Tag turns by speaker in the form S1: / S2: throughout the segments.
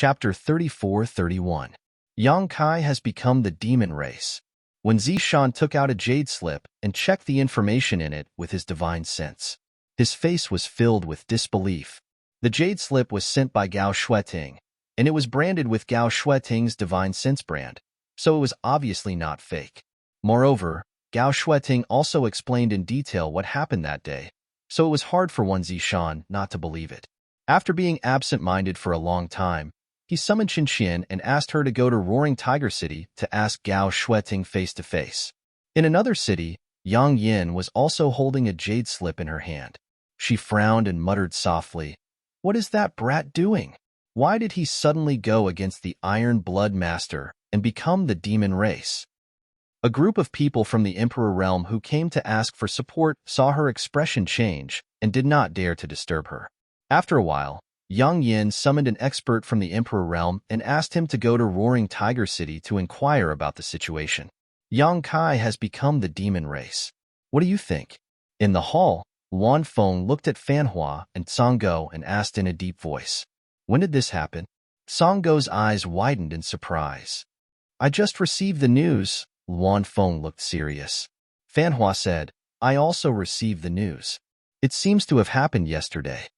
S1: Chapter 34-31. Yang Kai has become the demon race. When Zishan took out a jade slip and checked the information in it with his divine sense, his face was filled with disbelief. The jade slip was sent by Gao Shueting, and it was branded with Gao Shueting's divine sense brand, so it was obviously not fake. Moreover, Gao Shueting also explained in detail what happened that day, so it was hard for one Zishan not to believe it. After being absent-minded for a long time, he summoned Qinqian and asked her to go to Roaring Tiger City to ask Gao Shueting face-to-face. In another city, Yang Yin was also holding a jade slip in her hand. She frowned and muttered softly, "What is that brat doing? Why did he suddenly go against the Iron Blood Master and become the demon race?" A group of people from the Emperor realm who came to ask for support saw her expression change and did not dare to disturb her. After a while, Yang Yin summoned an expert from the Emperor realm and asked him to go to Roaring Tiger City to inquire about the situation. Yang Kai has become the demon race. What do you think? In the hall, Wan Feng looked at Fanhua and Songgo and asked in a deep voice, "When did this happen?" Songgo's eyes widened in surprise. "I just received the news." Wan Feng looked serious. Fanhua said, "I also received the news. It seems to have happened yesterday."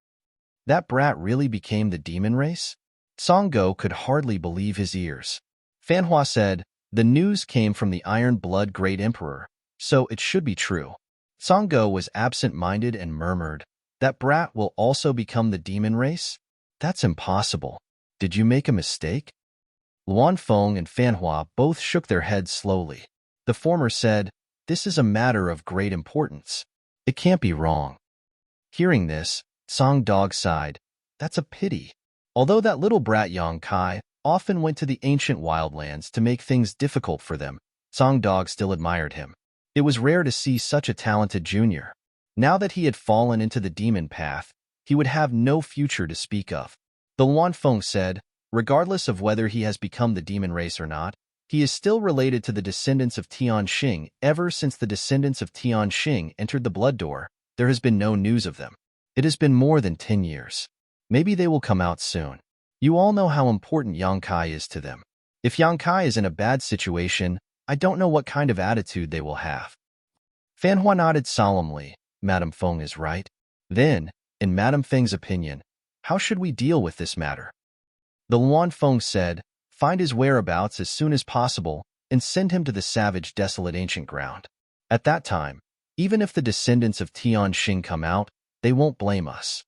S1: That brat really became the demon race? Songgo could hardly believe his ears. Fanhua said, "The news came from the Iron Blood Great Emperor, so it should be true." Songgo was absent-minded and murmured, "That brat will also become the demon race? That's impossible. Did you make a mistake?" Luan Feng and Fanhua both shook their heads slowly. The former said, "This is a matter of great importance. It can't be wrong." Hearing this, Song Dog sighed, "That's a pity." Although that little brat Yang Kai often went to the ancient wildlands to make things difficult for them, Song Dog still admired him. It was rare to see such a talented junior. Now that he had fallen into the demon path, he would have no future to speak of. The Luan Feng said, "Regardless of whether he has become the demon race or not, he is still related to the descendants of Tian Xing. Ever since the descendants of Tian Xing entered the blood door, there has been no news of them. It has been more than 10 years. Maybe they will come out soon. You all know how important Yang Kai is to them. If Yang Kai is in a bad situation, I don't know what kind of attitude they will have." Fanhua nodded solemnly. "Madame Feng is right. Then, in Madame Feng's opinion, how should we deal with this matter?" The Luan Feng said, "Find his whereabouts as soon as possible and send him to the savage, desolate ancient ground. At that time, even if the descendants of Tian Xing come out, they won't blame us."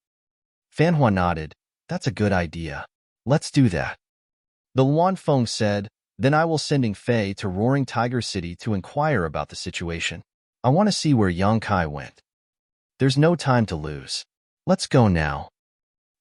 S1: Fanhua nodded. "That's a good idea. Let's do that." The Luan Feng said, "Then I will sending Fei to Roaring Tiger City to inquire about the situation. I want to see where Yang Kai went. There's no time to lose. Let's go now."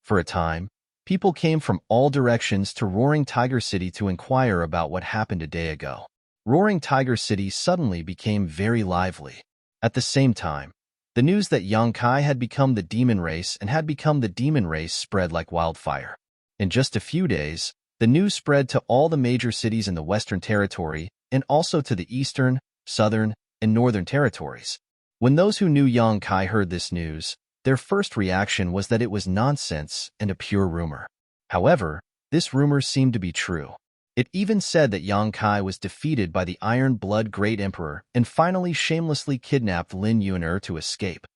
S1: For a time, people came from all directions to Roaring Tiger City to inquire about what happened a day ago. Roaring Tiger City suddenly became very lively. At the same time, the news that Yang Kai had become the demon race and had become the demon race spread like wildfire. In just a few days, the news spread to all the major cities in the Western Territory and also to the Eastern, Southern, and Northern Territories. When those who knew Yang Kai heard this news, their first reaction was that it was nonsense and a pure rumor. However, this rumor seemed to be true. It even said that Yang Kai was defeated by the Iron Blood Great Emperor and finally shamelessly kidnapped Lin Yuner to escape.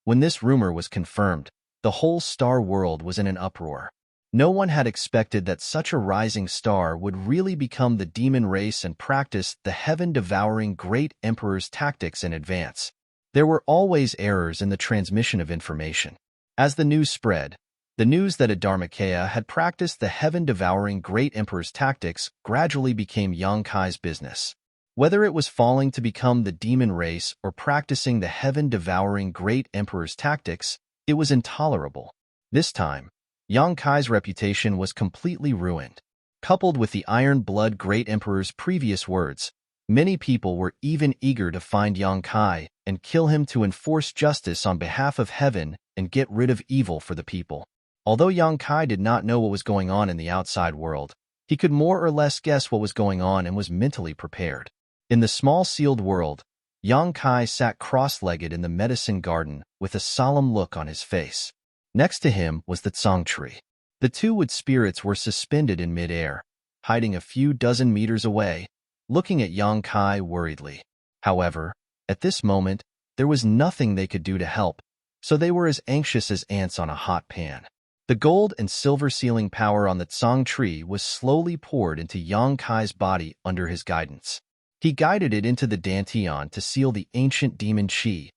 S1: When this rumor was confirmed, the whole star world was in an uproar. No one had expected that such a rising star would really become the demon race and practice the heaven-devouring Great Emperor's tactics in advance. There were always errors in the transmission of information. As the news spread, the news that a Dharmakaya had practiced the heaven-devouring Great Emperor's tactics gradually became Yang Kai's business. Whether it was falling to become the demon race or practicing the heaven-devouring Great Emperor's tactics, it was intolerable. This time, Yang Kai's reputation was completely ruined. Coupled with the Iron Blood Great Emperor's previous words, many people were even eager to find Yang Kai and kill him to enforce justice on behalf of heaven and get rid of evil for the people. Although Yang Kai did not know what was going on in the outside world, he could more or less guess what was going on and was mentally prepared. In the small sealed world, Yang Kai sat cross-legged in the medicine garden with a solemn look on his face. Next to him was the Tsang tree. The two wood spirits were suspended in midair, hiding a few dozen meters away, looking at Yang Kai worriedly. However, at this moment, there was nothing they could do to help, so they were as anxious as ants on a hot pan. The gold and silver sealing power on the Tsang tree was slowly poured into Yang Kai's body under his guidance. He guided it into the Dantian to seal the ancient demon Qi.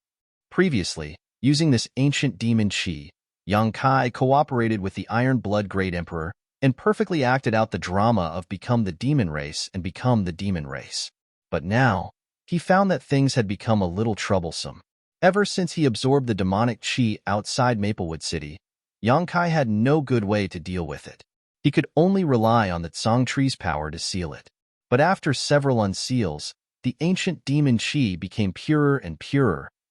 S1: Previously, using this ancient demon Qi, Yang Kai cooperated with the Iron Blood Great Emperor and perfectly acted out the drama of become the demon race and become the demon race. But now, he found that things had become a little troublesome. Ever since he absorbed the demonic Qi outside Maplewood City, Yang Kai had no good way to deal with it. He could only rely on the Tsang tree's power to seal it. But after several unseals, the ancient demon Qi became purer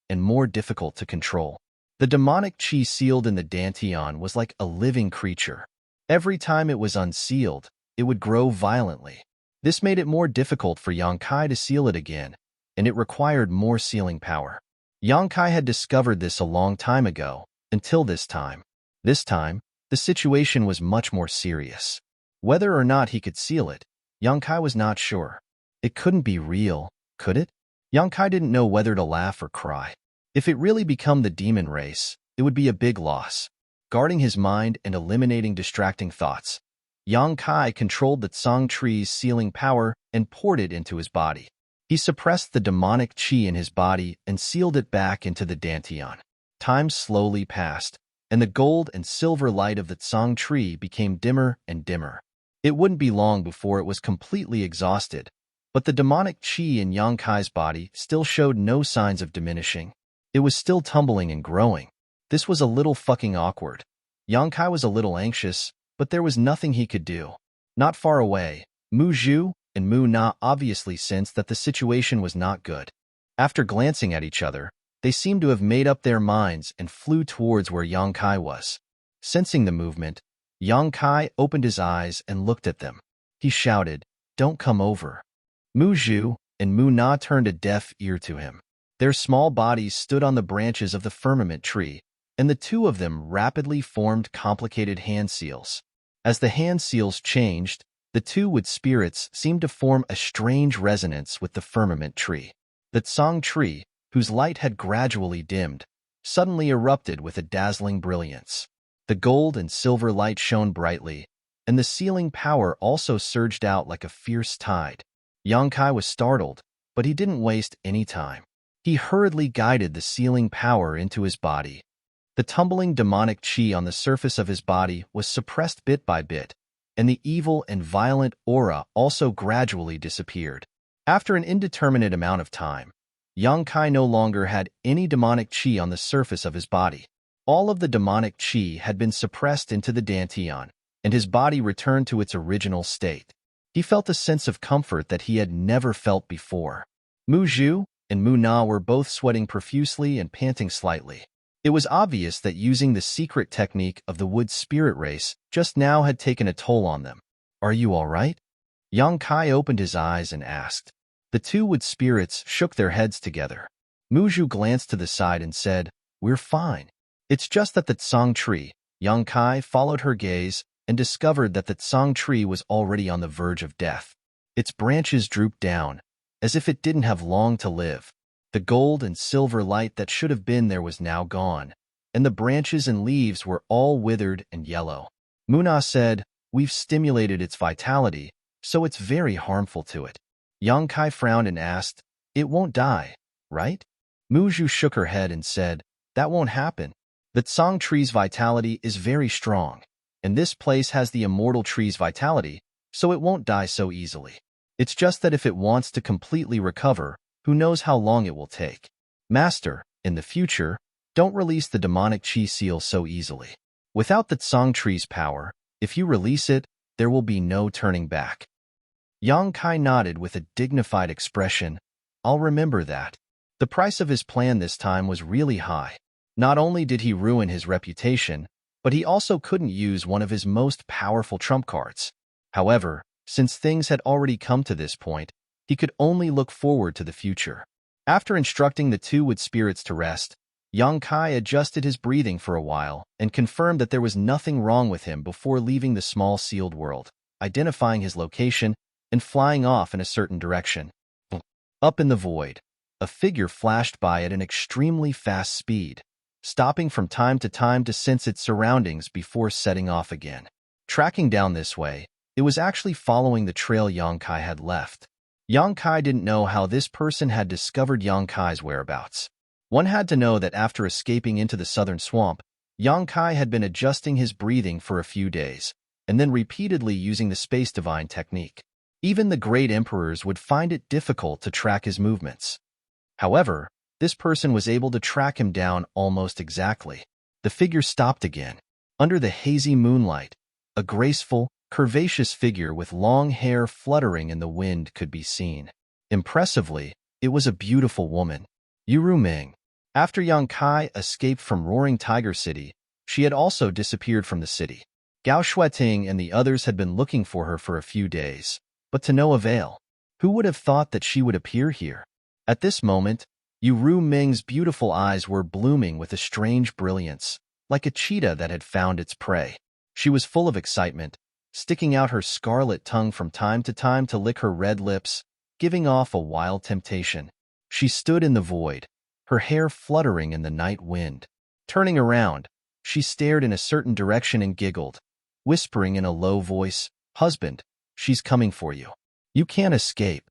S1: and more difficult to control. The demonic Qi sealed in the Dantian was like a living creature. Every time it was unsealed, it would grow violently. This made it more difficult for Yang Kai to seal it again, and it required more sealing power. Yang Kai had discovered this a long time ago, until this time. This time, the situation was much more serious. Whether or not he could seal it, Yang Kai was not sure. It couldn't be real, could it? Yang Kai didn't know whether to laugh or cry. If it really became the demon race, it would be a big loss. Guarding his mind and eliminating distracting thoughts, Yang Kai controlled the Tsang tree's sealing power and poured it into his body. He suppressed the demonic Qi in his body and sealed it back into the Dantian. Time slowly passed, and the gold and silver light of the Tsang tree became dimmer and dimmer. It wouldn't be long before it was completely exhausted, but the demonic Qi in Yang Kai's body still showed no signs of diminishing. It was still tumbling and growing. This was a little fucking awkward. Yang Kai was a little anxious, but there was nothing he could do. Not far away, Mu Zhu and Mu Na obviously sensed that the situation was not good. After glancing at each other, they seemed to have made up their minds and flew towards where Yang Kai was. Sensing the movement, Yang Kai opened his eyes and looked at them. He shouted, "Don't come over." Mu Zhu and Mu Na turned a deaf ear to him. Their small bodies stood on the branches of the firmament tree, and the two of them rapidly formed complicated hand seals. As the hand seals changed, the two wood spirits seemed to form a strange resonance with the firmament tree. The Tsang tree, whose light had gradually dimmed, suddenly erupted with a dazzling brilliance. The gold and silver light shone brightly, and the sealing power also surged out like a fierce tide. Yang Kai was startled, but he didn't waste any time. He hurriedly guided the sealing power into his body. The tumbling demonic Qi on the surface of his body was suppressed bit by bit, and the evil and violent aura also gradually disappeared. After an indeterminate amount of time, Yang Kai no longer had any demonic Qi on the surface of his body. All of the demonic Qi had been suppressed into the Dantian, and his body returned to its original state. He felt a sense of comfort that he had never felt before. Mu Zhu and Mu Na were both sweating profusely and panting slightly. It was obvious that using the secret technique of the wood spirit race just now had taken a toll on them. "Are you all right?" Yang Kai opened his eyes and asked. The two wood spirits shook their heads together. Mu Zhu glanced to the side and said, "We're fine. It's just that the Tsang tree." Yang Kai followed her gaze and discovered that the Tsang tree was already on the verge of death. Its branches drooped down, as if it didn't have long to live. The gold and silver light that should have been there was now gone, and the branches and leaves were all withered and yellow. Mu Na said, "We've stimulated its vitality, so it's very harmful to it." Yang Kai frowned and asked, "It won't die, right?" Mu Zhu shook her head and said, "That won't happen. The Tsang tree's vitality is very strong, and this place has the immortal tree's vitality, so it won't die so easily. It's just that if it wants to completely recover, who knows how long it will take. Master, in the future, don't release the demonic Qi seal so easily. Without the Tsang tree's power, if you release it, there will be no turning back." Yang Kai nodded with a dignified expression. "I'll remember that." The price of his plan this time was really high. Not only did he ruin his reputation, but he also couldn't use one of his most powerful trump cards. However, since things had already come to this point, he could only look forward to the future. After instructing the two wood spirits to rest, Yang Kai adjusted his breathing for a while and confirmed that there was nothing wrong with him before leaving the small sealed world, identifying his location and flying off in a certain direction. Up in the void, a figure flashed by at an extremely fast speed, stopping from time to sense its surroundings before setting off again. Tracking down this way, it was actually following the trail Yang Kai had left. Yang Kai didn't know how this person had discovered Yang Kai's whereabouts. One had to know that after escaping into the southern swamp, Yang Kai had been adjusting his breathing for a few days, and then repeatedly using the space divine technique. Even the great emperors would find it difficult to track his movements. However, this person was able to track him down almost exactly. The figure stopped again. Under the hazy moonlight, a graceful, curvaceous figure with long hair fluttering in the wind could be seen. Impressively, it was a beautiful woman, Yuru Ming. After Yang Kai escaped from Roaring Tiger City, she had also disappeared from the city. Gao Shueting and the others had been looking for her for a few days, but to no avail. Who would have thought that she would appear here? At this moment, Yuru Ming's beautiful eyes were blooming with a strange brilliance, like a cheetah that had found its prey. She was full of excitement, sticking out her scarlet tongue from time to lick her red lips, giving off a wild temptation. She stood in the void, her hair fluttering in the night wind. Turning around, she stared in a certain direction and giggled, whispering in a low voice, "Husband, she's coming for you. You can't escape."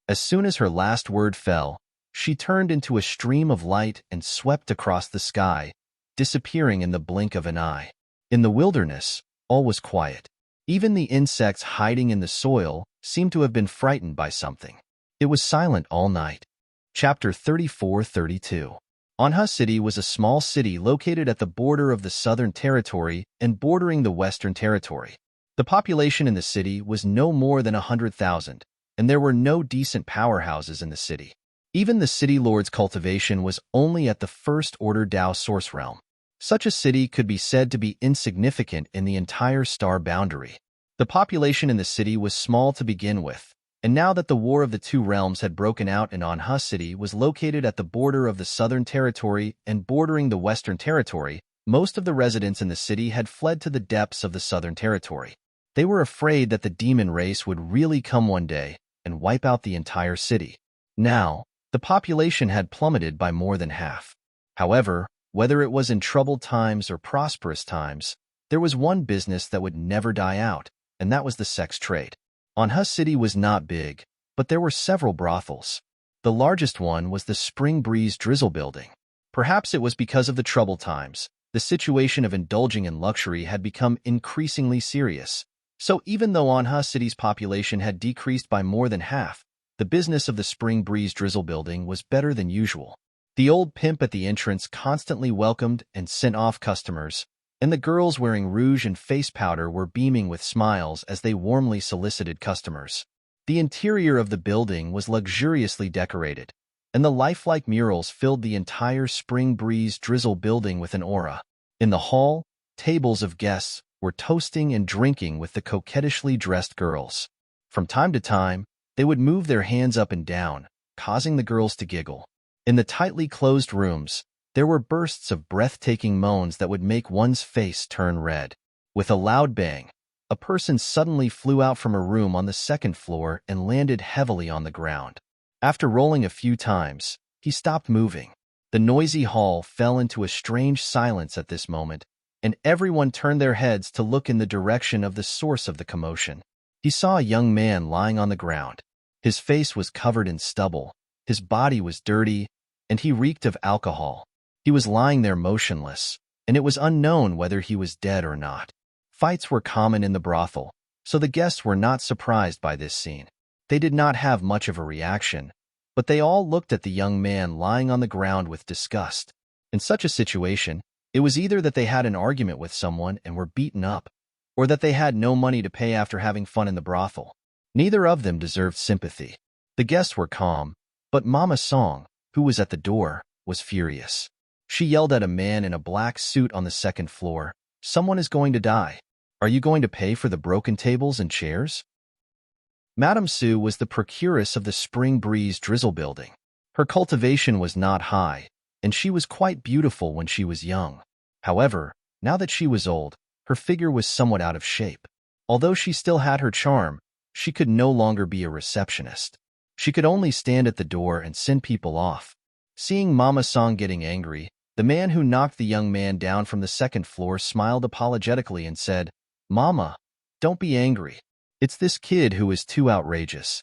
S1: As soon as her last word fell, she turned into a stream of light and swept across the sky, disappearing in the blink of an eye. In the wilderness, all was quiet. Even the insects hiding in the soil seemed to have been frightened by something. It was silent all night. Chapter 34-32. Anha City was a small city located at the border of the Southern Territory and bordering the Western Territory. The population in the city was no more than 100,000, and there were no decent powerhouses in the city. Even the city lord's cultivation was only at the first-order Dao source realm. Such a city could be said to be insignificant in the entire star boundary. The population in the city was small to begin with, and now that the War of the Two Realms had broken out and Anha City was located at the border of the Southern Territory and bordering the Western Territory, most of the residents in the city had fled to the depths of the Southern Territory. They were afraid that the demon race would really come one day and wipe out the entire city. Now, the population had plummeted by more than half. However, whether it was in troubled times or prosperous times, there was one business that would never die out, and that was the sex trade. Anha City was not big, but there were several brothels. The largest one was the Spring Breeze Drizzle Building. Perhaps it was because of the troubled times. The situation of indulging in luxury had become increasingly serious. So even though Anha City's population had decreased by more than half, the business of the Spring Breeze Drizzle Building was better than usual. The old pimp at the entrance constantly welcomed and sent off customers, and the girls wearing rouge and face powder were beaming with smiles as they warmly solicited customers. The interior of the building was luxuriously decorated, and the lifelike murals filled the entire Spring Breeze Drizzle Building with an aura. In the hall, tables of guests were toasting and drinking with the coquettishly dressed girls. From time to time, they would move their hands up and down, causing the girls to giggle. In the tightly closed rooms, there were bursts of breathtaking moans that would make one's face turn red. With a loud bang, a person suddenly flew out from a room on the second floor and landed heavily on the ground. After rolling a few times, he stopped moving. The noisy hall fell into a strange silence at this moment, and everyone turned their heads to look in the direction of the source of the commotion. He saw a young man lying on the ground. His face was covered in stubble, his body was dirty, and he reeked of alcohol. He was lying there motionless, and it was unknown whether he was dead or not. Fights were common in the brothel, so the guests were not surprised by this scene. They did not have much of a reaction, but they all looked at the young man lying on the ground with disgust. In such a situation, it was either that they had an argument with someone and were beaten up, or that they had no money to pay after having fun in the brothel. Neither of them deserved sympathy. The guests were calm, but Mama Song, who was at the door, was furious. She yelled at a man in a black suit on the second floor, "Someone is going to die. Are you going to pay for the broken tables and chairs?" Madame Sue was the procuress of the Spring Breeze Drizzle Building. Her cultivation was not high, and she was quite beautiful when she was young. However, now that she was old, her figure was somewhat out of shape. Although she still had her charm, she could no longer be a receptionist. She could only stand at the door and send people off. Seeing Mama-san getting angry, the man who knocked the young man down from the second floor smiled apologetically and said, "Mama, don't be angry. It's this kid who is too outrageous."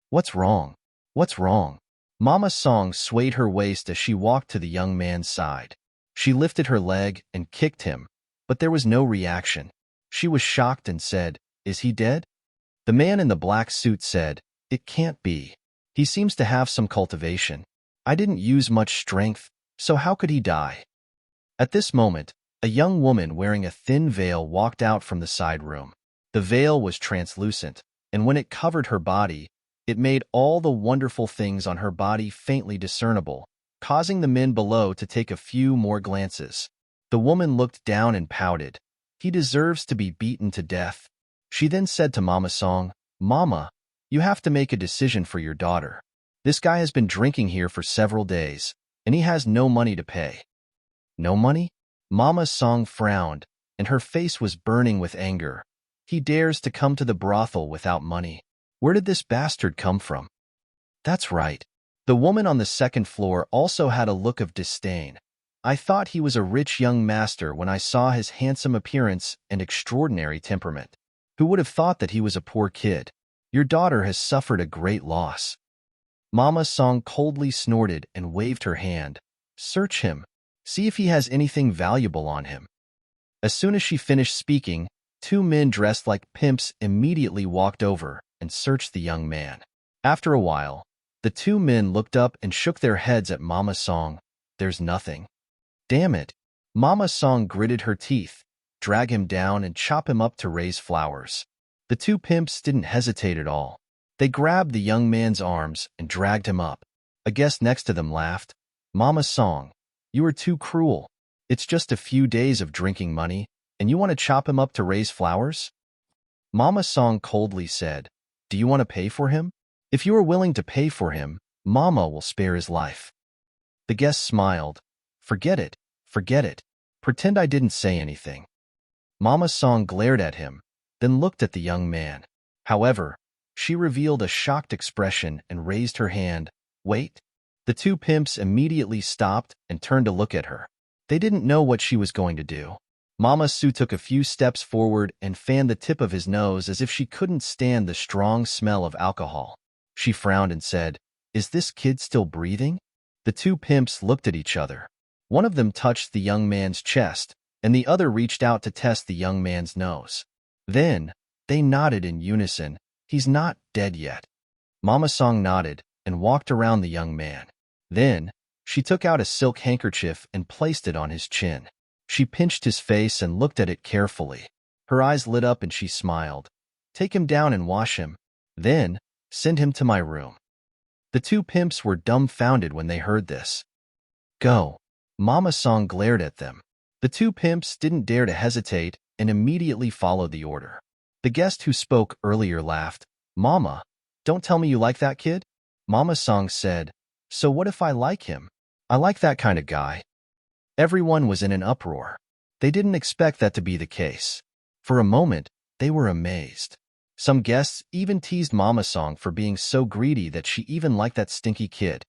S1: "What's wrong? What's wrong?" Mama Song swayed her waist as she walked to the young man's side. She lifted her leg and kicked him, but there was no reaction. She was shocked and said, "Is he dead?" The man in the black suit said, "It can't be. He seems to have some cultivation. I didn't use much strength, so how could he die?" At this moment, a young woman wearing a thin veil walked out from the side room. The veil was translucent, and when it covered her body, it made all the wonderful things on her body faintly discernible, causing the men below to take a few more glances. The woman looked down and pouted. "He deserves to be beaten to death." She then said to Mama Song, "Mama, you have to make a decision for your daughter. This guy has been drinking here for several days, and he has no money to pay." "No money?" Mama Song frowned, and her face was burning with anger. "He dares to come to the brothel without money. Where did this bastard come from?" "That's right." The woman on the second floor also had a look of disdain. "I thought he was a rich young master when I saw his handsome appearance and extraordinary temperament. Who would have thought that he was a poor kid? Your daughter has suffered a great loss." Mama Song coldly snorted and waved her hand. "Search him. See if he has anything valuable on him." As soon as she finished speaking, two men dressed like pimps immediately walked over and searched the young man. After a while, the two men looked up and shook their heads at Mama Song. "There's nothing." "Damn it." Mama Song gritted her teeth. "Drag him down and chop him up to raise flowers." The two pimps didn't hesitate at all. They grabbed the young man's arms and dragged him up. A guest next to them laughed. "Mama Song, you are too cruel. It's just a few days of drinking money, and you want to chop him up to raise flowers?" Mama Song coldly said, "Do you want to pay for him? If you are willing to pay for him, Mama will spare his life." The guest smiled. Forget it. Pretend I didn't say anything." Mama Song glared at him, then looked at the young man. However, she revealed a shocked expression and raised her hand. "Wait." The two pimps immediately stopped and turned to look at her. They didn't know what she was going to do. Mama Su took a few steps forward and fanned the tip of his nose as if she couldn't stand the strong smell of alcohol. She frowned and said, "Is this kid still breathing?" The two pimps looked at each other. One of them touched the young man's chest, and the other reached out to test the young man's nose. Then, they nodded in unison. "He's not dead yet." Mama Song nodded and walked around the young man. Then, she took out a silk handkerchief and placed it on his chin. She pinched his face and looked at it carefully. Her eyes lit up and she smiled. "Take him down and wash him. Then, send him to my room." The two pimps were dumbfounded when they heard this. "Go." Mama Song glared at them. The two pimps didn't dare to hesitate and immediately followed the order. The guest who spoke earlier laughed. "Mama, don't tell me you like that kid?" Mama Song said, "So what if I like him? I like that kind of guy." Everyone was in an uproar. They didn't expect that to be the case. For a moment, they were amazed. Some guests even teased Mama Song for being so greedy that she even liked that stinky kid.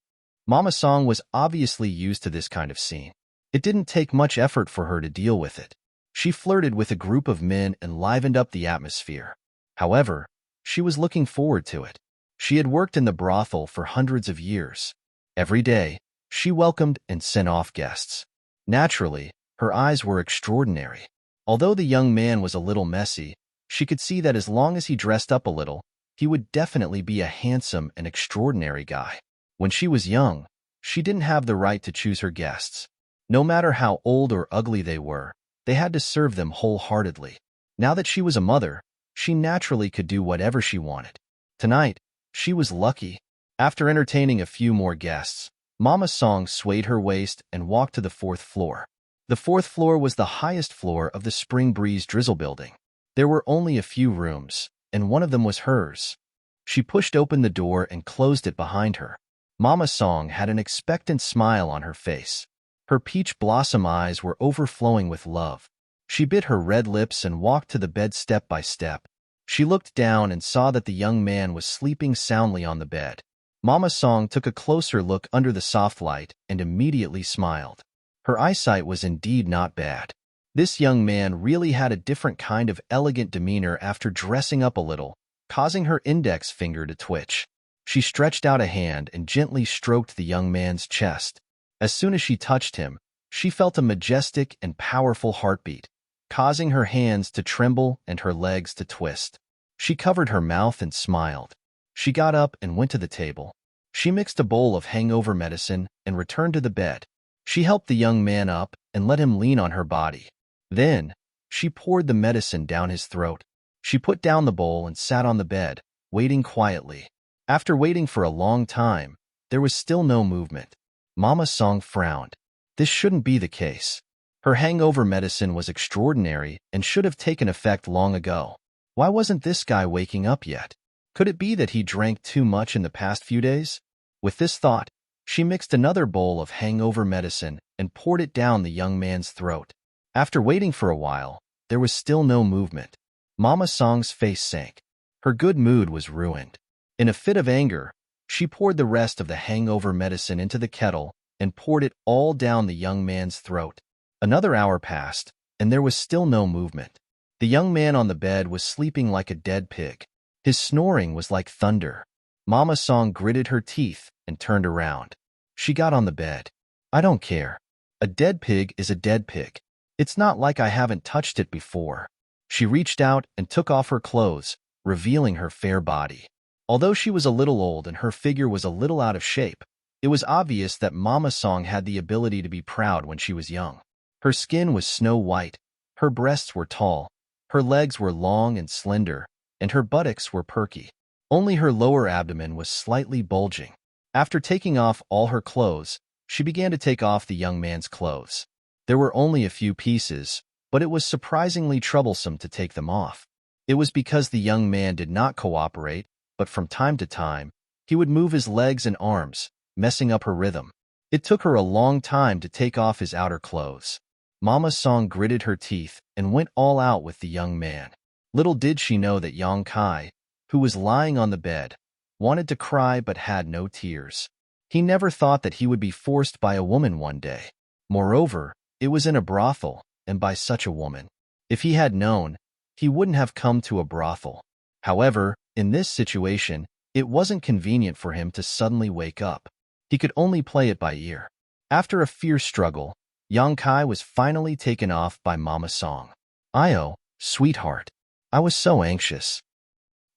S1: Mama Song was obviously used to this kind of scene. It didn't take much effort for her to deal with it. She flirted with a group of men and livened up the atmosphere. However, she was looking forward to it. She had worked in the brothel for hundreds of years. Every day, she welcomed and sent off guests. Naturally, her eyes were extraordinary. Although the young man was a little messy, she could see that as long as he dressed up a little, he would definitely be a handsome and extraordinary guy. When she was young, she didn't have the right to choose her guests. No matter how old or ugly they were, they had to serve them wholeheartedly. Now that she was a mother, she naturally could do whatever she wanted. Tonight, she was lucky. After entertaining a few more guests, Mama Song swayed her waist and walked to the fourth floor. The fourth floor was the highest floor of the Spring Breeze Drizzle building. There were only a few rooms, and one of them was hers. She pushed open the door and closed it behind her. Mama Song had an expectant smile on her face. Her peach blossom eyes were overflowing with love. She bit her red lips and walked to the bed step by step. She looked down and saw that the young man was sleeping soundly on the bed. Mama Song took a closer look under the soft light and immediately smiled. Her eyesight was indeed not bad. This young man really had a different kind of elegant demeanor after dressing up a little, causing her index finger to twitch. She stretched out a hand and gently stroked the young man's chest. As soon as she touched him, she felt a majestic and powerful heartbeat, causing her hands to tremble and her legs to twist. She covered her mouth and smiled. She got up and went to the table. She mixed a bowl of hangover medicine and returned to the bed. She helped the young man up and let him lean on her body. Then, she poured the medicine down his throat. She put down the bowl and sat on the bed, waiting quietly. After waiting for a long time, there was still no movement. Mama Song frowned. This shouldn't be the case. Her hangover medicine was extraordinary and should have taken effect long ago. Why wasn't this guy waking up yet? Could it be that he drank too much in the past few days? With this thought, she mixed another bowl of hangover medicine and poured it down the young man's throat. After waiting for a while, there was still no movement. Mama Song's face sank. Her good mood was ruined. In a fit of anger, she poured the rest of the hangover medicine into the kettle and poured it all down the young man's throat. Another hour passed, and there was still no movement. The young man on the bed was sleeping like a dead pig. His snoring was like thunder. Mama Song gritted her teeth and turned around. She got on the bed. I don't care. A dead pig is a dead pig. It's not like I haven't touched it before. She reached out and took off her clothes, revealing her fair body. Although she was a little old and her figure was a little out of shape, it was obvious that Mama Song had the ability to be proud when she was young. Her skin was snow white, her breasts were tall, her legs were long and slender, and her buttocks were perky. Only her lower abdomen was slightly bulging. After taking off all her clothes, she began to take off the young man's clothes. There were only a few pieces, but it was surprisingly troublesome to take them off. It was because the young man did not cooperate, but from time to time, he would move his legs and arms, messing up her rhythm. It took her a long time to take off his outer clothes. Mama Song gritted her teeth and went all out with the young man. Little did she know that Yang Kai, who was lying on the bed, wanted to cry but had no tears. He never thought that he would be forced by a woman one day. Moreover, it was in a brothel, and by such a woman. If he had known, he wouldn't have come to a brothel. However, in this situation, it wasn't convenient for him to suddenly wake up. He could only play it by ear. After a fierce struggle, Yang Kai was finally taken off by Mama Song. "Io, sweetheart. I was so anxious."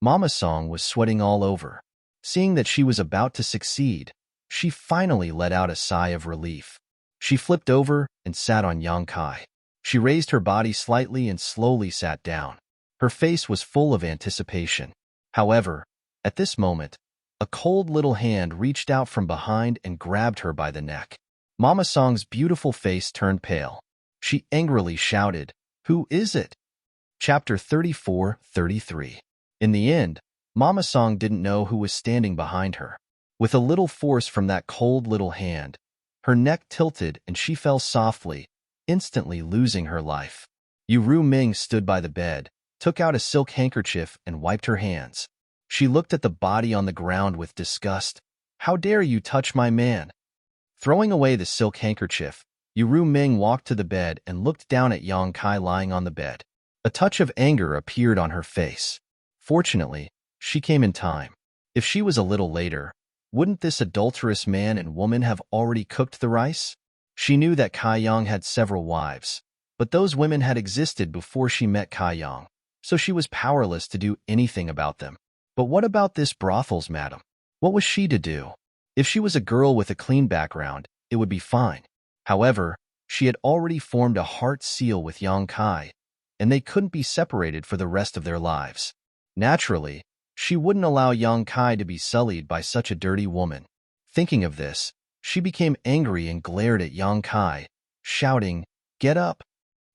S1: Mama Song was sweating all over. Seeing that she was about to succeed, she finally let out a sigh of relief. She flipped over and sat on Yang Kai. She raised her body slightly and slowly sat down. Her face was full of anticipation. However, at this moment, a cold little hand reached out from behind and grabbed her by the neck. Mama Song's beautiful face turned pale. She angrily shouted, "Who is it?" Chapter 34-33. In the end, Mama Song didn't know who was standing behind her. With a little force from that cold little hand, her neck tilted and she fell softly, instantly losing her life. Ru Ming stood by the bed, took out a silk handkerchief and wiped her hands. She looked at the body on the ground with disgust. "How dare you touch my man?" Throwing away the silk handkerchief, Ru Ming walked to the bed and looked down at Yang Kai lying on the bed. A touch of anger appeared on her face. Fortunately, she came in time. If she was a little later, wouldn't this adulterous man and woman have already cooked the rice? She knew that Kai Yang had several wives, but those women had existed before she met Kai Yang, so she was powerless to do anything about them. But what about this brothel's madam? What was she to do? If she was a girl with a clean background, it would be fine. However, she had already formed a heart seal with Yang Kai, and they couldn't be separated for the rest of their lives. Naturally, she wouldn't allow Yang Kai to be sullied by such a dirty woman. Thinking of this, she became angry and glared at Yang Kai, shouting, "Get up!"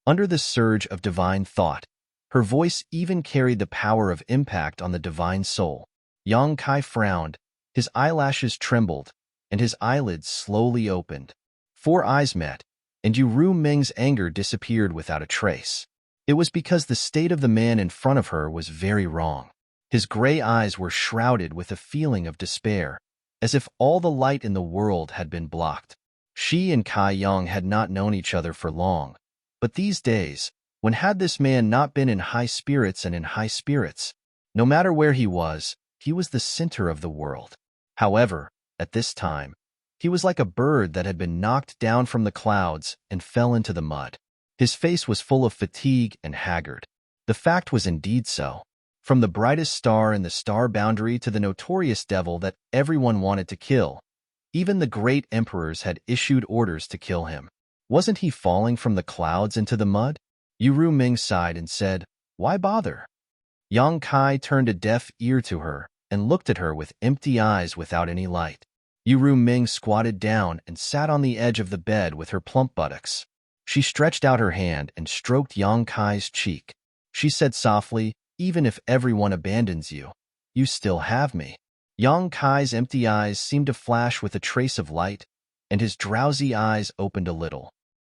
S1: Under the surge of divine thought, her voice even carried the power of impact on the divine soul. Yang Kai frowned, his eyelashes trembled, and his eyelids slowly opened. Four eyes met, and Yu Ming's anger disappeared without a trace. It was because the state of the man in front of her was very wrong. His gray eyes were shrouded with a feeling of despair, as if all the light in the world had been blocked. She and Kai Yang had not known each other for long, but these days, when had this man not been in high spirits and in high spirits? No matter where he was the center of the world. However, at this time, he was like a bird that had been knocked down from the clouds and fell into the mud. His face was full of fatigue and haggard. The fact was indeed so. From the brightest star in the star boundary to the notorious devil that everyone wanted to kill, even the great emperors had issued orders to kill him. Wasn't he falling from the clouds into the mud? Yu Ming sighed and said, "Why bother?" Yang Kai turned a deaf ear to her and looked at her with empty eyes without any light. Yu Ming squatted down and sat on the edge of the bed with her plump buttocks. She stretched out her hand and stroked Yang Kai's cheek. She said softly, "Even if everyone abandons you, you still have me." Yang Kai's empty eyes seemed to flash with a trace of light, and his drowsy eyes opened a little.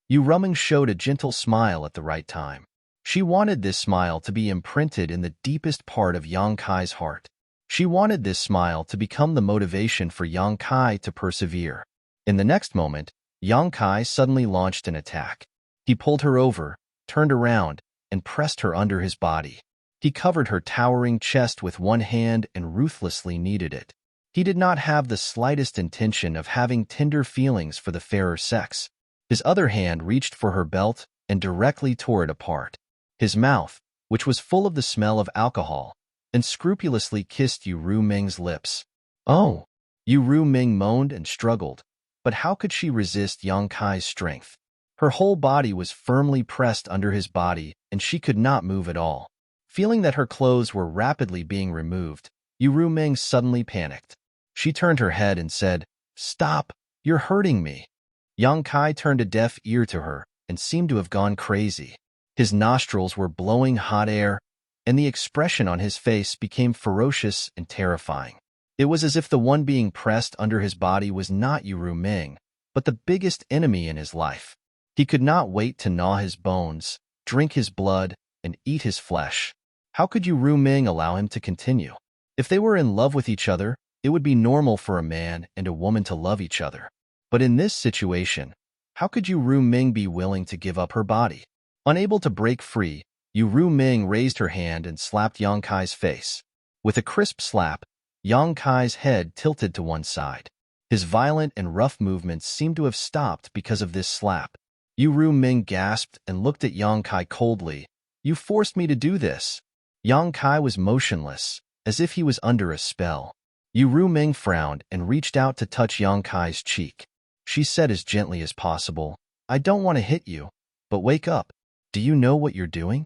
S1: Yu Ming showed a gentle smile at the right time. She wanted this smile to be imprinted in the deepest part of Yang Kai's heart. She wanted this smile to become the motivation for Yang Kai to persevere. In the next moment, Yang Kai suddenly launched an attack. He pulled her over, turned around, and pressed her under his body. He covered her towering chest with one hand and ruthlessly kneaded it. He did not have the slightest intention of having tender feelings for the fairer sex. His other hand reached for her belt and directly tore it apart. His mouth, which was full of the smell of alcohol, unscrupulously kissed Yu Ming's lips. "Oh!" Yu Ming moaned and struggled, but how could she resist Yang Kai's strength? Her whole body was firmly pressed under his body, and she could not move at all. Feeling that her clothes were rapidly being removed, Yu Ming suddenly panicked. She turned her head and said, "Stop! You're hurting me." Yang Kai turned a deaf ear to her and seemed to have gone crazy. His nostrils were blowing hot air, and the expression on his face became ferocious and terrifying. It was as if the one being pressed under his body was not Yu Ming, but the biggest enemy in his life. He could not wait to gnaw his bones, drink his blood, and eat his flesh. How could Yu Ming allow him to continue? If they were in love with each other, it would be normal for a man and a woman to love each other. But in this situation, how could Yu Ming be willing to give up her body? Unable to break free, Yu Ming raised her hand and slapped Yang Kai's face. With a crisp slap, Yang Kai's head tilted to one side. His violent and rough movements seemed to have stopped because of this slap. Yu Ming gasped and looked at Yang Kai coldly. "You forced me to do this." Yang Kai was motionless, as if he was under a spell. Yu Ming frowned and reached out to touch Yang Kai's cheek. She said as gently as possible, "I don't want to hit you, but wake up. Do you know what you're doing?"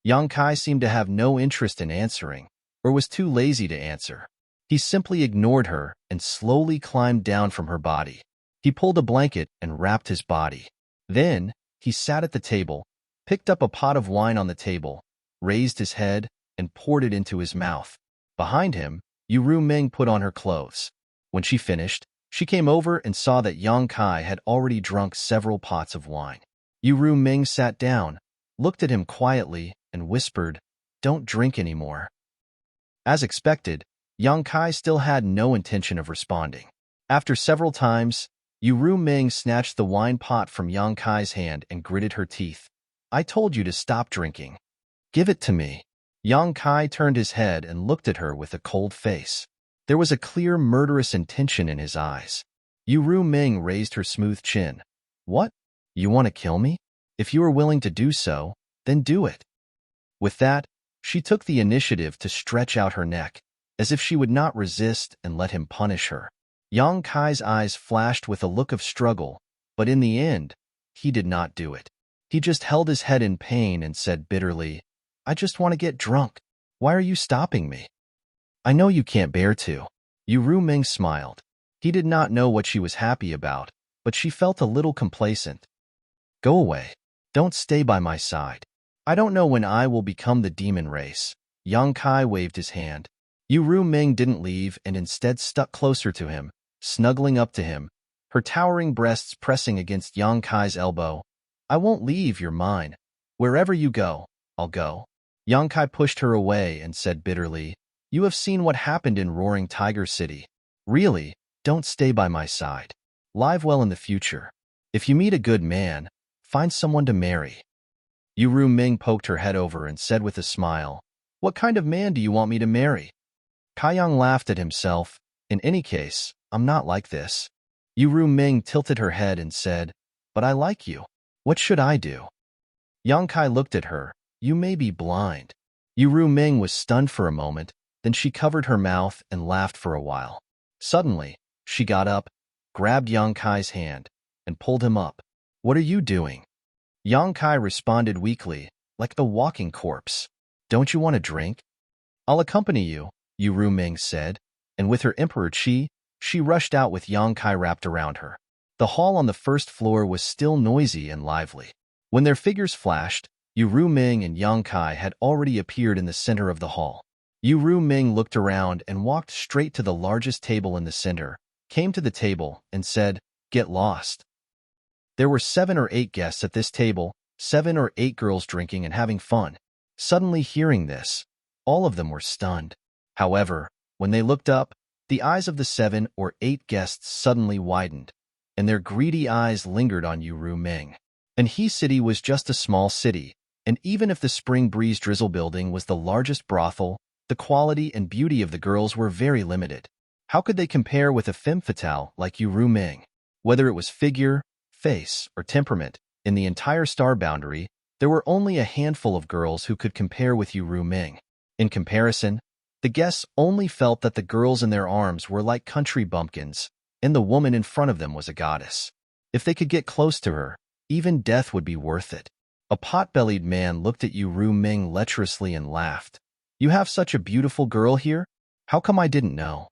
S1: Yang Kai seemed to have no interest in answering, or was too lazy to answer. He simply ignored her and slowly climbed down from her body. He pulled a blanket and wrapped his body. Then, he sat at the table, picked up a pot of wine on the table, raised his head, and poured it into his mouth. Behind him, Yu Ming put on her clothes. When she finished, she came over and saw that Yang Kai had already drunk several pots of wine. Yu Ming sat down, looked at him quietly, and whispered, "Don't drink anymore." As expected, Yang Kai still had no intention of responding. After several times, Yu Ming snatched the wine pot from Yang Kai's hand and gritted her teeth. "I told you to stop drinking. Give it to me." Yang Kai turned his head and looked at her with a cold face. There was a clear murderous intention in his eyes. Yu Ming raised her smooth chin. "What? You want to kill me? If you are willing to do so, then do it." With that, she took the initiative to stretch out her neck, as if she would not resist and let him punish her. Yang Kai's eyes flashed with a look of struggle, but in the end, he did not do it. He just held his head in pain and said bitterly, "I just want to get drunk. Why are you stopping me?" "I know you can't bear to." Yu Ming smiled. He did not know what she was happy about, but she felt a little complacent. "Go away. Don't stay by my side. I don't know when I will become the demon race." Yang Kai waved his hand. Yu Ming didn't leave and instead stuck closer to him, snuggling up to him, her towering breasts pressing against Yang Kai's elbow. "I won't leave, you're mine. Wherever you go, I'll go." Yang Kai pushed her away and said bitterly, "You have seen what happened in Roaring Tiger City. Really, don't stay by my side. Live well in the future. If you meet a good man, find someone to marry." Yu Ming poked her head over and said with a smile, "What kind of man do you want me to marry?" Kaiyang laughed at himself. "In any case, I'm not like this." Yu Ming tilted her head and said, "But I like you. What should I do?" Yang Kai looked at her. "You may be blind." Yu Ming was stunned for a moment, then she covered her mouth and laughed for a while. Suddenly, she got up, grabbed Yang Kai's hand, and pulled him up. "What are you doing?" Yang Kai responded weakly, like the walking corpse. "Don't you want a drink?" "I'll accompany you," Yu Ming said, and with her emperor chi, she rushed out with Yang Kai wrapped around her. The hall on the first floor was still noisy and lively. When their figures flashed, Yu Ming and Yang Kai had already appeared in the center of the hall. Yu Ming looked around and walked straight to the largest table in the center, came to the table, and said, "Get lost." There were 7 or 8 guests at this table, 7 or 8 girls drinking and having fun. Suddenly hearing this, all of them were stunned. However, when they looked up, the eyes of the 7 or 8 guests suddenly widened, and their greedy eyes lingered on Yu Ming. And He City was just a small city, and even if the Spring Breeze Drizzle building was the largest brothel, the quality and beauty of the girls were very limited. How could they compare with a femme fatale like Yu Ming? Whether it was figure, face, or temperament, in the entire star boundary, there were only a handful of girls who could compare with Yu Ming. In comparison, the guests only felt that the girls in their arms were like country bumpkins, and the woman in front of them was a goddess. If they could get close to her, even death would be worth it. A pot-bellied man looked at Yu Ming lecherously and laughed. "You have such a beautiful girl here? How come I didn't know?"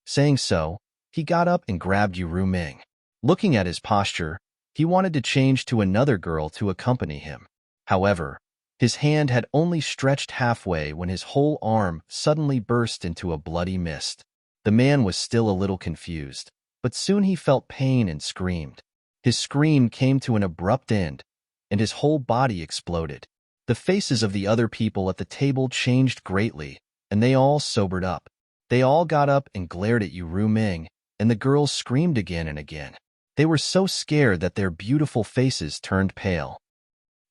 S1: Saying so, he got up and grabbed Yu Ming. Looking at his posture, he wanted to change to another girl to accompany him. However, his hand had only stretched halfway when his whole arm suddenly burst into a bloody mist. The man was still a little confused, but soon he felt pain and screamed. His scream came to an abrupt end, and his whole body exploded. The faces of the other people at the table changed greatly, and they all sobered up. They all got up and glared at Yu Ming, and the girls screamed again and again. They were so scared that their beautiful faces turned pale.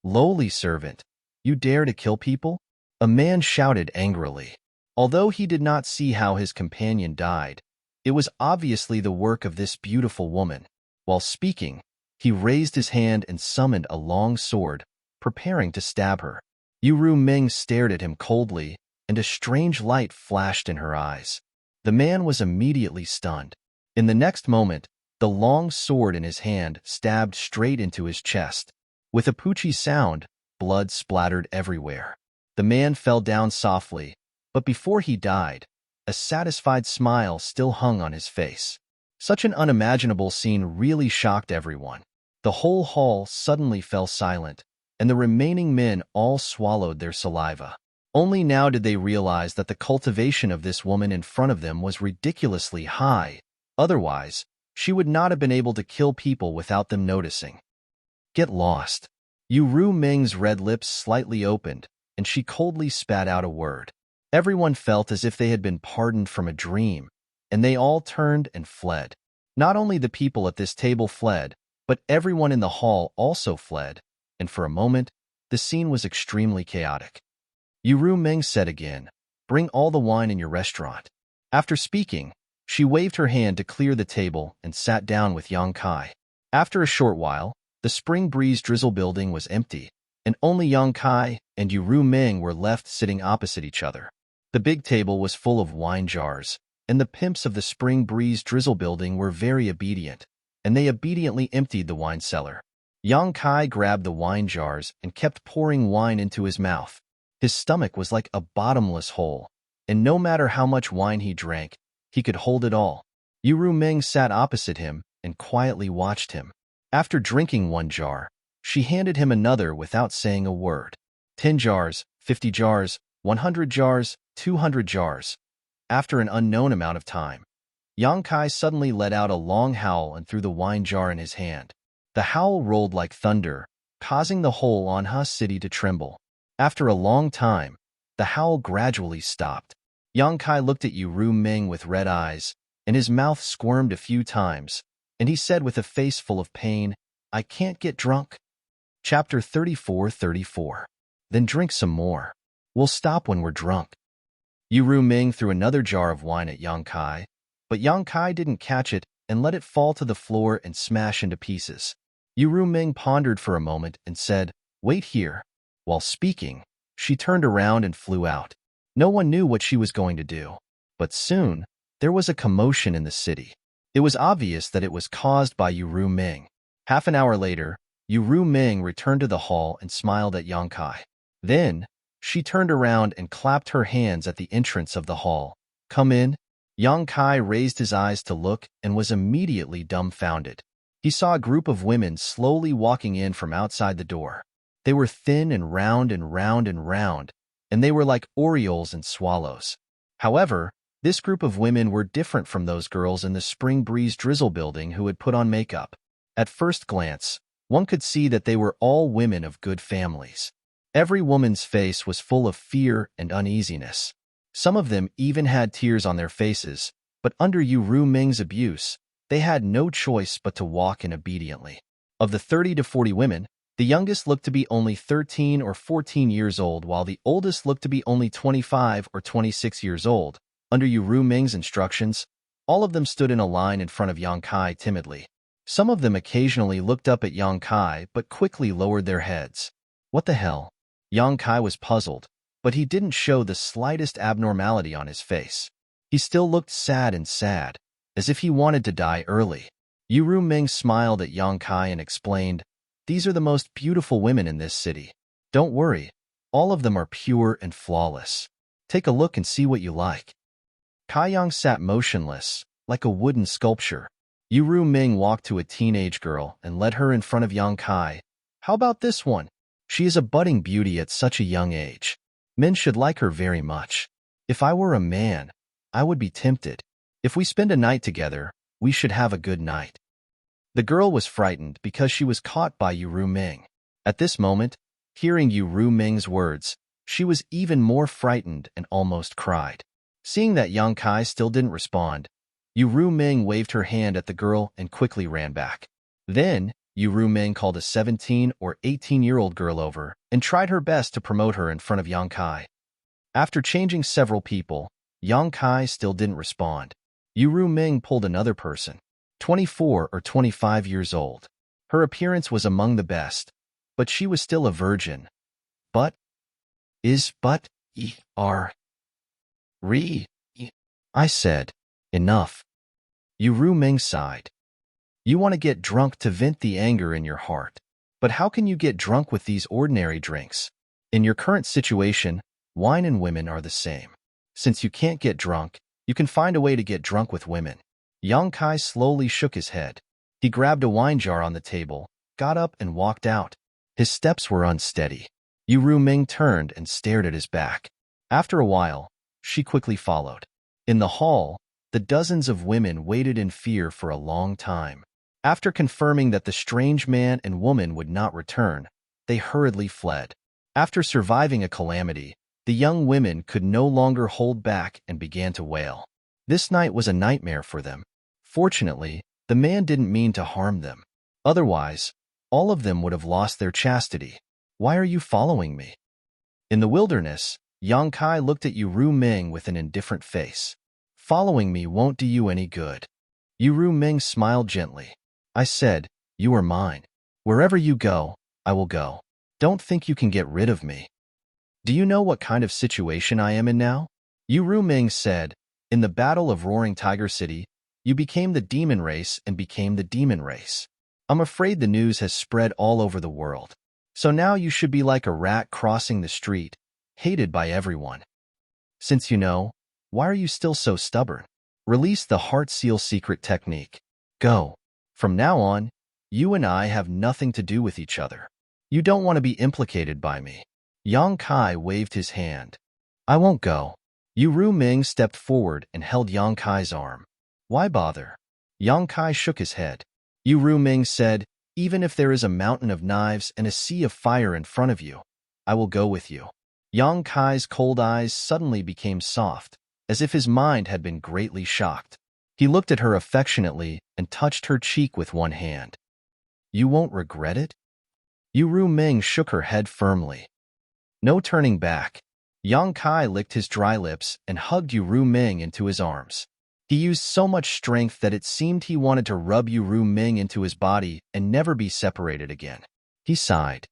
S1: "Lowly servant, you dare to kill people?" a man shouted angrily. Although he did not see how his companion died, it was obviously the work of this beautiful woman. While speaking, he raised his hand and summoned a long sword, preparing to stab her. Yu Ming stared at him coldly, and a strange light flashed in her eyes. The man was immediately stunned. In the next moment, the long sword in his hand stabbed straight into his chest. With a poochie sound, blood splattered everywhere. The man fell down softly, but before he died, a satisfied smile still hung on his face. Such an unimaginable scene really shocked everyone. The whole hall suddenly fell silent, and the remaining men all swallowed their saliva. Only now did they realize that the cultivation of this woman in front of them was ridiculously high. Otherwise, she would not have been able to kill people without them noticing. "Get lost." Yu Ming's red lips slightly opened, and she coldly spat out a word. Everyone felt as if they had been pardoned from a dream, and they all turned and fled. Not only the people at this table fled, but everyone in the hall also fled, and for a moment, the scene was extremely chaotic. Yu Ming said again, "Bring all the wine in your restaurant." After speaking, she waved her hand to clear the table and sat down with Yang Kai. After a short while, the Spring Breeze Drizzle building was empty, and only Yang Kai and Yu Ming were left sitting opposite each other. The big table was full of wine jars, and the pimps of the Spring Breeze Drizzle building were very obedient, and they obediently emptied the wine cellar. Yang Kai grabbed the wine jars and kept pouring wine into his mouth. His stomach was like a bottomless hole, and no matter how much wine he drank, he could hold it all. Yu Ming sat opposite him and quietly watched him. After drinking one jar, she handed him another without saying a word. 10 jars, 50 jars, 100 jars, 200 jars. After an unknown amount of time, Yang Kai suddenly let out a long howl and threw the wine jar in his hand. The howl rolled like thunder, causing the whole Anha city to tremble. After a long time, the howl gradually stopped. Yang Kai looked at Yu Ru Ming with red eyes, and his mouth squirmed a few times, and he said with a face full of pain, "I can't get drunk." Chapter 34:34. Then drink some more. We'll stop when we're drunk. Yu Ru Ming threw another jar of wine at Yang Kai, but Yang Kai didn't catch it and let it fall to the floor and smash into pieces. Yu Ru Ming pondered for a moment and said, "Wait here." While speaking, she turned around and flew out. No one knew what she was going to do, but soon there was a commotion in the city. It was obvious that it was caused by Yu Ru Ming. Half an hour later, Yu Ru Ming returned to the hall and smiled at Yang Kai. Then, she turned around and clapped her hands at the entrance of the hall. "Come in." Yang Kai raised his eyes to look and was immediately dumbfounded. He saw a group of women slowly walking in from outside the door. They were thin and round and round and round, and they were like orioles and swallows. However, this group of women were different from those girls in the Spring Breeze Drizzle building who had put on makeup. At first glance, one could see that they were all women of good families. Every woman's face was full of fear and uneasiness. Some of them even had tears on their faces, but under Yu Ru Ming's abuse, they had no choice but to walk in obediently. Of the 30 to 40 women, the youngest looked to be only 13 or 14 years old, while the oldest looked to be only 25 or 26 years old. Under Yu Ru Ming's instructions, all of them stood in a line in front of Yang Kai timidly. Some of them occasionally looked up at Yang Kai but quickly lowered their heads. What the hell? Yang Kai was puzzled, but he didn't show the slightest abnormality on his face. He still looked sad, as if he wanted to die early. Yu Ru Ming smiled at Yang Kai and explained, "These are the most beautiful women in this city. Don't worry, all of them are pure and flawless. Take a look and see what you like." Kai Yang sat motionless, like a wooden sculpture. Yu Ru Ming walked to a teenage girl and led her in front of Yang Kai. "How about this one? She is a budding beauty at such a young age. Men should like her very much. If I were a man, I would be tempted. If we spend a night together, we should have a good night." The girl was frightened because she was caught by Yu Ru Ming. At this moment, hearing Yu Ru Ming's words, she was even more frightened and almost cried. Seeing that Yang Kai still didn't respond, Yu Ru Ming waved her hand at the girl and quickly ran back. Then, Yu Ru Ming called a 17 or 18-year-old girl over and tried her best to promote her in front of Yang Kai. After changing several people, Yang Kai still didn't respond. Yu Ru Ming pulled another person, 24 or 25 years old. Her appearance was among the best, but she was still a virgin. I said, "Enough." Yu Ru Ming sighed. "You want to get drunk to vent the anger in your heart. But how can you get drunk with these ordinary drinks? In your current situation, wine and women are the same. Since you can't get drunk, you can find a way to get drunk with women." Yang Kai slowly shook his head. He grabbed a wine jar on the table, got up and walked out. His steps were unsteady. Yu Ru Ming turned and stared at his back. After a while, she quickly followed. In the hall, the dozens of women waited in fear for a long time. After confirming that the strange man and woman would not return, they hurriedly fled. After surviving a calamity, the young women could no longer hold back and began to wail. This night was a nightmare for them. Fortunately, the man didn't mean to harm them. Otherwise, all of them would have lost their chastity. "Why are you following me?" In the wilderness, Yang Kai looked at Yu Ru Ming with an indifferent face. "Following me won't do you any good." Yu Ru Ming smiled gently. "I said, you are mine. Wherever you go, I will go. Don't think you can get rid of me." "Do you know what kind of situation I am in now?" Yu Ru Ming said, "In the Battle of Roaring Tiger City, you became the demon race and became the demon race. I'm afraid the news has spread all over the world. So now you should be like a rat crossing the street, hated by everyone. Since you know, why are you still so stubborn? Release the Heart Seal secret technique. Go. From now on, you and I have nothing to do with each other. You don't want to be implicated by me." Yang Kai waved his hand. "I won't go." Yu Ru Ming stepped forward and held Yang Kai's arm. Why bother? Yang Kai shook his head. Yu Ruming said, even if there is a mountain of knives and a sea of fire in front of you, I will go with you. Yang Kai's cold eyes suddenly became soft, as if his mind had been greatly shocked. He looked at her affectionately and touched her cheek with one hand. You won't regret it? Yu Ruming shook her head firmly. No turning back. Yang Kai licked his dry lips and hugged Yu Ruming into his arms. He used so much strength that it seemed he wanted to rub Yu Ruming into his body and never be separated again. He sighed.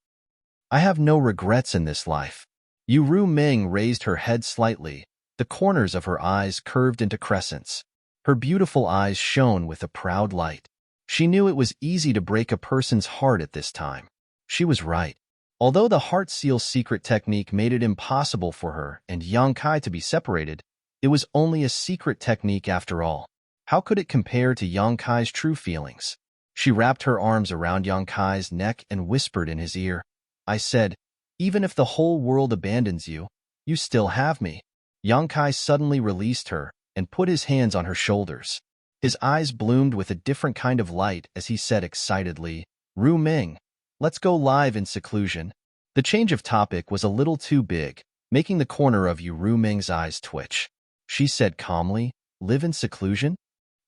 S1: I have no regrets in this life. Yu Ruming raised her head slightly. The corners of her eyes curved into crescents. Her beautiful eyes shone with a proud light. She knew it was easy to break a person's heart at this time. She was right. Although the heart seal secret technique made it impossible for her and Yang Kai to be separated, it was only a secret technique after all. How could it compare to Yang Kai's true feelings? She wrapped her arms around Yang Kai's neck and whispered in his ear, I said, even if the whole world abandons you, you still have me. Yang Kai suddenly released her and put his hands on her shoulders. His eyes bloomed with a different kind of light as he said excitedly, Ruming, let's go live in seclusion. The change of topic was a little too big, making the corner of Yu Ruming's eyes twitch. She said calmly, live in seclusion?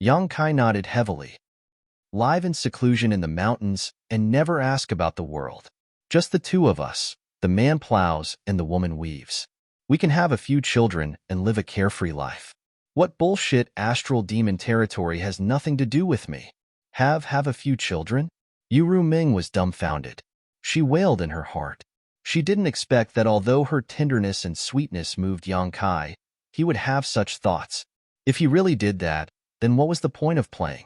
S1: Yang Kai nodded heavily. Live in seclusion in the mountains and never ask about the world. Just the two of us, the man plows and the woman weaves. We can have a few children and live a carefree life. What bullshit astral demon territory has nothing to do with me? Have a few children? Yu Ruming was dumbfounded. She wailed in her heart. She didn't expect that although her tenderness and sweetness moved Yang Kai, he would have such thoughts. If he really did that, then what was the point of playing?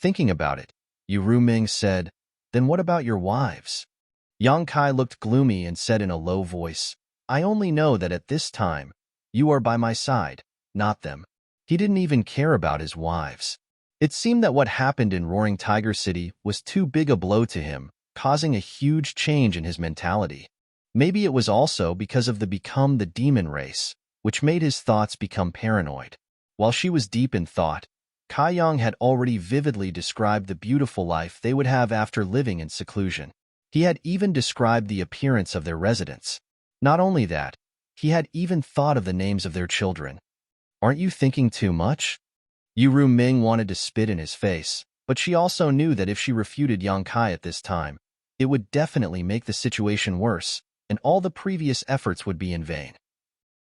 S1: Thinking about it, Yu Ruming said, then what about your wives? Yang Kai looked gloomy and said in a low voice, I only know that at this time, you are by my side, not them. He didn't even care about his wives. It seemed that what happened in Roaring Tiger City was too big a blow to him, causing a huge change in his mentality. Maybe it was also because of the become the demon race, which made his thoughts become paranoid. While she was deep in thought, Kai Yang had already vividly described the beautiful life they would have after living in seclusion. He had even described the appearance of their residence. Not only that, he had even thought of the names of their children. Aren't you thinking too much? Yu Ruming wanted to spit in his face, but she also knew that if she refuted Yang Kai at this time, it would definitely make the situation worse, and all the previous efforts would be in vain.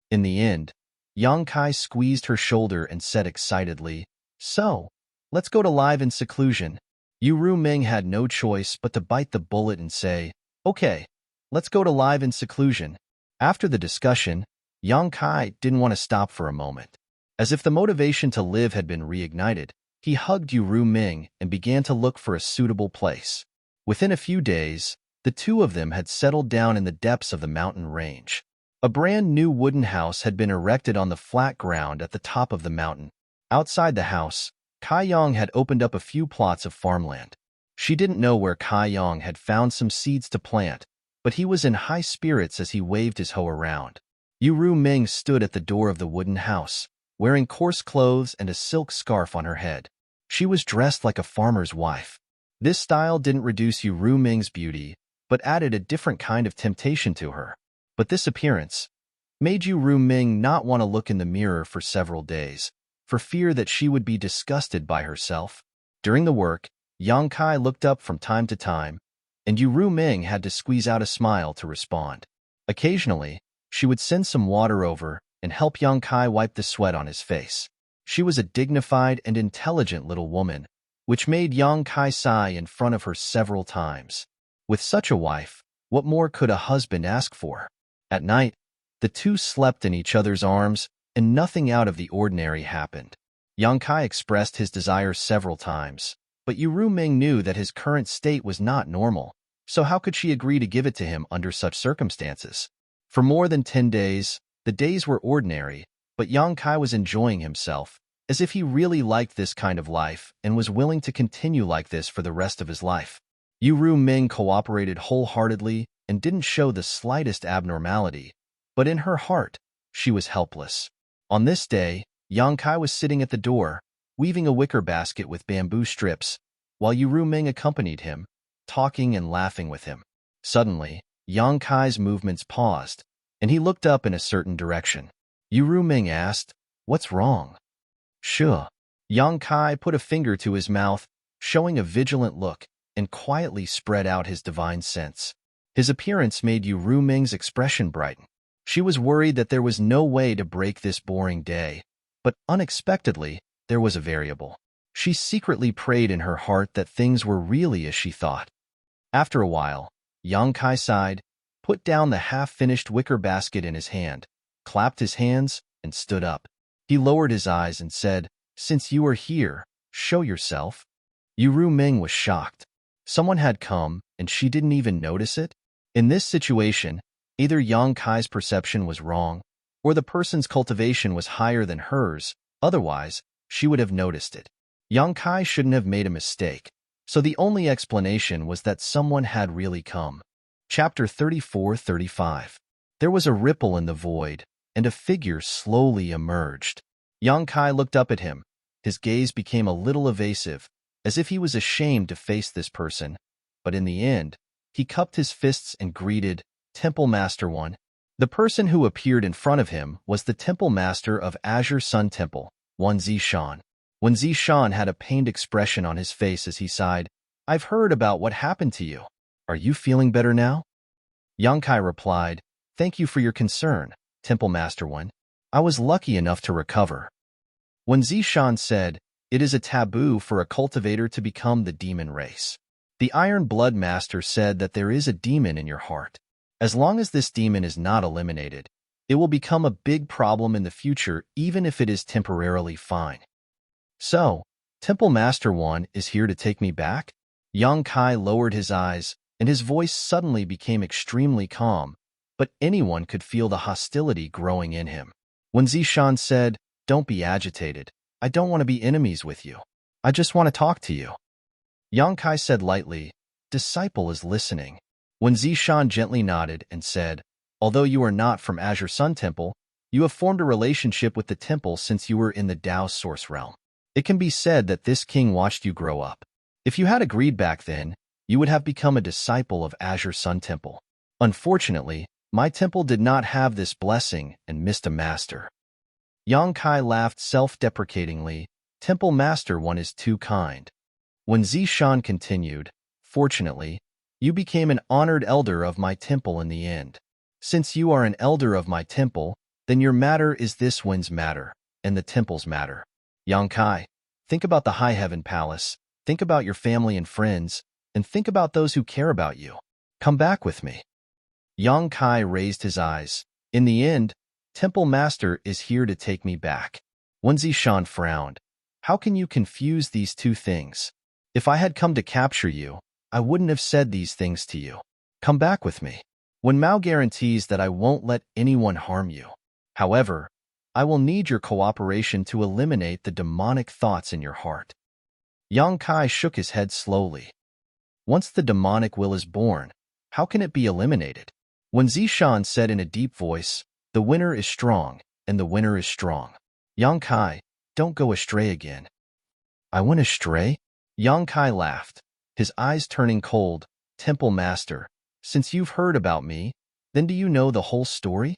S1: In the end, Yang Kai squeezed her shoulder and said excitedly, so, let's go to live in seclusion. Yu Ruming had no choice but to bite the bullet and say, okay, let's go to live in seclusion. After the discussion, Yang Kai didn't want to stop for a moment. As if the motivation to live had been reignited, he hugged Yu Ruming and began to look for a suitable place. Within a few days, the two of them had settled down in the depths of the mountain range. A brand new wooden house had been erected on the flat ground at the top of the mountain. Outside the house, Kai Yang had opened up a few plots of farmland. She didn't know where Kai Yang had found some seeds to plant, but he was in high spirits as he waved his hoe around. Yu Ruming stood at the door of the wooden house, wearing coarse clothes and a silk scarf on her head. She was dressed like a farmer's wife. This style didn't reduce Yu Ruming's beauty, but added a different kind of temptation to her. But this appearance made Yu Ruming not want to look in the mirror for several days, for fear that she would be disgusted by herself. During the work, Yang Kai looked up from time to time, and Yu Ruming had to squeeze out a smile to respond. Occasionally, she would send some water over and help Yang Kai wipe the sweat on his face. She was a dignified and intelligent little woman, which made Yang Kai sigh in front of her several times. With such a wife, what more could a husband ask for? At night, the two slept in each other's arms, and nothing out of the ordinary happened. Yang Kai expressed his desire several times, but Yu Ruming knew that his current state was not normal, so how could she agree to give it to him under such circumstances? For more than 10 days, the days were ordinary, but Yang Kai was enjoying himself, as if he really liked this kind of life and was willing to continue like this for the rest of his life. Yu Ruming cooperated wholeheartedly and didn't show the slightest abnormality, but in her heart, she was helpless. On this day, Yang Kai was sitting at the door, weaving a wicker basket with bamboo strips, while Yu Ming accompanied him, talking and laughing with him. Suddenly, Yang Kai's movements paused, and he looked up in a certain direction. Yu Ming asked, "What's wrong?" "Sure." Yang Kai put a finger to his mouth, showing a vigilant look, and quietly spread out his divine sense. His appearance made Yu Ming's expression brighten. She was worried that there was no way to break this boring day, but unexpectedly, there was a variable. She secretly prayed in her heart that things were really as she thought. After a while, Yang Kai sighed, put down the half-finished wicker basket in his hand, clapped his hands, and stood up. He lowered his eyes and said, "Since you are here, show yourself." Yu Ming was shocked. Someone had come, and she didn't even notice it? In this situation, either Yang Kai's perception was wrong, or the person's cultivation was higher than hers, otherwise, she would have noticed it. Yang Kai shouldn't have made a mistake, so the only explanation was that someone had really come. Chapter 34-35. There was a ripple in the void, and a figure slowly emerged. Yang Kai looked up at him. His gaze became a little evasive, as if he was ashamed to face this person, but in the end, he cupped his fists and greeted, "Temple Master One." The person who appeared in front of him was the Temple Master of Azure Sun Temple, Wen Zishan. Wen Zishan had a pained expression on his face as he sighed, "I've heard about what happened to you. Are you feeling better now?" Yang Kai replied, "Thank you for your concern, Temple Master One. I was lucky enough to recover." Wen Zishan said, "It is a taboo for a cultivator to become the demon race. The Iron Blood Master said that there is a demon in your heart. As long as this demon is not eliminated, it will become a big problem in the future even if it is temporarily fine. So, Temple Master One is here to take me back?" Yang Kai lowered his eyes, and his voice suddenly became extremely calm, but anyone could feel the hostility growing in him. Wen Zishan said, "Don't be agitated. I don't want to be enemies with you. I just want to talk to you." Yang Kai said lightly, "Disciple is listening." Wen Zishan gently nodded and said, "Although you are not from Azure Sun Temple, you have formed a relationship with the temple since you were in the Tao Source Realm. It can be said that this king watched you grow up. If you had agreed back then, you would have become a disciple of Azure Sun Temple. Unfortunately, my temple did not have this blessing and missed a master." Yang Kai laughed self-deprecatingly. "Temple Master One is too kind." When Zishan continued, "Fortunately, you became an honored elder of my temple in the end. Since you are an elder of my temple, then your matter is this one's matter, and the temple's matter. Yang Kai, think about the High Heaven Palace, think about your family and friends, and think about those who care about you. Come back with me." Yang Kai raised his eyes. "In the end, Temple Master is here to take me back." Wen Zishan frowned. "How can you confuse these two things? If I had come to capture you, I wouldn't have said these things to you. Come back with me. Wen Mao guarantees that I won't let anyone harm you. However, I will need your cooperation to eliminate the demonic thoughts in your heart." Yang Kai shook his head slowly. "Once the demonic will is born, how can it be eliminated?" Wen Zishan said in a deep voice, "The winner is strong, and the winner is strong. Yang Kai, don't go astray again." "I went astray?" Yang Kai laughed, his eyes turning cold. "Temple Master, since you've heard about me, then do you know the whole story?"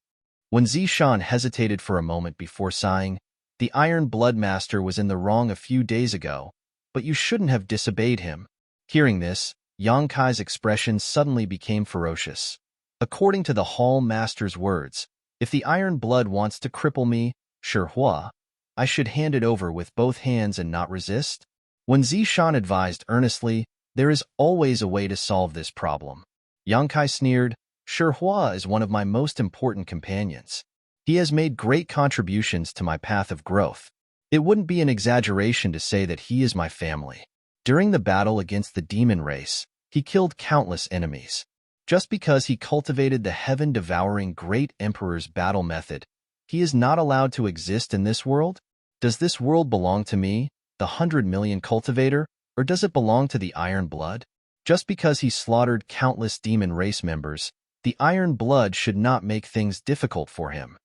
S1: When Zishan hesitated for a moment before sighing, "The Iron Blood Master was in the wrong a few days ago, but you shouldn't have disobeyed him." Hearing this, Yang Kai's expression suddenly became ferocious. According to the Hall Master's words, if the Iron Blood wants to cripple me, Shihua, I should hand it over with both hands and not resist? When Zishan advised earnestly, "There is always a way to solve this problem." Yang Kai sneered, "Shihua is one of my most important companions. He has made great contributions to my path of growth. It wouldn't be an exaggeration to say that he is my family. During the battle against the demon race, he killed countless enemies. Just because he cultivated the heaven-devouring Great Emperor's battle method, he is not allowed to exist in this world? Does this world belong to me, the 100 million cultivator, or does it belong to the Iron Blood? Just because he slaughtered countless demon race members, the Iron Blood should not make things difficult for him."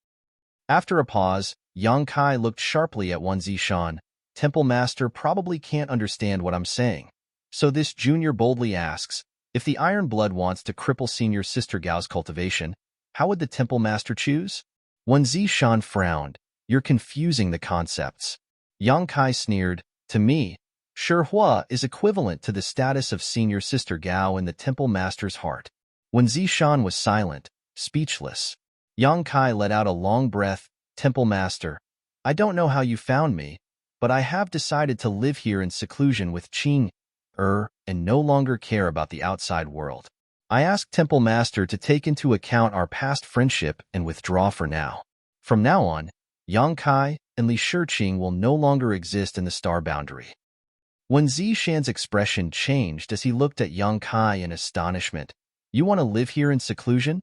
S1: After a pause, Yang Kai looked sharply at Wen Zishan. Temple Master probably can't understand what I'm saying. So this junior boldly asks, if the Iron Blood wants to cripple Senior Sister Gao's cultivation, how would the Temple Master choose? When Zishan frowned, you're confusing the concepts. Yang Kai sneered, to me, Shihua is equivalent to the status of Senior Sister Gao in the Temple Master's heart. When Zishan was silent, speechless, Yang Kai let out a long breath. Temple Master, I don't know how you found me, but I have decided to live here in seclusion with Qing, and no longer care about the outside world. I asked Temple Master to take into account our past friendship and withdraw for now. From now on, Yang Kai and Li Shiqing will no longer exist in the star boundary. When Zishan's expression changed as he looked at Yang Kai in astonishment, you want to live here in seclusion?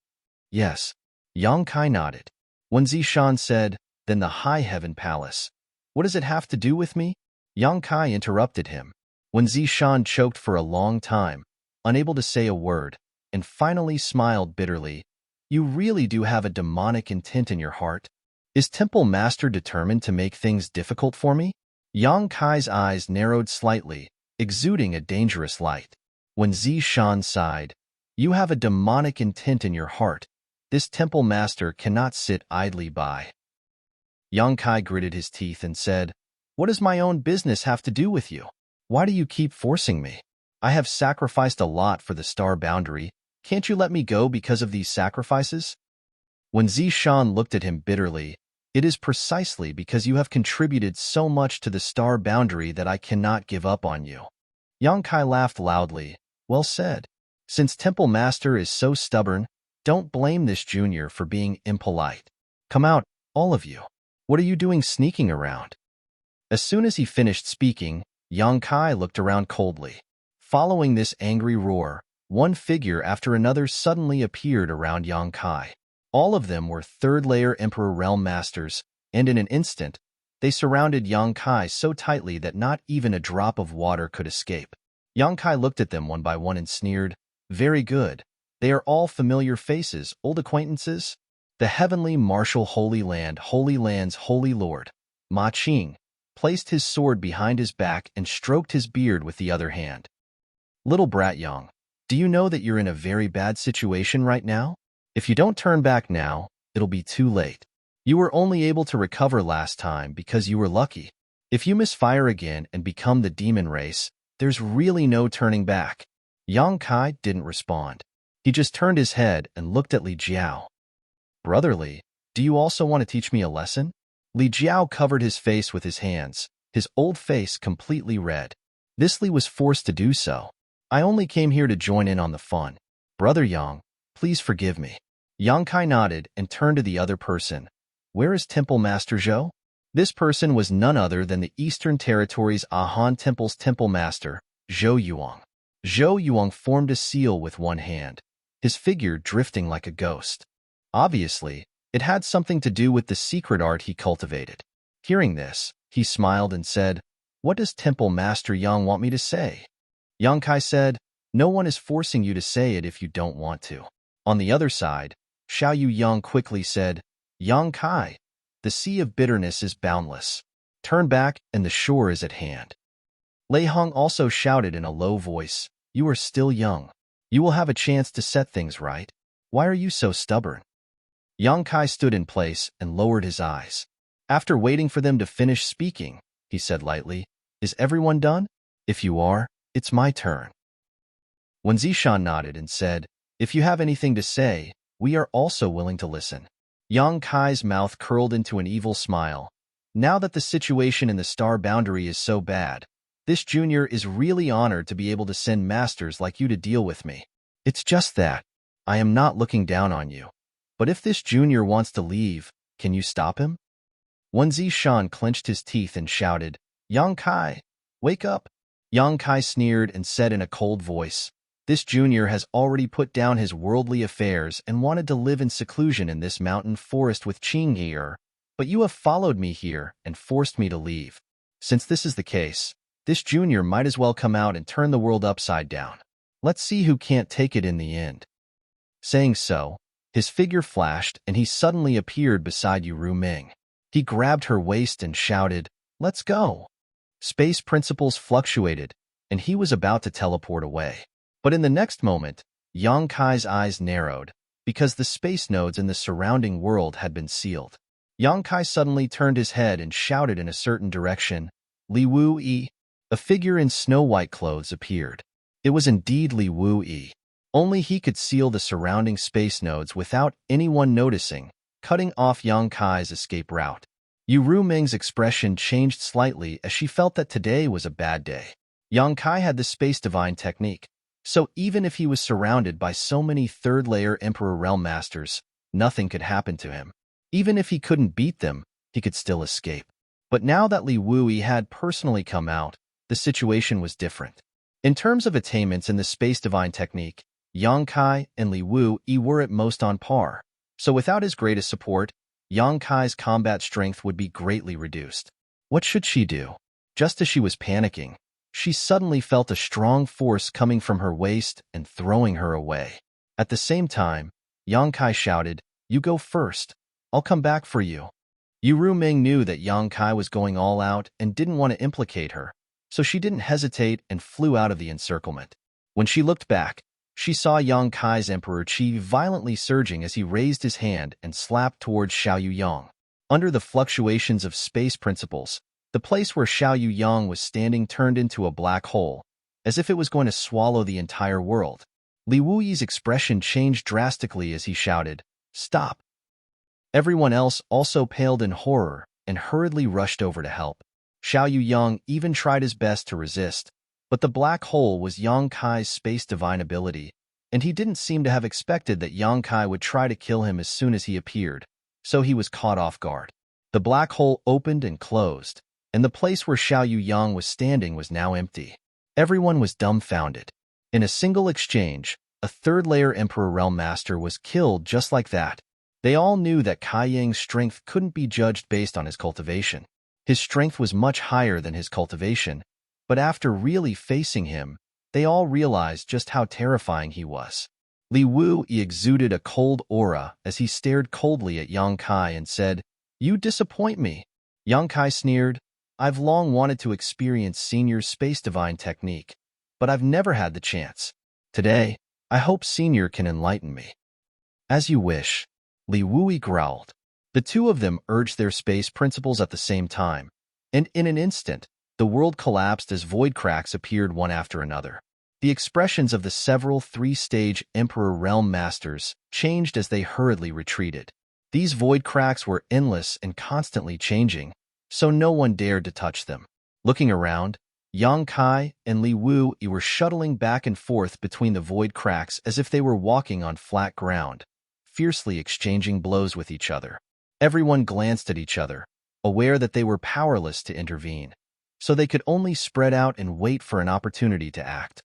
S1: Yes. Yang Kai nodded. When Zishan said, then the High Heaven Palace. What does it have to do with me? Yang Kai interrupted him. When Zishan choked for a long time, unable to say a word, and finally smiled bitterly, you really do have a demonic intent in your heart. Is Temple Master determined to make things difficult for me? Yang Kai's eyes narrowed slightly, exuding a dangerous light. When Zishan sighed, you have a demonic intent in your heart. This Temple Master cannot sit idly by. Yang Kai gritted his teeth and said, what does my own business have to do with you? Why do you keep forcing me? I have sacrificed a lot for the star boundary. Can't you let me go because of these sacrifices? When Zishan looked at him bitterly, it is precisely because you have contributed so much to the star boundary that I cannot give up on you. Yang Kai laughed loudly. Well said. Since Temple Master is so stubborn, don't blame this junior for being impolite. Come out, all of you. What are you doing sneaking around? As soon as he finished speaking, Yang Kai looked around coldly. Following this angry roar, one figure after another suddenly appeared around Yang Kai. All of them were third-layer Emperor Realm Masters, and in an instant, they surrounded Yang Kai so tightly that not even a drop of water could escape. Yang Kai looked at them one by one and sneered, very good. They are all familiar faces, old acquaintances. The Heavenly Marshal Holy Land's Holy Lord, Ma Qing, placed his sword behind his back and stroked his beard with the other hand. Little brat Yang, do you know that you're in a very bad situation right now? If you don't turn back now, it'll be too late. You were only able to recover last time because you were lucky. If you misfire again and become the demon race, there's really no turning back. Yang Kai didn't respond. He just turned his head and looked at Li Jiao. Brotherly, do you also want to teach me a lesson? Li Jiao covered his face with his hands, his old face completely red. This Li was forced to do so. I only came here to join in on the fun. Brother Yang, please forgive me. Yang Kai nodded and turned to the other person. Where is Temple Master Zhou? This person was none other than the Eastern Territories Ahan Temple's Temple Master, Zhou Yuang. Zhou Yuang formed a seal with one hand, his figure drifting like a ghost. Obviously, it had something to do with the secret art he cultivated. Hearing this, he smiled and said, what does Temple Master Yang want me to say? Yang Kai said, no one is forcing you to say it if you don't want to. On the other side, Xiaoyu Yang quickly said, Yang Kai, the sea of bitterness is boundless. Turn back and the shore is at hand. Lei Hong also shouted in a low voice, you are still young. You will have a chance to set things right. Why are you so stubborn? Yang Kai stood in place and lowered his eyes. After waiting for them to finish speaking, he said lightly, is everyone done? If you are, it's my turn. When Zishan nodded and said, if you have anything to say, we are also willing to listen. Yang Kai's mouth curled into an evil smile. Now that the situation in the star boundary is so bad, this junior is really honored to be able to send masters like you to deal with me. It's just that. I am not looking down on you. But if this junior wants to leave, can you stop him? Wen Zishan clenched his teeth and shouted, Yang Kai, wake up. Yang Kai sneered and said in a cold voice, this junior has already put down his worldly affairs and wanted to live in seclusion in this mountain forest with Qing here, but you have followed me here and forced me to leave. Since this is the case, this junior might as well come out and turn the world upside down. Let's see who can't take it in the end. Saying so, his figure flashed and he suddenly appeared beside Yu Ming. He grabbed her waist and shouted, let's go. Space principles fluctuated, and he was about to teleport away. But in the next moment, Yang Kai's eyes narrowed, because the space nodes in the surrounding world had been sealed. Yang Kai suddenly turned his head and shouted in a certain direction, "Li Wu-yi!" A figure in snow-white clothes appeared. It was indeed Li Wu-yi. Only he could seal the surrounding space nodes without anyone noticing, cutting off Yang Kai's escape route. Yu Ming's expression changed slightly as she felt that today was a bad day. Yang Kai had the space divine technique, so even if he was surrounded by so many third-layer Emperor Realm Masters, nothing could happen to him. Even if he couldn't beat them, he could still escape. But now that Li Wuyi had personally come out, the situation was different. In terms of attainments in the space divine technique, Yang Kai and Li Wuyi were at most on par, so without his greatest support, Yang Kai's combat strength would be greatly reduced. What should she do? Just as she was panicking, she suddenly felt a strong force coming from her waist and throwing her away. At the same time, Yang Kai shouted, "You go first. I'll come back for you." Yu Ming knew that Yang Kai was going all out and didn't want to implicate her, so she didn't hesitate and flew out of the encirclement. When she looked back, she saw Yang Kai's Emperor Qi violently surging as he raised his hand and slapped towards Xiao Yang. Under the fluctuations of space principles, the place where Xiao Yang was standing turned into a black hole, as if it was going to swallow the entire world. Li Wuyi's expression changed drastically as he shouted, "Stop!" Everyone else also paled in horror and hurriedly rushed over to help. Xiao Yang even tried his best to resist, but the black hole was Yang Kai's space divine ability, and he didn't seem to have expected that Yang Kai would try to kill him as soon as he appeared, so he was caught off guard. The black hole opened and closed, and the place where Xiao Yang was standing was now empty. Everyone was dumbfounded. In a single exchange, a third-layer Emperor Realm Master was killed just like that. They all knew that Kai Yang's strength couldn't be judged based on his cultivation. His strength was much higher than his cultivation, but after really facing him, they all realized just how terrifying he was. Li Wuyi exuded a cold aura as he stared coldly at Yang Kai and said, "You disappoint me." Yang Kai sneered, "I've long wanted to experience Senior's space divine technique, but I've never had the chance. Today, I hope Senior can enlighten me." "As you wish," Li Wuyi growled. The two of them urged their space principles at the same time, and in an instant, the world collapsed as void cracks appeared one after another. The expressions of the several three-stage Emperor Realm Masters changed as they hurriedly retreated. These void cracks were endless and constantly changing, so no one dared to touch them. Looking around, Yang Kai and Li Wuyi were shuttling back and forth between the void cracks as if they were walking on flat ground, fiercely exchanging blows with each other. Everyone glanced at each other, aware that they were powerless to intervene, so they could only spread out and wait for an opportunity to act.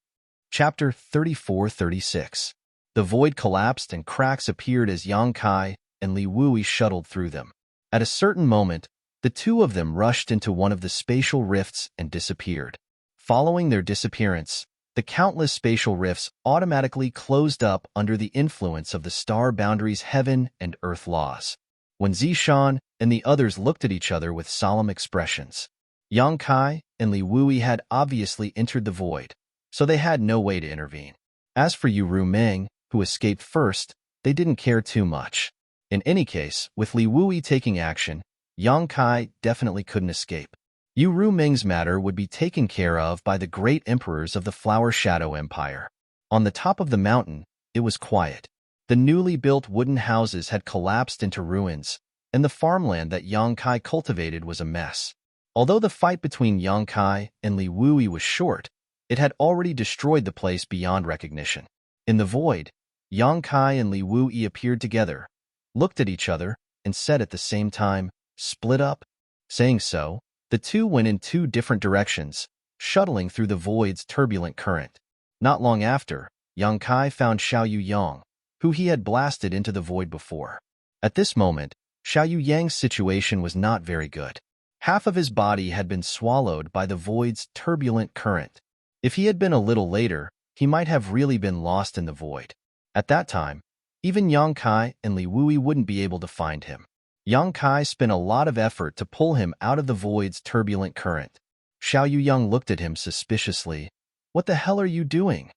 S1: Chapter 34-36. The void collapsed and cracks appeared as Yang Kai and Li Wuyi shuttled through them. At a certain moment, the two of them rushed into one of the spatial rifts and disappeared. Following their disappearance, the countless spatial rifts automatically closed up under the influence of the star boundaries' heaven and earth laws. When Zishan and the others looked at each other with solemn expressions, Yang Kai and Li Wuyi had obviously entered the void, so they had no way to intervene. As for Yu Ming, who escaped first, they didn't care too much. In any case, with Li Wuyi taking action, Yang Kai definitely couldn't escape. Yu Ming's matter would be taken care of by the great emperors of the Flower Shadow Empire. On the top of the mountain, it was quiet. The newly built wooden houses had collapsed into ruins, and the farmland that Yang Kai cultivated was a mess. Although the fight between Yang Kai and Li Wuyi was short, it had already destroyed the place beyond recognition. In the void, Yang Kai and Li Wuyi appeared together, looked at each other, and said at the same time, "Split up." Saying so, the two went in two different directions, shuttling through the void's turbulent current. Not long after, Yang Kai found Xiao Yang, who he had blasted into the void before. At this moment, Xiao Yang's situation was not very good. Half of his body had been swallowed by the void's turbulent current. If he had been a little later, he might have really been lost in the void. At that time, even Yang Kai and Li Wuyi wouldn't be able to find him. Yang Kai spent a lot of effort to pull him out of the void's turbulent current. Xiao Yuyang looked at him suspiciously. What the hell are you doing?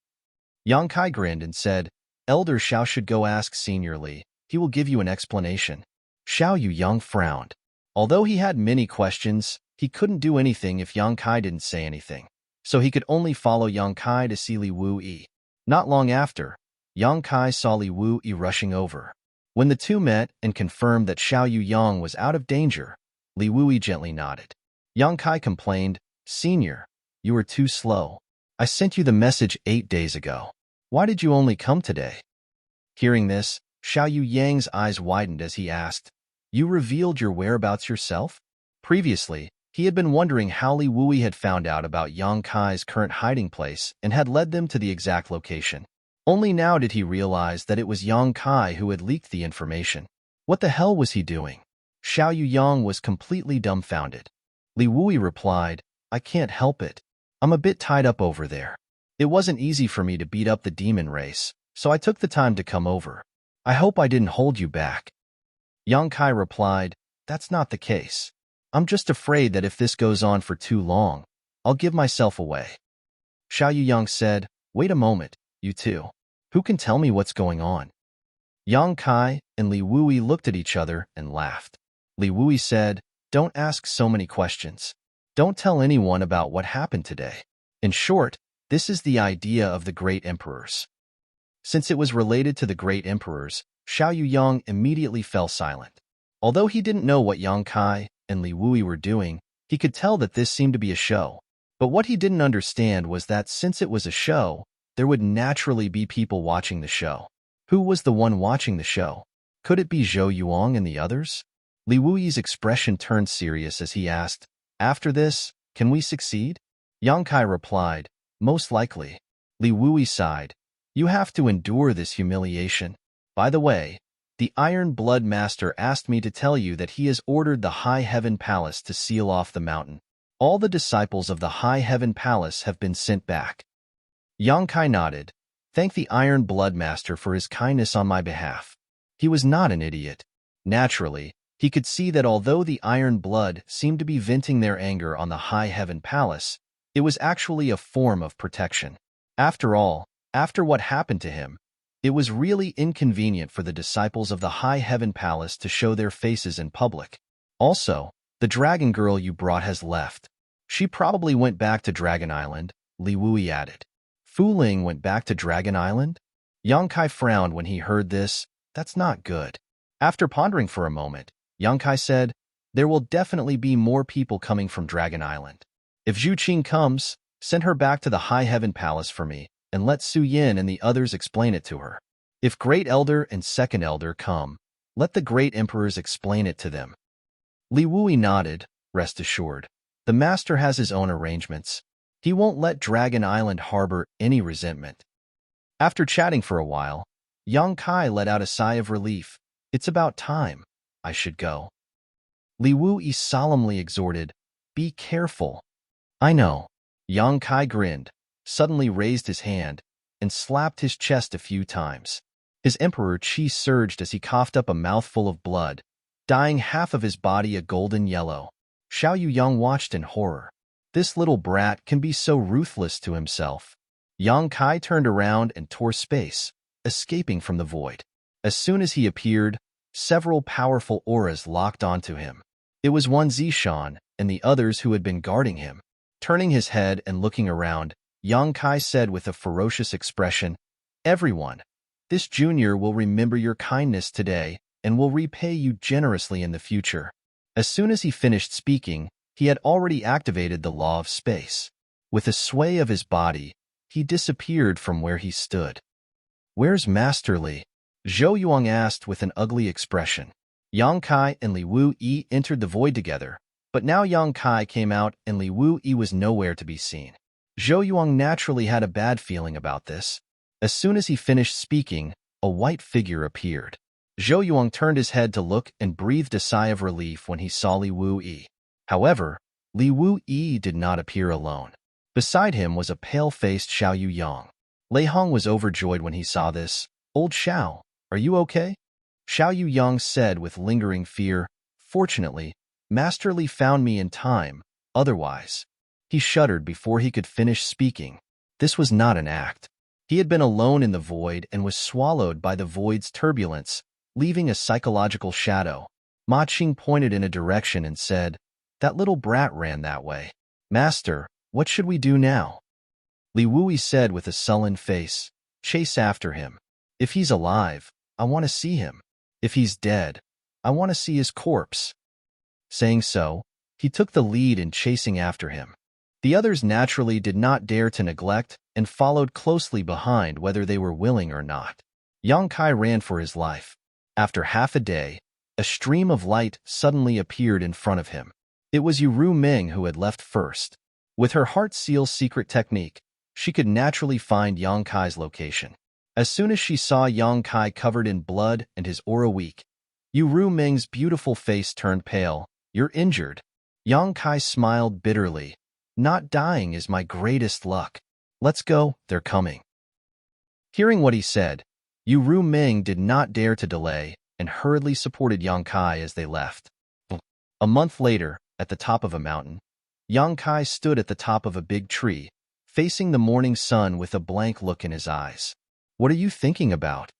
S1: Yang Kai grinned and said, Elder Xiao should go ask Senior Li. He will give you an explanation. Xiao Yuyang frowned. Although he had many questions, he couldn't do anything if Yang Kai didn't say anything. So he could only follow Yang Kai to see Li Wu-yi. Not long after, Yang Kai saw Li Wu-yi rushing over. When the two met and confirmed that Xiao Yuyang was out of danger, Li Wu-yi gently nodded. Yang Kai complained, Senior, you were too slow. I sent you the message 8 days ago. Why did you only come today? Hearing this, Xiao Yuyang's eyes widened as he asked, You revealed your whereabouts yourself? Previously, he had been wondering how Li Wuyi had found out about Yang Kai's current hiding place and had led them to the exact location. Only now did he realize that it was Yang Kai who had leaked the information. What the hell was he doing? Xiao Yuyang was completely dumbfounded. Li Wuyi replied, I can't help it. I'm a bit tied up over there. It wasn't easy for me to beat up the demon race, so I took the time to come over. I hope I didn't hold you back. Yang Kai replied, That's not the case. I'm just afraid that if this goes on for too long, I'll give myself away. Xiao Yuyang said, Wait a moment, you two. Who can tell me what's going on? Yang Kai and Li Wuyi looked at each other and laughed. Li Wuyi said, Don't ask so many questions. Don't tell anyone about what happened today. In short, this is the idea of the great emperors. Since it was related to the great emperors, Xiao Yuyang immediately fell silent. Although he didn't know what Yang Kai and Li Wuyi were doing, he could tell that this seemed to be a show. But what he didn't understand was that since it was a show, there would naturally be people watching the show. Who was the one watching the show? Could it be Zhou Yuang and the others? Li Wuyi's expression turned serious as he asked, After this, can we succeed? Yang Kai replied, Most likely. Li Wuyi sighed. You have to endure this humiliation. By the way, the Iron Blood Master asked me to tell you that he has ordered the High Heaven Palace to seal off the mountain. All the disciples of the High Heaven Palace have been sent back. Yang Kai nodded. Thank the Iron Blood Master for his kindness on my behalf. He was not an idiot. Naturally, he could see that although the Iron Blood seemed to be venting their anger on the High Heaven Palace, it was actually a form of protection. After all, after what happened to him, it was really inconvenient for the disciples of the High Heaven Palace to show their faces in public. Also, the dragon girl you brought has left. She probably went back to Dragon Island, Li Wuyi added. Fu Ling went back to Dragon Island? Yang Kai frowned when he heard this. That's not good. After pondering for a moment, Yang Kai said, There will definitely be more people coming from Dragon Island. If Zhu Qing comes, send her back to the High Heaven Palace for me, and let Su Yin and the others explain it to her. If Great Elder and Second Elder come, let the Great Emperors explain it to them. Li Wuyi nodded, rest assured. The Master has his own arrangements. He won't let Dragon Island harbor any resentment. After chatting for a while, Yang Kai let out a sigh of relief. It's about time. I should go. Li Wuyi solemnly exhorted, Be careful. I know. Yang Kai grinned, suddenly raised his hand, and slapped his chest a few times. His emperor chi surged as he coughed up a mouthful of blood, dyeing half of his body a golden yellow. Xiao Yuyang watched in horror. This little brat can be so ruthless to himself. Yang Kai turned around and tore space, escaping from the void. As soon as he appeared, several powerful auras locked onto him. It was one Zishan and the others who had been guarding him. Turning his head and looking around, Yang Kai said with a ferocious expression, Everyone, this junior will remember your kindness today and will repay you generously in the future. As soon as he finished speaking, he had already activated the law of space. With a sway of his body, he disappeared from where he stood. Where's Master Li? Zhou Yuang asked with an ugly expression. Yang Kai and Li Wu-yi entered the void together, but now Yang Kai came out and Li Wu-yi was nowhere to be seen. Zhou Yuang naturally had a bad feeling about this. As soon as he finished speaking, a white figure appeared. Zhou Yuang turned his head to look and breathed a sigh of relief when he saw Li Wu-yi. However, Li Wu-yi did not appear alone. Beside him was a pale-faced Xiao Yuyang. Lei Hong was overjoyed when he saw this. Old Xiao, are you okay? Xiao Yuyang said with lingering fear, Fortunately, Master Li found me in time, otherwise. He shuddered before he could finish speaking. This was not an act. He had been alone in the void and was swallowed by the void's turbulence, leaving a psychological shadow. Ma Qing pointed in a direction and said, "That little brat ran that way. Master, what should we do now?" Li Wui said with a sullen face, "Chase after him. If he's alive, I want to see him. If he's dead, I want to see his corpse." Saying so, he took the lead in chasing after him. The others naturally did not dare to neglect and followed closely behind whether they were willing or not. Yang Kai ran for his life. After half a day, a stream of light suddenly appeared in front of him. It was Yu Ming who had left first. With her heart seal secret technique, she could naturally find Yang Kai's location. As soon as she saw Yang Kai covered in blood and his aura weak, Yu Ming's beautiful face turned pale. "You're injured." Yang Kai smiled bitterly. "Not dying is my greatest luck. Let's go, they're coming." Hearing what he said, Yu Ming did not dare to delay and hurriedly supported Yang Kai as they left. A month later, at the top of a mountain, Yang Kai stood at the top of a big tree, facing the morning sun with a blank look in his eyes. "What are you thinking about?"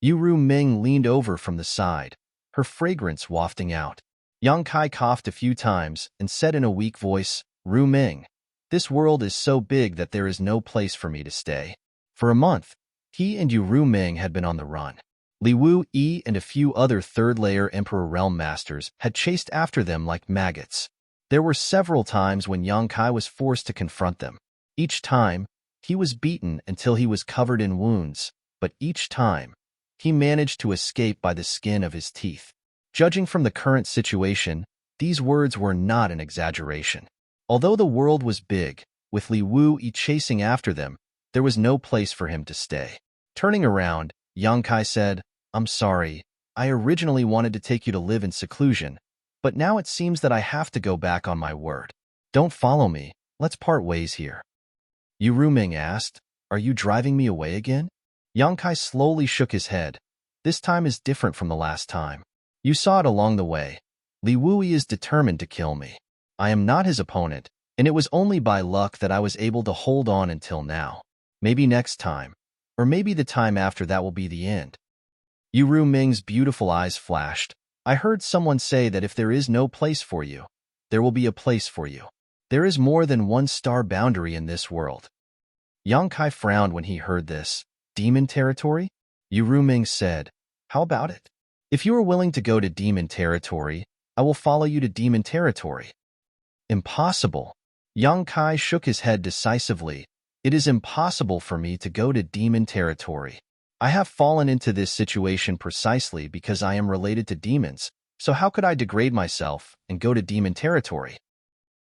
S1: Yu Ming leaned over from the side, her fragrance wafting out. Yang Kai coughed a few times and said in a weak voice, "Ru Ming, this world is so big that there is no place for me to stay." For a month, he and Yu Ming had been on the run. Li Wu Yi and a few other third-layer Emperor Realm Masters had chased after them like maggots. There were several times when Yang Kai was forced to confront them. Each time, he was beaten until he was covered in wounds, but each time, he managed to escape by the skin of his teeth. Judging from the current situation, these words were not an exaggeration. Although the world was big, with Li Wu Yi chasing after them, there was no place for him to stay. Turning around, Yang Kai said, "I'm sorry, I originally wanted to take you to live in seclusion, but now it seems that I have to go back on my word. Don't follow me, let's part ways here." Yu Ming asked, "Are you driving me away again?" Yang Kai slowly shook his head. "This time is different from the last time. You saw it along the way. Li Wui is determined to kill me. I am not his opponent, and it was only by luck that I was able to hold on until now. Maybe next time, or maybe the time after that will be the end." Yu Ming's beautiful eyes flashed. "I heard someone say that if there is no place for you, there will be a place for you. There is more than one star boundary in this world." Yang Kai frowned when he heard this. "Demon territory?" Yu Ming said, "How about it? If you are willing to go to demon territory, I will follow you to demon territory." "Impossible." Yang Kai shook his head decisively. "It is impossible for me to go to demon territory. I have fallen into this situation precisely because I am related to demons, so how could I degrade myself and go to demon territory?"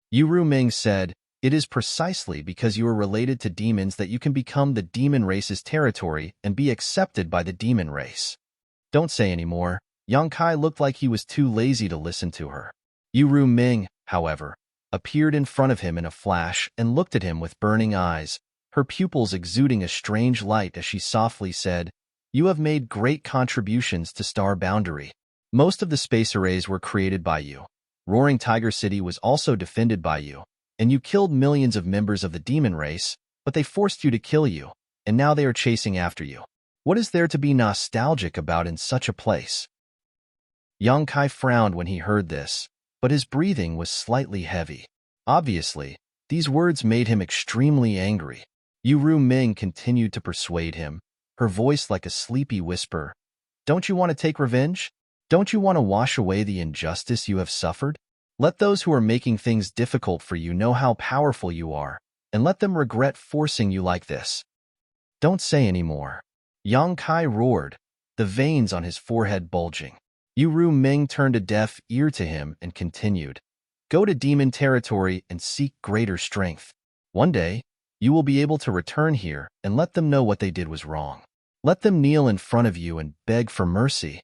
S1: Yu Ming said, "It is precisely because you are related to demons that you can become the demon race's territory and be accepted by the demon race." "Don't say any more." Yang Kai looked like he was too lazy to listen to her. Yu Ming, however, appeared in front of him in a flash and looked at him with burning eyes, her pupils exuding a strange light as she softly said, "You have made great contributions to Star Boundary. Most of the space arrays were created by you. Roaring Tiger City was also defended by you, and you killed millions of members of the demon race, but they forced you to kill you, and now they are chasing after you. What is there to be nostalgic about in such a place?" Yang Kai frowned when he heard this, but his breathing was slightly heavy. Obviously, these words made him extremely angry. Yu Ming continued to persuade him, her voice like a sleepy whisper. "Don't you want to take revenge? Don't you want to wash away the injustice you have suffered? Let those who are making things difficult for you know how powerful you are, and let them regret forcing you like this." "Don't say any more." Yang Kai roared, the veins on his forehead bulging. Yu Ming turned a deaf ear to him and continued, "Go to demon territory and seek greater strength. One day, you will be able to return here and let them know what they did was wrong. Let them kneel in front of you and beg for mercy."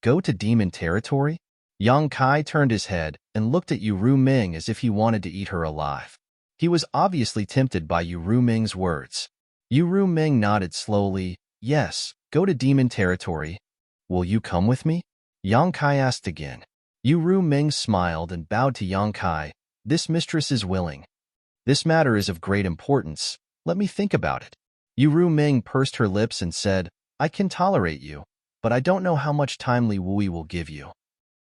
S1: "Go to demon territory?" Yang Kai turned his head and looked at Yu Ming as if he wanted to eat her alive. He was obviously tempted by Yu Ming's words. Yu Ming nodded slowly. "Yes, go to demon territory. Will you come with me?" Yang Kai asked again. Yu Ming smiled and bowed to Yang Kai. "This mistress is willing." This matter is of great importance. Let me think about it. Yu Ming pursed her lips and said, I can tolerate you, but I don't know how much time Li Wui will give you.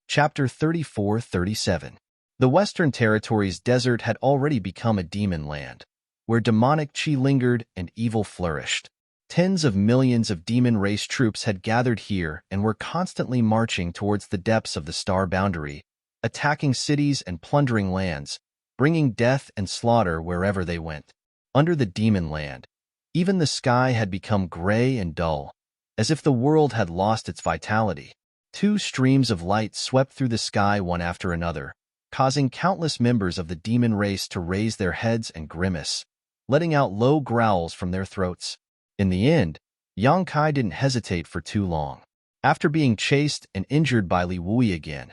S1: Chapter 34-37. The Western Territories desert had already become a demon land, where demonic chi lingered and evil flourished. Tens of millions of demon race troops had gathered here and were constantly marching towards the depths of the star boundary, attacking cities and plundering lands, bringing death and slaughter wherever they went. Under the demon land, even the sky had become gray and dull, as if the world had lost its vitality. Two streams of light swept through the sky one after another, causing countless members of the demon race to raise their heads and grimace, letting out low growls from their throats. In the end, Yang Kai didn't hesitate for too long. After being chased and injured by Li Wui again,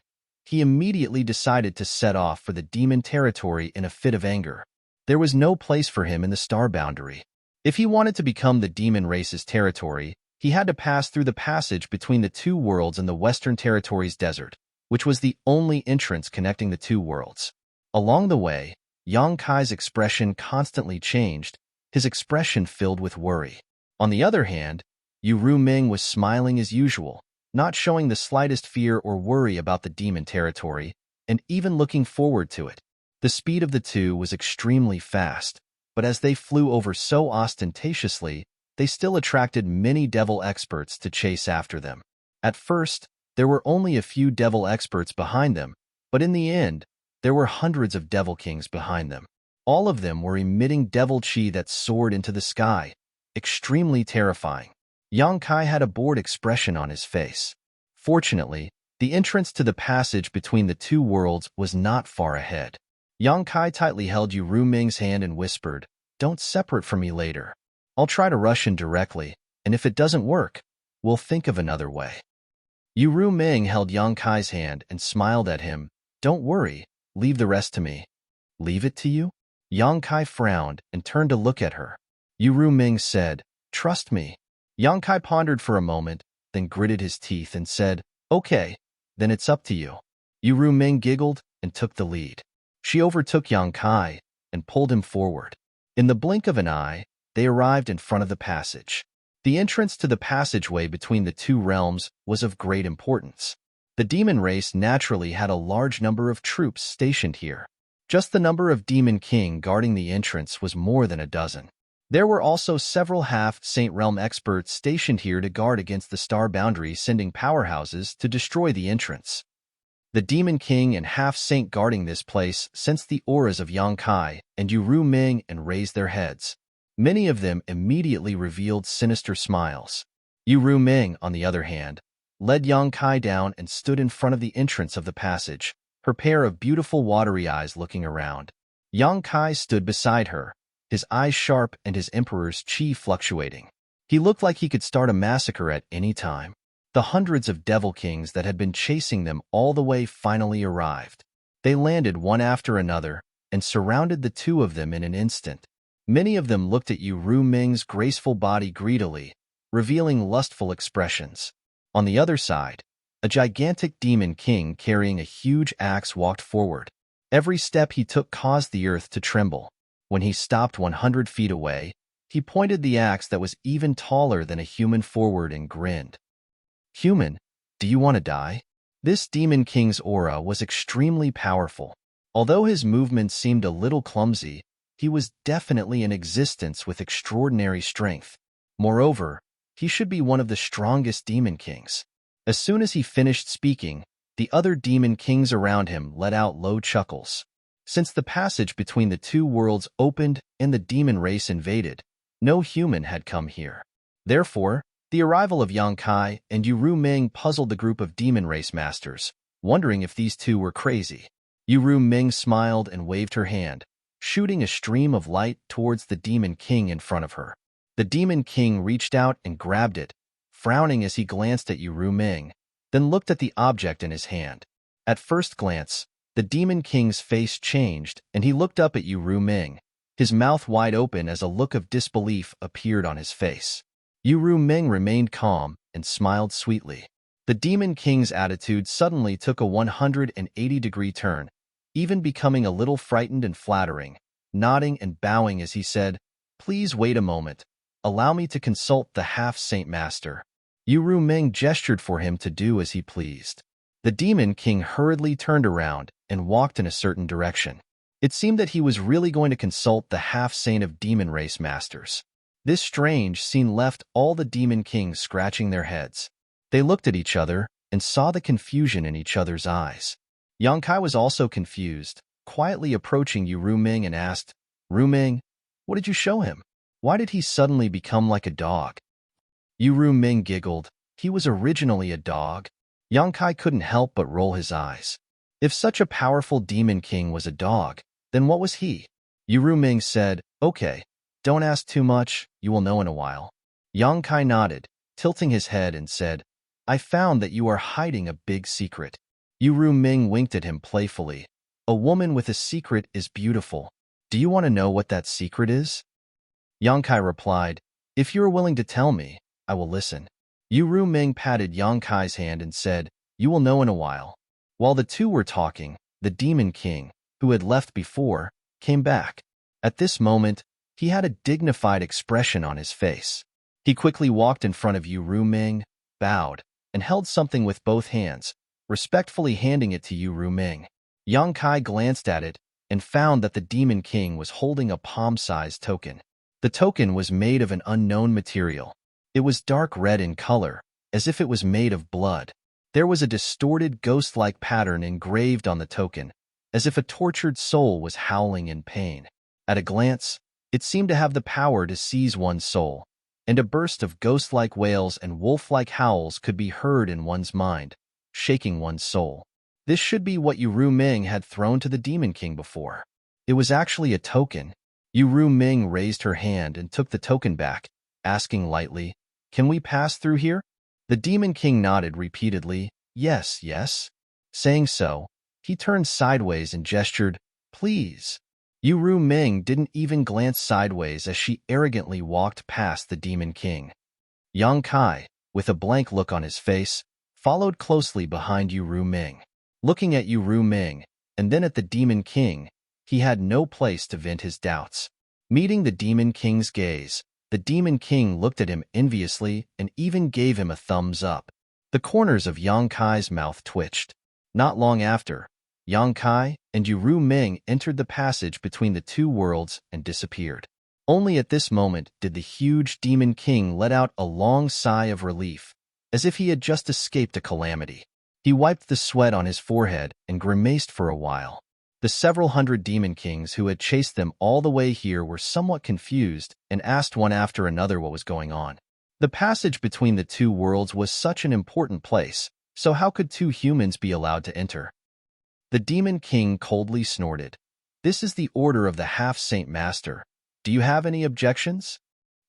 S1: he immediately decided to set off for the demon territory in a fit of anger. There was no place for him in the star boundary. If he wanted to become the demon race's territory, he had to pass through the passage between the two worlds in the Western Territories desert, which was the only entrance connecting the two worlds. Along the way, Yang Kai's expression constantly changed, his expression filled with worry. On the other hand, Yu Ming was smiling as usual, not showing the slightest fear or worry about the demon territory, and even looking forward to it. The speed of the two was extremely fast, but as they flew over so ostentatiously, they still attracted many devil experts to chase after them. At first, there were only a few devil experts behind them, but in the end, there were hundreds of devil kings behind them. All of them were emitting devil chi that soared into the sky, extremely terrifying. Yang Kai had a bored expression on his face. Fortunately, the entrance to the passage between the two worlds was not far ahead. Yang Kai tightly held Yu Ming's hand and whispered, Don't separate from me later. I'll try to rush in directly, and if it doesn't work, we'll think of another way. Yu Ming held Yang Kai's hand and smiled at him. Don't worry, leave the rest to me. Leave it to you? Yang Kai frowned and turned to look at her. Yu Ming said, Trust me. Yang Kai pondered for a moment, then gritted his teeth and said, Okay, then it's up to you. Yu Ming giggled and took the lead. She overtook Yang Kai and pulled him forward. In the blink of an eye, they arrived in front of the passage. The entrance to the passageway between the two realms was of great importance. The demon race naturally had a large number of troops stationed here. Just the number of Demon King guarding the entrance was more than a dozen. There were also several half-Saint Realm experts stationed here to guard against the star boundary, sending powerhouses to destroy the entrance. The Demon King and half-Saint guarding this place sensed the auras of Yang Kai and Yu Ming and raised their heads. Many of them immediately revealed sinister smiles. Yu Ming, on the other hand, led Yang Kai down and stood in front of the entrance of the passage, her pair of beautiful watery eyes looking around. Yang Kai stood beside her, his eyes sharp and his emperor's chi fluctuating. He looked like he could start a massacre at any time. The hundreds of devil kings that had been chasing them all the way finally arrived. They landed one after another and surrounded the two of them in an instant. Many of them looked at Yu Ming's graceful body greedily, revealing lustful expressions. On the other side, a gigantic demon king carrying a huge axe walked forward. Every step he took caused the earth to tremble. When he stopped 100 feet away, he pointed the axe that was even taller than a human forward and grinned. Human, do you want to die? This demon king's aura was extremely powerful. Although his movements seemed a little clumsy, he was definitely in existence with extraordinary strength. Moreover, he should be one of the strongest demon kings. As soon as he finished speaking, the other demon kings around him let out low chuckles. Since the passage between the two worlds opened and the demon race invaded, no human had come here. Therefore, the arrival of Yang Kai and Yu Ming puzzled the group of demon race masters, wondering if these two were crazy. Yu Ming smiled and waved her hand, shooting a stream of light towards the demon king in front of her. The demon king reached out and grabbed it, frowning as he glanced at Yu Ming, then looked at the object in his hand. At first glance, the demon king's face changed and he looked up at Yu Ming, his mouth wide open as a look of disbelief appeared on his face. Yu Ming remained calm and smiled sweetly. The demon king's attitude suddenly took a 180-degree turn, even becoming a little frightened and flattering, nodding and bowing as he said, "Please wait a moment. Allow me to consult the half-saint master." Yu Ming gestured for him to do as he pleased. The Demon King hurriedly turned around and walked in a certain direction. It seemed that he was really going to consult the half-saint of demon race masters. This strange scene left all the Demon Kings scratching their heads. They looked at each other and saw the confusion in each other's eyes. Yang Kai was also confused, quietly approaching Yu Ming and asked, "Ming, what did you show him? Why did he suddenly become like a dog?" Yu Ming giggled. He was originally a dog. Yang Kai couldn't help but roll his eyes. If such a powerful Demon King was a dog, then what was he? Yu Ming said, "Okay, don't ask too much, you will know in a while." Yang Kai nodded, tilting his head and said, "I found that you are hiding a big secret." Yu Ming winked at him playfully. "A woman with a secret is beautiful. Do you want to know what that secret is?" Yang Kai replied, "If you are willing to tell me, I will listen." Yu Ming patted Yang Kai's hand and said, "You will know in a while." While the two were talking, the Demon King, who had left before, came back. At this moment, he had a dignified expression on his face. He quickly walked in front of Yu Ming, bowed, and held something with both hands, respectfully handing it to Yu Ming. Yang Kai glanced at it and found that the Demon King was holding a palm-sized token. The token was made of an unknown material. It was dark red in color, as if it was made of blood. There was a distorted ghost-like pattern engraved on the token, as if a tortured soul was howling in pain. At a glance, it seemed to have the power to seize one's soul, and a burst of ghost-like wails and wolf-like howls could be heard in one's mind, shaking one's soul. This should be what Yu Ming had thrown to the Demon King before. It was actually a token. Yu Ming raised her hand and took the token back, asking lightly, "Can we pass through here?" The Demon King nodded repeatedly, "Yes, yes." Saying so, he turned sideways and gestured, "Please." Yu Ming didn't even glance sideways as she arrogantly walked past the Demon King. Yang Kai, with a blank look on his face, followed closely behind Yu Ming. Looking at Yu Ming, and then at the Demon King, he had no place to vent his doubts. Meeting the Demon King's gaze, the Demon King looked at him enviously and even gave him a thumbs up. The corners of Yang Kai's mouth twitched. Not long after, Yang Kai and Yu Ming entered the passage between the two worlds and disappeared. Only at this moment did the huge Demon King let out a long sigh of relief, as if he had just escaped a calamity. He wiped the sweat on his forehead and grimaced for a while. The several hundred Demon Kings who had chased them all the way here were somewhat confused and asked one after another what was going on. The passage between the two worlds was such an important place, so how could two humans be allowed to enter? The Demon King coldly snorted. "This is the order of the half-saint master. Do you have any objections?"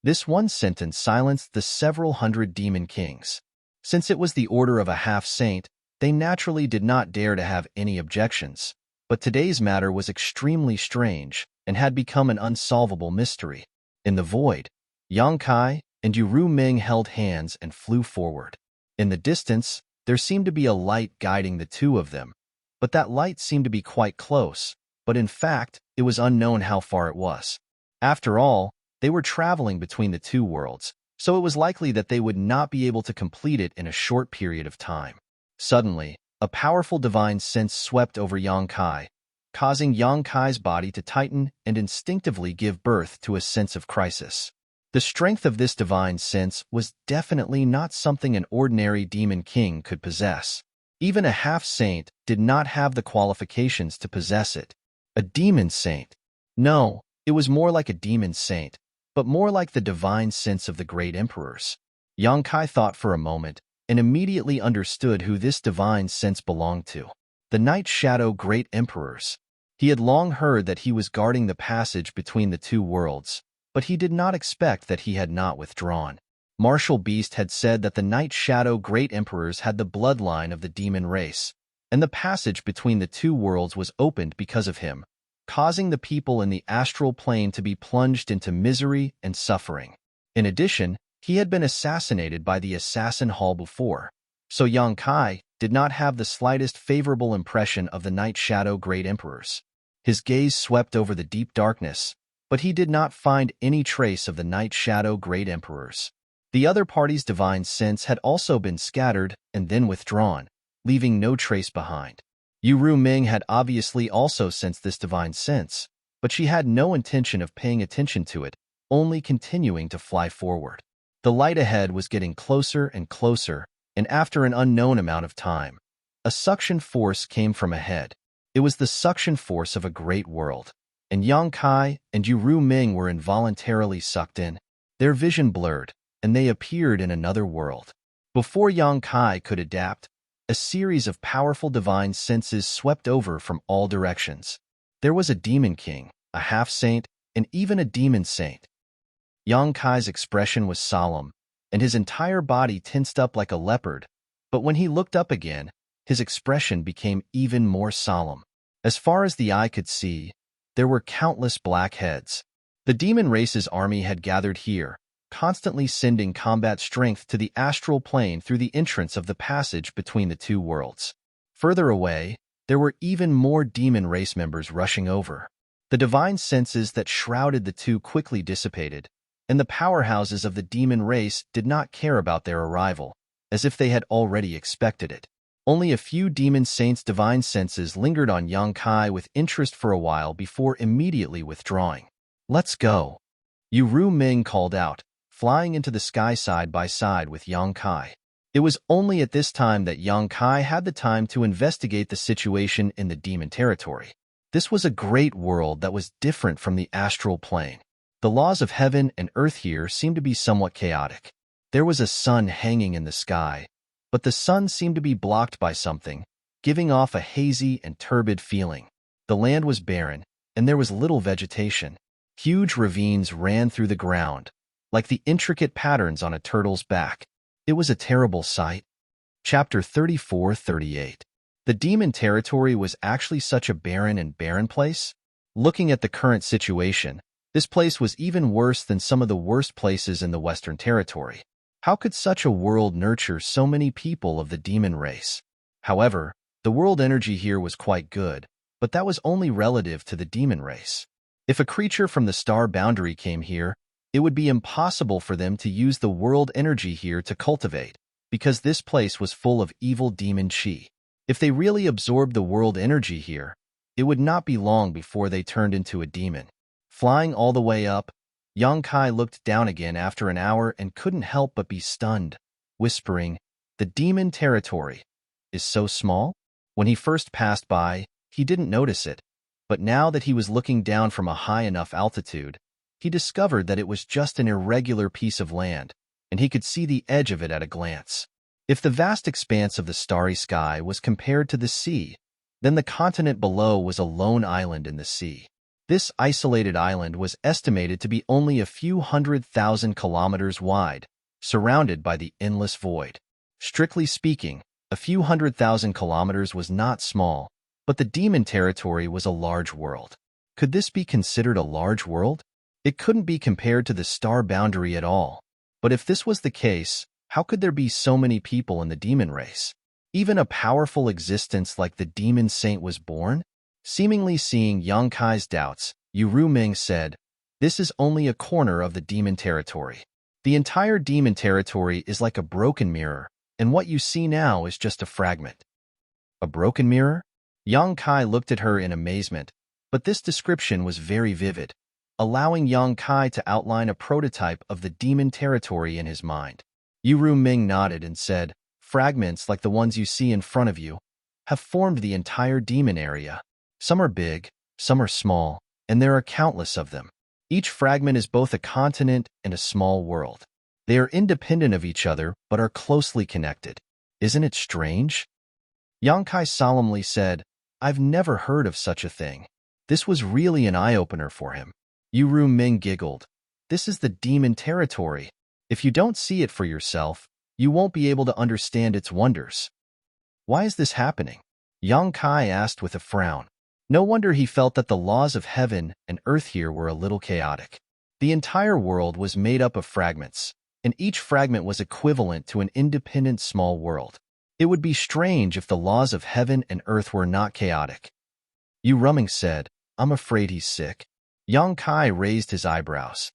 S1: This one sentence silenced the several hundred Demon Kings. Since it was the order of a half-saint, they naturally did not dare to have any objections. But today's matter was extremely strange and had become an unsolvable mystery. In the void, Yang Kai and Yu Ming held hands and flew forward. In the distance, there seemed to be a light guiding the two of them, but that light seemed to be quite close, but in fact, it was unknown how far it was. After all, they were traveling between the two worlds, so it was likely that they would not be able to complete it in a short period of time. Suddenly, a powerful divine sense swept over Yang Kai, causing Yang Kai's body to tighten and instinctively give birth to a sense of crisis. The strength of this divine sense was definitely not something an ordinary Demon King could possess. Even a half-saint did not have the qualifications to possess it. A demon saint? No, it was more like a demon saint, but more like the divine sense of the great emperors. Yang Kai thought for a moment, and immediately understood who this divine sense belonged to. The Night Shadow Great Emperors. He had long heard that he was guarding the passage between the two worlds, but he did not expect that he had not withdrawn. Martial Beast had said that the Night Shadow Great Emperors had the bloodline of the demon race, and the passage between the two worlds was opened because of him, causing the people in the astral plane to be plunged into misery and suffering. In addition, he had been assassinated by the assassin hall before, so Yang Kai did not have the slightest favorable impression of the Night Shadow Great Emperors. His gaze swept over the deep darkness, but he did not find any trace of the Night Shadow Great Emperors. The other party's divine sense had also been scattered and then withdrawn, leaving no trace behind. Yu Ming had obviously also sensed this divine sense, but she had no intention of paying attention to it, only continuing to fly forward. The light ahead was getting closer and closer, and after an unknown amount of time, a suction force came from ahead. It was the suction force of a great world, and Yang Kai and Yu Ming were involuntarily sucked in. Their vision blurred, and they appeared in another world. Before Yang Kai could adapt, a series of powerful divine senses swept over from all directions. There was a demon king, a half-saint, and even a demon saint. Yang Kai's expression was solemn, and his entire body tensed up like a leopard, but when he looked up again, his expression became even more solemn. As far as the eye could see, there were countless black heads. The demon race's army had gathered here, constantly sending combat strength to the astral plane through the entrance of the passage between the two worlds. Further away, there were even more demon race members rushing over. The divine senses that shrouded the two quickly dissipated, and the powerhouses of the demon race did not care about their arrival, as if they had already expected it. Only a few demon saints' divine senses lingered on Yang Kai with interest for a while before immediately withdrawing. "Let's go," Yu Ming called out, flying into the sky side by side with Yang Kai. It was only at this time that Yang Kai had the time to investigate the situation in the demon territory. This was a great world that was different from the astral plane. The laws of heaven and earth here seemed to be somewhat chaotic. There was a sun hanging in the sky, but the sun seemed to be blocked by something, giving off a hazy and turbid feeling. The land was barren, and there was little vegetation. Huge ravines ran through the ground, like the intricate patterns on a turtle's back. It was a terrible sight. Chapter 34-38. The demon territory was actually such a barren place? Looking at the current situation, this place was even worse than some of the worst places in the Western Territory. How could such a world nurture so many people of the demon race? However, the world energy here was quite good, but that was only relative to the demon race. If a creature from the star boundary came here, it would be impossible for them to use the world energy here to cultivate, because this place was full of evil demon chi. If they really absorbed the world energy here, it would not be long before they turned into a demon. Flying all the way up, Yang Kai looked down again after an hour and couldn't help but be stunned, whispering, "The demon territory is so small?" When he first passed by, he didn't notice it, but now that he was looking down from a high enough altitude, he discovered that it was just an irregular piece of land, and he could see the edge of it at a glance. If the vast expanse of the starry sky was compared to the sea, then the continent below was a lone island in the sea. This isolated island was estimated to be only a few 100,000 kilometers wide, surrounded by the endless void. Strictly speaking, a few 100,000 kilometers was not small, but the demon territory was a large world. Could this be considered a large world? It couldn't be compared to the star boundary at all. But if this was the case, how could there be so many people in the demon race? Even a powerful existence like the demon saint was born? Seemingly seeing Yang Kai's doubts, Yu Ming said, "This is only a corner of the demon territory. The entire demon territory is like a broken mirror, and what you see now is just a fragment." A broken mirror? Yang Kai looked at her in amazement, but this description was very vivid, allowing Yang Kai to outline a prototype of the demon territory in his mind. Yu Ming nodded and said, "Fragments like the ones you see in front of you have formed the entire demon area. Some are big, some are small, and there are countless of them. Each fragment is both a continent and a small world. They are independent of each other, but are closely connected. Isn't it strange?" Yang Kai solemnly said, "I've never heard of such a thing." This was really an eye-opener for him. Yu Ming giggled. "This is the demon territory. If you don't see it for yourself, you won't be able to understand its wonders." "Why is this happening?" Yang Kai asked with a frown. No wonder he felt that the laws of heaven and earth here were a little chaotic. The entire world was made up of fragments, and each fragment was equivalent to an independent small world. It would be strange if the laws of heaven and earth were not chaotic. Yu Ming said, I'm afraid he's sick. Yang Kai raised his eyebrows.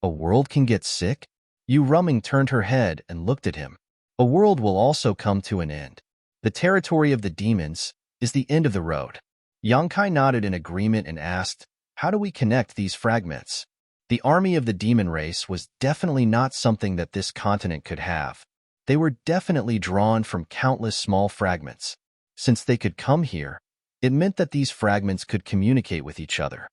S1: A world can get sick? Yu Ruming turned her head and looked at him. A world will also come to an end. The territory of the demons is the end of the road. Yang Kai nodded in agreement and asked, how do we connect these fragments? The army of the demon race was definitely not something that this continent could have. They were definitely drawn from countless small fragments. Since they could come here, it meant that these fragments could communicate with each other.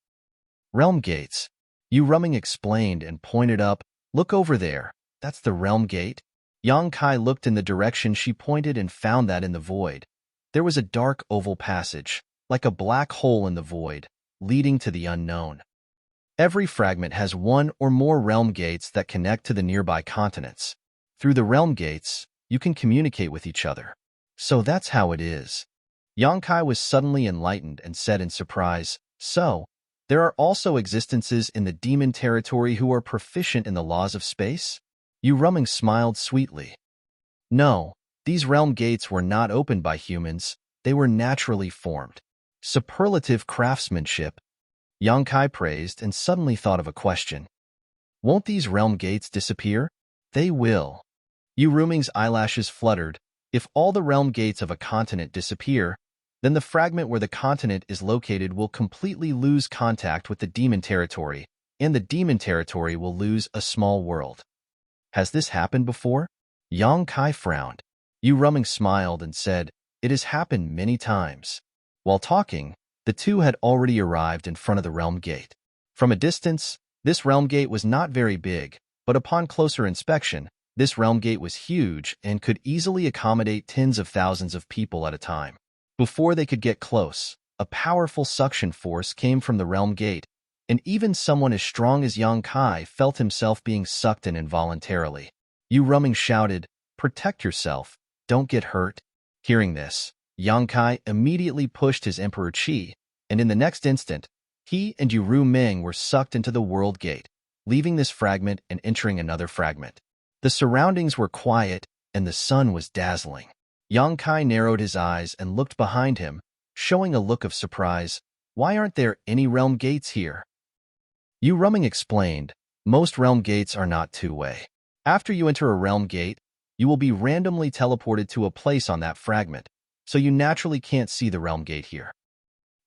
S1: Realm gates. Yu Ruming explained and pointed up. Look over there. That's the realm gate. Yang Kai looked in the direction she pointed and found that in the void, there was a dark oval passage, like a black hole in the void, leading to the unknown. Every fragment has one or more realm gates that connect to the nearby continents. Through the realm gates, you can communicate with each other. So that's how it is. Yang Kai was suddenly enlightened and said in surprise, so, there are also existences in the demon territory who are proficient in the laws of space? Yu Ruming smiled sweetly. No, these realm gates were not opened by humans, they were naturally formed. Superlative craftsmanship. Yang Kai praised and suddenly thought of a question. Won't these realm gates disappear? They will. Yu Ruming's eyelashes fluttered. If all the realm gates of a continent disappear, then the fragment where the continent is located will completely lose contact with the demon territory, and the demon territory will lose a small world. Has this happened before? Yang Kai frowned. Yu Ruming smiled and said, it has happened many times. While talking, the two had already arrived in front of the realm gate. From a distance, this realm gate was not very big, but upon closer inspection, this realm gate was huge and could easily accommodate tens of thousands of people at a time. Before they could get close, a powerful suction force came from the realm gate, and even someone as strong as Yang Kai felt himself being sucked in involuntarily. Yu Ruming shouted, protect yourself, don't get hurt. Hearing this, Yang Kai immediately pushed his Emperor Qi, and in the next instant, he and Yu Ruming were sucked into the world gate, leaving this fragment and entering another fragment. The surroundings were quiet, and the sun was dazzling. Yang Kai narrowed his eyes and looked behind him, showing a look of surprise. Why aren't there any realm gates here? Yu Ruming explained, most realm gates are not two-way. After you enter a realm gate, you will be randomly teleported to a place on that fragment, so you naturally can't see the realm gate here.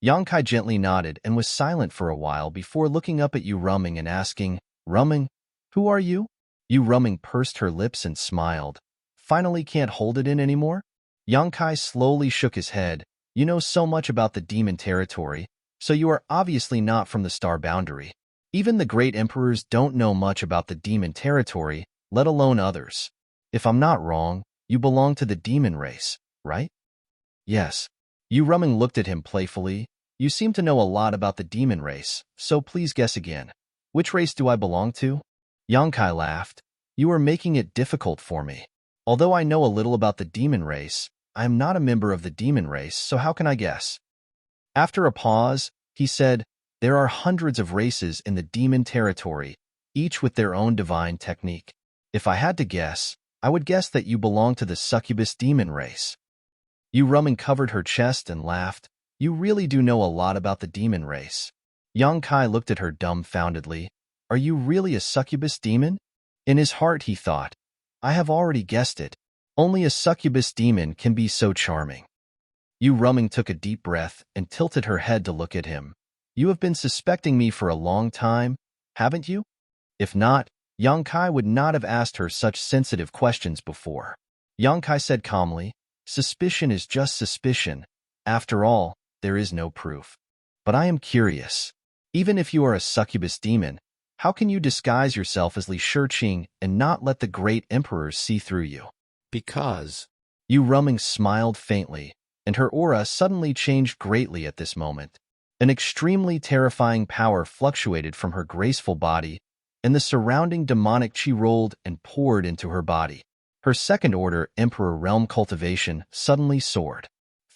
S1: Yang Kai gently nodded and was silent for a while before looking up at Yu Ruming and asking, Ruming, who are you? Yu Ruming pursed her lips and smiled. Finally can't hold it in anymore? Yang Kai slowly shook his head. You know so much about the demon territory, so you are obviously not from the star boundary. Even the great emperors don't know much about the demon territory, let alone others. If I'm not wrong, you belong to the demon race, right? Yes. Yu Ruming looked at him playfully. You seem to know a lot about the demon race, so please guess again. Which race do I belong to? Yang Kai laughed. You are making it difficult for me. Although I know a little about the demon race, I am not a member of the demon race, so how can I guess? After a pause, he said, there are hundreds of races in the demon territory, each with their own divine technique. If I had to guess, I would guess that you belong to the succubus demon race. Yu Ruming covered her chest and laughed. You really do know a lot about the demon race. Yang Kai looked at her dumbfoundedly. Are you really a succubus demon? In his heart he thought, I have already guessed it. Only a succubus demon can be so charming. Yu Ruming took a deep breath and tilted her head to look at him. You have been suspecting me for a long time, haven't you? If not, Yang Kai would not have asked her such sensitive questions before. Yang Kai said calmly, suspicion is just suspicion. After all, there is no proof. But I am curious. Even if you are a succubus demon, how can you disguise yourself as Li Shiqing and not let the great emperors see through you?
S2: Because
S1: Yu Ruming smiled faintly, and her aura suddenly changed greatly at this moment. An extremely terrifying power fluctuated from her graceful body, and the surrounding demonic qi rolled and poured into her body. Her second-order Emperor Realm cultivation suddenly soared.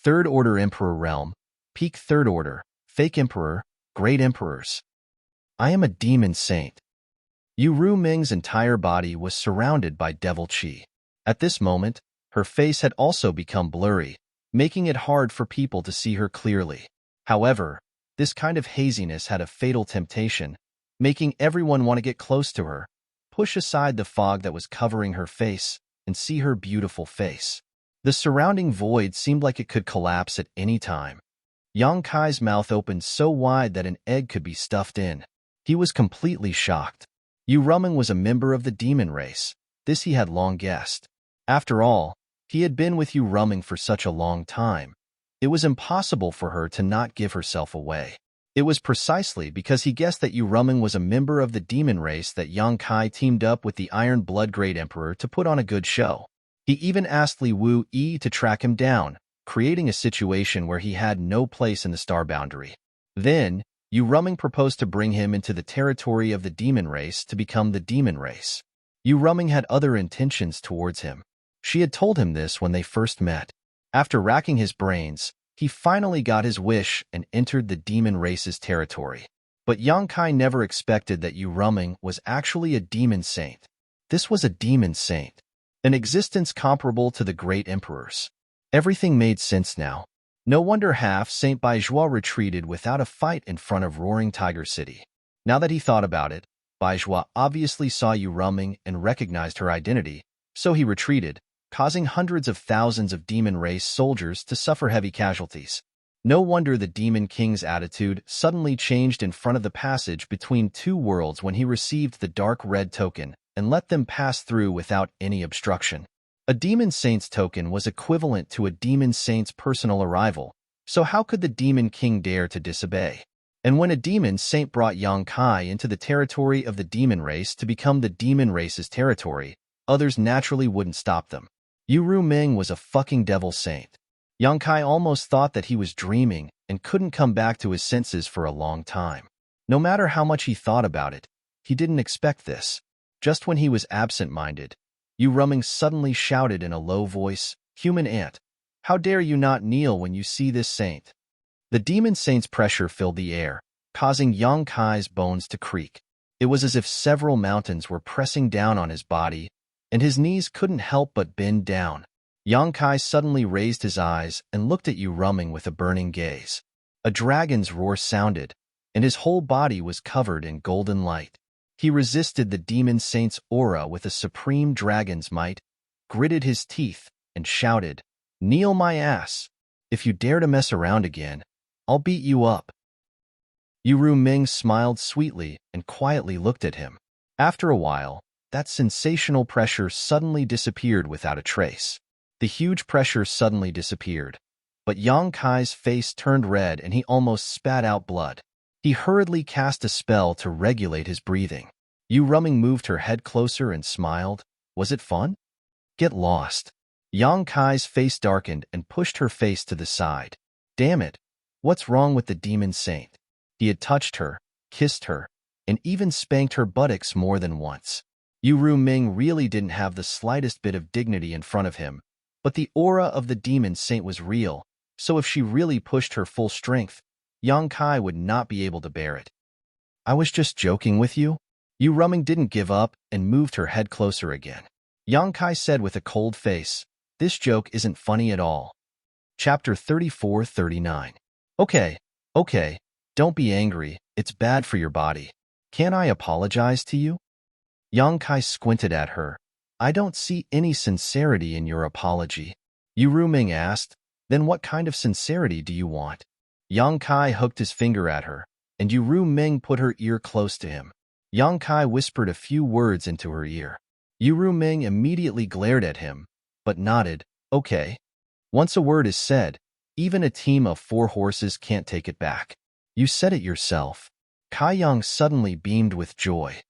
S1: Third-order Emperor Realm, peak third-order, fake Emperor, great Emperors. I am a demon saint. Yu Ruming's entire body was surrounded by devil qi. At this moment, her face had also become blurry, making it hard for people to see her clearly. However, This kind of haziness had a fatal temptation, making everyone want to get close to her, push aside the fog that was covering her face, and see her beautiful face. The surrounding void seemed like it could collapse at any time. Yang Kai's mouth opened so wide that an egg could be stuffed in. He was completely shocked. Yu Ruming was a member of the demon race. This he had long guessed. After all, he had been with Yu Ruming for such a long time. It was impossible for her to not give herself away. It was precisely because he guessed that Yu Ruming was a member of the demon race that Yang Kai teamed up with the Iron Blood Great Emperor to put on a good show. He even asked Li Wu Yi to track him down, creating a situation where he had no place in the star boundary. Then, Yu Ruming proposed to bring him into the territory of the demon race to become the demon race. Yu Ruming had other intentions towards him. She had told him this when they first met. After racking his brains, he finally got his wish and entered the demon race's territory. But Yang Kai never expected that Yu Ruming was actually a demon saint. This was a demon saint, an existence comparable to the great emperors. Everything made sense now. No wonder half Saint Baizhua retreated without a fight in front of Roaring Tiger City. Now that he thought about it, Baizhua obviously saw Yu Ruming and recognized her identity, so he retreated, causing hundreds of thousands of demon race soldiers to suffer heavy casualties. No wonder the Demon King's attitude suddenly changed in front of the passage between two worlds when he received the dark red token and let them pass through without any obstruction. A Demon Saint's token was equivalent to a Demon Saint's personal arrival, so how could the Demon King dare to disobey? And when a Demon Saint brought Yang Kai into the territory of the demon race to become the demon race's territory, others naturally wouldn't stop them. Yu Ruming was a fucking devil saint. Yang Kai almost thought that he was dreaming and couldn't come back to his senses for a long time. No matter how much he thought about it, he didn't expect this. Just when he was absent-minded, Yu Ruming suddenly shouted in a low voice, "Human ant, how dare you not kneel when you see this saint?" The demon saint's pressure filled the air, causing Yang Kai's bones to creak. It was as if several mountains were pressing down on his body, and his knees couldn't help but bend down. Yang Kai suddenly raised his eyes and looked at Yu Ruming with a burning gaze. A dragon's roar sounded, and his whole body was covered in golden light. He resisted the demon saint's aura with a supreme dragon's might, gritted his teeth, and shouted, "Kneel my ass! If you dare to mess around again, I'll beat you up." Yu Ruming smiled sweetly and quietly looked at him. After a while, that sensational pressure suddenly disappeared without a trace. The huge pressure suddenly disappeared, but Yang Kai's face turned red and he almost spat out blood. He hurriedly cast a spell to regulate his breathing. Yu Ruming moved her head closer and smiled. Was it fun? Get lost. Yang Kai's face darkened and pushed her face to the side. Damn it, what's wrong with the demon saint? He had touched her, kissed her, and even spanked her buttocks more than once. Yu Ruming really didn't have the slightest bit of dignity in front of him, but the aura of the demon saint was real, so if she really pushed her full strength, Yang Kai would not be able to bear it. I was just joking with you? Yu Ruming didn't give up and moved her head closer again. Yang Kai said with a cold face, "This joke isn't funny at all." Chapter 34-39. Okay, don't be angry, it's bad for your body. Can't I apologize to you? Yang Kai squinted at her. I don't see any sincerity in your apology. Yu Ruming asked, then what kind of sincerity do you want? Yang Kai hooked his finger at her, and Yu Ruming put her ear close to him. Yang Kai whispered a few words into her ear. Yu Ruming immediately glared at him, but nodded, okay. Once a word is said, even a team of 4 horses can't take it back. You said it yourself. Kai Yang suddenly beamed with joy.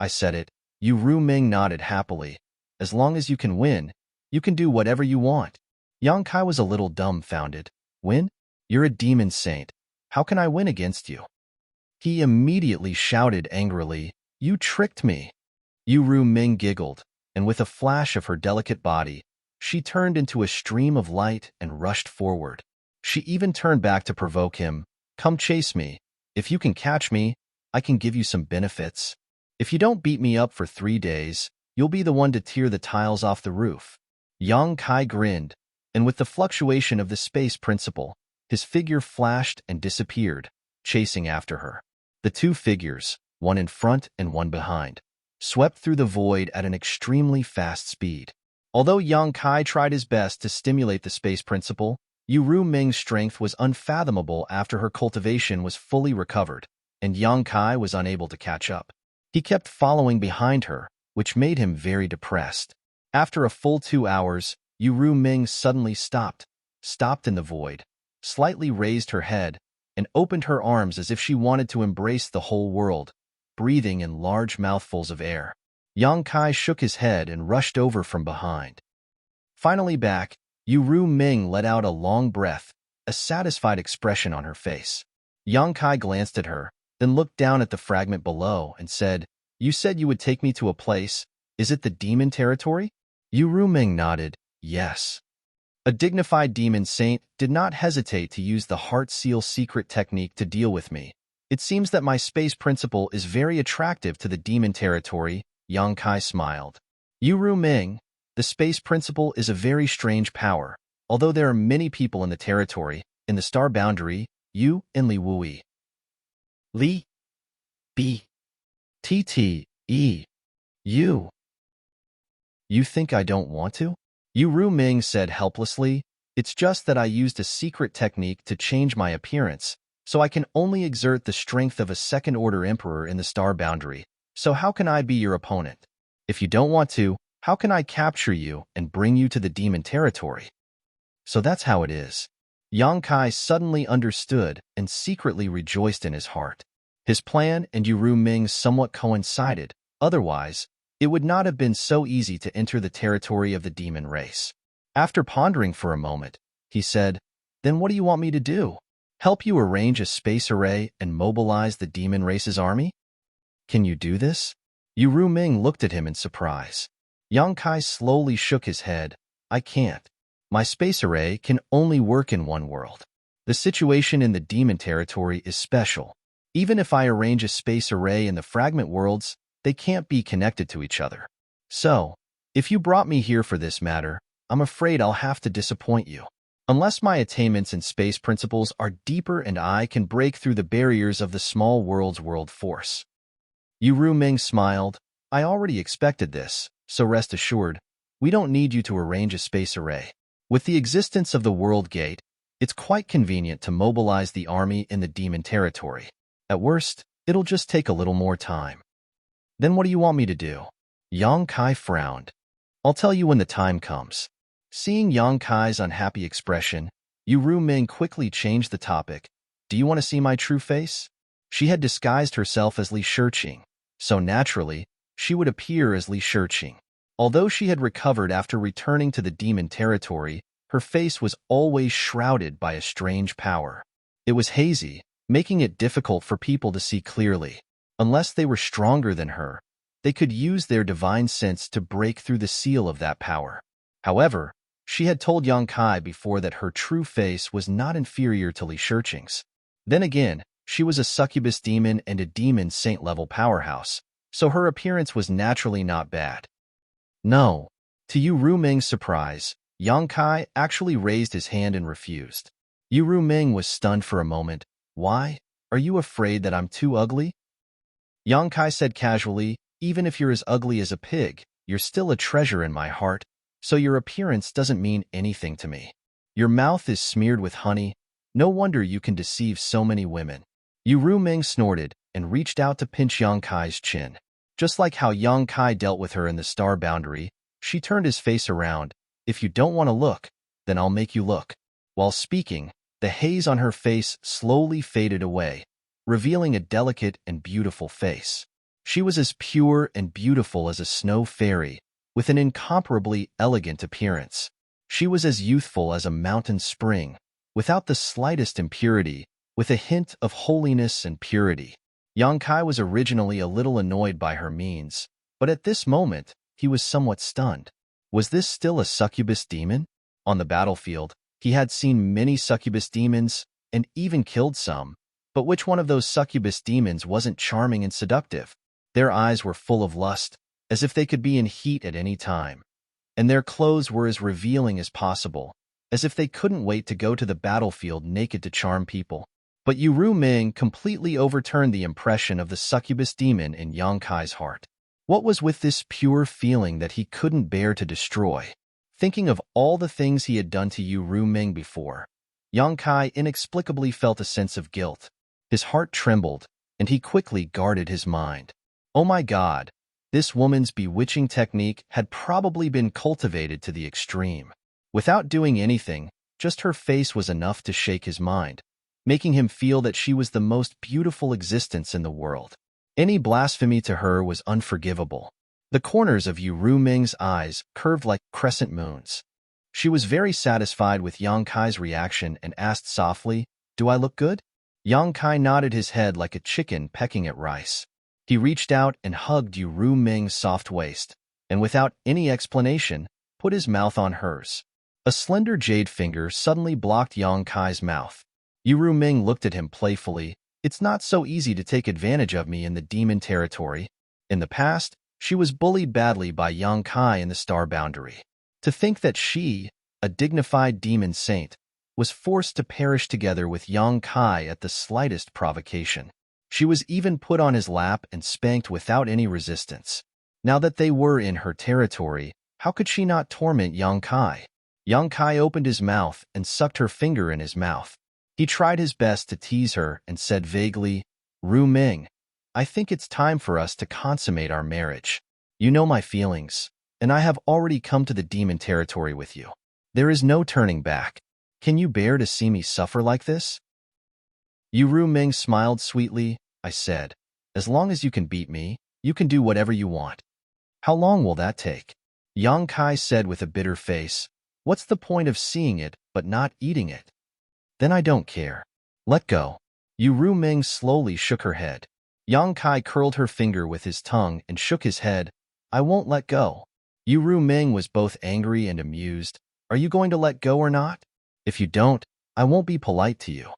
S1: I said it. Yu Ruming nodded happily. As long as you can win, you can do whatever you want. Yang Kai was a little dumbfounded. Win? You're a demon saint. How can I win against you? He immediately shouted angrily, You tricked me. Yu Ruming giggled, and with a flash of her delicate body, she turned into a stream of light and rushed forward. She even turned back to provoke him. Come chase me. If you can catch me, I can give you some benefits. If you don't beat me up for 3 days, you'll be the one to tear the tiles off the roof. Yang Kai grinned, and with the fluctuation of the space principle, his figure flashed and disappeared. chasing after her. The two figures, one in front and one behind, swept through the void at an extremely fast speed. Although Yang Kai tried his best to stimulate the space principle, Yu Ming's strength was unfathomable after her cultivation was fully recovered, and Yang Kai was unable to catch up. He kept following behind her, which made him very depressed. After a full 2 hours, Yu Ming suddenly stopped in the void, slightly raised her head, and opened her arms as if she wanted to embrace the whole world, breathing in large mouthfuls of air. Yang Kai shook his head and rushed over from behind. Finally back, Yu Ming let out a long breath, a satisfied expression on her face. Yang Kai glanced at her, then looked down at the fragment below and said, "You said you would take me to a place. Is it the demon territory?" Yu Ming nodded, "Yes." A dignified demon saint did not hesitate to use the heart seal secret technique to deal with me. "It seems that my space principle is very attractive to the demon territory," Yang Kai smiled. "Yu Ming, the space principle is a very strange power. Although there are many people in the territory, in the star boundary, you and Li Wui. Li. B. T-T-E. You. You think I don't want to?" Yu Ming said helplessly, "It's just that I used a secret technique to change my appearance, so I can only exert the strength of a second-order emperor in the star boundary. So how can I be your opponent? If you don't want to, how can I capture you and bring you to the demon territory?" So that's how it is. Yang Kai suddenly understood and secretly rejoiced in his heart. His plan and Yu Ming's somewhat coincided. Otherwise, it would not have been so easy to enter the territory of the demon race. After pondering for a moment, he said, "Then what do you want me to do? Help you arrange a space array and mobilize the demon race's army? Can you do this?" Yu Ming looked at him in surprise. Yang Kai slowly shook his head. "I can't. My space array can only work in one world. The situation in the demon territory is special. Even if I arrange a space array in the fragment worlds, they can't be connected to each other. So, if you brought me here for this matter, I'm afraid I'll have to disappoint you. Unless my attainments in space principles are deeper and I can break through the barriers of the small world's world force." Yu Ming smiled. "I already expected this, so rest assured, we don't need you to arrange a space array. With the existence of the World Gate, it's quite convenient to mobilize the army in the demon territory. At worst, it'll just take a little more time." "Then what do you want me to do?" Yang Kai frowned. "I'll tell you when the time comes." Seeing Yang Kai's unhappy expression, Yu Ming quickly changed the topic. "Do you want to see my true face?" She had disguised herself as Li Shiqing, so naturally, she would appear as Li Shiqing. Although she had recovered after returning to the demon territory, her face was always shrouded by a strange power. It was hazy, making it difficult for people to see clearly. Unless they were stronger than her, they could use their divine sense to break through the seal of that power. However, she had told Yang Kai before that her true face was not inferior to Li Shiqing's. Then again, she was a succubus demon and a demon saint-level powerhouse, so her appearance was naturally not bad. No. To Yu Ming's surprise, Yang Kai actually raised his hand and refused. Yu Ming was stunned for a moment. "Why? Are you afraid that I'm too ugly?" Yang Kai said casually, "Even if you're as ugly as a pig, you're still a treasure in my heart, so your appearance doesn't mean anything to me. Your mouth is smeared with honey. No wonder you can deceive so many women." Yu Ming snorted and reached out to pinch Yang Kai's chin. Just like how Yang Kai dealt with her in the star boundary, she turned his face around. "If you don't want to look, then I'll make you look." While speaking, the haze on her face slowly faded away, revealing a delicate and beautiful face. She was as pure and beautiful as a snow fairy, with an incomparably elegant appearance. She was as youthful as a mountain spring, without the slightest impurity, with a hint of holiness and purity. Yang Kai was originally a little annoyed by her means, but at this moment, he was somewhat stunned. Was this still a succubus demon? On the battlefield, he had seen many succubus demons, and even killed some, but which one of those succubus demons wasn't charming and seductive? Their eyes were full of lust, as if they could be in heat at any time, and their clothes were as revealing as possible, as if they couldn't wait to go to the battlefield naked to charm people. But Yu Ming completely overturned the impression of the succubus demon in Yang Kai's heart. What was with this pure feeling that he couldn't bear to destroy? Thinking of all the things he had done to Yu Ming before, Yang Kai inexplicably felt a sense of guilt. His heart trembled, and he quickly guarded his mind. Oh my God, this woman's bewitching technique had probably been cultivated to the extreme. Without doing anything, just her face was enough to shake his mind, making him feel that she was the most beautiful existence in the world. Any blasphemy to her was unforgivable. The corners of Yu Ming's eyes curved like crescent moons. She was very satisfied with Yang Kai's reaction and asked softly, "Do I look good?" Yang Kai nodded his head like a chicken pecking at rice. He reached out and hugged Yu Ming's soft waist, and without any explanation, put his mouth on hers. A slender jade finger suddenly blocked Yang Kai's mouth. Yu Ming looked at him playfully. It's not so easy to take advantage of me in the demon territory. In the past, she was bullied badly by Yang Kai in the star boundary. To think that she, a dignified demon saint, was forced to perish together with Yang Kai at the slightest provocation. She was even put on his lap and spanked without any resistance. Now that they were in her territory, how could she not torment Yang Kai? Yang Kai opened his mouth and sucked her finger in his mouth. He tried his best to tease her and said vaguely, "Ru Ming, I think it's time for us to consummate our marriage. You know my feelings, and I have already come to the demon territory with you. There is no turning back. Can you bear to see me suffer like this?" Yu Ming smiled sweetly. I said, "As long as you can beat me, you can do whatever you want." "How long will that take?" Yang Kai said with a bitter face. "What's the point of seeing it but not eating it?" "Then I don't care. Let go." Yu Ming slowly shook her head. Yang Kai curled her finger with his tongue and shook his head. "I won't let go." Yu Ming was both angry and amused. "Are you going to let go or not? If you don't, I won't be polite to you."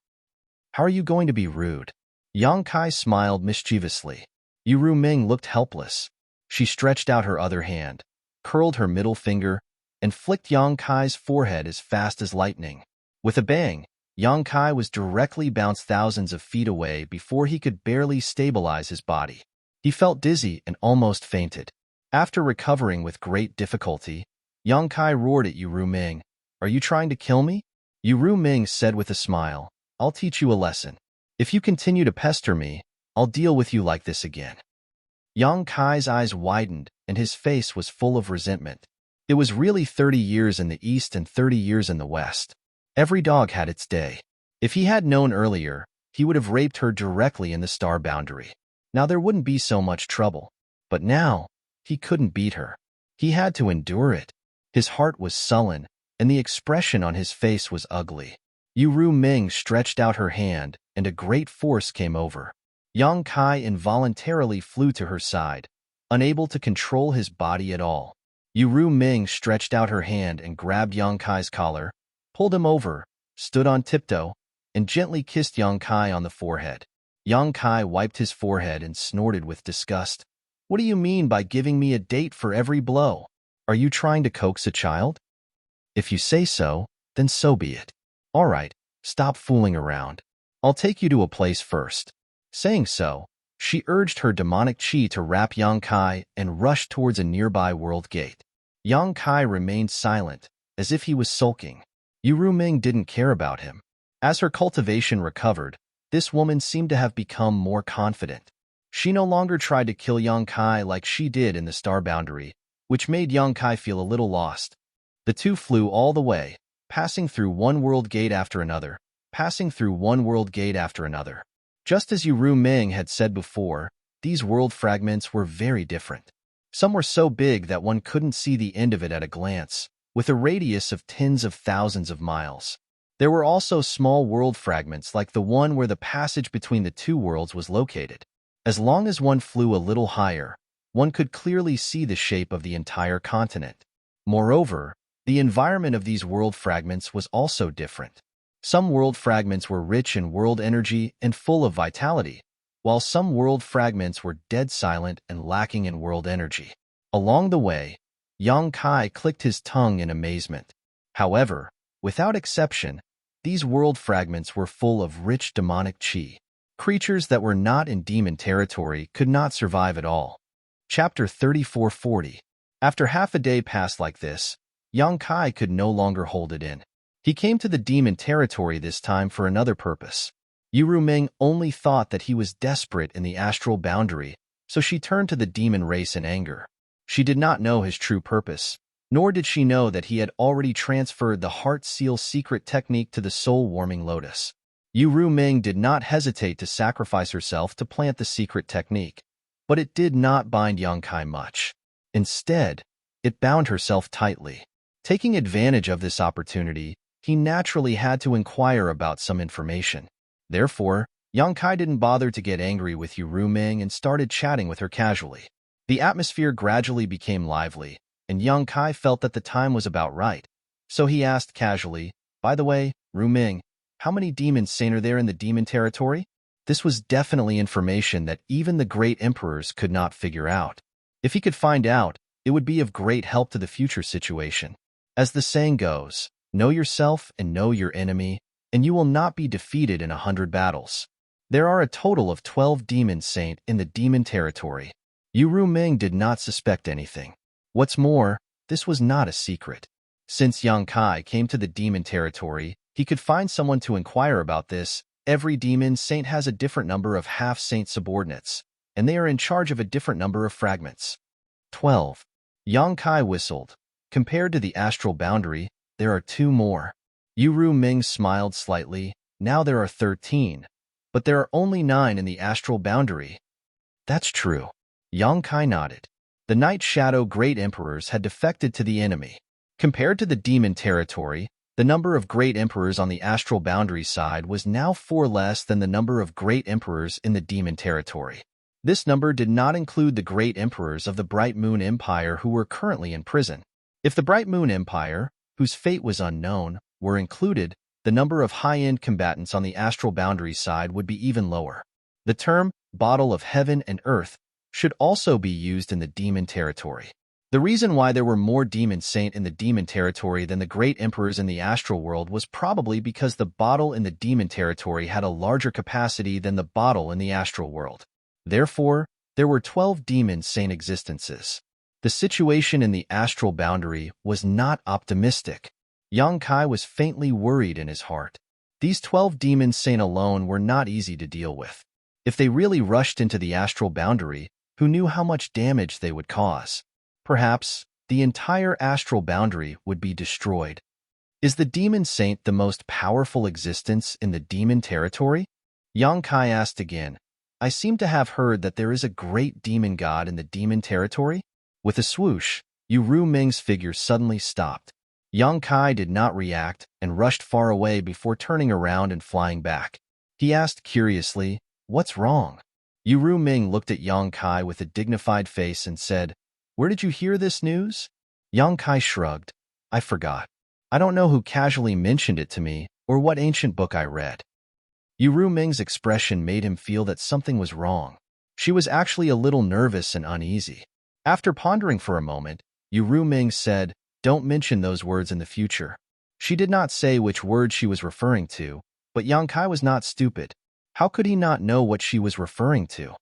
S1: "How are you going to be rude?" Yang Kai smiled mischievously. Yu Ming looked helpless. She stretched out her other hand, curled her middle finger, and flicked Yang Kai's forehead as fast as lightning. With a bang, Yang Kai was directly bounced thousands of feet away before he could barely stabilize his body. He felt dizzy and almost fainted. After recovering with great difficulty, Yang Kai roared at Yu Ming, "Are you trying to kill me?" Yu Ming said with a smile, "I'll teach you a lesson. If you continue to pester me, I'll deal with you like this again." Yang Kai's eyes widened, and his face was full of resentment. It was really 30 years in the East and 30 years in the West. Every dog had its day. If he had known earlier, he would have raped her directly in the star boundary. Now there wouldn't be so much trouble. But now, he couldn't beat her. He had to endure it. His heart was sullen, and the expression on his face was ugly. Yu Ming stretched out her hand, and a great force came over. Yang Kai involuntarily flew to her side, unable to control his body at all. Yu Ming stretched out her hand and grabbed Yang Kai's collar, pulled him over, stood on tiptoe, and gently kissed Yang Kai on the forehead. Yang Kai wiped his forehead and snorted with disgust. "What do you mean by giving me a date for every blow? Are you trying to coax a child? If you say so, then so be it. All right, stop fooling around. I'll take you to a place first." Saying so, she urged her demonic chi to wrap Yang Kai and rushed towards a nearby world gate. Yang Kai remained silent, as if he was sulking. Yu Ming didn't care about him. As her cultivation recovered, this woman seemed to have become more confident. She no longer tried to kill Yang Kai like she did in the star boundary, which made Yang Kai feel a little lost. The two flew all the way, passing through one world gate after another, passing through one world gate after another. Just as Yu Ming had said before, these world fragments were very different. Some were so big that one couldn't see the end of it at a glance, with a radius of tens of thousands of miles. There were also small world fragments like the one where the passage between the two worlds was located. As long as one flew a little higher, one could clearly see the shape of the entire continent. Moreover, the environment of these world fragments was also different. Some world fragments were rich in world energy and full of vitality, while some world fragments were dead silent and lacking in world energy. Along the way, Yang Kai clicked his tongue in amazement. However, without exception, These world fragments were full of rich demonic chi. Creatures that were not in demon territory could not survive at all. Chapter 3440. After half a day passed like this, Yang Kai could no longer hold it in. He came to the demon territory this time for another purpose. Yu Ming only thought that he was desperate in the astral boundary, so she turned to the demon race in anger. She did not know his true purpose, nor did she know that he had already transferred the heart seal secret technique to the soul-warming lotus. Yu Ming did not hesitate to sacrifice herself to plant the secret technique, but it did not bind Yang Kai much. Instead, it bound herself tightly. Taking advantage of this opportunity, he naturally had to inquire about some information. Therefore, Yang Kai didn't bother to get angry with Yu Ming and started chatting with her casually. The atmosphere gradually became lively, and Yang Kai felt that the time was about right. So he asked casually, "By the way, Ming, how many demon saints are there in the demon territory?" This was definitely information that even the great emperors could not figure out. If he could find out, it would be of great help to the future situation. As the saying goes, know yourself and know your enemy, and you will not be defeated in 100 battles. There are a total of 12 demon saints in the demon territory. Yu Ming did not suspect anything. What's more, this was not a secret. Since Yang Kai came to the demon territory, he could find someone to inquire about this. Every demon saint has a different number of half-saint subordinates, and they are in charge of a different number of fragments. 12. Yang Kai whistled. Compared to the astral boundary, there are 2 more. Yu Ming smiled slightly. Now there are 13, but there are only 9 in the astral boundary. That's true. Yang Kai nodded. The Night Shadow Great Emperors had defected to the enemy. Compared to the demon territory, the number of Great Emperors on the astral boundary side was now 4 less than the number of Great Emperors in the demon territory. This number did not include the Great Emperors of the Bright Moon Empire who were currently in prison. If the Bright Moon Empire, whose fate was unknown, were included, the number of high-end combatants on the astral boundary side would be even lower. The term, bottle of heaven and earth, should also be used in the demon territory. The reason why there were more demon saints in the demon territory than the great emperors in the astral world was probably because the bottle in the demon territory had a larger capacity than the bottle in the astral world. Therefore, there were 12 demon saint existences. The situation in the astral boundary was not optimistic. Yang Kai was faintly worried in his heart. These 12 demon saint alone were not easy to deal with. If they really rushed into the astral boundary, who knew how much damage they would cause? Perhaps the entire astral boundary would be destroyed. Is the demon saint the most powerful existence in the demon territory? Yang Kai asked again. I seem to have heard that there is a great demon god in the demon territory. With a swoosh, Yu Ming's figure suddenly stopped. Yang Kai did not react and rushed far away before turning around and flying back. He asked curiously, "What's wrong?" Yu Ming looked at Yang Kai with a dignified face and said, "Where did you hear this news?" Yang Kai shrugged. "I forgot. I don't know who casually mentioned it to me or what ancient book I read." Yu Ming's expression made him feel that something was wrong. She was actually a little nervous and uneasy. After pondering for a moment, Yu Ming said, "Don't mention those words in the future." She did not say which word she was referring to, but Yang Kai was not stupid. How could he not know what she was referring to?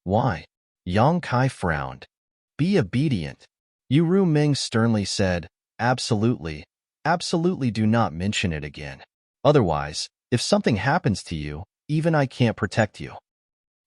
S1: Why? Yang Kai frowned. "Be obedient." Yu Ming sternly said, "Absolutely, absolutely do not mention it again. Otherwise, if something happens to you, even I can't protect you."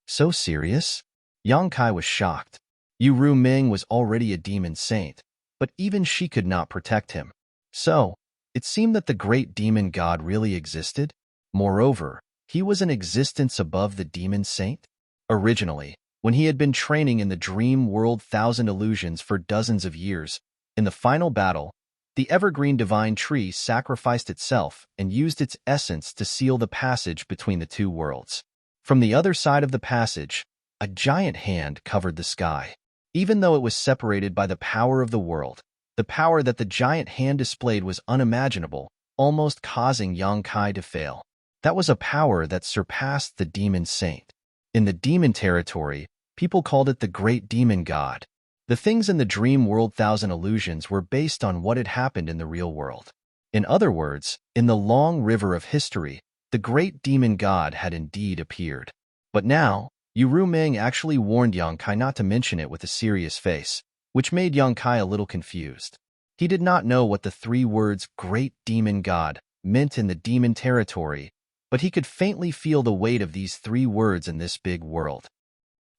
S1: So serious? Yang Kai was shocked. Yu Ming was already a demon saint, but even she could not protect him. So, it seemed that the great demon god really existed. Moreover, he was an existence above the demon saint. Originally, when he had been training in the dream world Thousand Illusions for dozens of years, in the final battle, the evergreen divine tree sacrificed itself and used its essence to seal the passage between the 2 worlds. From the other side of the passage, a giant hand covered the sky. Even though it was separated by the power of the world, the power that the giant hand displayed was unimaginable, almost causing Yang Kai to fail. That was a power that surpassed the demon saint. In the demon territory, people called it the great demon god. The things in the dream world Thousand Illusions were based on what had happened in the real world. In other words, in the long river of history, the great demon god had indeed appeared. But now, Yuru Ming actually warned Yang Kai not to mention it with a serious face, which made Yang Kai a little confused. He did not know what the three words "great demon god" meant in the demon territory, but he could faintly feel the weight of these three words in this big world.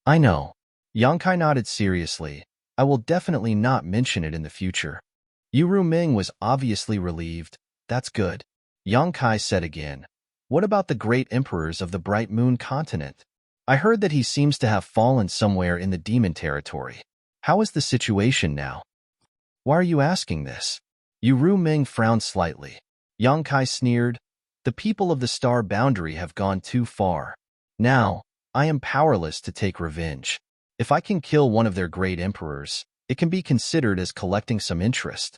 S1: I know. Yang Kai nodded seriously. I will definitely not mention it in the future. Yuru Ming was obviously relieved. That's good. Yang Kai said again. What about the great emperors of the Bright Moon continent? I heard that he seems to have fallen somewhere in the demon territory. How is the situation now? Why are you asking this? Yuru Ming frowned slightly. Yang Kai sneered. The people of the star boundary have gone too far. Now, I am powerless to take revenge. If I can kill one of their great emperors, it can be considered as collecting some interest.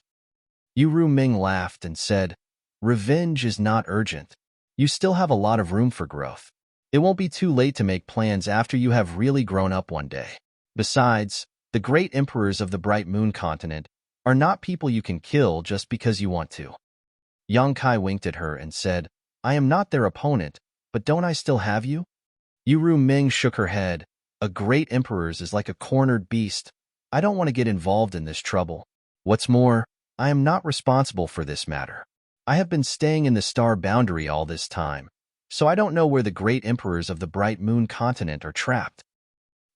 S1: Yuru Ming laughed and said, Revenge is not urgent. You still have a lot of room for growth. It won't be too late to make plans after you have really grown up one day. Besides, the great emperors of the Bright Moon continent are not people you can kill just because you want to. Yang Kai winked at her and said, I am not their opponent, but don't I still have you? Yuru Ming shook her head. A great emperor's is like a cornered beast. I don't want to get involved in this trouble. What's more, I am not responsible for this matter. I have been staying in the star boundary all this time, so I don't know where the great emperors of the Bright Moon continent are trapped.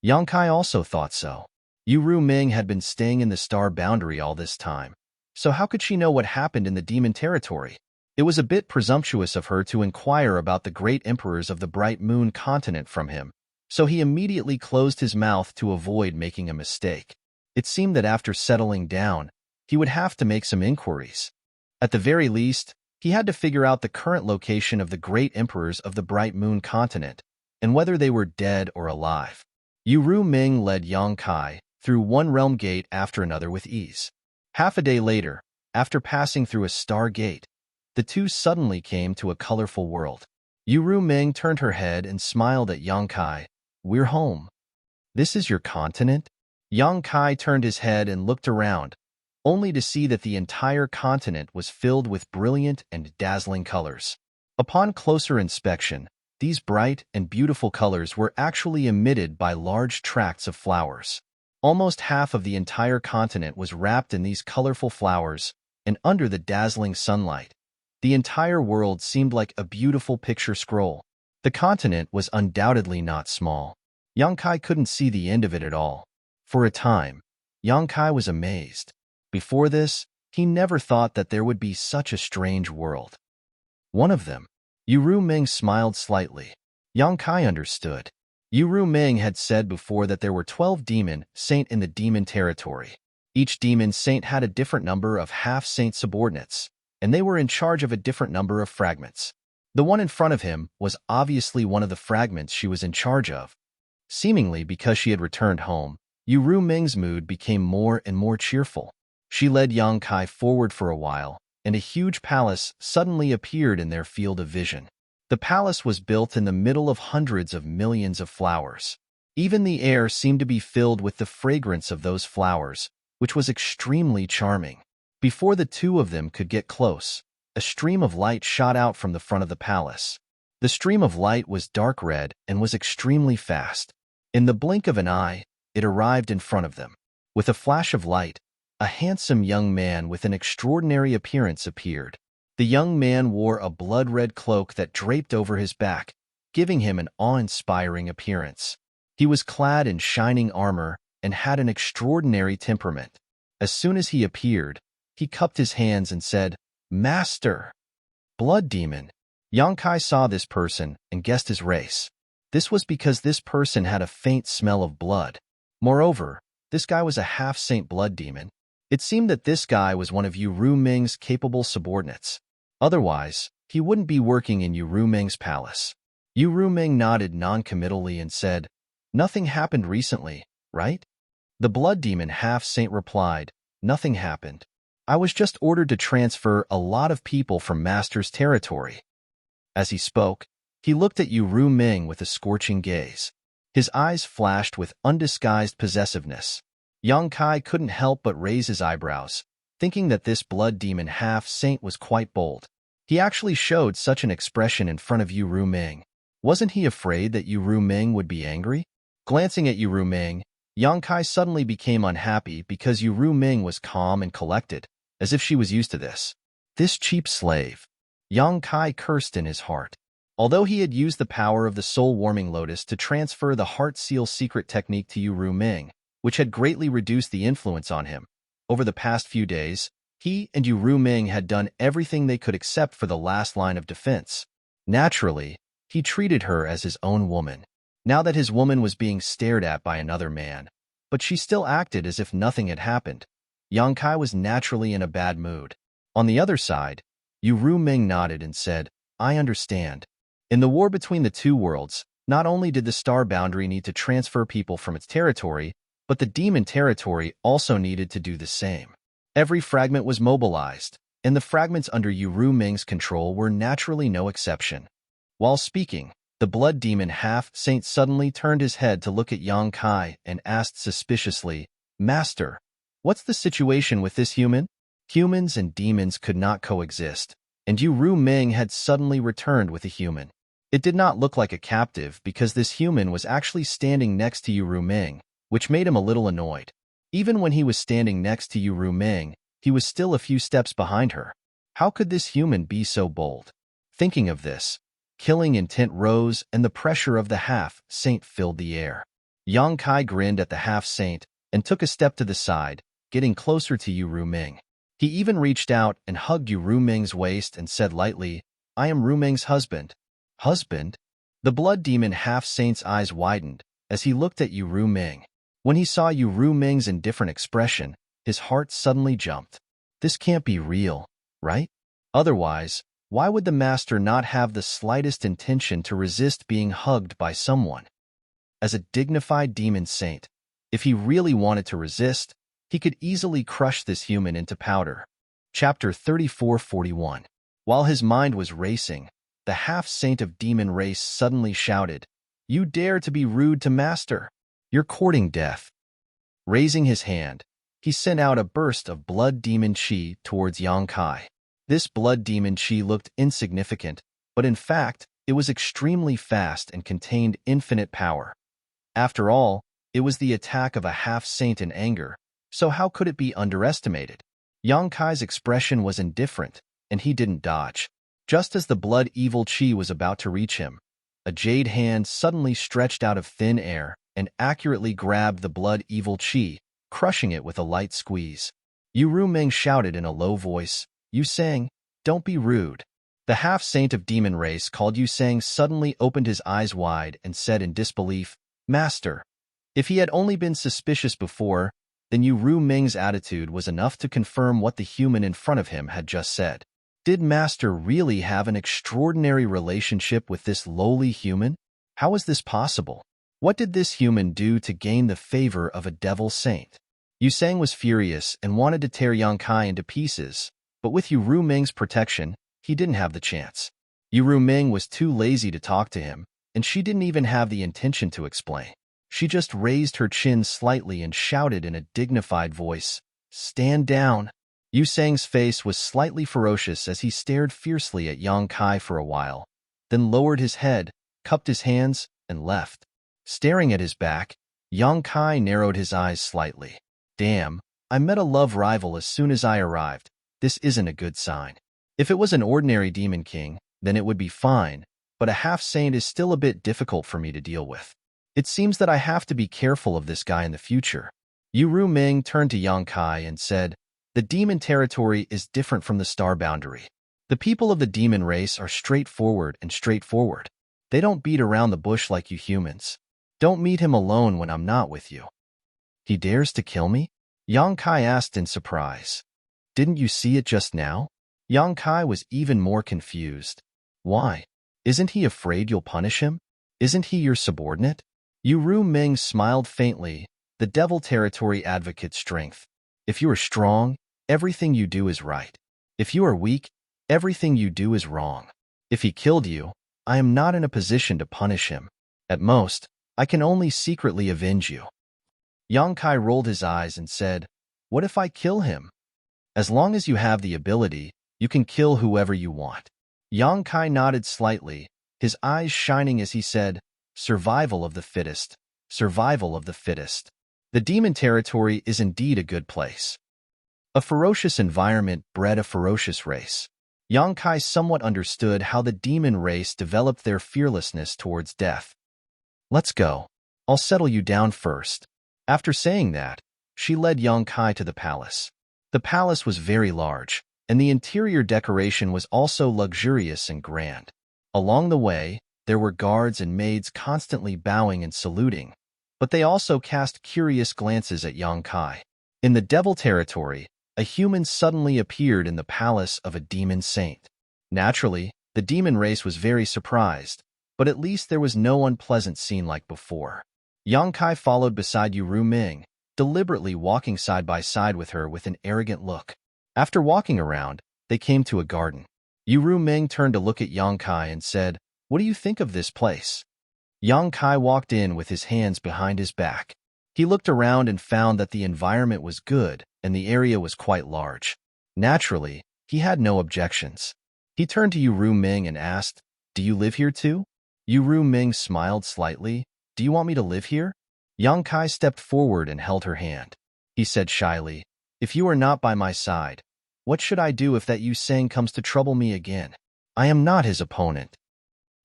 S1: Yang Kai also thought so. Yuru Ming had been staying in the star boundary all this time, so how could she know what happened in the demon territory? It was a bit presumptuous of her to inquire about the great emperors of the Bright Moon continent from him, so he immediately closed his mouth to avoid making a mistake. It seemed that after settling down, he would have to make some inquiries. At the very least, he had to figure out the current location of the great emperors of the Bright Moon continent, and whether they were dead or alive. Yuru Ming led Yang Kai through one realm gate after another with ease. Half a day later, after passing through a star gate, the two suddenly came to a colorful world. Yuru Ming turned her head and smiled at Yang Kai. We're home. This is your continent? Yang Kai turned his head and looked around, only to see that the entire continent was filled with brilliant and dazzling colors. Upon closer inspection, these bright and beautiful colors were actually emitted by large tracts of flowers. Almost half of the entire continent was wrapped in these colorful flowers, and under the dazzling sunlight, the entire world seemed like a beautiful picture scroll. The continent was undoubtedly not small. Yang Kai couldn't see the end of it at all. For a time, Yang Kai was amazed. Before this, he never thought that there would be such a strange world. One of them. Yuru Ming smiled slightly. Yang Kai understood. Yuru Ming had said before that there were 12 demon saint in the demon territory. Each demon saint had a different number of half-saint subordinates, and they were in charge of a different number of fragments. The one in front of him was obviously one of the fragments she was in charge of. Seemingly because she had returned home, Yuru Ming's mood became more and more cheerful. She led Yang Kai forward for a while, and a huge palace suddenly appeared in their field of vision. The palace was built in the middle of hundreds of millions of flowers. Even the air seemed to be filled with the fragrance of those flowers, which was extremely charming. Before the two of them could get close, a stream of light shot out from the front of the palace. The stream of light was dark red and was extremely fast. In the blink of an eye, it arrived in front of them. With a flash of light, a handsome young man with an extraordinary appearance appeared. The young man wore a blood-red cloak that draped over his back, giving him an awe-inspiring appearance. He was clad in shining armor and had an extraordinary temperament. As soon as he appeared, he cupped his hands and said, Master! Blood Demon. Yang Kai saw this person and guessed his race. This was because this person had a faint smell of blood. Moreover, this guy was a half-saint blood demon. It seemed that this guy was one of Yuru Ming's capable subordinates. Otherwise, he wouldn't be working in Yuru Ming's palace. Yuru Ming nodded non-committally and said, Nothing happened recently, right? The blood demon half-saint replied, Nothing happened. I was just ordered to transfer a lot of people from Master's territory. As he spoke, he looked at Yuru Ming with a scorching gaze. His eyes flashed with undisguised possessiveness. Yang Kai couldn't help but raise his eyebrows. thinking that this blood demon half-saint was quite bold. He actually showed such an expression in front of Yu Ruming. Wasn't he afraid that Yu Ruming would be angry? Glancing at Yu Ruming, Yang Kai suddenly became unhappy because Yu Ruming was calm and collected, as if she was used to this. This cheap slave. Yang Kai cursed in his heart. Although he had used the power of the soul-warming lotus to transfer the heart seal secret technique to Yu Ruming, which had greatly reduced the influence on him, over the past few days, he and Yu Ruming had done everything they could except for the last line of defense. Naturally, he treated her as his own woman, now that his woman was being stared at by another man, but she still acted as if nothing had happened. Yang Kai was naturally in a bad mood. On the other side, Yu Ruming nodded and said, I understand. In the war between the two worlds, not only did the star boundary need to transfer people from its territory, but the demon territory also needed to do the same. Every fragment was mobilized, and the fragments under Yu Ruming's control were naturally no exception. While speaking, the blood demon half-saint suddenly turned his head to look at Yang Kai and asked suspiciously, Master, what's the situation with this human? Humans and demons could not coexist, and Yu Ruming had suddenly returned with a human. It did not look like a captive because this human was actually standing next to Yu Ruming, which made him a little annoyed. Even when he was standing next to Yu Ruming, he was still a few steps behind her. How could this human be so bold? Thinking of this, killing intent rose and the pressure of the half-saint filled the air. Yang Kai grinned at the half-saint and took a step to the side, getting closer to Yu Ruming. He even reached out and hugged Yu Ruming's waist and said lightly, I am Ruming's husband. Husband? The blood demon half-saint's eyes widened as he looked at Yu Ruming. When he saw Yu Ruming's indifferent expression, his heart suddenly jumped. This can't be real, right? Otherwise, why would the master not have the slightest intention to resist being hugged by someone? As a dignified demon saint, if he really wanted to resist, he could easily crush this human into powder. Chapter 3441. While his mind was racing, the half-saint of demon race suddenly shouted, You dare to be rude to master! You're courting death. Raising his hand, he sent out a burst of blood demon chi towards Yang Kai. This blood demon chi looked insignificant, but in fact, it was extremely fast and contained infinite power. After all, it was the attack of a half-saint in anger, so how could it be underestimated? Yang Kai's expression was indifferent, and he didn't dodge. Just as the blood evil chi was about to reach him, a jade hand suddenly stretched out of thin air and accurately grabbed the blood evil chi, crushing it with a light squeeze. Yu Ruming shouted in a low voice, Yu Sang, don't be rude. The half-saint of demon race called Yu Sang suddenly opened his eyes wide and said in disbelief, Master. If he had only been suspicious before, then Yu Ruming's attitude was enough to confirm what the human in front of him had just said. Did Master really have an extraordinary relationship with this lowly human? How is this possible? What did this human do to gain the favor of a devil saint? Yu Sang was furious and wanted to tear Yang Kai into pieces, but with Yu Ruming's protection, he didn't have the chance. Yu Ruming was too lazy to talk to him, and she didn't even have the intention to explain. She just raised her chin slightly and shouted in a dignified voice, Stand down. Yu Sang's face was slightly ferocious as he stared fiercely at Yang Kai for a while, then lowered his head, cupped his hands, and left. Staring at his back, Yang Kai narrowed his eyes slightly. Damn, I met a love rival as soon as I arrived. This isn't a good sign. If it was an ordinary demon king, then it would be fine, but a half-saint is still a bit difficult for me to deal with. It seems that I have to be careful of this guy in the future. Yu Ruming turned to Yang Kai and said, The demon territory is different from the star boundary. The people of the demon race are straightforward. They don't beat around the bush like you humans. Don't meet him alone when I'm not with you. He dares to kill me? Yang Kai asked in surprise. Didn't you see it just now? Yang Kai was even more confused. Why? Isn't he afraid you'll punish him? Isn't he your subordinate? Yu Ruming smiled faintly, the devil territory advocate's strength. If you are strong, everything you do is right. If you are weak, everything you do is wrong. If he killed you, I am not in a position to punish him. At most, I can only secretly avenge you. Yang Kai rolled his eyes and said, What if I kill him? As long as you have the ability, you can kill whoever you want. Yang Kai nodded slightly, his eyes shining as he said, survival of the fittest, survival of the fittest. The demon territory is indeed a good place. A ferocious environment bred a ferocious race. Yang Kai somewhat understood how the demon race developed their fearlessness towards death. Let's go. I'll settle you down first. After saying that, she led Yang Kai to the palace. The palace was very large, and the interior decoration was also luxurious and grand. Along the way, there were guards and maids constantly bowing and saluting, but they also cast curious glances at Yang Kai. In the devil territory, a human suddenly appeared in the palace of a demon saint. Naturally, the demon race was very surprised, but at least there was no unpleasant scene like before. Yang Kai followed beside Yu Ming, deliberately walking side by side with her with an arrogant look. After walking around, they came to a garden. Yu Ming turned to look at Yang Kai and said, "What do you think of this place?" Yang Kai walked in with his hands behind his back. He looked around and found that the environment was good and the area was quite large. Naturally, he had no objections. He turned to Yu Ming and asked, "Do you live here too?" Yu Ming smiled slightly. "Do you want me to live here?" Yang Kai stepped forward and held her hand. He said shyly, "If you are not by my side, what should I do if that Yu Sang comes to trouble me again? I am not his opponent."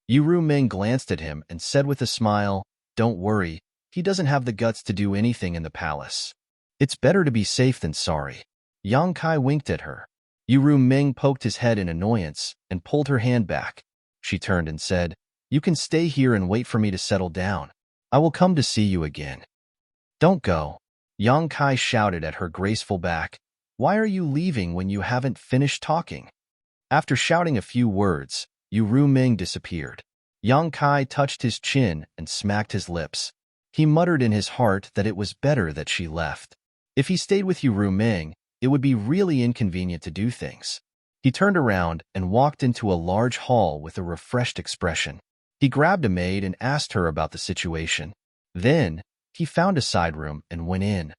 S1: Yu Ming glanced at him and said with a smile, "Don't worry, he doesn't have the guts to do anything in the palace. It's better to be safe than sorry." Yang Kai winked at her. Yu Ming poked his head in annoyance and pulled her hand back. She turned and said, "You can stay here and wait for me to settle down. I will come to see you again." "Don't go." Yang Kai shouted at her graceful back. "Why are you leaving when you haven't finished talking?" After shouting a few words, Yu Ming disappeared. Yang Kai touched his chin and smacked his lips. He muttered in his heart that it was better that she left. If he stayed with Yu Ming, it would be really inconvenient to do things. He turned around and walked into a large hall with a refreshed expression. He grabbed a maid and asked her about the situation. Then, he found a side room and went in.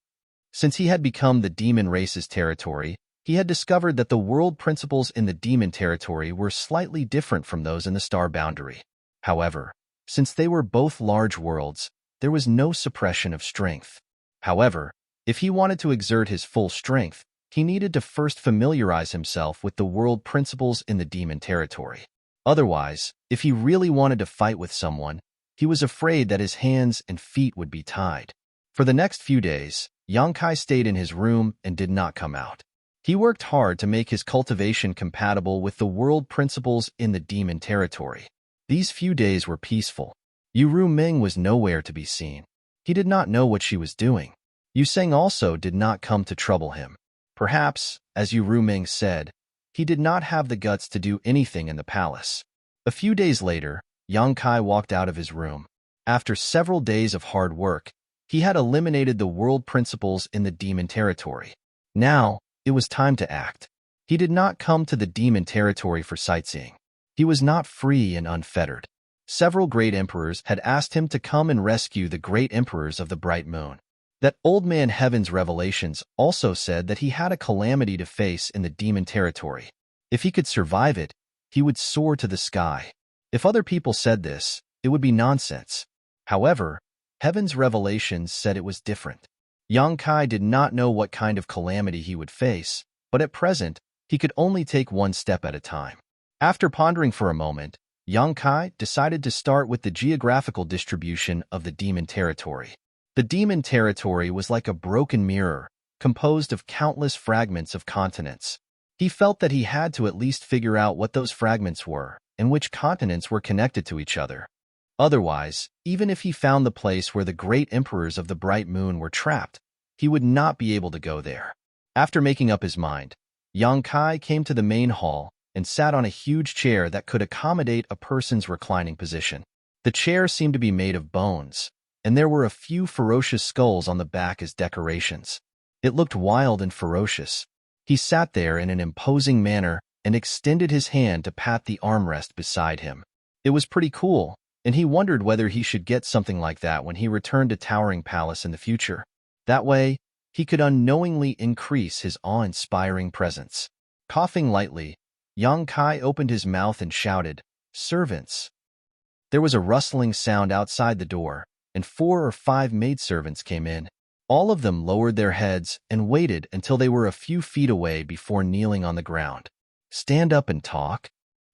S1: Since he had become the demon race's territory, he had discovered that the world principles in the demon territory were slightly different from those in the star boundary. However, since they were both large worlds, there was no suppression of strength. However, if he wanted to exert his full strength, he needed to first familiarize himself with the world principles in the demon territory. Otherwise, if he really wanted to fight with someone, he was afraid that his hands and feet would be tied. For the next few days, Yang Kai stayed in his room and did not come out. He worked hard to make his cultivation compatible with the world principles in the demon territory. These few days were peaceful. Yu Ming was nowhere to be seen. He did not know what she was doing. Yu Sang also did not come to trouble him. Perhaps, as Yu Ming said, he did not have the guts to do anything in the palace. A few days later, Yang Kai walked out of his room. After several days of hard work, he had eliminated the world principles in the demon territory. Now, it was time to act. He did not come to the demon territory for sightseeing. He was not free and unfettered. Several great emperors had asked him to come and rescue the great emperors of the bright moon. That old man Heaven's revelations also said that he had a calamity to face in the demon territory. If he could survive it, he would soar to the sky. If other people said this, it would be nonsense. However, Heaven's revelations said it was different. Yang Kai did not know what kind of calamity he would face, but at present, he could only take one step at a time. After pondering for a moment, Yang Kai decided to start with the geographical distribution of the demon territory. The demon territory was like a broken mirror, composed of countless fragments of continents. He felt that he had to at least figure out what those fragments were and which continents were connected to each other. Otherwise, even if he found the place where the great emperors of the bright moon were trapped, he would not be able to go there. After making up his mind, Yang Kai came to the main hall and sat on a huge chair that could accommodate a person's reclining position. The chair seemed to be made of bones, and there were a few ferocious skulls on the back as decorations. It looked wild and ferocious. He sat there in an imposing manner and extended his hand to pat the armrest beside him. It was pretty cool, and he wondered whether he should get something like that when he returned to Towering Palace in the future. That way, he could unknowingly increase his awe-inspiring presence. Coughing lightly, Yang Kai opened his mouth and shouted, "Servants!" There was a rustling sound outside the door, and 4 or 5 maidservants came in. All of them lowered their heads and waited until they were a few feet away before kneeling on the ground. "Stand up and talk."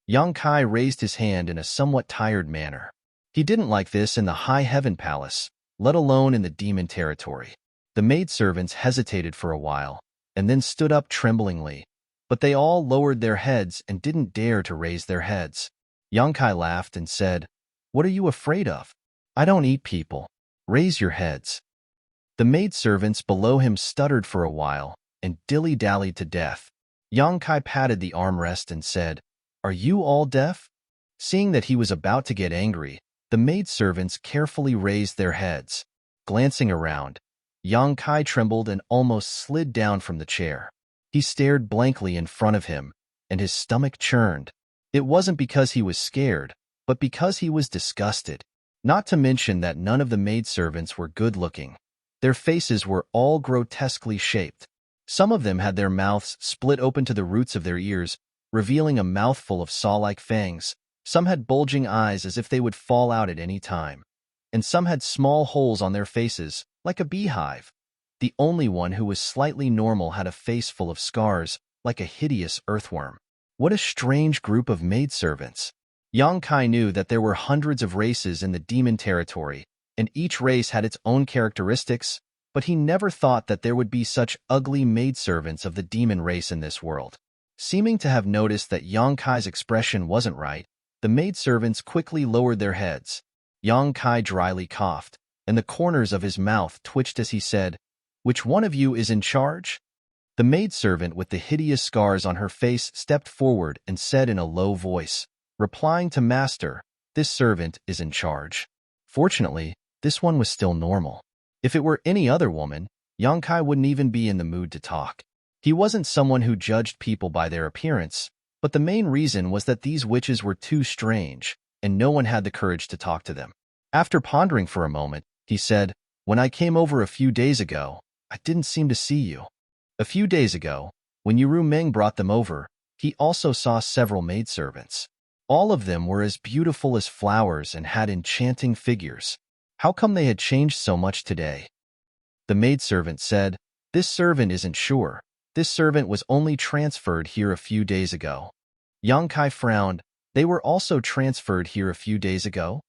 S1: Yang Kai raised his hand in a somewhat tired manner. He didn't like this in the High Heaven Palace, let alone in the demon territory. The maidservants hesitated for a while, and then stood up tremblingly, but they all lowered their heads and didn't dare to raise their heads. Yang Kai laughed and said, "What are you afraid of? I don't eat people. Raise your heads." The maidservants below him stuttered for a while and dilly-dallied to death. Yang Kai patted the armrest and said, "Are you all deaf?" Seeing that he was about to get angry, the maidservants carefully raised their heads. Glancing around, Yang Kai trembled and almost slid down from the chair. He stared blankly in front of him, and his stomach churned. It wasn't because he was scared, but because he was disgusted. Not to mention that none of the maidservants were good-looking. Their faces were all grotesquely shaped. Some of them had their mouths split open to the roots of their ears, revealing a mouthful of saw-like fangs. Some had bulging eyes as if they would fall out at any time. And some had small holes on their faces, like a beehive. The only one who was slightly normal had a face full of scars, like a hideous earthworm. What a strange group of maidservants. Yang Kai knew that there were hundreds of races in the demon territory, and each race had its own characteristics, but he never thought that there would be such ugly maidservants of the demon race in this world. Seeming to have noticed that Yang Kai's expression wasn't right, the maidservants quickly lowered their heads. Yang Kai dryly coughed, and the corners of his mouth twitched as he said, "Which one of you is in charge?" The maidservant with the hideous scars on her face stepped forward and said in a low voice, replying to Master, "This servant is in charge." Fortunately, this one was still normal. If it were any other woman, Yang Kai wouldn't even be in the mood to talk. He wasn't someone who judged people by their appearance, but the main reason was that these witches were too strange, and no one had the courage to talk to them. After pondering for a moment, he said, "When I came over a few days ago, I didn't seem to see you." A few days ago, when Yuru Meng brought them over, he also saw several maidservants. All of them were as beautiful as flowers and had enchanting figures. How come they had changed so much today? The maidservant said, "This servant isn't sure. This servant was only transferred here a few days ago." Yang Kai frowned. "They were also transferred here a few days ago?"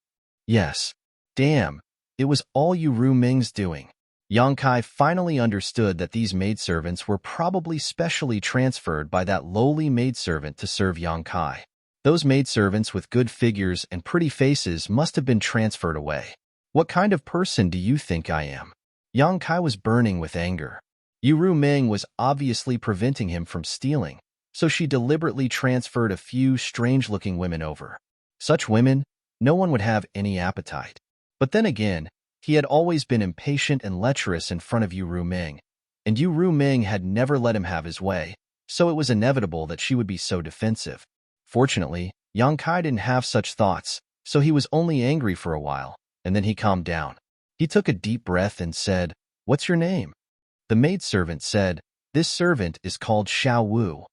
S1: "Yes." "Damn, it was all Yuru Ming's doing." Yang Kai finally understood that these maidservants were probably specially transferred by that lowly maidservant to serve Yang Kai. Those maidservants with good figures and pretty faces must have been transferred away. "What kind of person do you think I am?" Yang Kai was burning with anger. Yuru Ming was obviously preventing him from stealing, so she deliberately transferred a few strange-looking women over. Such women, no one would have any appetite. But then again, he had always been impatient and lecherous in front of Yuru Ming, and Yuru Ming had never let him have his way, so it was inevitable that she would be so defensive. Fortunately, Yang Kai didn't have such thoughts, so he was only angry for a while, and then he calmed down. He took a deep breath and said, "What's your name?" The maidservant said, "This servant is called Xiao Wu."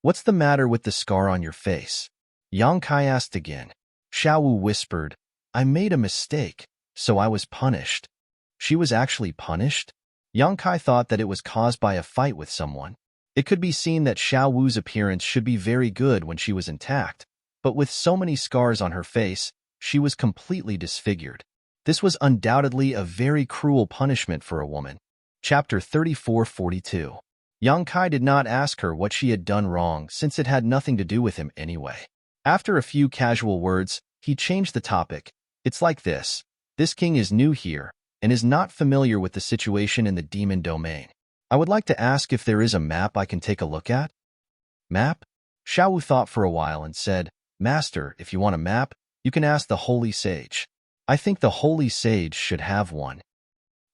S1: "What's the matter with the scar on your face?" Yang Kai asked again. Xiao Wu whispered, "I made a mistake, so I was punished." She was actually punished? Yang Kai thought that it was caused by a fight with someone. It could be seen that Xiao Wu's appearance should be very good when she was intact, but with so many scars on her face, she was completely disfigured. This was undoubtedly a very cruel punishment for a woman. Chapter 3442. Yang Kai did not ask her what she had done wrong since it had nothing to do with him anyway. After a few casual words, he changed the topic. "It's like this. This king is new here and is not familiar with the situation in the demon domain. I would like to ask if there is a map I can take a look at." "Map?" Xiao Wu thought for a while and said, "Master, if you want a map, you can ask the Holy Sage. I think the Holy Sage should have one."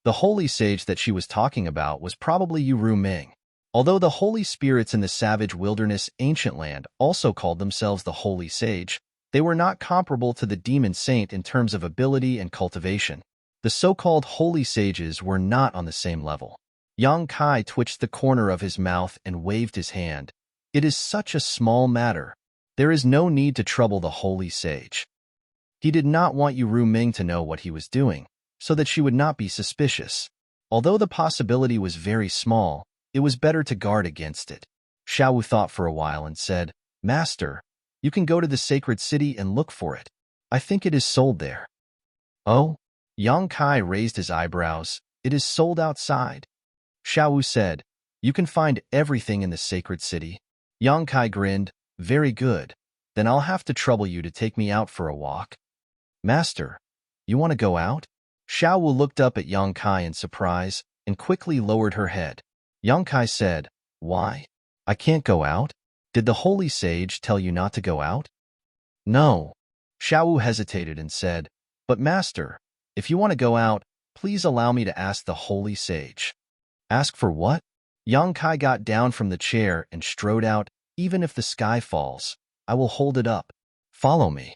S1: The Holy Sage that she was talking about was probably Yuru Ming. Although the Holy Spirits in the savage wilderness ancient land also called themselves the Holy Sage, they were not comparable to the Demon Saint in terms of ability and cultivation. The so-called Holy Sages were not on the same level. Yang Kai twitched the corner of his mouth and waved his hand. It is such a small matter. There is no need to trouble the holy sage. He did not want Yu Ming to know what he was doing, so that she would not be suspicious. Although the possibility was very small, it was better to guard against it. Xiao Wu thought for a while and said, Master, you can go to the sacred city and look for it. I think it is sold there. Oh? Yang Kai raised his eyebrows. It is sold outside. Xiao Wu said, You can find everything in the sacred city. Yang Kai grinned, Very good. Then I'll have to trouble you to take me out for a walk. Master, you want to go out? Xiao Wu looked up at Yang Kai in surprise and quickly lowered her head. Yang Kai said, Why? I can't go out? Did the holy sage tell you not to go out? No. Xiao Wu hesitated and said, But master, if you want to go out, please allow me to ask the holy sage. Ask for what? Yang Kai got down from the chair and strode out. Even if the sky falls, I will hold it up. Follow me.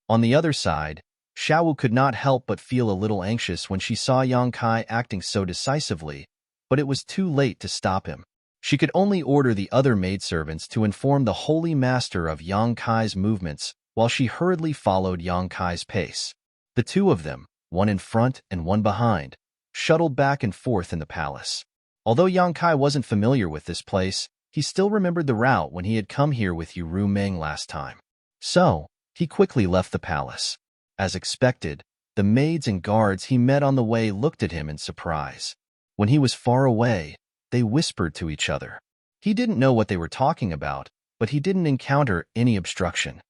S1: On the other side, Xiao Wu could not help but feel a little anxious when she saw Yang Kai acting so decisively, but it was too late to stop him. She could only order the other maidservants to inform the holy master of Yang Kai's movements while she hurriedly followed Yang Kai's pace. The two of them, one in front and one behind, shuttled back and forth in the palace. Although Yang Kai wasn't familiar with this place, he still remembered the route when he had come here with Yu Ming last time. So, he quickly left the palace. As expected, the maids and guards he met on the way looked at him in surprise. When he was far away, they whispered to each other. He didn't know what they were talking about, but he didn't encounter any obstruction.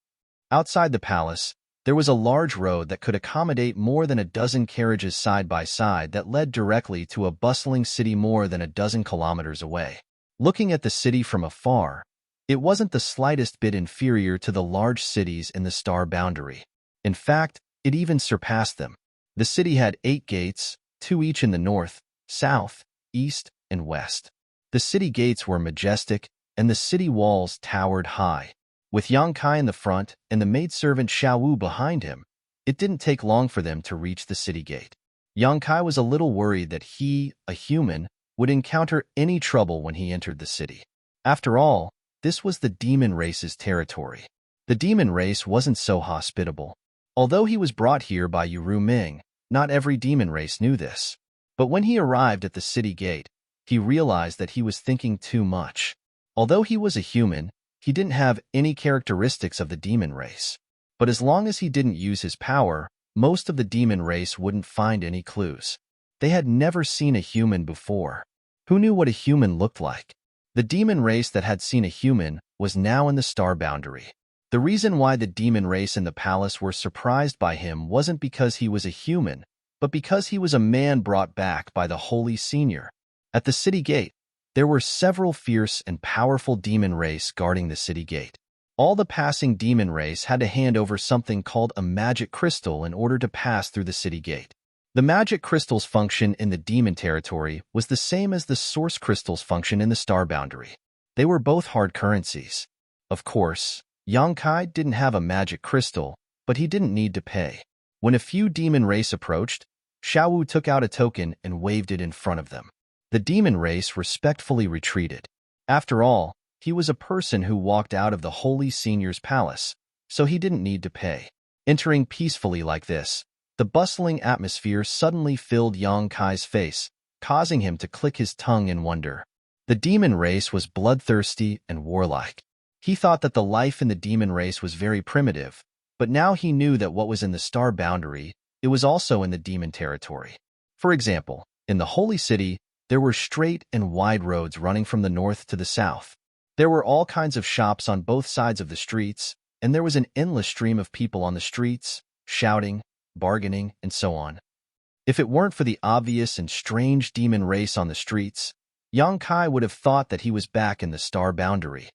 S1: Outside the palace, there was a large road that could accommodate more than a dozen carriages side by side that led directly to a bustling city more than a dozen kilometers away. Looking at the city from afar, it wasn't the slightest bit inferior to the large cities in the star boundary. In fact, it even surpassed them. The city had 8 gates, 2 each in the north, south, east, and west. The city gates were majestic, and the city walls towered high. With Yang Kai in the front and the maidservant Xiao Wu behind him, it didn't take long for them to reach the city gate. Yang Kai was a little worried that he, a human, would encounter any trouble when he entered the city. After all, this was the demon race's territory. The demon race wasn't so hospitable. Although he was brought here by Yu Ming, not every demon race knew this. But when he arrived at the city gate, he realized that he was thinking too much. Although he was a human, he didn't have any characteristics of the demon race. But as long as he didn't use his power, most of the demon race wouldn't find any clues. They had never seen a human before. Who knew what a human looked like? The demon race that had seen a human was now in the star boundary. The reason why the demon race in the palace were surprised by him wasn't because he was a human, but because he was a man brought back by the Holy Senior. At the city gate, there were several fierce and powerful demon race guarding the city gate. All the passing demon race had to hand over something called a magic crystal in order to pass through the city gate. The magic crystal's function in the demon territory was the same as the source crystal's function in the star boundary. They were both hard currencies. Of course, Yang Kai didn't have a magic crystal, but he didn't need to pay. When a few demon race approached, Xiao Wu took out a token and waved it in front of them. The demon race respectfully retreated. After all, he was a person who walked out of the Holy Senior's palace, so he didn't need to pay. Entering peacefully like this, the bustling atmosphere suddenly filled Yang Kai's face, causing him to click his tongue in wonder. The demon race was bloodthirsty and warlike. He thought that the life in the demon race was very primitive, but now he knew that what was in the star boundary, it was also in the demon territory. For example, in the Holy City, there were straight and wide roads running from the north to the south. There were all kinds of shops on both sides of the streets, and there was an endless stream of people on the streets, shouting, bargaining, and so on. If it weren't for the obvious and strange demon race on the streets, Yang Kai would have thought that he was back in the star boundary.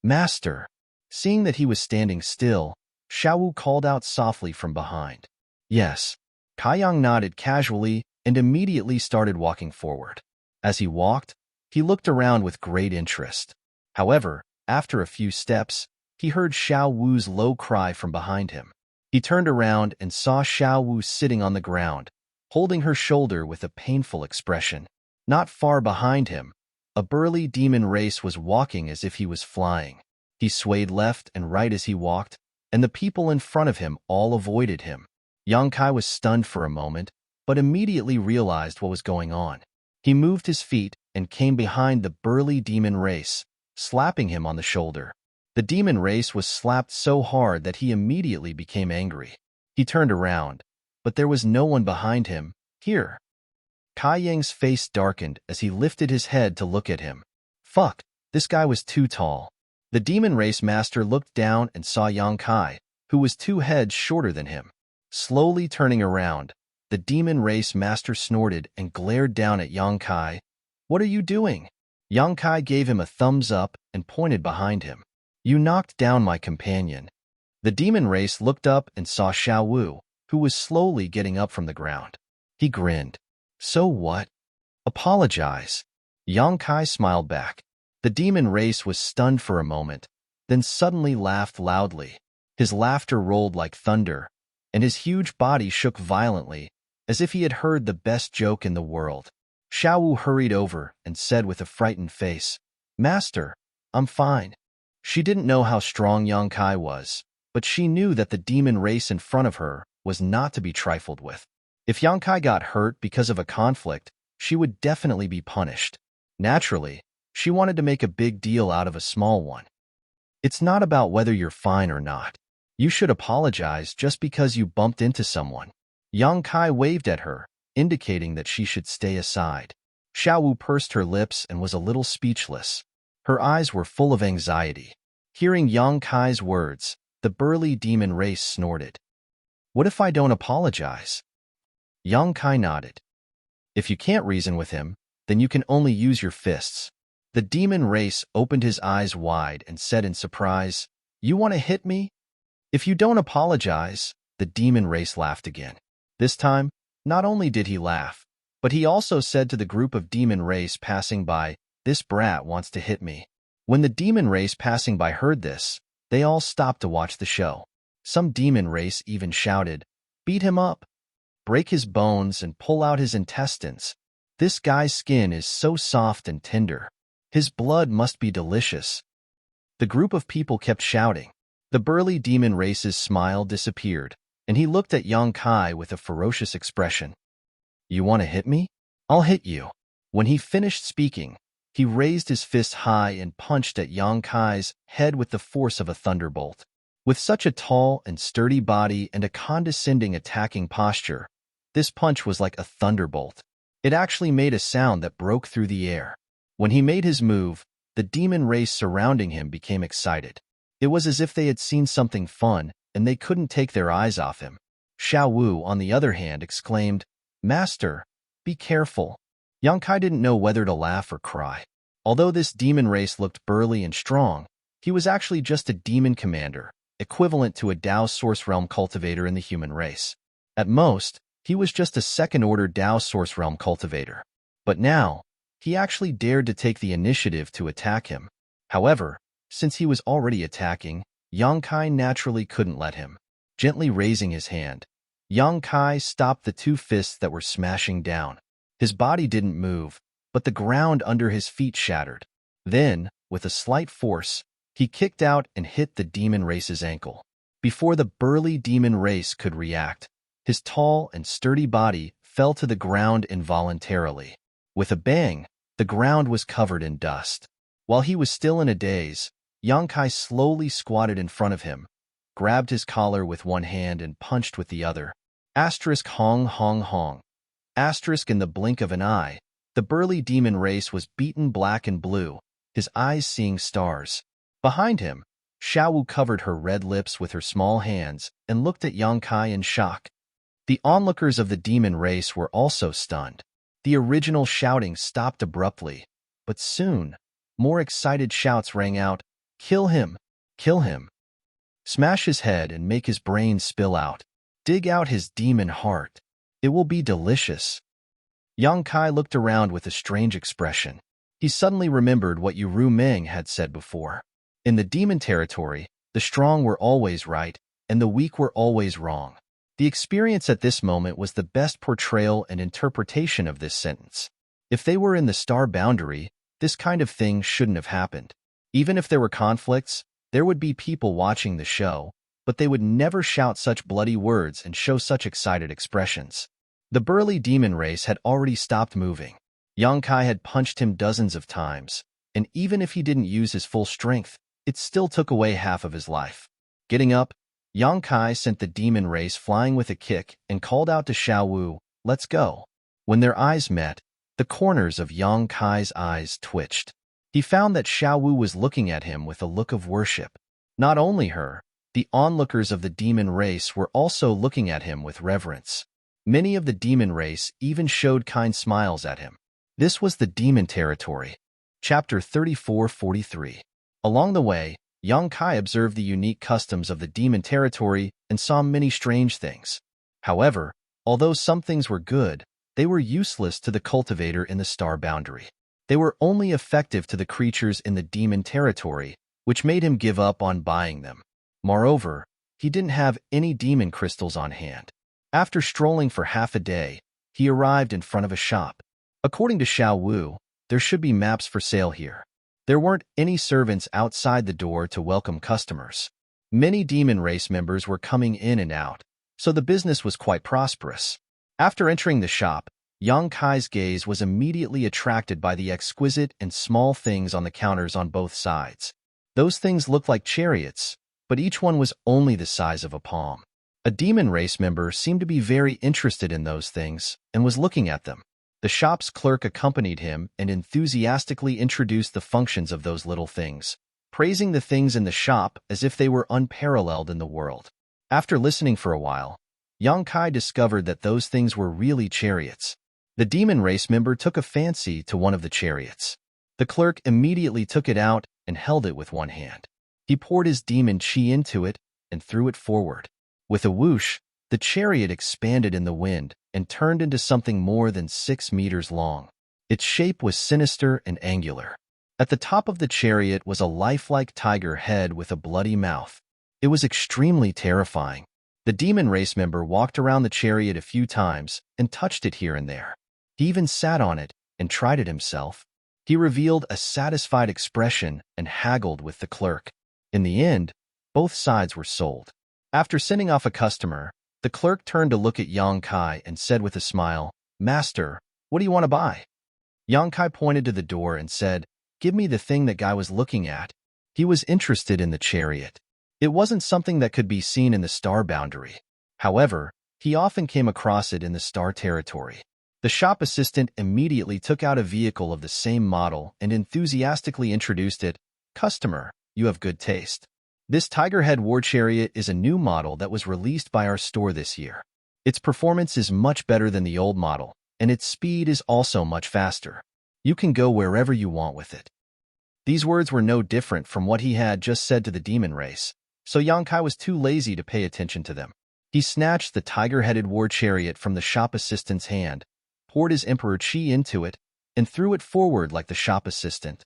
S1: Master! Seeing that he was standing still, Xiao Wu called out softly from behind. Yes. Kai Yang nodded casually and immediately started walking forward. As he walked, he looked around with great interest. However, after a few steps, he heard Xiao Wu's low cry from behind him. He turned around and saw Xiao Wu sitting on the ground, holding her shoulder with a painful expression. Not far behind him, a burly demon race was walking as if he was flying. He swayed left and right as he walked, and the people in front of him all avoided him. Yang Kai was stunned for a moment, but immediately realized what was going on. He moved his feet and came behind the burly demon race, slapping him on the shoulder. The demon race was slapped so hard that he immediately became angry. He turned around, but there was no one behind him. Here. Kai Yang's face darkened as he lifted his head to look at him. Fuck, this guy was too tall. The demon race master looked down and saw Yang Kai, who was 2 heads shorter than him. Slowly turning around, the demon race master snorted and glared down at Yang Kai. What are you doing? Yang Kai gave him a thumbs up and pointed behind him. You knocked down my companion. The demon race looked up and saw Xiao Wu, who was slowly getting up from the ground. He grinned. So what? Apologize. Yang Kai smiled back. The demon race was stunned for a moment, then suddenly laughed loudly. His laughter rolled like thunder, and his huge body shook violently, as if he had heard the best joke in the world. Xiao Wu hurried over and said with a frightened face, Master, I'm fine. She didn't know how strong Yang Kai was, but she knew that the demon race in front of her was not to be trifled with. If Yang Kai got hurt because of a conflict, she would definitely be punished. Naturally, she wanted to make a big deal out of a small one. It's not about whether you're fine or not. You should apologize just because you bumped into someone. Yang Kai waved at her, indicating that she should stay aside. Xiao Wu pursed her lips and was a little speechless. Her eyes were full of anxiety. Hearing Yang Kai's words, the burly demon race snorted. What if I don't apologize? Yang Kai nodded. If you can't reason with him, then you can only use your fists. The demon race opened his eyes wide and said in surprise, You want to hit me? If you don't apologize, the demon race laughed again. This time, not only did he laugh, but he also said to the group of demon race passing by, This brat wants to hit me. When the demon race passing by heard this, they all stopped to watch the show. Some demon race even shouted, Beat him up! Break his bones and pull out his intestines. This guy's skin is so soft and tender. His blood must be delicious. The group of people kept shouting. The burly demon race's smile disappeared, and he looked at Yang Kai with a ferocious expression. You want to hit me? I'll hit you. When he finished speaking, he raised his fist high and punched at Yang Kai's head with the force of a thunderbolt. With such a tall and sturdy body and a condescending attacking posture, this punch was like a thunderbolt. It actually made a sound that broke through the air. When he made his move, the demon race surrounding him became excited. It was as if they had seen something fun, and they couldn't take their eyes off him. Xiao Wu, on the other hand, exclaimed, Master, be careful. Yang Kai didn't know whether to laugh or cry. Although this demon race looked burly and strong, he was actually just a demon commander, equivalent to a Dao Source Realm cultivator in the human race. At most, he was just a second-order Dao Source Realm cultivator. But now, he actually dared to take the initiative to attack him. However, since he was already attacking, Yang Kai naturally couldn't let him. Gently raising his hand, Yang Kai stopped the 2 fists that were smashing down. His body didn't move, but the ground under his feet shattered. Then, with a slight force, he kicked out and hit the demon race's ankle. Before the burly demon race could react, his tall and sturdy body fell to the ground involuntarily. With a bang, the ground was covered in dust. While he was still in a daze, Yang Kai slowly squatted in front of him, grabbed his collar with one hand and punched with the other. Asterisk hong hong hong. Asterisk in the blink of an eye, the burly demon race was beaten black and blue, his eyes seeing stars. Behind him, Xiao Wu covered her red lips with her small hands and looked at Yang Kai in shock. The onlookers of the demon race were also stunned. The original shouting stopped abruptly, but soon, more excited shouts rang out, Kill him! Kill him! Smash his head and make his brains spill out. Dig out his demon heart. It will be delicious. Yang Kai looked around with a strange expression. He suddenly remembered what Yu Meng had said before. In the demon territory, the strong were always right, and the weak were always wrong. The experience at this moment was the best portrayal and interpretation of this sentence. If they were in the star boundary, this kind of thing shouldn't have happened. Even if there were conflicts, there would be people watching the show, but they would never shout such bloody words and show such excited expressions. The burly demon race had already stopped moving. Yang Kai had punched him dozens of times, and even if he didn't use his full strength, it still took away half of his life. Getting up, Yang Kai sent the demon race flying with a kick and called out to Xiao Wu, "Let's go." When their eyes met, the corners of Yang Kai's eyes twitched. He found that Xiao Wu was looking at him with a look of worship. Not only her, the onlookers of the demon race were also looking at him with reverence. Many of the demon race even showed kind smiles at him. This was the demon territory. Chapter 34-43. Along the way, Yang Kai observed the unique customs of the demon territory and saw many strange things. However, although some things were good, they were useless to the cultivator in the star boundary. They were only effective to the creatures in the demon territory, which made him give up on buying them. Moreover, he didn't have any demon crystals on hand. After strolling for half a day, he arrived in front of a shop. According to Xiao Wu, there should be maps for sale here. There weren't any servants outside the door to welcome customers. Many demon race members were coming in and out, so the business was quite prosperous. After entering the shop, Yang Kai's gaze was immediately attracted by the exquisite and small things on the counters on both sides. Those things looked like chariots, but each one was only the size of a palm. A demon race member seemed to be very interested in those things and was looking at them. The shop's clerk accompanied him and enthusiastically introduced the functions of those little things, praising the things in the shop as if they were unparalleled in the world. After listening for a while, Yang Kai discovered that those things were really chariots. The demon race member took a fancy to one of the chariots. The clerk immediately took it out and held it with one hand. He poured his demon chi into it and threw it forward. With a whoosh, the chariot expanded in the wind and turned into something more than 6 meters long. Its shape was sinister and angular. At the top of the chariot was a lifelike tiger head with a bloody mouth. It was extremely terrifying. The demon race member walked around the chariot a few times and touched it here and there. He even sat on it and tried it himself. He revealed a satisfied expression and haggled with the clerk. In the end, both sides were sold. After sending off a customer, the clerk turned to look at Yang Kai and said with a smile, "Master, what do you want to buy?" Yang Kai pointed to the door and said, "Give me the thing that guy was looking at." He was interested in the chariot. It wasn't something that could be seen in the star boundary. However, he often came across it in the star territory. The shop assistant immediately took out a vehicle of the same model and enthusiastically introduced it. "Customer, you have good taste. This Tigerhead War Chariot is a new model that was released by our store this year. Its performance is much better than the old model, and its speed is also much faster. You can go wherever you want with it." These words were no different from what he had just said to the demon race, so Yang Kai was too lazy to pay attention to them. He snatched the tiger-headed war chariot from the shop assistant's hand, poured his emperor chi into it, and threw it forward like the shop assistant.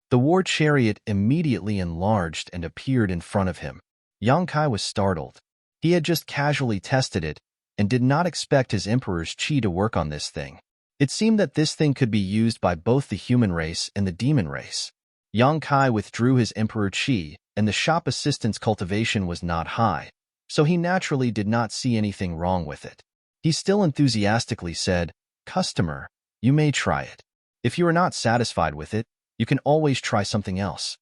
S1: The war chariot immediately enlarged and appeared in front of him. Yang Kai was startled. He had just casually tested it and did not expect his emperor's chi to work on this thing. It seemed that this thing could be used by both the human race and the demon race. Yang Kai withdrew his emperor chi, and the shop assistant's cultivation was not high, so he naturally did not see anything wrong with it. He still enthusiastically said, "Customer, you may try it. If you are not satisfied with it, you can always try something else."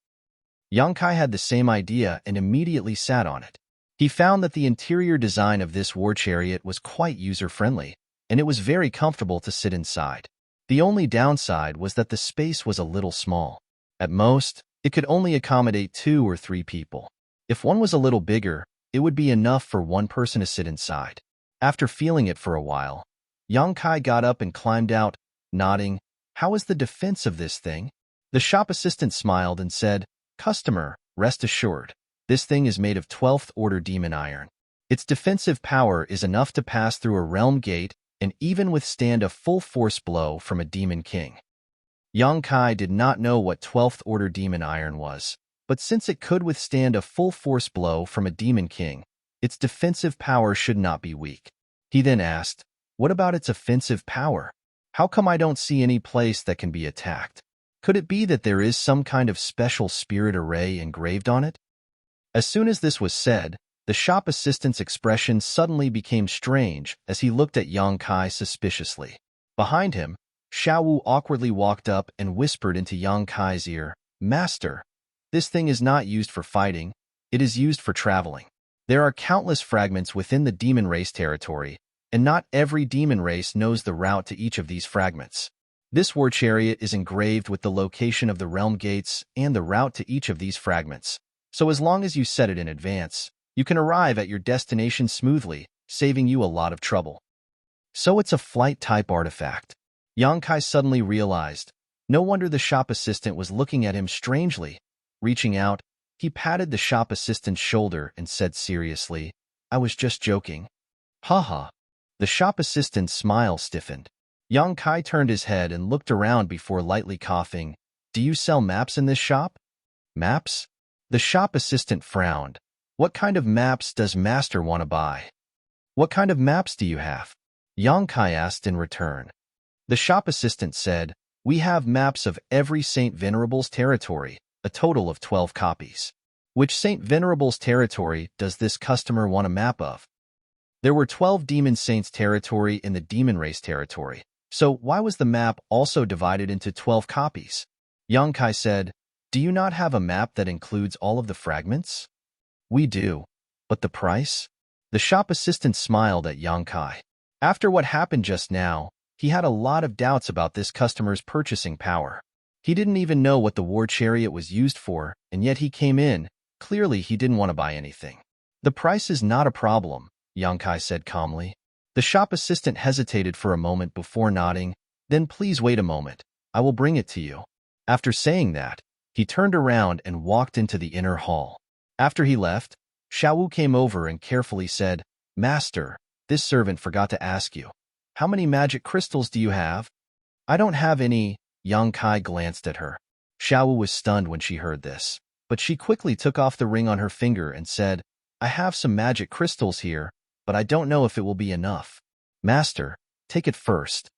S1: Yang Kai had the same idea and immediately sat on it. He found that the interior design of this war chariot was quite user-friendly, and it was very comfortable to sit inside. The only downside was that the space was a little small. At most, it could only accommodate 2 or 3 people. If one was a little bigger, it would be enough for one person to sit inside. After feeling it for a while, Yang Kai got up and climbed out, nodding, "How is the defense of this thing?" The shop assistant smiled and said, "Customer, rest assured. This thing is made of 12th order demon iron. Its defensive power is enough to pass through a realm gate and even withstand a full force blow from a demon king." Yang Kai did not know what 12th order demon iron was, but since it could withstand a full force blow from a demon king, its defensive power should not be weak. He then asked, "What about its offensive power? How come I don't see any place that can be attacked? Could it be that there is some kind of special spirit array engraved on it? As soon as this was said, the shop assistant's expression suddenly became strange as he looked at Yang Kai suspiciously. Behind him, Xiaowu awkwardly walked up and whispered into Yang Kai's ear, "Master, this thing is not used for fighting, it is used for traveling. There are countless fragments within the demon race territory, and not every demon race knows the route to each of these fragments. This war chariot is engraved with the location of the realm gates and the route to each of these fragments, so as long as you set it in advance, you can arrive at your destination smoothly, saving you a lot of trouble." So it's a flight-type artifact. Yang Kai suddenly realized. No wonder the shop assistant was looking at him strangely. Reaching out, he patted the shop assistant's shoulder and said seriously, "I was just joking." Haha. The shop assistant's smile stiffened. Yang Kai turned his head and looked around before lightly coughing. "Do you sell maps in this shop?" "Maps?" The shop assistant frowned. "What kind of maps does Master want to buy?" "What kind of maps do you have?" Yang Kai asked in return. The shop assistant said, "We have maps of every Saint Venerable's territory, a total of 12 copies. Which Saint Venerable's territory does this customer want a map of?" There were 12 demon saints territory in the demon race territory, so why was the map also divided into 12 copies? Yang Kai said, "Do you not have a map that includes all of the fragments?" "We do. But the price?" The shop assistant smiled at Yang Kai. After what happened just now, he had a lot of doubts about this customer's purchasing power. He didn't even know what the war chariot was used for, and yet he came in. Clearly, he didn't want to buy anything. "The price is not a problem," Yang Kai said calmly. The shop assistant hesitated for a moment before nodding. "Then please wait a moment. I will bring it to you." After saying that, he turned around and walked into the inner hall. After he left, Xiaowu came over and carefully said, "Master, this servant forgot to ask you. How many magic crystals do you have?" "I don't have any." Yang Kai glanced at her. Xiaowu was stunned when she heard this, but she quickly took off the ring on her finger and said, "I have some magic crystals here, but I don't know if it will be enough." "Master, take it first."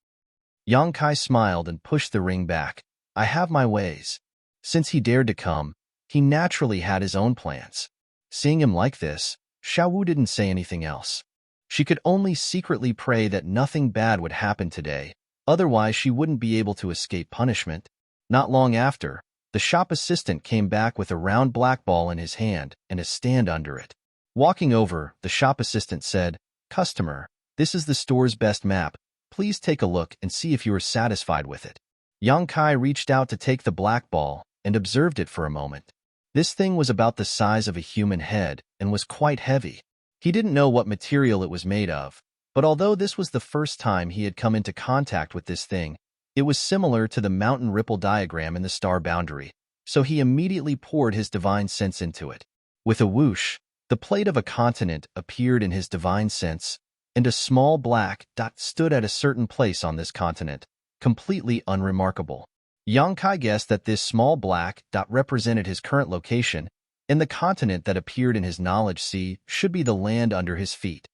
S1: Yang Kai smiled and pushed the ring back. "I have my ways." Since he dared to come, he naturally had his own plans. Seeing him like this, Xiaowu didn't say anything else. She could only secretly pray that nothing bad would happen today, otherwise she wouldn't be able to escape punishment. Not long after, the shop assistant came back with a round black ball in his hand and a stand under it. Walking over, the shop assistant said, "Customer, this is the store's best map. Please take a look and see if you are satisfied with it." Yang Kai reached out to take the black ball and observed it for a moment. This thing was about the size of a human head and was quite heavy. He didn't know what material it was made of, but although this was the first time he had come into contact with this thing, it was similar to the mountain ripple diagram in the star boundary, so he immediately poured his divine sense into it. With a whoosh, the plate of a continent appeared in his divine sense, and a small black dot stood at a certain place on this continent, completely unremarkable. Yang Kai guessed that this small black dot represented his current location, and the continent that appeared in his knowledge sea should be the land under his feet.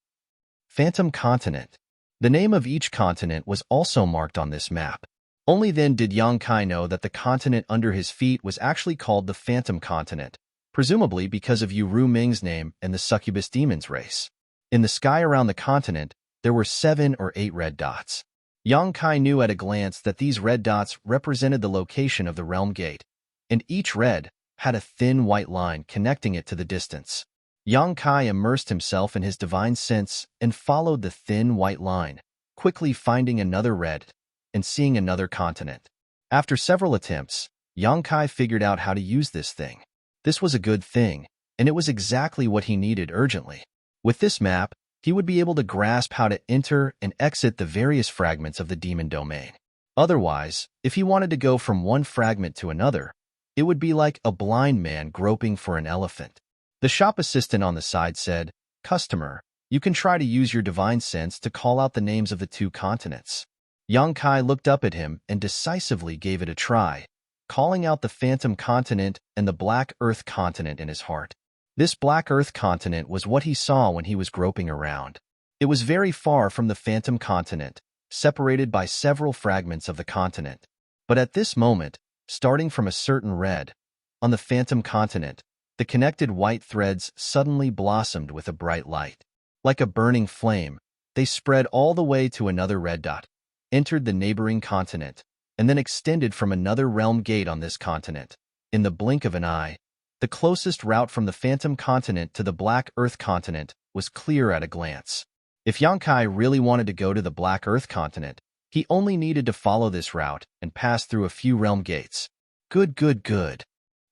S1: Phantom Continent. The name of each continent was also marked on this map. Only then did Yang Kai know that the continent under his feet was actually called the Phantom Continent, presumably because of Yu Ru Ming's name and the succubus demon's race. In the sky around the continent, there were 7 or 8 red dots. Yang Kai knew at a glance that these red dots represented the location of the realm gate, and each red had a thin white line connecting it to the distance. Yang Kai immersed himself in his divine sense and followed the thin white line, quickly finding another red and seeing another continent. After several attempts, Yang Kai figured out how to use this thing. This was a good thing, and it was exactly what he needed urgently. With this map, he would be able to grasp how to enter and exit the various fragments of the demon domain. Otherwise, if he wanted to go from one fragment to another, it would be like a blind man groping for an elephant. The shop assistant on the side said, "Customer, you can try to use your divine sense to call out the names of the 2 continents." Yang Kai looked up at him and decisively gave it a try, calling out the Phantom Continent and the Black Earth Continent in his heart. This Black Earth Continent was what he saw when he was groping around. It was very far from the Phantom Continent, separated by several fragments of the continent. But at this moment, starting from a certain red, on the phantom continent, the connected white threads suddenly blossomed with a bright light. Like a burning flame, they spread all the way to another red dot, entered the neighboring continent, and then extended from another realm gate on this continent. In the blink of an eye, the closest route from the phantom continent to the Black Earth continent was clear at a glance. If Yongkai really wanted to go to the Black Earth continent, he only needed to follow this route and pass through a few realm gates. Good, good, good.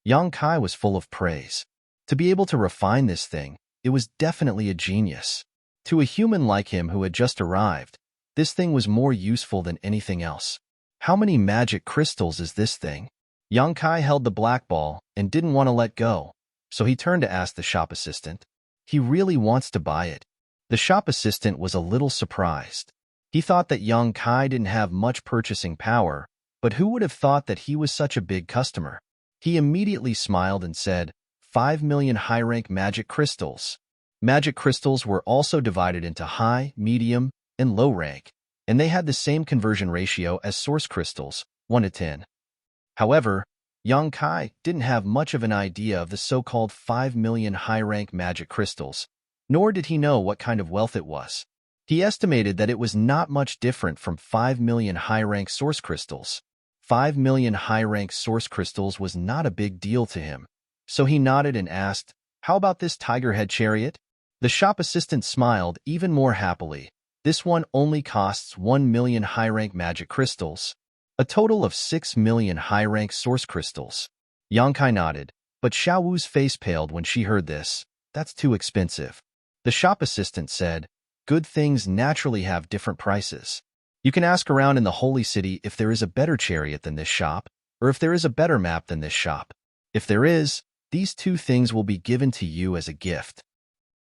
S1: Yongkai was full of praise. To be able to refine this thing, it was definitely a genius. To a human like him who had just arrived, this thing was more useful than anything else. How many magic crystals is this thing? Yongkai held the black ball and didn't want to let go, so he turned to ask the shop assistant. He really wants to buy it. The shop assistant was a little surprised. He thought that Yongkai didn't have much purchasing power, but who would have thought that he was such a big customer? He immediately smiled and said, 5 million high-rank magic crystals. Magic crystals were also divided into high, medium, and low rank, and they had the same conversion ratio as source crystals, 1 to 10. However, Yongkai didn't have much of an idea of the so-called 5 million high-rank magic crystals, nor did he know what kind of wealth it was. He estimated that it was not much different from 5 million high-rank source crystals. 5 million high-rank source crystals was not a big deal to him, so he nodded and asked, "How about this tiger head chariot?" The shop assistant smiled even more happily. "This one only costs 1 million high-rank magic crystals. A total of 6 million high-rank source crystals." Yongkai nodded, but Xiaowu's face paled when she heard this. "That's too expensive." The shop assistant said, "Good things naturally have different prices. You can ask around in the Holy City if there is a better chariot than this shop, or if there is a better map than this shop. If there is, these two things will be given to you as a gift."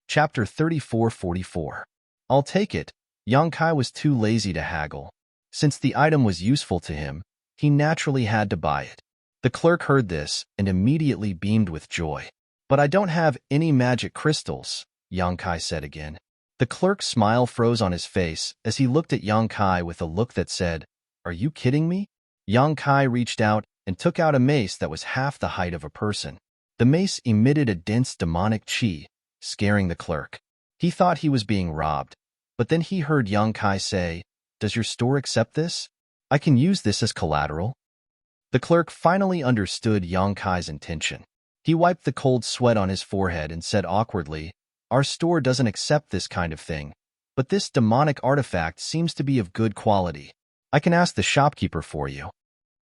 S1: Chapter 3444. I'll take it. Yongkai was too lazy to haggle. Since the item was useful to him, he naturally had to buy it. The clerk heard this and immediately beamed with joy. "But I don't have any magic crystals," Yongkai said again. The clerk's smile froze on his face as he looked at Yongkai with a look that said, "Are you kidding me?" Yongkai reached out and took out a mace that was half the height of a person. The mace emitted a dense demonic chi, scaring the clerk. He thought he was being robbed, but then he heard Yongkai say, "Does your store accept this? I can use this as collateral." The clerk finally understood Yongkai's intention. He wiped the cold sweat on his forehead and said awkwardly, "Our store doesn't accept this kind of thing, but this demonic artifact seems to be of good quality. I can ask the shopkeeper for you."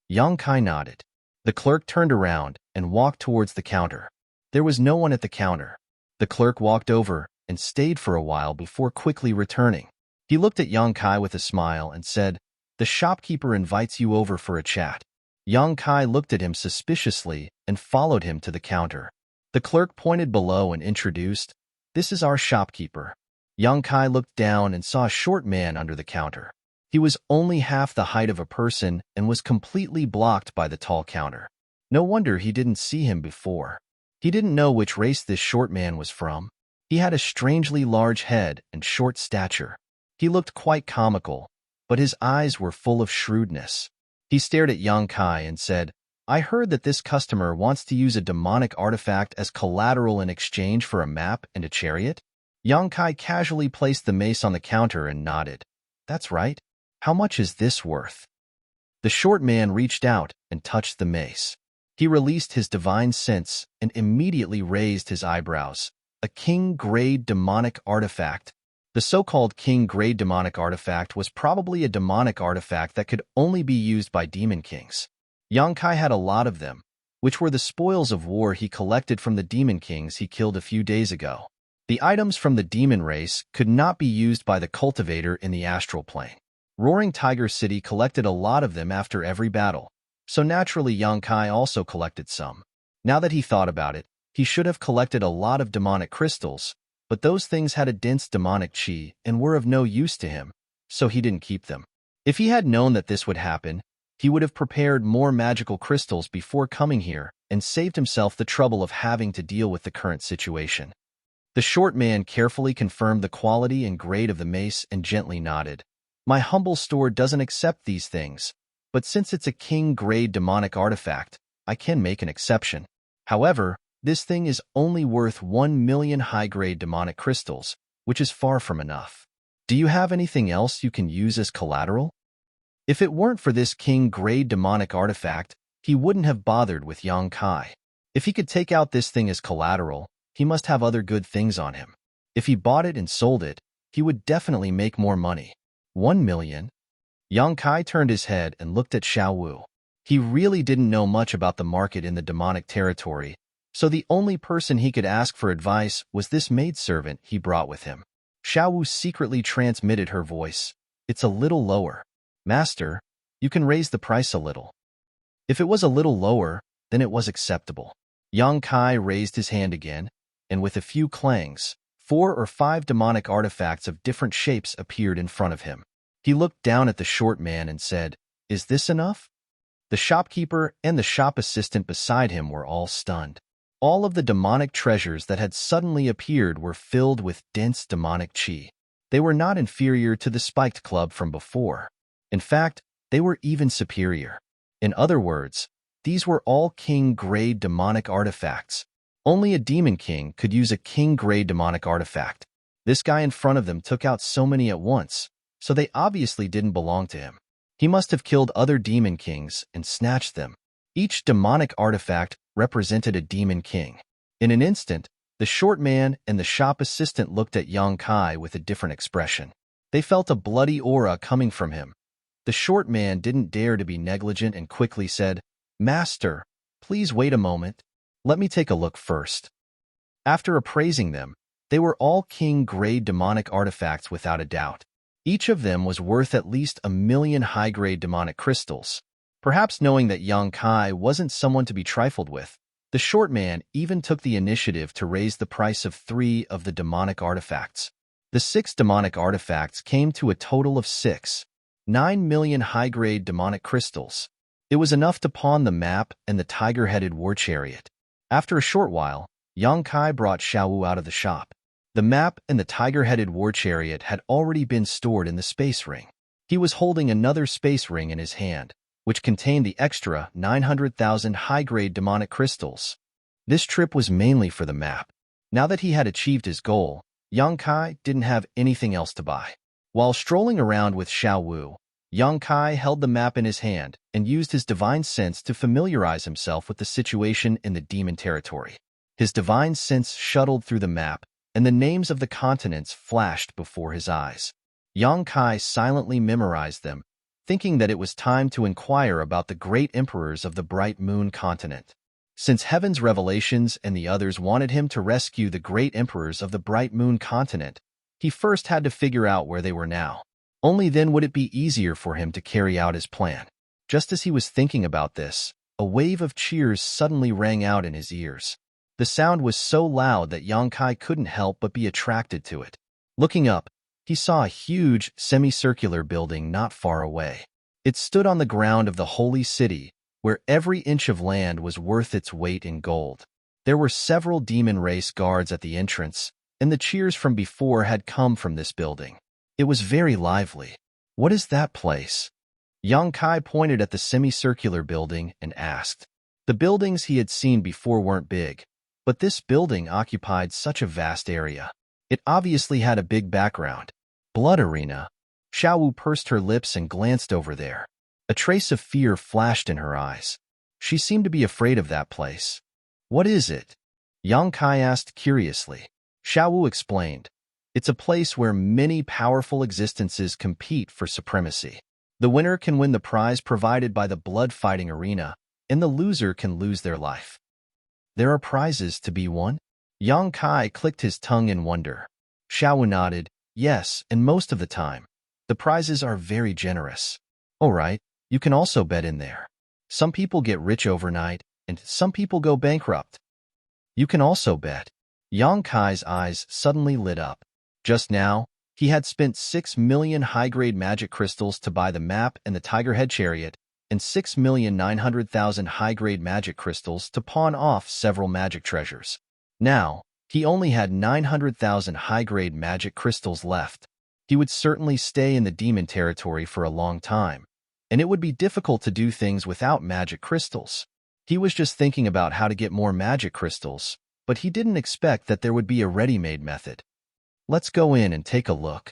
S1: Yongkai nodded. The clerk turned around and walked towards the counter. There was no one at the counter. The clerk walked over and stayed for a while before quickly returning. He looked at Yongkai with a smile and said, "The shopkeeper invites you over for a chat." Yongkai looked at him suspiciously and followed him to the counter. The clerk pointed below and introduced, "This is our shopkeeper." Yongkai looked down and saw a short man under the counter. He was only half the height of a person and was completely blocked by the tall counter. No wonder he didn't see him before. He didn't know which race this short man was from. He had a strangely large head and short stature. He looked quite comical, but his eyes were full of shrewdness. He stared at Yongkai and said, "I heard that this customer wants to use a demonic artifact as collateral in exchange for a map and a chariot?" Yongkai casually placed the mace on the counter and nodded. "That's right. How much is this worth?" The short man reached out and touched the mace. He released his divine sense and immediately raised his eyebrows. A king-grade demonic artifact. The so-called king-grade demonic artifact was probably a demonic artifact that could only be used by demon kings. Yongkai had a lot of them, which were the spoils of war he collected from the demon kings he killed a few days ago. The items from the demon race could not be used by the cultivator in the astral plane. Roaring Tiger City collected a lot of them after every battle, so naturally Yongkai also collected some. Now that he thought about it, he should have collected a lot of demonic crystals, but those things had a dense demonic chi and were of no use to him, so he didn't keep them. If he had known that this would happen, he would have prepared more magical crystals before coming here and saved himself the trouble of having to deal with the current situation. The short man carefully confirmed the quality and grade of the mace and gently nodded. My humble store doesn't accept these things, but since it's a king-grade demonic artifact, I can make an exception. However, this thing is only worth 1 million high-grade demonic crystals, which is far from enough. Do you have anything else you can use as collateral? If it weren't for this king-grade demonic artifact, he wouldn't have bothered with Yang Kai. If he could take out this thing as collateral, he must have other good things on him. If he bought it and sold it, he would definitely make more money. 1 million? Yang Kai turned his head and looked at Xiao Wu. He really didn't know much about the market in the demonic territory, so the only person he could ask for advice was this maidservant he brought with him. Xiao Wu secretly transmitted her voice. It's a little lower. Master, you can raise the price a little. If it was a little lower, then it was acceptable. Yang Kai raised his hand again, and with a few clangs, 4 or 5 demonic artifacts of different shapes appeared in front of him. He looked down at the short man and said, "Is this enough?" The shopkeeper and the shop assistant beside him were all stunned. All of the demonic treasures that had suddenly appeared were filled with dense demonic chi. They were not inferior to the spiked club from before. In fact, they were even superior. In other words, these were all king-grade demonic artifacts. Only a demon king could use a king-grade demonic artifact. This guy in front of them took out so many at once, so they obviously didn't belong to him. He must have killed other demon kings and snatched them. Each demonic artifact represented a demon king. In an instant, the short man and the shop assistant looked at Yang Kai with a different expression. They felt a bloody aura coming from him. The short man didn't dare to be negligent and quickly said, "Master, please wait a moment. Let me take a look first." After appraising them, they were all king-grade demonic artifacts without a doubt. Each of them was worth at least 1 million high-grade demonic crystals. Perhaps knowing that Yang Kai wasn't someone to be trifled with, the short man even took the initiative to raise the price of 3 of the demonic artifacts. The 6 demonic artifacts came to a total of 9 million high-grade demonic crystals. It was enough to pawn the map and the tiger-headed war chariot. After a short while, Yang Kai brought Xiao Wu out of the shop. The map and the tiger-headed war chariot had already been stored in the space ring. He was holding another space ring in his hand, which contained the extra 900,000 high-grade demonic crystals. This trip was mainly for the map. Now that he had achieved his goal, Yang Kai didn't have anything else to buy. While strolling around with Xiao Wu, Yang Kai held the map in his hand and used his divine sense to familiarize himself with the situation in the demon territory. His divine sense shuttled through the map, and the names of the continents flashed before his eyes. Yang Kai silently memorized them, thinking that it was time to inquire about the great emperors of the Bright Moon continent. Since Heaven's Revelations and the others wanted him to rescue the great emperors of the Bright Moon continent, he first had to figure out where they were now. Only then would it be easier for him to carry out his plan. Just as he was thinking about this, a wave of cheers suddenly rang out in his ears. The sound was so loud that Yang Kai couldn't help but be attracted to it. Looking up, he saw a huge, semicircular building not far away. It stood on the ground of the holy city, where every inch of land was worth its weight in gold. There were several demon race guards at the entrance, and the cheers from before had come from this building. It was very lively. "What is that place?" Yang Kai pointed at the semicircular building and asked. The buildings he had seen before weren't big, but this building occupied such a vast area. It obviously had a big background. Blood arena. Xiao Wu pursed her lips and glanced over there. A trace of fear flashed in her eyes. She seemed to be afraid of that place. "What is it?" Yang Kai asked curiously. Xiao Wu explained. "It's a place where many powerful existences compete for supremacy. The winner can win the prize provided by the blood fighting arena, and the loser can lose their life." "There are prizes to be won?" Yang Kai clicked his tongue in wonder. Xiao Wu nodded. "Yes, and most of the time, the prizes are very generous." "All right, you can also bet in there. Some people get rich overnight, and some people go bankrupt. You can also bet." Yang Kai's eyes suddenly lit up. Just now, he had spent 6 million high-grade magic crystals to buy the map and the tiger head chariot, and 6,900,000 high-grade magic crystals to pawn off several magic treasures. Now, he only had 900,000 high-grade magic crystals left. He would certainly stay in the demon territory for a long time, and it would be difficult to do things without magic crystals. He was just thinking about how to get more magic crystals, but he didn't expect that there would be a ready-made method. Let's go in and take a look.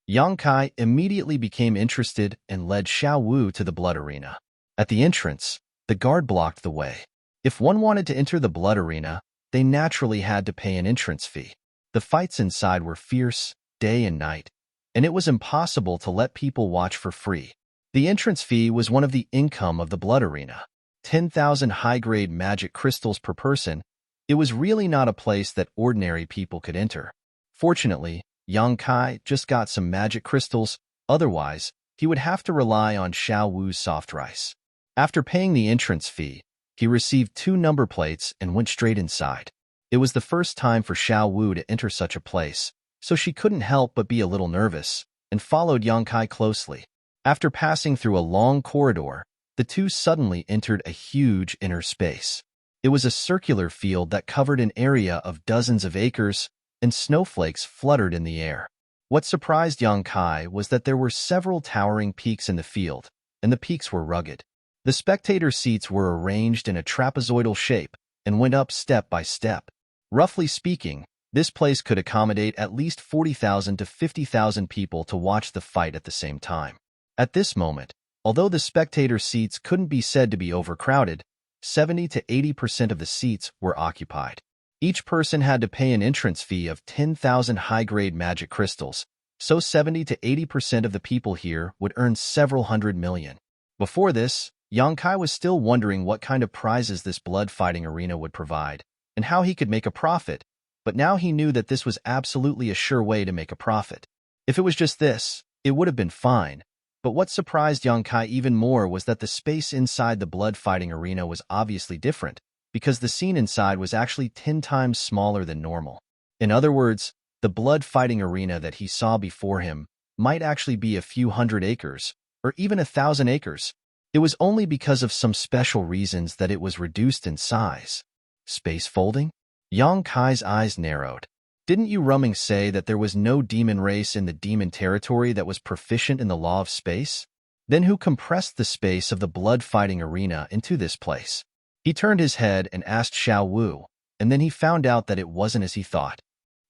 S1: Yang Kai immediately became interested and led Xiao Wu to the blood arena. At the entrance, the guard blocked the way. If one wanted to enter the blood arena, they naturally had to pay an entrance fee. The fights inside were fierce, day and night, and it was impossible to let people watch for free. The entrance fee was one of the income of the blood arena. 10,000 high-grade magic crystals per person. It was really not a place that ordinary people could enter. Fortunately, Yang Kai just got some magic crystals, otherwise, he would have to rely on Xiao Wu's soft rice. After paying the entrance fee, he received 2 number plates and went straight inside. It was the first time for Xiao Wu to enter such a place, so she couldn't help but be a little nervous, and followed Yang Kai closely. After passing through a long corridor, the two suddenly entered a huge inner space. It was a circular field that covered an area of dozens of acres, and snowflakes fluttered in the air. What surprised Yang Kai was that there were several towering peaks in the field, and the peaks were rugged. The spectator seats were arranged in a trapezoidal shape and went up step by step. Roughly speaking, this place could accommodate at least 40,000 to 50,000 people to watch the fight at the same time. At this moment, although the spectator seats couldn't be said to be overcrowded, 70 to 80% of the seats were occupied. Each person had to pay an entrance fee of 10,000 high-grade magic crystals, so 70 to 80% of the people here would earn several hundred million. Before this, Yang Kai was still wondering what kind of prizes this blood fighting arena would provide, and how he could make a profit, but now he knew that this was absolutely a sure way to make a profit. If it was just this, it would have been fine, but what surprised Yang Kai even more was that the space inside the blood fighting arena was obviously different, because the scene inside was actually 10 times smaller than normal. In other words, the blood fighting arena that he saw before him might actually be a few hundred acres, or even 1,000 acres. It was only because of some special reasons that it was reduced in size. Space folding? Yang Kai's eyes narrowed. Didn't you Rumming say that there was no demon race in the demon territory that was proficient in the law of space? Then who compressed the space of the blood fighting arena into this place? He turned his head and asked Xiao Wu, and then he found out that it wasn't as he thought.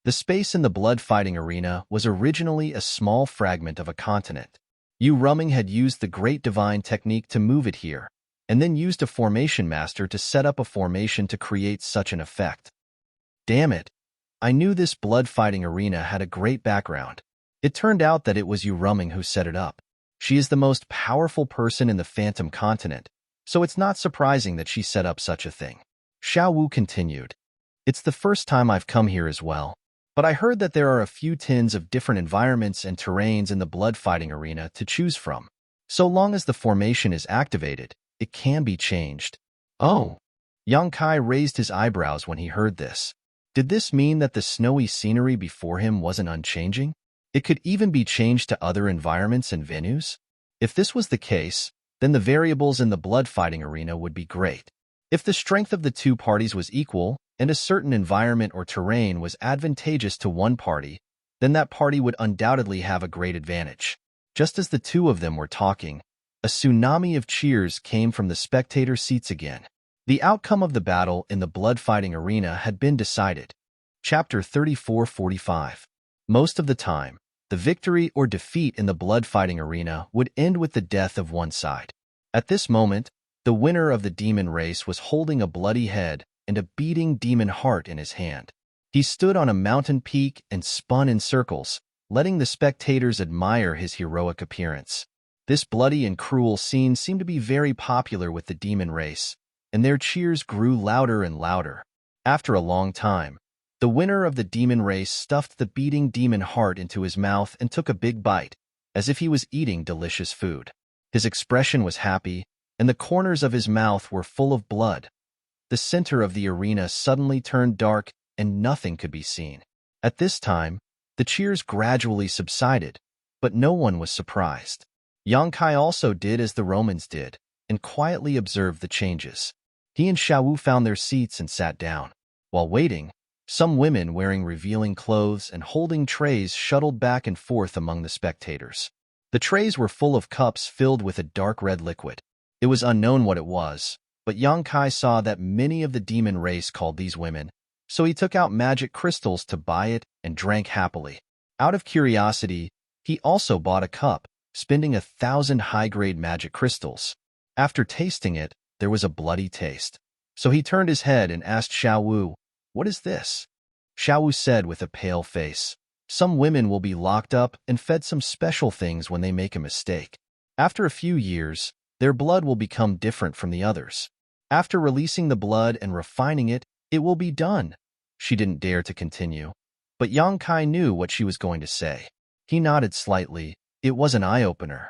S1: The space in the blood fighting arena was originally a small fragment of a continent. Yu Rumming had used the Great Divine Technique to move it here, and then used a formation master to set up a formation to create such an effect. Damn it! I knew this blood fighting arena had a great background. It turned out that it was Yu Rumming who set it up. She is the most powerful person in the Phantom Continent, so it's not surprising that she set up such a thing. Xiao Wu continued. It's the first time I've come here as well. But I heard that there are a few tins of different environments and terrains in the blood fighting arena to choose from. So long as the formation is activated, it can be changed. Oh! Yang Kai raised his eyebrows when he heard this. Did this mean that the snowy scenery before him wasn't unchanging? It could even be changed to other environments and venues? If this was the case, then the variables in the blood fighting arena would be great. If the strength of the two parties was equal, and a certain environment or terrain was advantageous to one party, then that party would undoubtedly have a great advantage. Just as the two of them were talking, a tsunami of cheers came from the spectator seats again. The outcome of the battle in the blood fighting arena had been decided. Chapter 34:45. Most of the time, the victory or defeat in the blood fighting arena would end with the death of one side. At this moment, the winner of the demon race was holding a bloody head and a beating demon heart in his hand. He stood on a mountain peak and spun in circles, letting the spectators admire his heroic appearance. This bloody and cruel scene seemed to be very popular with the demon race, and their cheers grew louder and louder. After a long time, the winner of the demon race stuffed the beating demon heart into his mouth and took a big bite, as if he was eating delicious food. His expression was happy, and the corners of his mouth were full of blood. The center of the arena suddenly turned dark and nothing could be seen. At this time, the cheers gradually subsided, but no one was surprised. Yang Kai also did as the Romans did, and quietly observed the changes. He and Xiao Wu found their seats and sat down. While waiting, Some women wearing revealing clothes and holding trays shuttled back and forth among the spectators. The trays were full of cups filled with a dark red liquid. It was unknown what it was, but Yang Kai saw that many of the demon race called these women, so he took out magic crystals to buy it and drank happily. Out of curiosity, he also bought a cup, spending 1,000 high-grade magic crystals. After tasting it, there was a bloody taste. So he turned his head and asked Xiao Wu, "What is this?" Xiao Wu said with a pale face, "Some women will be locked up and fed some special things when they make a mistake. After a few years, their blood will become different from the others. After releasing the blood and refining it, it will be done." She didn't dare to continue, but Yang Kai knew what she was going to say. He nodded slightly. It was an eye-opener.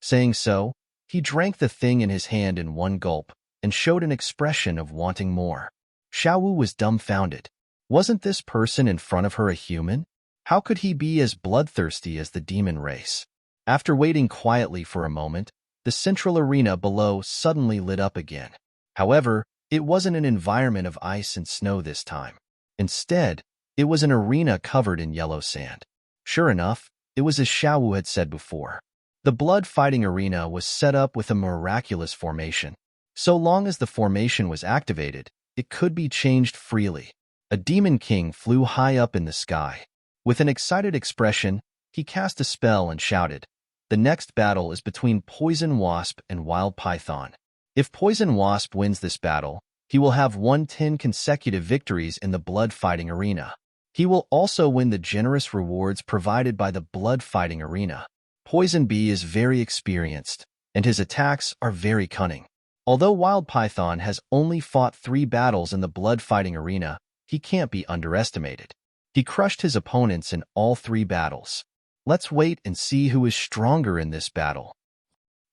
S1: Saying so, he drank the thing in his hand in one gulp and showed an expression of wanting more. Xiao Wu was dumbfounded. Wasn't this person in front of her a human? How could he be as bloodthirsty as the demon race? After waiting quietly for a moment, the central arena below suddenly lit up again. However, it wasn't an environment of ice and snow this time. Instead, it was an arena covered in yellow sand. Sure enough, it was as Xiao Wu had said before. The blood-fighting arena was set up with a miraculous formation. So long as the formation was activated, it could be changed freely. A demon king flew high up in the sky. With an excited expression, he cast a spell and shouted, "The next battle is between Poison Wasp and Wild Python. If Poison Wasp wins this battle, he will have won 10 consecutive victories in the blood-fighting arena. He will also win the generous rewards provided by the blood-fighting arena. Poison Bee is very experienced, and his attacks are very cunning. Although Wild Python has only fought 3 battles in the blood-fighting arena, he can't be underestimated. He crushed his opponents in all 3 battles. Let's wait and see who is stronger in this battle."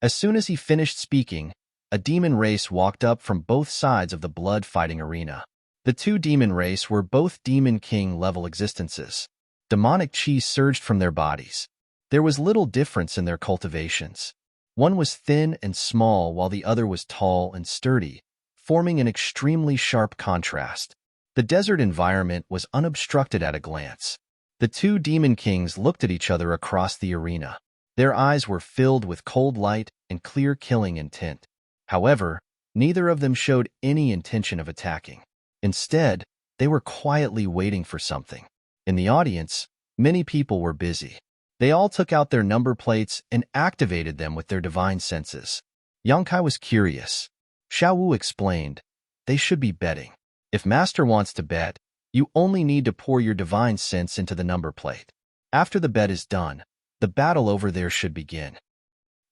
S1: As soon as he finished speaking, a demon race walked up from both sides of the blood-fighting arena. The 2 demon race were both Demon King-level existences. Demonic chi surged from their bodies. There was little difference in their cultivations. One was thin and small while the other was tall and sturdy, forming an extremely sharp contrast. The desert environment was unobstructed at a glance. The 2 demon kings looked at each other across the arena. Their eyes were filled with cold light and clear killing intent. However, neither of them showed any intention of attacking. Instead, they were quietly waiting for something. In the audience, many people were busy. They all took out their number plates and activated them with their divine senses. Yang Kai was curious. Xiao Wu explained, "They should be betting. If Master wants to bet, you only need to pour your divine sense into the number plate. After the bet is done, the battle over there should begin."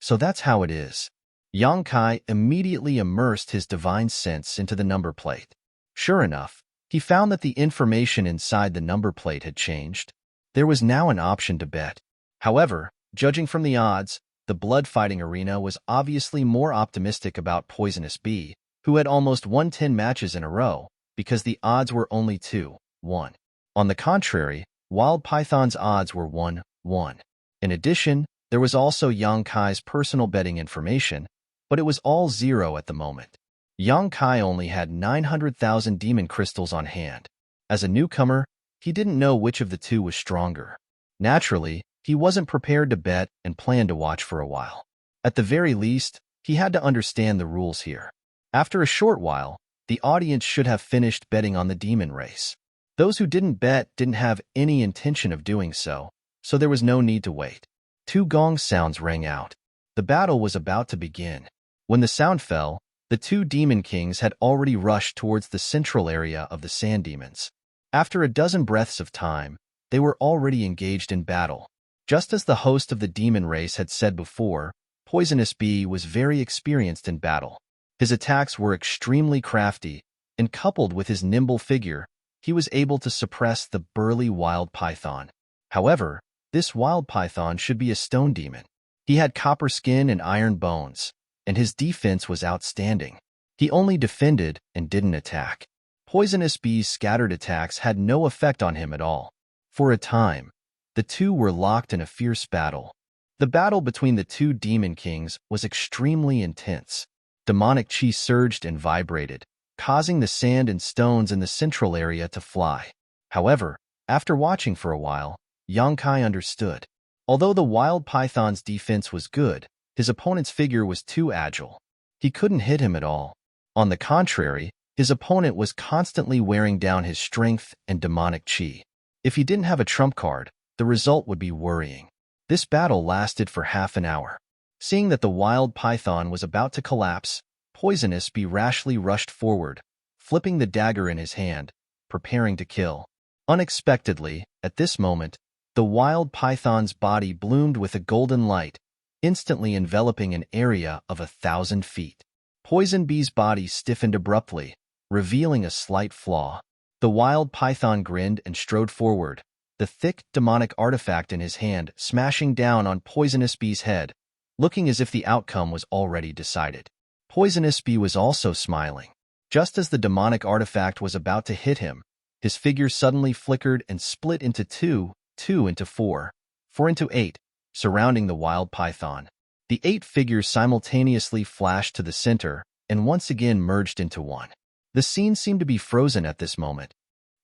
S1: So that's how it is. Yang Kai immediately immersed his divine sense into the number plate. Sure enough, he found that the information inside the number plate had changed. There was now an option to bet. However, judging from the odds, the blood-fighting arena was obviously more optimistic about Poisonous Bee, who had almost won 10 matches in a row, because the odds were only 2-1. On the contrary, Wild Python's odds were 1-1. In addition, there was also Yang Kai's personal betting information, but it was all 0 at the moment. Yang Kai only had 900,000 demon crystals on hand. As a newcomer, he didn't know which of the 2 was stronger. Naturally, he wasn't prepared to bet and planned to watch for a while. At the very least, he had to understand the rules here. After a short while, the audience should have finished betting on the demon race. Those who didn't bet didn't have any intention of doing so, so there was no need to wait. 2 gong sounds rang out. The battle was about to begin. When the sound fell, the 2 demon kings had already rushed towards the central area of the sand demons. After a dozen breaths of time, they were already engaged in battle. Just as the host of the demon race had said before, Poisonous Bee was very experienced in battle. His attacks were extremely crafty, and coupled with his nimble figure, he was able to suppress the burly wild python. However, this wild python should be a stone demon. He had copper skin and iron bones, and his defense was outstanding. He only defended and didn't attack. Poisonous Bee's scattered attacks had no effect on him at all. For a time, the 2 were locked in a fierce battle. The battle between the 2 demon kings was extremely intense. Demonic chi surged and vibrated, causing the sand and stones in the central area to fly. However, after watching for a while, Yang Kai understood. Although the wild python's defense was good, his opponent's figure was too agile. He couldn't hit him at all. On the contrary, his opponent was constantly wearing down his strength and demonic chi. If he didn't have a trump card, the result would be worrying. This battle lasted for half an hour. Seeing that the wild python was about to collapse, Poisonous Bee rashly rushed forward, flipping the dagger in his hand, preparing to kill. Unexpectedly, at this moment, the wild python's body bloomed with a golden light, instantly enveloping an area of 1,000 feet. Poison Bee's body stiffened abruptly, revealing a slight flaw. The wild python grinned and strode forward, the thick, demonic artifact in his hand smashing down on Poisonous Bee's head, looking as if the outcome was already decided. Poisonous Bee was also smiling. Just as the demonic artifact was about to hit him, his figure suddenly flickered and split into two into four into 8, surrounding the wild python. The 8 figures simultaneously flashed to the center and once again merged into one. The scene seemed to be frozen at this moment.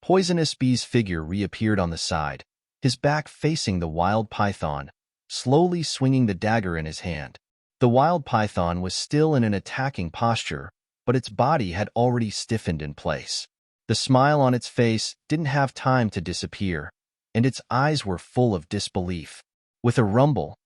S1: Poisonous Bee's figure reappeared on the side, his back facing the wild python, slowly swinging the dagger in his hand. The wild python was still in an attacking posture, but its body had already stiffened in place. The smile on its face didn't have time to disappear, and its eyes were full of disbelief. With a rumble,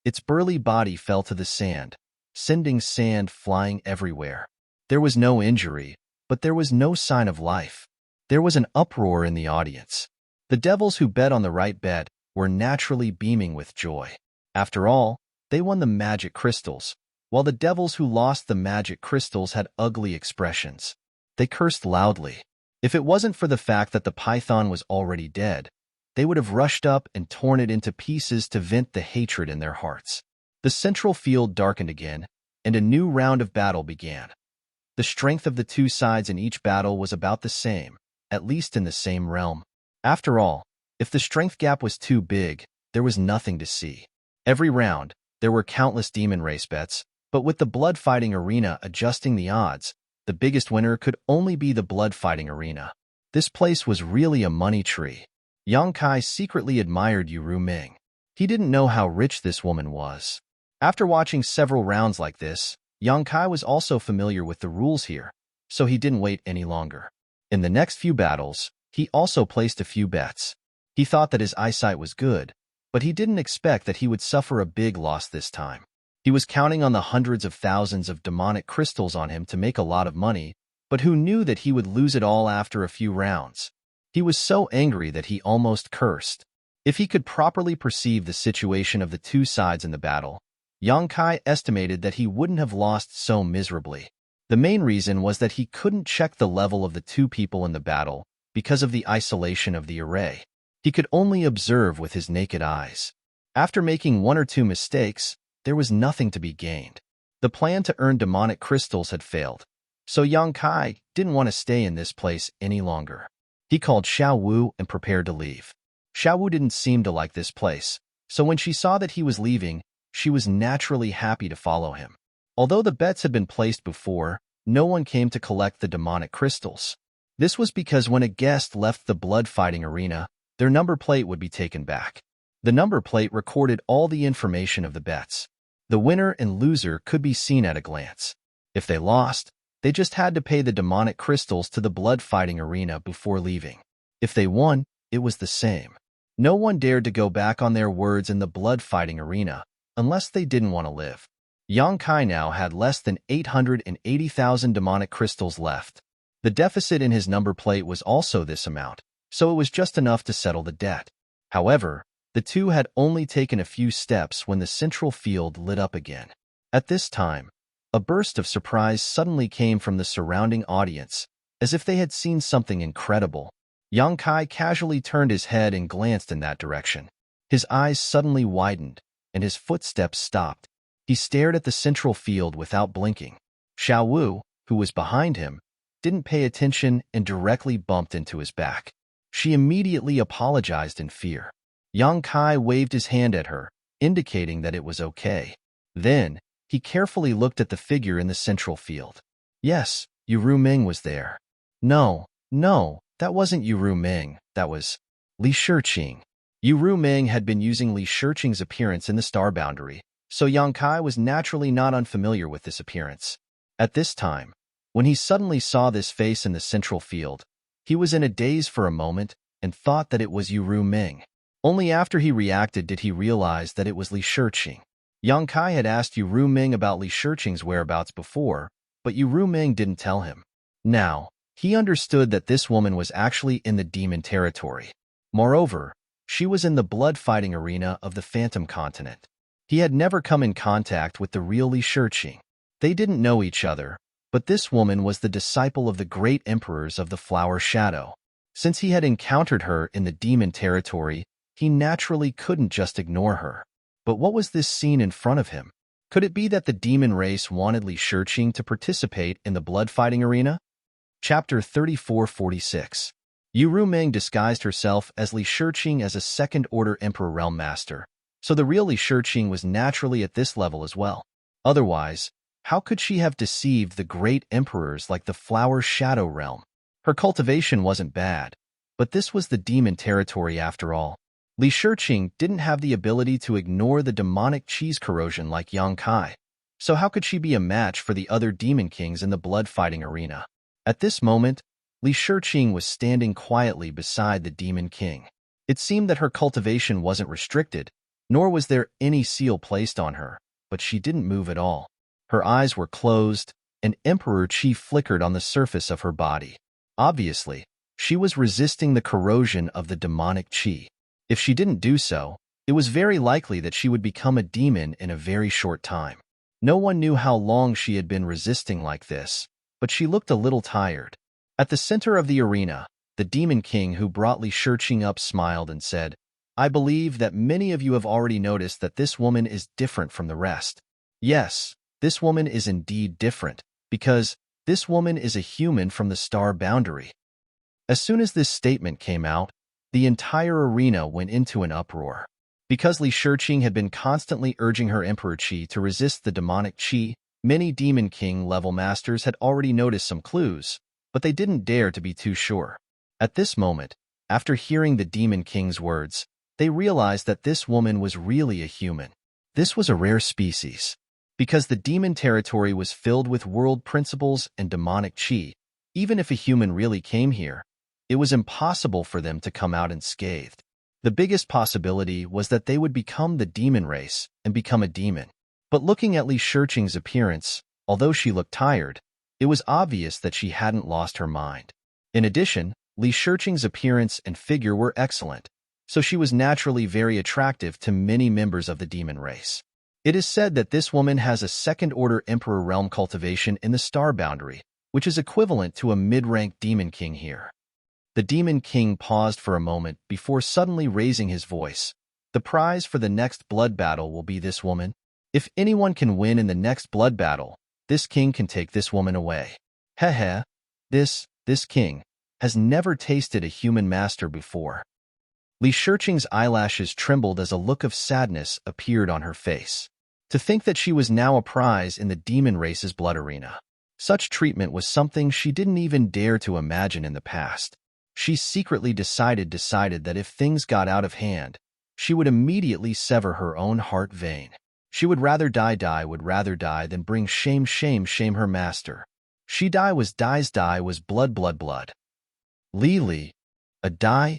S1: its burly body fell to the sand, sending sand flying everywhere. There was no injury, but there was no sign of life. There was an uproar in the audience. The devils who bet on the right bet were naturally beaming with joy. After all, they won the magic crystals, while the devils who lost the magic crystals had ugly expressions. They cursed loudly. If it wasn't for the fact that the python was already dead, they would have rushed up and torn it into pieces to vent the hatred in their hearts. The central field darkened again, and a new round of battle began. The strength of the two sides in each battle was about the same, at least in the same realm. After all, if the strength gap was too big, there was nothing to see. Every round, there were countless demon race bets, but with the blood fighting arena adjusting the odds, the biggest winner could only be the blood fighting arena. This place was really a money tree. Yang Kai secretly admired Yu Ming. He didn't know how rich this woman was. After watching several rounds like this, Yang Kai was also familiar with the rules here, so he didn't wait any longer. In the next few battles, he also placed a few bets. He thought that his eyesight was good, but he didn't expect that he would suffer a big loss this time. He was counting on the hundreds of thousands of demonic crystals on him to make a lot of money, but who knew that he would lose it all after a few rounds? He was so angry that he almost cursed. If he could properly perceive the situation of the two sides in the battle, Yang Kai estimated that he wouldn't have lost so miserably. The main reason was that he couldn't check the level of the two people in the battle because of the isolation of the array. He could only observe with his naked eyes. After making one or two mistakes, there was nothing to be gained. The plan to earn demonic crystals had failed, so Yang Kai didn't want to stay in this place any longer. He called Xiao Wu and prepared to leave. Xiao Wu didn't seem to like this place, so when she saw that he was leaving, she was naturally happy to follow him. Although the bets had been placed before, no one came to collect the demonic crystals. This was because when a guest left the blood fighting arena, their number plate would be taken back. The number plate recorded all the information of the bets. The winner and loser could be seen at a glance. If they lost, they just had to pay the demonic crystals to the blood fighting arena before leaving. If they won, it was the same. No one dared to go back on their words in the blood fighting arena, unless they didn't want to live. Yang Kai now had less than 880,000 demonic crystals left. The deficit in his number plate was also this amount, so it was just enough to settle the debt. However, the two had only taken a few steps when the central field lit up again. At this time, a burst of surprise suddenly came from the surrounding audience, as if they had seen something incredible. Yang Kai casually turned his head and glanced in that direction. His eyes suddenly widened, and his footsteps stopped. He stared at the central field without blinking. Xiao Wu, who was behind him, didn't pay attention and directly bumped into his back. She immediately apologized in fear. Yang Kai waved his hand at her, indicating that it was okay. Then, he carefully looked at the figure in the central field. Yes, Yu Ming was there. No, That wasn't Yu Ming, that was Li Shiqing. Yu Ming had been using Li Shiqing's appearance in the star boundary, so Yang Kai was naturally not unfamiliar with this appearance. At this time, when he suddenly saw this face in the central field, he was in a daze for a moment and thought that it was Yu Ming. Only after he reacted did he realize that it was Li Shiqing. Yang Kai had asked Yu Ming about Li Shiqing's whereabouts before, but Yu Ming didn't tell him. Now, he understood that this woman was actually in the demon territory. Moreover, she was in the blood-fighting arena of the Phantom Continent. He had never come in contact with the real Li Shiqing. They didn't know each other, but this woman was the disciple of the great emperors of the Flower Shadow. Since he had encountered her in the demon territory, he naturally couldn't just ignore her. But what was this scene in front of him? Could it be that the demon race wanted Li Shiqing to participate in the blood-fighting arena? Chapter 3446. Yu Ming disguised herself as Li Shiqing as a second-order Emperor Realm Master, so the real Li Shiqing was naturally at this level as well. Otherwise, how could she have deceived the great emperors like the Flower Shadow Realm? Her cultivation wasn't bad, but this was the demon territory after all. Li Shiqing didn't have the ability to ignore the demonic cheese corrosion like Yang Kai, so how could she be a match for the other demon kings in the blood-fighting arena? At this moment, Li Shiqing was standing quietly beside the demon king. It seemed that her cultivation wasn't restricted, nor was there any seal placed on her, but she didn't move at all. Her eyes were closed, and emperor chi flickered on the surface of her body. Obviously, she was resisting the corrosion of the demonic chi. If she didn't do so, it was very likely that she would become a demon in a very short time. No one knew how long she had been resisting like this, but she looked a little tired. At the center of the arena, the demon king who brought Li Shiqing up smiled and said, "I believe that many of you have already noticed that this woman is different from the rest. Yes, this woman is indeed different, because this woman is a human from the star boundary." As soon as this statement came out, the entire arena went into an uproar. Because Li Shiqing had been constantly urging her Emperor Chi to resist the demonic Chi, many Demon King-level masters had already noticed some clues, but they didn't dare to be too sure. At this moment, after hearing the Demon King's words, they realized that this woman was really a human. This was a rare species. Because the demon territory was filled with world principles and demonic Chi, even if a human really came here, it was impossible for them to come out unscathed. The biggest possibility was that they would become the demon race and become a demon. But looking at Li Shiqing's appearance, although she looked tired, it was obvious that she hadn't lost her mind. In addition, Li Shiqing's appearance and figure were excellent, so she was naturally very attractive to many members of the demon race. It is said that this woman has a second-order Emperor Realm cultivation in the star boundary, which is equivalent to a mid-rank demon king here. The demon king paused for a moment before suddenly raising his voice. "The prize for the next blood battle will be this woman. If anyone can win in the next blood battle, this king can take this woman away." Heh. This king has never tasted a human master before. Li Shiqing's eyelashes trembled as a look of sadness appeared on her face. To think that she was now a prize in the demon race's blood arena. Such treatment was something she didn't even dare to imagine in the past. She secretly decided that if things got out of hand, she would immediately sever her own heart vein. She would rather die than bring shame her master. She die was blood. Li, a die,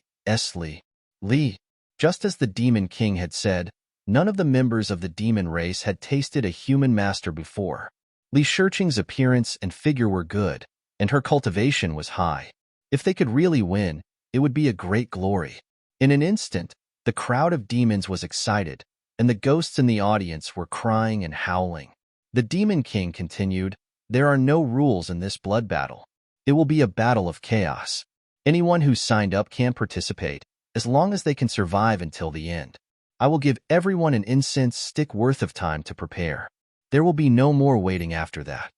S1: Li. Just as the Demon King had said, none of the members of the demon race had tasted a human master before. Li Shiqing's appearance and figure were good, and her cultivation was high. If they could really win, it would be a great glory. In an instant, the crowd of demons was excited, and the ghosts in the audience were crying and howling. The Demon King continued, "There are no rules in this blood battle. It will be a battle of chaos. Anyone who signed up can participate, as long as they can survive until the end. I will give everyone an incense stick worth of time to prepare. There will be no more waiting after that."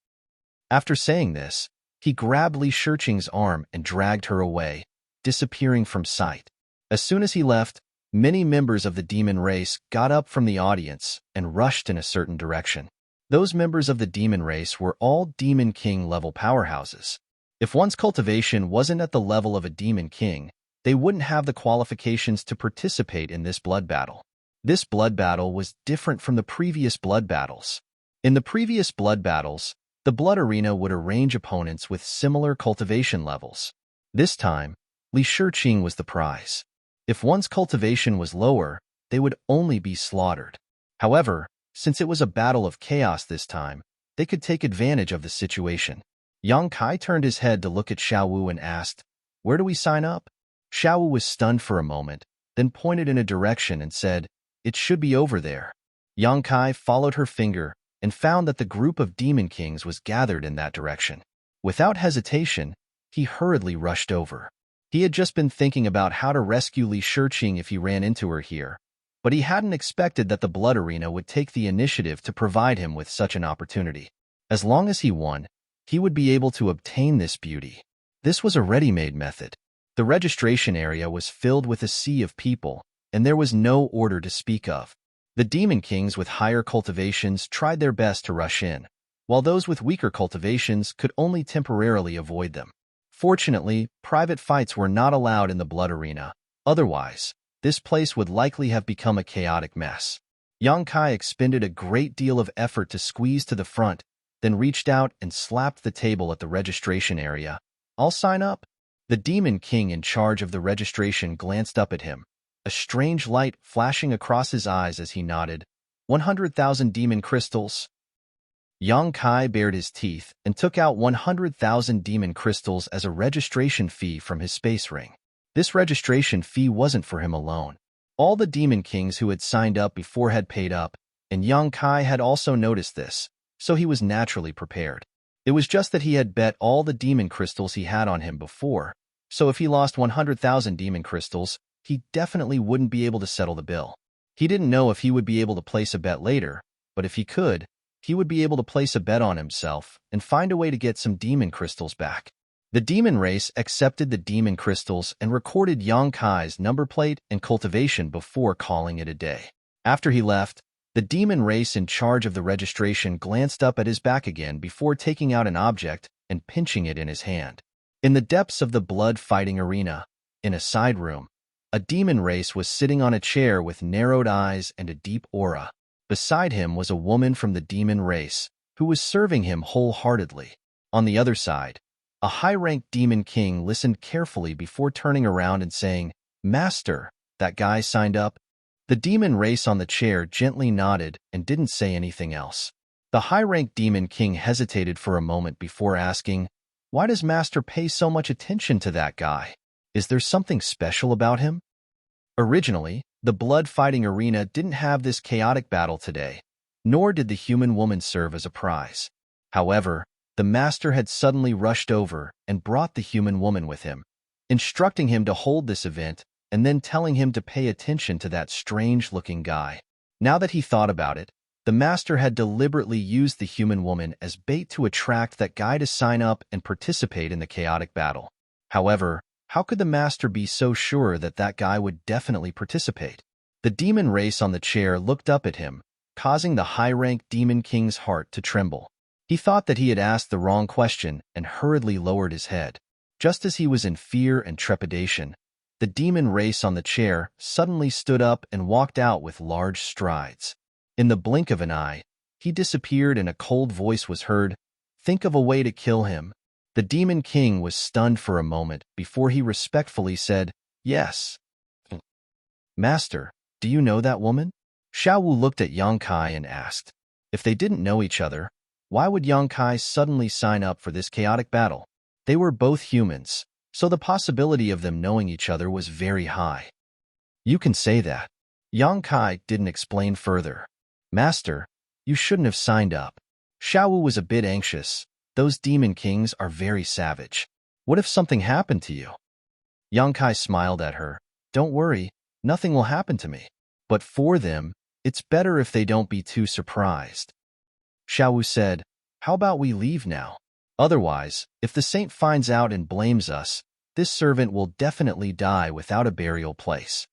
S1: After saying this, he grabbed Li Shiqing's arm and dragged her away, disappearing from sight. As soon as he left, many members of the demon race got up from the audience and rushed in a certain direction. Those members of the demon race were all Demon King-level powerhouses. If one's cultivation wasn't at the level of a demon king, they wouldn't have the qualifications to participate in this blood battle. This blood battle was different from the previous blood battles. In the previous blood battles, the blood arena would arrange opponents with similar cultivation levels. This time, Li Shiqing was the prize. If one's cultivation was lower, they would only be slaughtered. However, since it was a battle of chaos this time, they could take advantage of the situation. Yang Kai turned his head to look at Xiaowu and asked, "Where do we sign up?" Xiaowu was stunned for a moment, then pointed in a direction and said, "It should be over there." Yang Kai followed her finger and found that the group of demon kings was gathered in that direction. Without hesitation, he hurriedly rushed over. He had just been thinking about how to rescue Li Shiqing if he ran into her here, but he hadn't expected that the blood arena would take the initiative to provide him with such an opportunity. As long as he won, he would be able to obtain this beauty. This was a ready-made method. The registration area was filled with a sea of people, and there was no order to speak of. The demon kings with higher cultivations tried their best to rush in, while those with weaker cultivations could only temporarily avoid them. Fortunately, private fights were not allowed in the blood arena. Otherwise, this place would likely have become a chaotic mess. Yang Kai expended a great deal of effort to squeeze to the front, then reached out and slapped the table at the registration area. "I'll sign up." The demon king in charge of the registration glanced up at him, a strange light flashing across his eyes as he nodded. 100,000 demon crystals. Yang Kai bared his teeth and took out 100,000 demon crystals as a registration fee from his space ring. This registration fee wasn't for him alone. All the demon kings who had signed up before had paid up, and Yang Kai had also noticed this, so he was naturally prepared. It was just that he had bet all the demon crystals he had on him before, so if he lost 100,000 demon crystals, he definitely wouldn't be able to settle the bill. He didn't know if he would be able to place a bet later, but if he could, he would be able to place a bet on himself and find a way to get some demon crystals back. The demon race accepted the demon crystals and recorded Yang Kai's number plate and cultivation before calling it a day. After he left, the demon race in charge of the registration glanced up at his back again before taking out an object and pinching it in his hand. In the depths of the blood-fighting arena, in a side room, a demon race was sitting on a chair with narrowed eyes and a deep aura. Beside him was a woman from the demon race, who was serving him wholeheartedly. On the other side, a high-ranked demon king listened carefully before turning around and saying, "Master, that guy signed up?" The demon race on the chair gently nodded and didn't say anything else. The high-ranked demon king hesitated for a moment before asking, "Why does Master pay so much attention to that guy? Is there something special about him?" Originally, the blood-fighting arena didn't have this chaotic battle today, nor did the human woman serve as a prize. However, the master had suddenly rushed over and brought the human woman with him, instructing him to hold this event and then telling him to pay attention to that strange-looking guy. Now that he thought about it, the master had deliberately used the human woman as bait to attract that guy to sign up and participate in the chaotic battle. However, how could the master be so sure that that guy would definitely participate? The demon race on the chair looked up at him, causing the high-ranked demon king's heart to tremble. He thought that he had asked the wrong question and hurriedly lowered his head. Just as he was in fear and trepidation, the demon race on the chair suddenly stood up and walked out with large strides. In the blink of an eye, he disappeared and a cold voice was heard, "Think of a way to kill him." The demon king was stunned for a moment before he respectfully said, "Yes." "Master, do you know that woman?" Xiaowu looked at Yang Kai and asked. If they didn't know each other, why would Yang Kai suddenly sign up for this chaotic battle? They were both humans, so the possibility of them knowing each other was very high. "You can say that." Yang Kai didn't explain further. "Master, you shouldn't have signed up." Xiaowu was a bit anxious. Those demon kings are very savage. What if something happened to you? Yang Kai smiled at her. "Don't worry, nothing will happen to me. But for them, it's better if they don't be too surprised." Xiaowu said, "How about we leave now? Otherwise, if the saint finds out and blames us, this servant will definitely die without a burial place."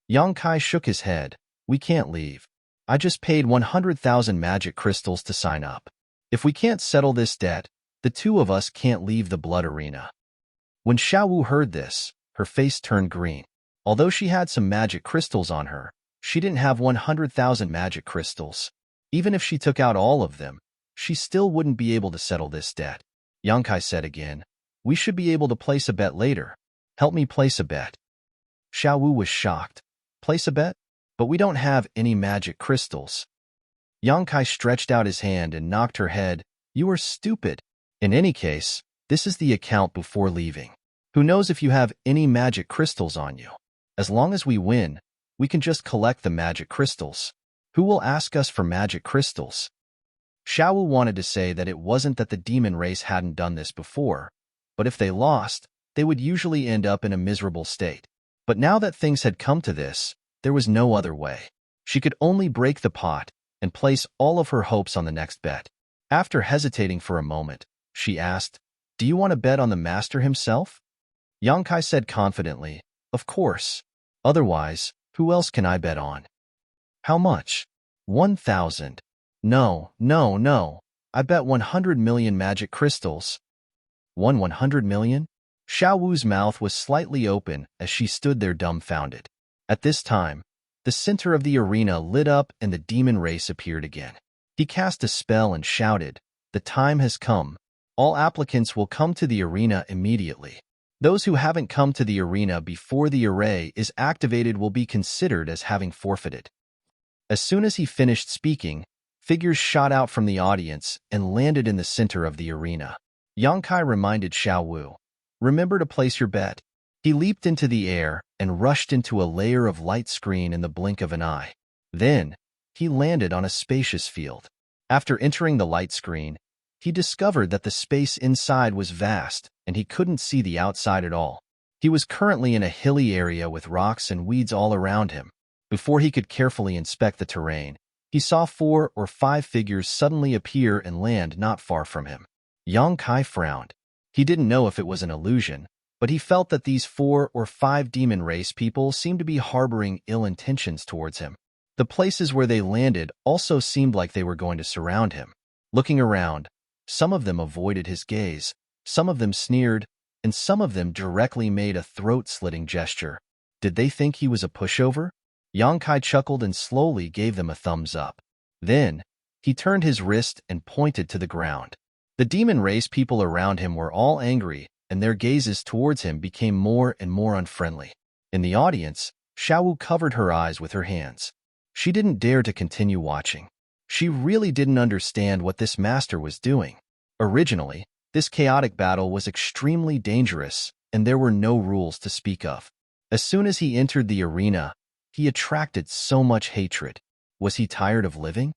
S1: Yang Kai shook his head. "We can't leave. I just paid 100,000 magic crystals to sign up. If we can't settle this debt, The two of us can't leave the blood arena. When Xiaowu heard this, her face turned green. Although she had some magic crystals on her, she didn't have 100,000 magic crystals. Even if she took out all of them, she still wouldn't be able to settle this debt. Yang Kai said again, "We should be able to place a bet later. Help me place a bet." Xiaowu was shocked. "Place a bet? But we don't have any magic crystals." Yang Kai stretched out his hand and knocked her head. "You are stupid. In any case, this is the account before leaving. Who knows if you have any magic crystals on you? As long as we win, we can just collect the magic crystals. Who will ask us for magic crystals?" Xiaowu wanted to say that it wasn't that the demon race hadn't done this before, but if they lost, they would usually end up in a miserable state. But now that things had come to this, there was no other way. She could only break the pot and place all of her hopes on the next bet. After hesitating for a moment, she asked, "Do you want to bet on the master himself?" Yang Kai said confidently, "Of course. Otherwise, who else can I bet on?" "How much?" 1,000. No. I bet 100 million magic crystals." 100 million? Xiaowu's mouth was slightly open as she stood there dumbfounded. At this time, the center of the arena lit up and the demon race appeared again. He cast a spell and shouted, "The time has come. All applicants will come to the arena immediately. Those who haven't come to the arena before the array is activated will be considered as having forfeited." As soon as he finished speaking, figures shot out from the audience and landed in the center of the arena. Yang Kai reminded Xiaowu, "Remember to place your bet." He leaped into the air and rushed into a layer of light screen in the blink of an eye. Then, he landed on a spacious field. After entering the light screen, he discovered that the space inside was vast and he couldn't see the outside at all. He was currently in a hilly area with rocks and weeds all around him. Before he could carefully inspect the terrain, he saw 4 or 5 figures suddenly appear and land not far from him. Yang Kai frowned. He didn't know if it was an illusion, but he felt that these 4 or 5 demon race people seemed to be harboring ill intentions towards him. The places where they landed also seemed like they were going to surround him. Looking around, some of them avoided his gaze, some of them sneered, and some of them directly made a throat-slitting gesture. Did they think he was a pushover? Yang Kai chuckled and slowly gave them a thumbs up. Then, he turned his wrist and pointed to the ground. The demon race people around him were all angry, and their gazes towards him became more and more unfriendly. In the audience, Xiaowu covered her eyes with her hands. She didn't dare to continue watching. She really didn't understand what this master was doing. Originally, this chaotic battle was extremely dangerous, and there were no rules to speak of. As soon as he entered the arena, he attracted so much hatred. Was he tired of living?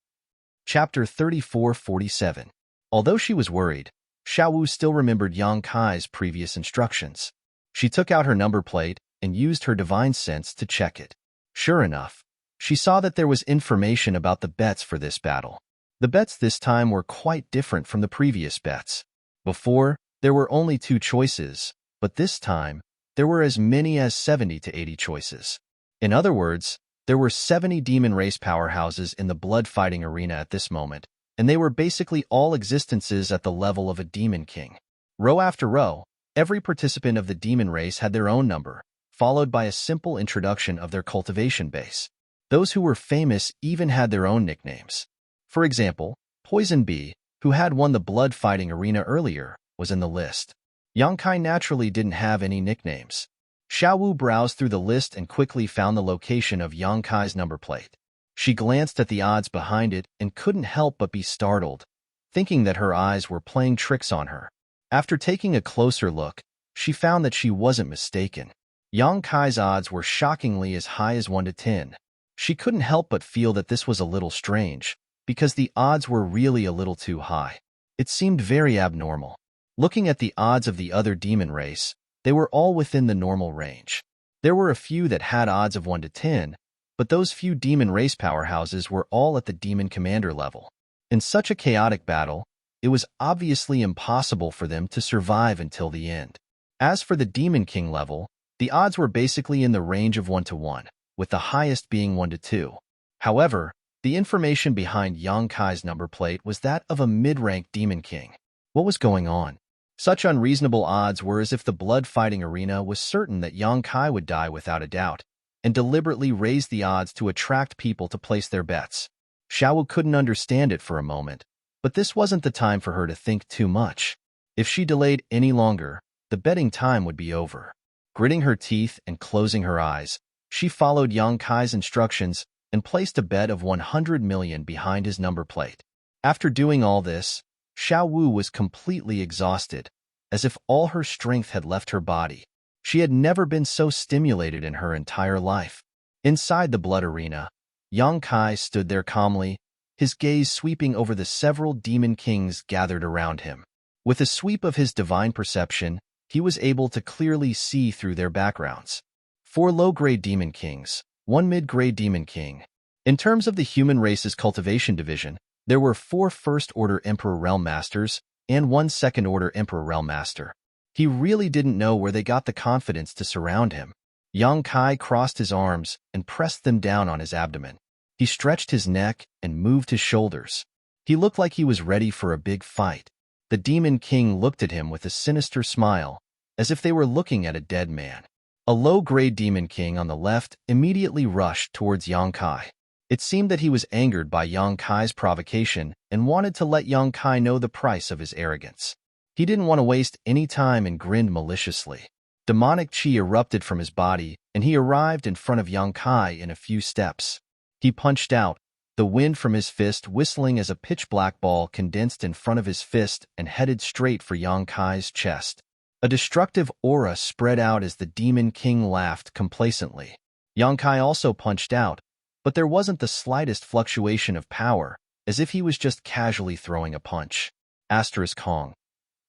S1: Chapter 34:47. Although she was worried, Xiaowu still remembered Yang Kai's previous instructions. She took out her number plate and used her divine sense to check it. Sure enough, she saw that there was information about the bets for this battle. The bets this time were quite different from the previous bets. Before, there were only 2 choices, but this time, there were as many as 70 to 80 choices. In other words, there were 70 demon race powerhouses in the blood-fighting arena at this moment, and they were basically all existences at the level of a demon king. Row after row, every participant of the demon race had their own number, followed by a simple introduction of their cultivation base. Those who were famous even had their own nicknames. For example, Poison Bee, who had won the blood-fighting arena earlier, was in the list. Yang Kai naturally didn't have any nicknames. Xiaowu browsed through the list and quickly found the location of Yang Kai's number plate. She glanced at the odds behind it and couldn't help but be startled, thinking that her eyes were playing tricks on her. After taking a closer look, she found that she wasn't mistaken. Yang Kai's odds were shockingly as high as 1 to 10. She couldn't help but feel that this was a little strange, because the odds were really a little too high. It seemed very abnormal. Looking at the odds of the other demon race, they were all within the normal range. There were a few that had odds of 1 to 10, but those few demon race powerhouses were all at the demon commander level. In such a chaotic battle, it was obviously impossible for them to survive until the end. As for the demon king level, the odds were basically in the range of 1 to 1, with the highest being 1 to 2. However, the information behind Yang Kai's number plate was that of a mid-rank demon king. What was going on? Such unreasonable odds were as if the blood-fighting arena was certain that Yang Kai would die without a doubt, and deliberately raised the odds to attract people to place their bets. Xiao couldn't understand it for a moment, but this wasn't the time for her to think too much. If she delayed any longer, the betting time would be over. Gritting her teeth and closing her eyes, she followed Yang Kai's instructions and placed a bet of 100 million behind his number plate. After doing all this, Xiao Wu was completely exhausted, as if all her strength had left her body. She had never been so stimulated in her entire life. Inside the blood arena, Yang Kai stood there calmly, his gaze sweeping over the several demon kings gathered around him. With a sweep of his divine perception, he was able to clearly see through their backgrounds. 4 low-grade demon kings, 1 mid-grade demon king. In terms of the human race's cultivation division, there were 4 first-order Emperor Realm Masters and 1 second-order Emperor Realm Master. He really didn't know where they got the confidence to surround him. Yang Kai crossed his arms and pressed them down on his abdomen. He stretched his neck and moved his shoulders. He looked like he was ready for a big fight. The Demon King looked at him with a sinister smile, as if they were looking at a dead man. A low-grade Demon King on the left immediately rushed towards Yang Kai. It seemed that he was angered by Yang Kai's provocation and wanted to let Yang Kai know the price of his arrogance. He didn't want to waste any time and grinned maliciously. Demonic chi erupted from his body, and he arrived in front of Yang Kai in a few steps. He punched out, the wind from his fist whistling as a pitch-black ball condensed in front of his fist and headed straight for Yang Kai's chest. A destructive aura spread out as the Demon King laughed complacently. Yang Kai also punched out, but there wasn't the slightest fluctuation of power, as if he was just casually throwing a punch. Asterisk Hong.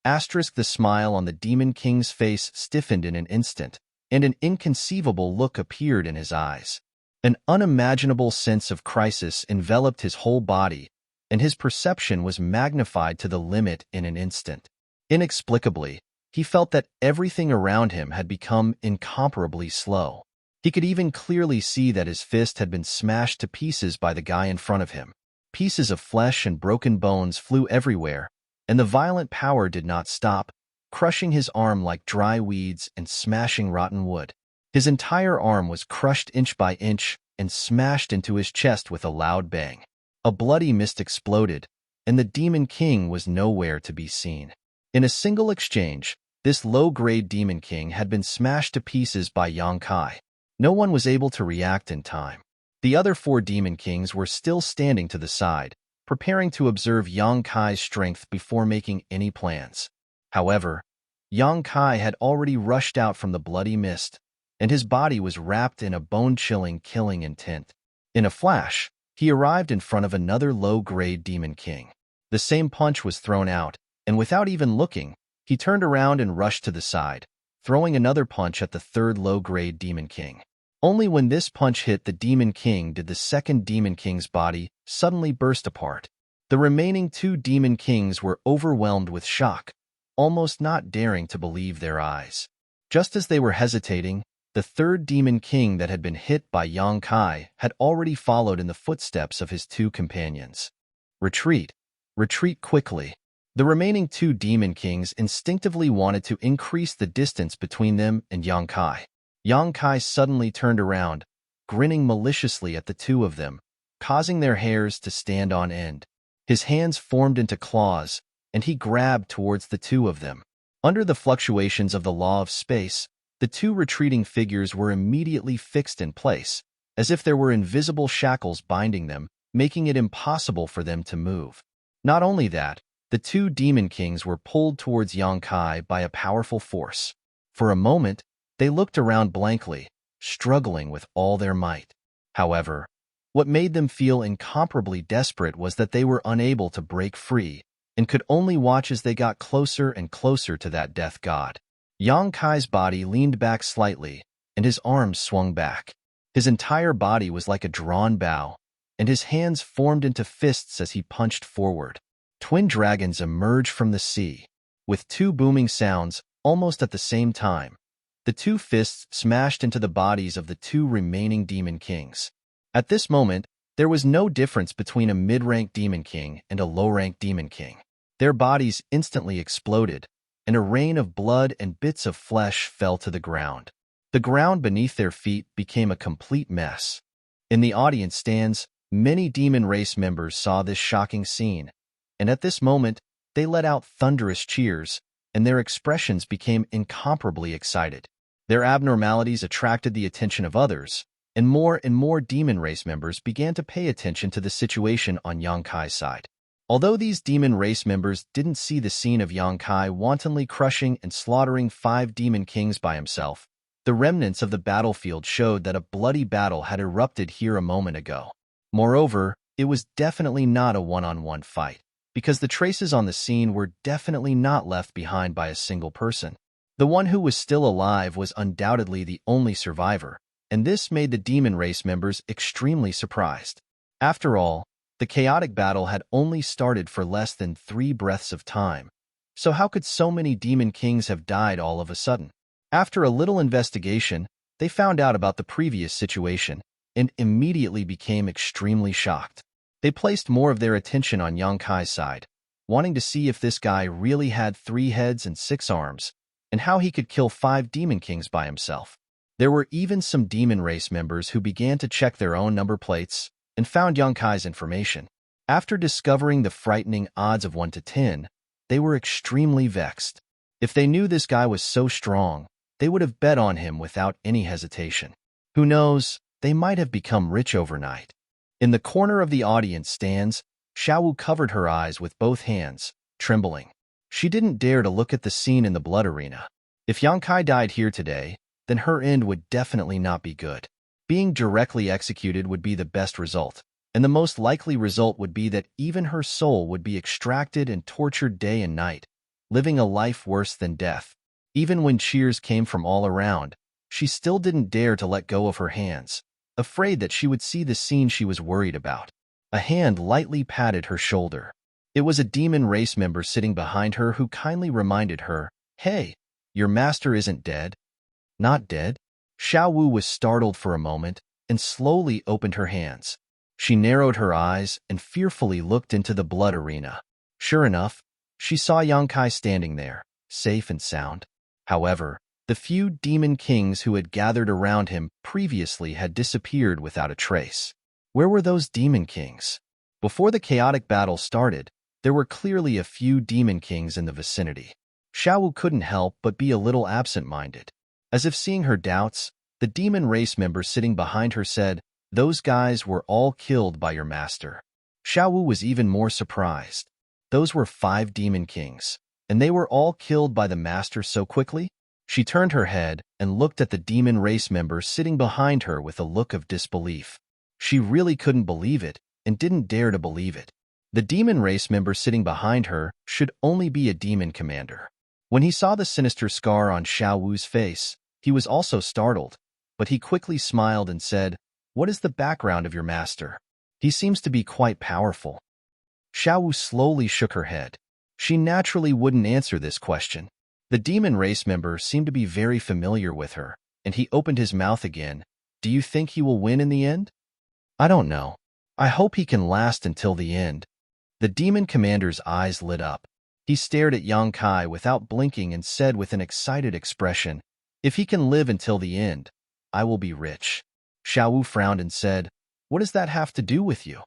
S1: Asterisk the smile on the Demon King's face stiffened in an instant, and an inconceivable look appeared in his eyes. An unimaginable sense of crisis enveloped his whole body, and his perception was magnified to the limit in an instant. Inexplicably, he felt that everything around him had become incomparably slow. He could even clearly see that his fist had been smashed to pieces by the guy in front of him. Pieces of flesh and broken bones flew everywhere, and the violent power did not stop, crushing his arm like dry weeds and smashing rotten wood. His entire arm was crushed inch by inch and smashed into his chest with a loud bang. A bloody mist exploded, and the Demon King was nowhere to be seen. In a single exchange, this low-grade Demon King had been smashed to pieces by Yang Kai. No one was able to react in time. The other 4 Demon Kings were still standing to the side, preparing to observe Yang Kai's strength before making any plans. However, Yang Kai had already rushed out from the bloody mist, and his body was wrapped in a bone-chilling killing intent. In a flash, he arrived in front of another low-grade Demon King. The same punch was thrown out, and without even looking, he turned around and rushed to the side, throwing another punch at the 3rd low-grade Demon King. Only when this punch hit the Demon King did the 2nd Demon King's body suddenly burst apart. The remaining 2 Demon Kings were overwhelmed with shock, almost not daring to believe their eyes. Just as they were hesitating, the 3rd Demon King that had been hit by Yang Kai had already followed in the footsteps of his 2 companions. Retreat. Retreat quickly. The remaining 2 Demon Kings instinctively wanted to increase the distance between them and Yang Kai. Yang Kai suddenly turned around, grinning maliciously at the 2 of them, causing their hairs to stand on end. His hands formed into claws, and he grabbed towards the 2 of them. Under the fluctuations of the law of space, the 2 retreating figures were immediately fixed in place, as if there were invisible shackles binding them, making it impossible for them to move. Not only that, the 2 Demon Kings were pulled towards Yang Kai by a powerful force. For a moment, they looked around blankly, struggling with all their might. However, what made them feel incomparably desperate was that they were unable to break free and could only watch as they got closer and closer to that death god. Yang Kai's body leaned back slightly, and his arms swung back. His entire body was like a drawn bow, and his hands formed into fists as he punched forward. Twin dragons emerged from the sea. With 2 booming sounds, almost at the same time, the 2 fists smashed into the bodies of the 2 remaining Demon Kings. At this moment, there was no difference between a mid-rank Demon King and a low-rank Demon King. Their bodies instantly exploded, and a rain of blood and bits of flesh fell to the ground. The ground beneath their feet became a complete mess. In the audience stands, many demon race members saw this shocking scene, and at this moment, they let out thunderous cheers, and their expressions became incomparably excited. Their abnormalities attracted the attention of others, and more demon race members began to pay attention to the situation on Yang Kai's side. Although these demon race members didn't see the scene of Yang Kai wantonly crushing and slaughtering 5 demon kings by himself, the remnants of the battlefield showed that a bloody battle had erupted here a moment ago. Moreover, it was definitely not a one-on-one fight, because the traces on the scene were definitely not left behind by a single person. The one who was still alive was undoubtedly the only survivor, and this made the demon race members extremely surprised. After all, the chaotic battle had only started for less than 3 breaths of time, so how could so many demon kings have died all of a sudden? After a little investigation, they found out about the previous situation and immediately became extremely shocked. They placed more of their attention on Yang Kai's side, wanting to see if this guy really had 3 heads and 6 arms, and how he could kill 5 demon kings by himself. There were even some demon race members who began to check their own number plates and found Yang Kai's information. After discovering the frightening odds of 1 to 10, they were extremely vexed. If they knew this guy was so strong, they would have bet on him without any hesitation. Who knows, they might have become rich overnight. In the corner of the audience stands, Xiaowu covered her eyes with both hands, trembling. She didn't dare to look at the scene in the blood arena. If Yang Kai died here today, then her end would definitely not be good. Being directly executed would be the best result, and the most likely result would be that even her soul would be extracted and tortured day and night, living a life worse than death. Even when cheers came from all around, she still didn't dare to let go of her hands, afraid that she would see the scene she was worried about. A hand lightly patted her shoulder. It was a demon race member sitting behind her who kindly reminded her, "Hey, your master isn't dead." "Not dead?" Xiaowu was startled for a moment and slowly opened her hands. She narrowed her eyes and fearfully looked into the blood arena. Sure enough, she saw Yang Kai standing there, safe and sound. However, the few demon kings who had gathered around him previously had disappeared without a trace. Where were those demon kings? Before the chaotic battle started, there were clearly a few demon kings in the vicinity. Xiaowu couldn't help but be a little absent-minded. As if seeing her doubts, the demon race member sitting behind her said, "Those guys were all killed by your master." Xiaowu was even more surprised. Those were 5 demon kings, and they were all killed by the master so quickly? She turned her head and looked at the demon race member sitting behind her with a look of disbelief. She really couldn't believe it and didn't dare to believe it. The demon race member sitting behind her should only be a demon commander. When he saw the sinister scar on Xiaowu's face, he was also startled, but he quickly smiled and said, "What is the background of your master? He seems to be quite powerful." Xiaowu slowly shook her head. She naturally wouldn't answer this question. The demon race member seemed to be very familiar with her, and he opened his mouth again. "Do you think he will win in the end?" "I don't know. I hope he can last until the end." The demon commander's eyes lit up. He stared at Yang Kai without blinking and said with an excited expression, "If he can live until the end, I will be rich." Xiaowu frowned and said, "What does that have to do with you?"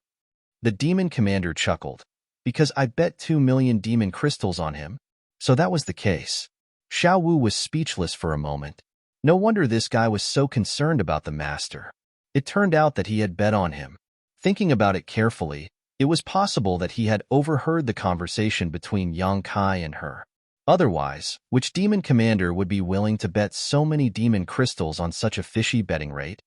S1: The demon commander chuckled, "Because I bet 2 million demon crystals on him." So that was the case. Xiaowu was speechless for a moment. No wonder this guy was so concerned about the master. It turned out that he had bet on him. Thinking about it carefully, it was possible that he had overheard the conversation between Yang Kai and her. Otherwise, which demon commander would be willing to bet so many demon crystals on such a fishy betting rate?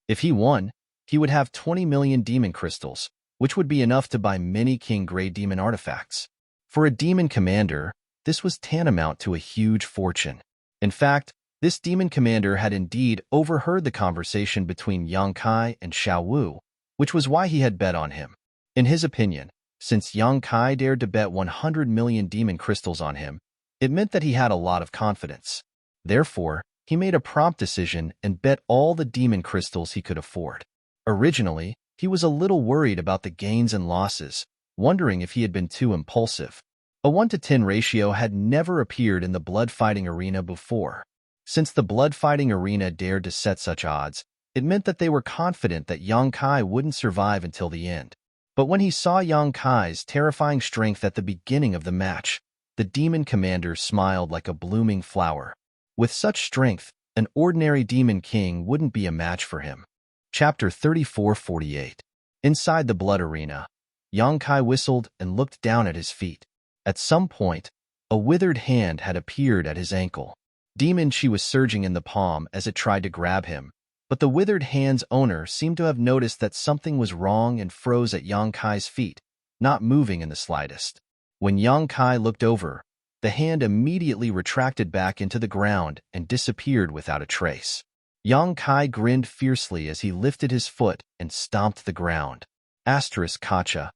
S1: If he won, he would have 20 million demon crystals, which would be enough to buy many king-grade demon artifacts. For a demon commander, this was tantamount to a huge fortune. In fact, this demon commander had indeed overheard the conversation between Yang Kai and Xiaowu, which was why he had bet on him. In his opinion, since Yang Kai dared to bet 100 million demon crystals on him, it meant that he had a lot of confidence. Therefore, he made a prompt decision and bet all the demon crystals he could afford. Originally, he was a little worried about the gains and losses, wondering if he had been too impulsive. A 1 to 10 ratio had never appeared in the blood-fighting arena before. Since the blood-fighting arena dared to set such odds, it meant that they were confident that Yang Kai wouldn't survive until the end. But when he saw Yang Kai's terrifying strength at the beginning of the match, the demon commander smiled like a blooming flower. With such strength, an ordinary demon king wouldn't be a match for him. Chapter 34-48. Inside the blood arena, Yang Kai whistled and looked down at his feet. At some point, a withered hand had appeared at his ankle. Demon Chi was surging in the palm as it tried to grab him, but the withered hand's owner seemed to have noticed that something was wrong and froze at Yang Kai's feet, not moving in the slightest. When Yang Kai looked over, the hand immediately retracted back into the ground and disappeared without a trace. Yang Kai grinned fiercely as he lifted his foot and stomped the ground. Kacha.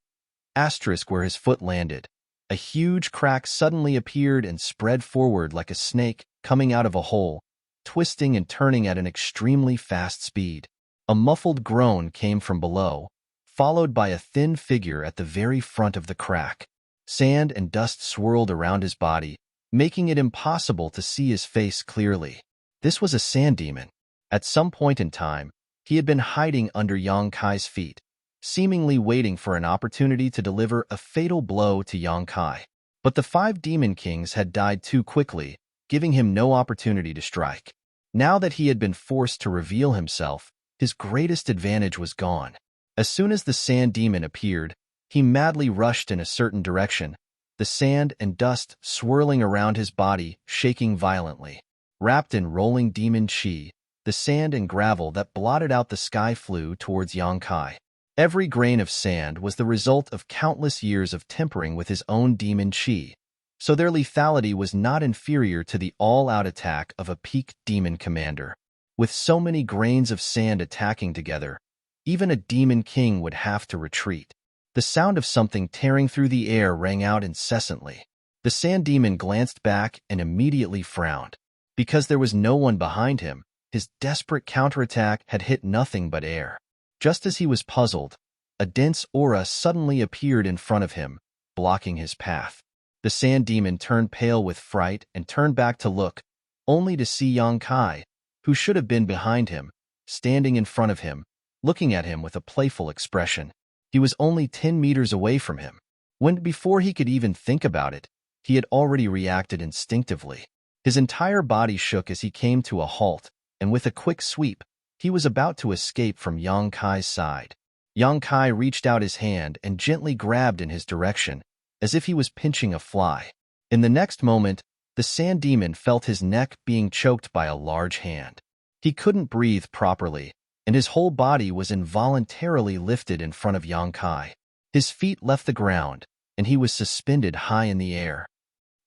S1: Where his foot landed. A huge crack suddenly appeared and spread forward like a snake coming out of a hole, twisting and turning at an extremely fast speed. A muffled groan came from below, followed by a thin figure at the very front of the crack. Sand and dust swirled around his body, making it impossible to see his face clearly. This was a sand demon. At some point in time, he had been hiding under Yang Kai's feet, seemingly waiting for an opportunity to deliver a fatal blow to Yang Kai. But the 5 demon kings had died too quickly, giving him no opportunity to strike. Now that he had been forced to reveal himself, his greatest advantage was gone. As soon as the sand demon appeared, he madly rushed in a certain direction, the sand and dust swirling around his body, shaking violently. Wrapped in rolling demon chi, the sand and gravel that blotted out the sky flew towards Yang Kai. Every grain of sand was the result of countless years of tempering with his own demon chi, so their lethality was not inferior to the all-out attack of a peak demon commander. With so many grains of sand attacking together, even a demon king would have to retreat. The sound of something tearing through the air rang out incessantly. The sand demon glanced back and immediately frowned. Because there was no one behind him, his desperate counterattack had hit nothing but air. Just as he was puzzled, a dense aura suddenly appeared in front of him, blocking his path. The sand demon turned pale with fright and turned back to look, only to see Yang Kai, who should have been behind him, standing in front of him, looking at him with a playful expression. He was only 10 meters away from him. When, before he could even think about it, he had already reacted instinctively. His entire body shook as he came to a halt, and with a quick sweep, he was about to escape from Yang Kai's side. Yang Kai reached out his hand and gently grabbed in his direction, as if he was pinching a fly. In the next moment, the sand demon felt his neck being choked by a large hand. He couldn't breathe properly, and his whole body was involuntarily lifted in front of Yang Kai. His feet left the ground, and he was suspended high in the air.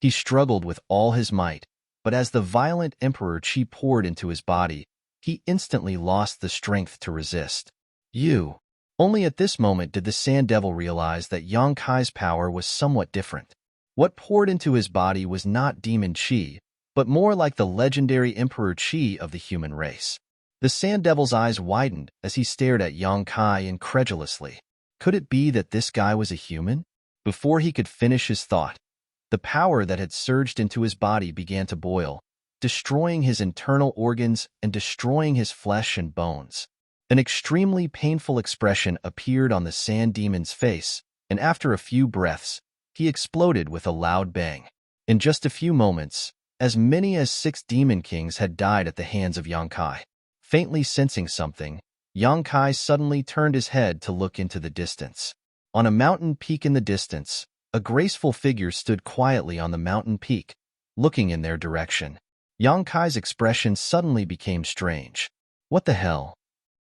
S1: He struggled with all his might, but as the violent emperor chi poured into his body, he instantly lost the strength to resist. Only at this moment did the Sand Devil realize that Yang Kai's power was somewhat different. What poured into his body was not demon chi, but more like the legendary Emperor Chi of the human race. The Sand Devil's eyes widened as he stared at Yang Kai incredulously. Could it be that this guy was a human? Before he could finish his thought, the power that had surged into his body began to boil, destroying his internal organs and destroying his flesh and bones. An extremely painful expression appeared on the sand demon's face, and after a few breaths, he exploded with a loud bang. In just a few moments, as many as 6 demon kings had died at the hands of Yang Kai. Faintly sensing something, Yang Kai suddenly turned his head to look into the distance. On a mountain peak in the distance, a graceful figure stood quietly on the mountain peak, looking in their direction. Yang Kai's expression suddenly became strange. What the hell?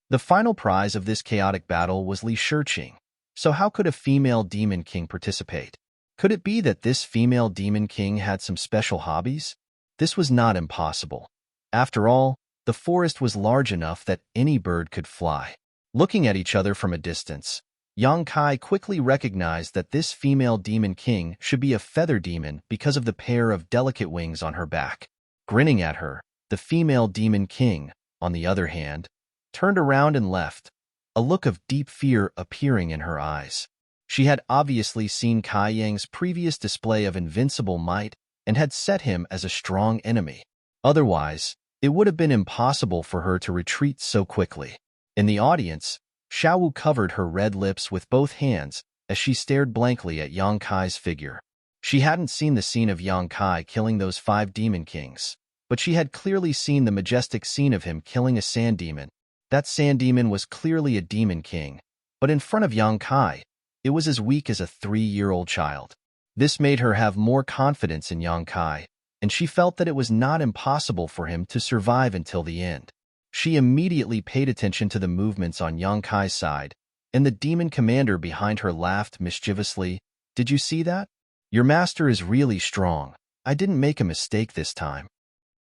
S1: The final prize of this chaotic battle was Li Shiqing. So how could a female demon king participate? Could it be that this female demon king had some special hobbies? This was not impossible. After all, the forest was large enough that any bird could fly. Looking at each other from a distance, Yang Kai quickly recognized that this female demon king should be a feather demon because of the pair of delicate wings on her back. Grinning at her, the female demon king, on the other hand, turned around and left, a look of deep fear appearing in her eyes. She had obviously seen Kai Yang's previous display of invincible might and had set him as a strong enemy. Otherwise, it would have been impossible for her to retreat so quickly. In the audience, Xiaowu covered her red lips with both hands as she stared blankly at Yang Kai's figure. She hadn't seen the scene of Yang Kai killing those 5 demon kings, but she had clearly seen the majestic scene of him killing a sand demon. That sand demon was clearly a demon king, but in front of Yang Kai, it was as weak as a 3-year-old child. This made her have more confidence in Yang Kai, and she felt that it was not impossible for him to survive until the end. She immediately paid attention to the movements on Yang Kai's side, and the demon commander behind her laughed mischievously. "Did you see that? Your master is really strong. I didn't make a mistake this time."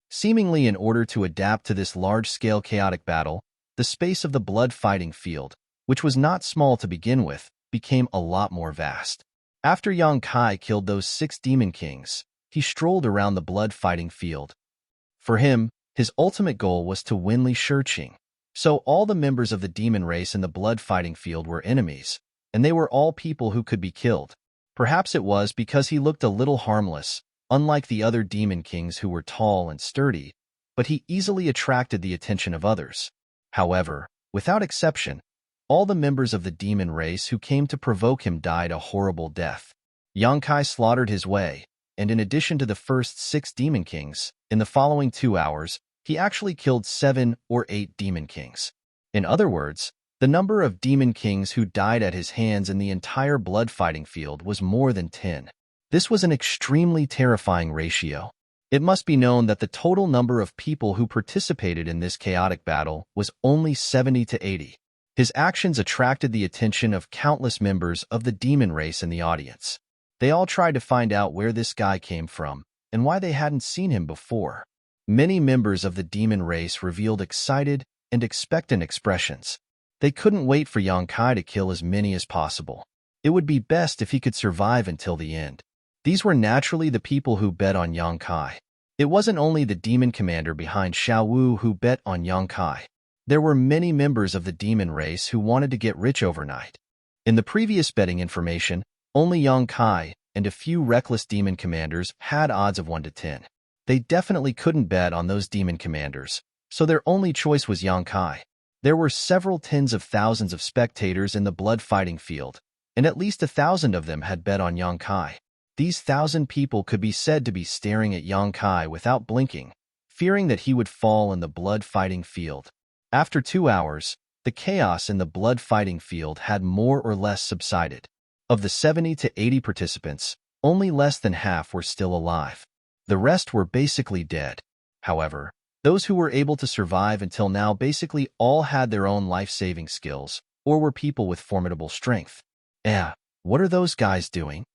S1: Seemingly in order to adapt to this large-scale chaotic battle, the space of the blood fighting field, which was not small to begin with, became a lot more vast. After Yang Kai killed those 6 demon kings, he strolled around the blood fighting field. For him, his ultimate goal was to win Li Shiqing. So all the members of the demon race in the blood fighting field were enemies, and they were all people who could be killed. Perhaps it was because he looked a little harmless, unlike the other demon kings who were tall and sturdy, but he easily attracted the attention of others. However, without exception, all the members of the demon race who came to provoke him died a horrible death. Yang Kai slaughtered his way, and in addition to the first 6 demon kings, in the following 2 hours, he actually killed 7 or 8 demon kings. In other words, the number of demon kings who died at his hands in the entire blood fighting field was more than 10. This was an extremely terrifying ratio. It must be known that the total number of people who participated in this chaotic battle was only 70 to 80. His actions attracted the attention of countless members of the demon race in the audience. They all tried to find out where this guy came from and why they hadn't seen him before. Many members of the demon race revealed excited and expectant expressions. They couldn't wait for Yang Kai to kill as many as possible. It would be best if he could survive until the end. These were naturally the people who bet on Yang Kai. It wasn't only the demon commander behind Xiaowu who bet on Yang Kai. There were many members of the demon race who wanted to get rich overnight. In the previous betting information, only Yang Kai and a few reckless demon commanders had odds of 1 to 10. They definitely couldn't bet on those demon commanders, so their only choice was Yang Kai. There were several tens of thousands of spectators in the blood fighting field, and at least 1,000 of them had bet on Yang Kai. These 1,000 people could be said to be staring at Yang Kai without blinking, fearing that he would fall in the blood fighting field. After 2 hours, the chaos in the blood fighting field had more or less subsided. Of the 70 to 80 participants, only less than half were still alive. The rest were basically dead. However, those who were able to survive until now basically all had their own life-saving skills, or were people with formidable strength. What are those guys doing?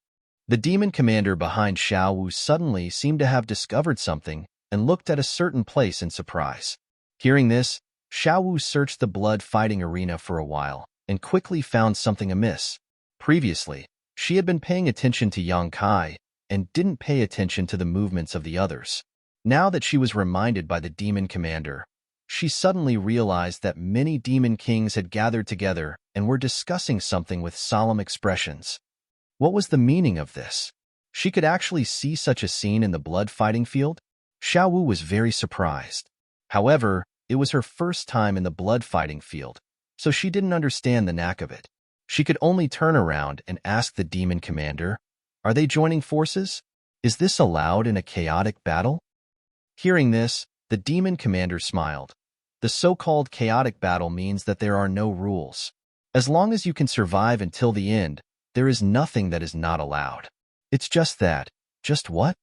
S1: The demon commander behind Xiaowu suddenly seemed to have discovered something and looked at a certain place in surprise. Hearing this, Xiaowu searched the blood fighting arena for a while and quickly found something amiss. Previously, she had been paying attention to Yang Kai and didn't pay attention to the movements of the others. Now that she was reminded by the demon commander, she suddenly realized that many demon kings had gathered together and were discussing something with solemn expressions. What was the meaning of this? She could actually see such a scene in the blood fighting field? Xiaowu was very surprised. However, it was her first time in the blood fighting field, so she didn't understand the knack of it. She could only turn around and ask the demon commander, "Are they joining forces? Is this allowed in a chaotic battle?" Hearing this, the demon commander smiled. The so-called chaotic battle means that there are no rules. As long as you can survive until the end, there is nothing that is not allowed. It's just that. Just what?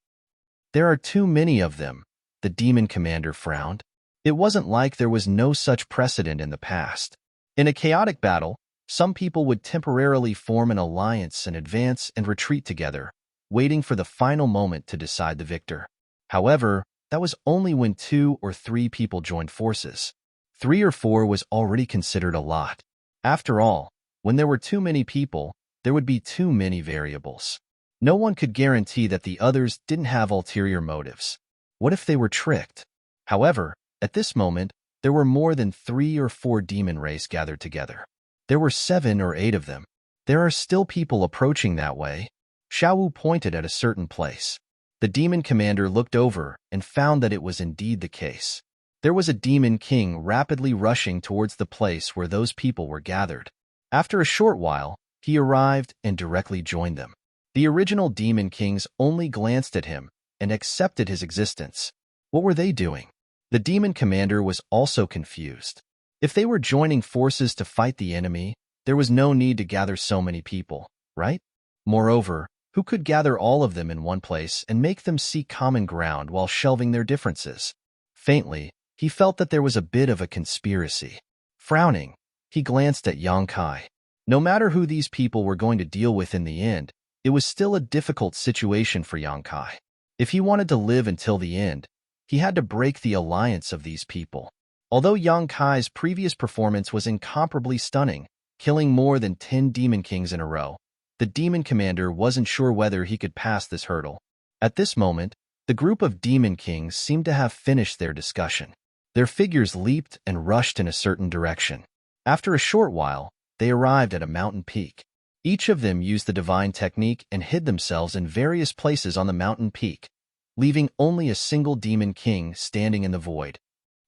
S1: There are too many of them, the demon commander frowned. It wasn't like there was no such precedent in the past. In a chaotic battle, some people would temporarily form an alliance and advance and retreat together, waiting for the final moment to decide the victor. However, that was only when 2 or 3 people joined forces. 3 or 4 was already considered a lot. After all, when there were too many people, there would be too many variables. No one could guarantee that the others didn't have ulterior motives. What if they were tricked? However, at this moment, there were more than 3 or 4 demon race gathered together. There were 7 or 8 of them. There are still people approaching that way. Xiaowu pointed at a certain place. The demon commander looked over and found that it was indeed the case. There was a demon king rapidly rushing towards the place where those people were gathered. After a short while, he arrived and directly joined them. The original demon kings only glanced at him and accepted his existence. What were they doing? The demon commander was also confused. If they were joining forces to fight the enemy, there was no need to gather so many people, right? Moreover, who could gather all of them in one place and make them seek common ground while shelving their differences? Faintly, he felt that there was a bit of a conspiracy. Frowning, he glanced at Yang Kai. No matter who these people were going to deal with in the end, it was still a difficult situation for Yang Kai. If he wanted to live until the end, he had to break the alliance of these people. Although Yang Kai's previous performance was incomparably stunning, killing more than 10 demon kings in a row, the demon commander wasn't sure whether he could pass this hurdle. At this moment, the group of demon kings seemed to have finished their discussion. Their figures leaped and rushed in a certain direction. After a short while, they arrived at a mountain peak. Each of them used the divine technique and hid themselves in various places on the mountain peak, leaving only a single demon king standing in the void.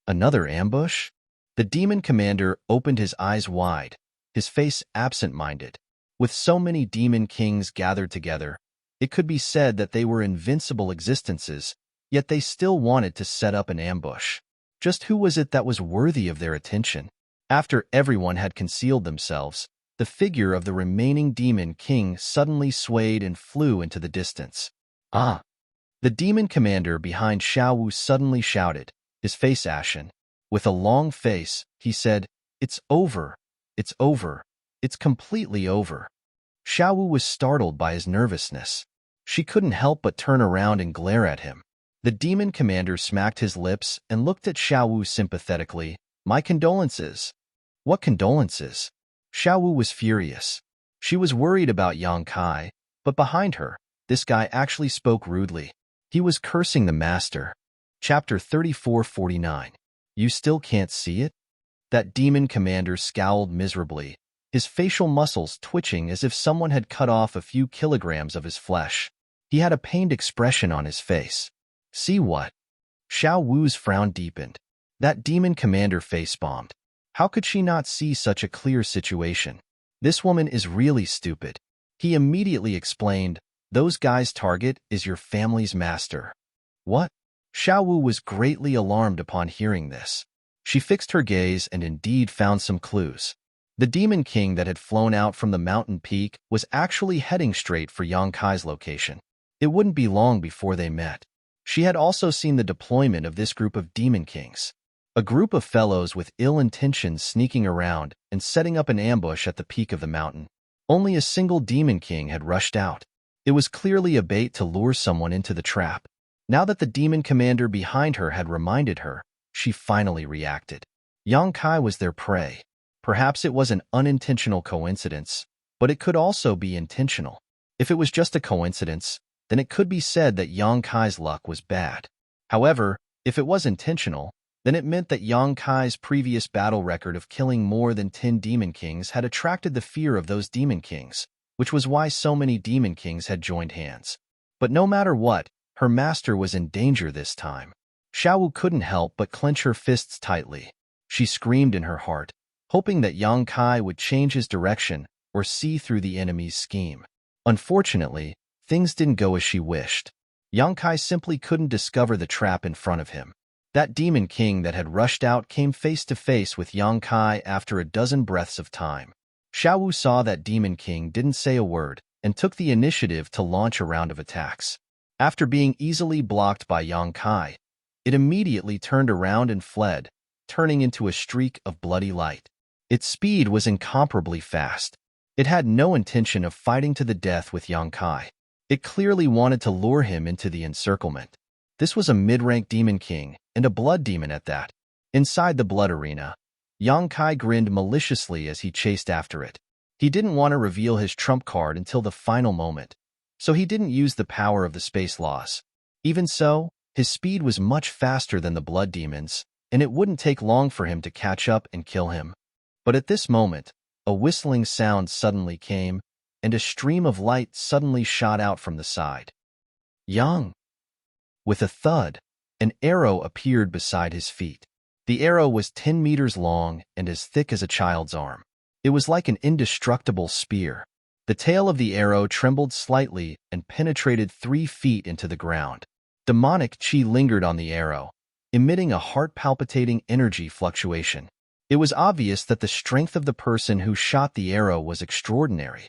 S1: Another ambush? The demon commander opened his eyes wide, his face absent-minded. With so many demon kings gathered together, it could be said that they were invincible existences, yet they still wanted to set up an ambush. Just who was it that was worthy of their attention? After everyone had concealed themselves, the figure of the remaining demon king suddenly swayed and flew into the distance. Ah! The demon commander behind Xiaowu suddenly shouted, his face ashen. With a long face, he said, "It's over. It's over. It's completely over." Xiaowu was startled by his nervousness. She couldn't help but turn around and glare at him. The demon commander smacked his lips and looked at Xiaowu sympathetically. "My condolences." "What condolences?" Xiaowu was furious. She was worried about Yang Kai, but behind her, this guy actually spoke rudely. He was cursing the master. Chapter 3449. You still can't see it? That demon commander scowled miserably, his facial muscles twitching as if someone had cut off a few kilograms of his flesh. He had a pained expression on his face. See what? Xiaowu's frown deepened. That demon commander face-bombed. How could she not see such a clear situation? This woman is really stupid. He immediately explained, "Those guys' target is your family's master." What? Xiaowu was greatly alarmed upon hearing this. She fixed her gaze and indeed found some clues. The demon king that had flown out from the mountain peak was actually heading straight for Yang Kai's location. It wouldn't be long before they met. She had also seen the deployment of this group of demon kings. A group of fellows with ill intentions sneaking around and setting up an ambush at the peak of the mountain. Only a single demon king had rushed out. It was clearly a bait to lure someone into the trap. Now that the demon commander behind her had reminded her, she finally reacted. Yang Kai was their prey. Perhaps it was an unintentional coincidence, but it could also be intentional. If it was just a coincidence, then it could be said that Yang Kai's luck was bad. However, if it was intentional, then it meant that Yang Kai's previous battle record of killing more than 10 demon kings had attracted the fear of those demon kings, which was why so many demon kings had joined hands. But no matter what, her master was in danger this time. Xiaowu couldn't help but clench her fists tightly. She screamed in her heart, hoping that Yang Kai would change his direction or see through the enemy's scheme. Unfortunately, things didn't go as she wished. Yang Kai simply couldn't discover the trap in front of him. That demon king that had rushed out came face to face with Yang Kai after a dozen breaths of time. Xiaowu saw that demon king didn't say a word and took the initiative to launch a round of attacks. After being easily blocked by Yang Kai, it immediately turned around and fled, turning into a streak of bloody light. Its speed was incomparably fast. It had no intention of fighting to the death with Yang Kai. It clearly wanted to lure him into the encirclement. This was a mid-rank demon king, and a blood demon at that. Inside the blood arena, Yang Kai grinned maliciously as he chased after it. He didn't want to reveal his trump card until the final moment, so he didn't use the power of the space laws. Even so, his speed was much faster than the blood demons, and it wouldn't take long for him to catch up and kill him. But at this moment, a whistling sound suddenly came, and a stream of light suddenly shot out from the side. Young. With a thud, an arrow appeared beside his feet. The arrow was 10 meters long and as thick as a child's arm. It was like an indestructible spear. The tail of the arrow trembled slightly and penetrated 3 feet into the ground. Demonic chi lingered on the arrow, emitting a heart-palpitating energy fluctuation. It was obvious that the strength of the person who shot the arrow was extraordinary.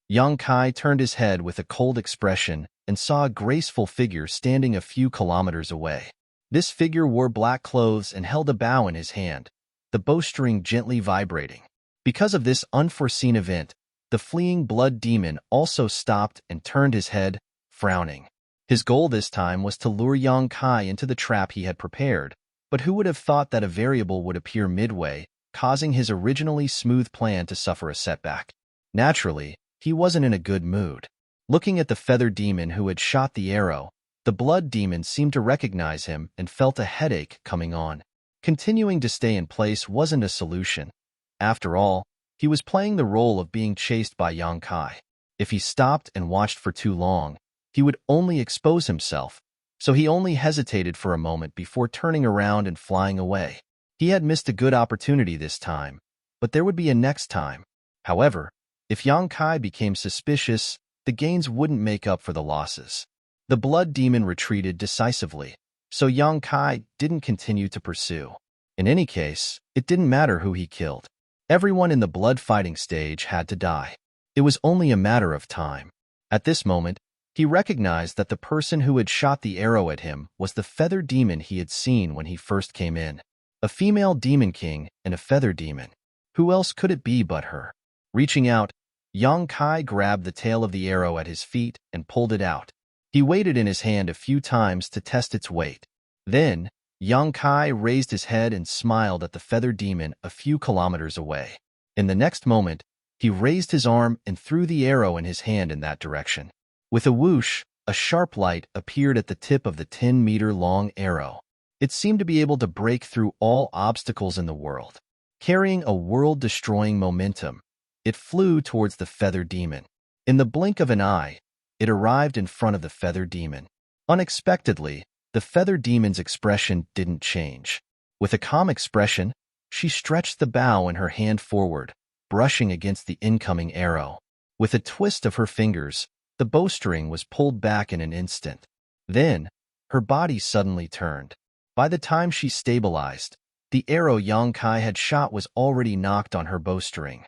S1: Yang Kai turned his head with a cold expression and saw a graceful figure standing a few kilometers away. This figure wore black clothes and held a bow in his hand, the bowstring gently vibrating. Because of this unforeseen event, the fleeing blood demon also stopped and turned his head, frowning. His goal this time was to lure Yang Kai into the trap he had prepared, but who would have thought that a variable would appear midway, causing his originally smooth plan to suffer a setback? Naturally, he wasn't in a good mood. Looking at the feather demon who had shot the arrow, the blood demon seemed to recognize him and felt a headache coming on. Continuing to stay in place wasn't a solution. After all, he was playing the role of being chased by Yang Kai. If he stopped and watched for too long, he would only expose himself, so he only hesitated for a moment before turning around and flying away. He had missed a good opportunity this time, but there would be a next time. However, if Yang Kai became suspicious, the gains wouldn't make up for the losses. The blood demon retreated decisively, so Yang Kai didn't continue to pursue. In any case, it didn't matter who he killed. Everyone in the blood fighting stage had to die. It was only a matter of time. At this moment, he recognized that the person who had shot the arrow at him was the feather demon he had seen when he first came in. A female demon king and a feather demon. Who else could it be but her? Reaching out, Yang Kai grabbed the tail of the arrow at his feet and pulled it out. He weighed it in his hand a few times to test its weight. Then, Yang Kai raised his head and smiled at the feather demon a few kilometers away. In the next moment, he raised his arm and threw the arrow in his hand in that direction. With a whoosh, a sharp light appeared at the tip of the 10-meter-long arrow. It seemed to be able to break through all obstacles in the world. Carrying a world-destroying momentum, it flew towards the feather demon. In the blink of an eye, it arrived in front of the feather demon. Unexpectedly, the feather demon's expression didn't change. With a calm expression, she stretched the bow in her hand forward, brushing against the incoming arrow. With a twist of her fingers, the bowstring was pulled back in an instant. Then, her body suddenly turned. By the time she stabilized, the arrow Yang Kai had shot was already knocked on her bowstring.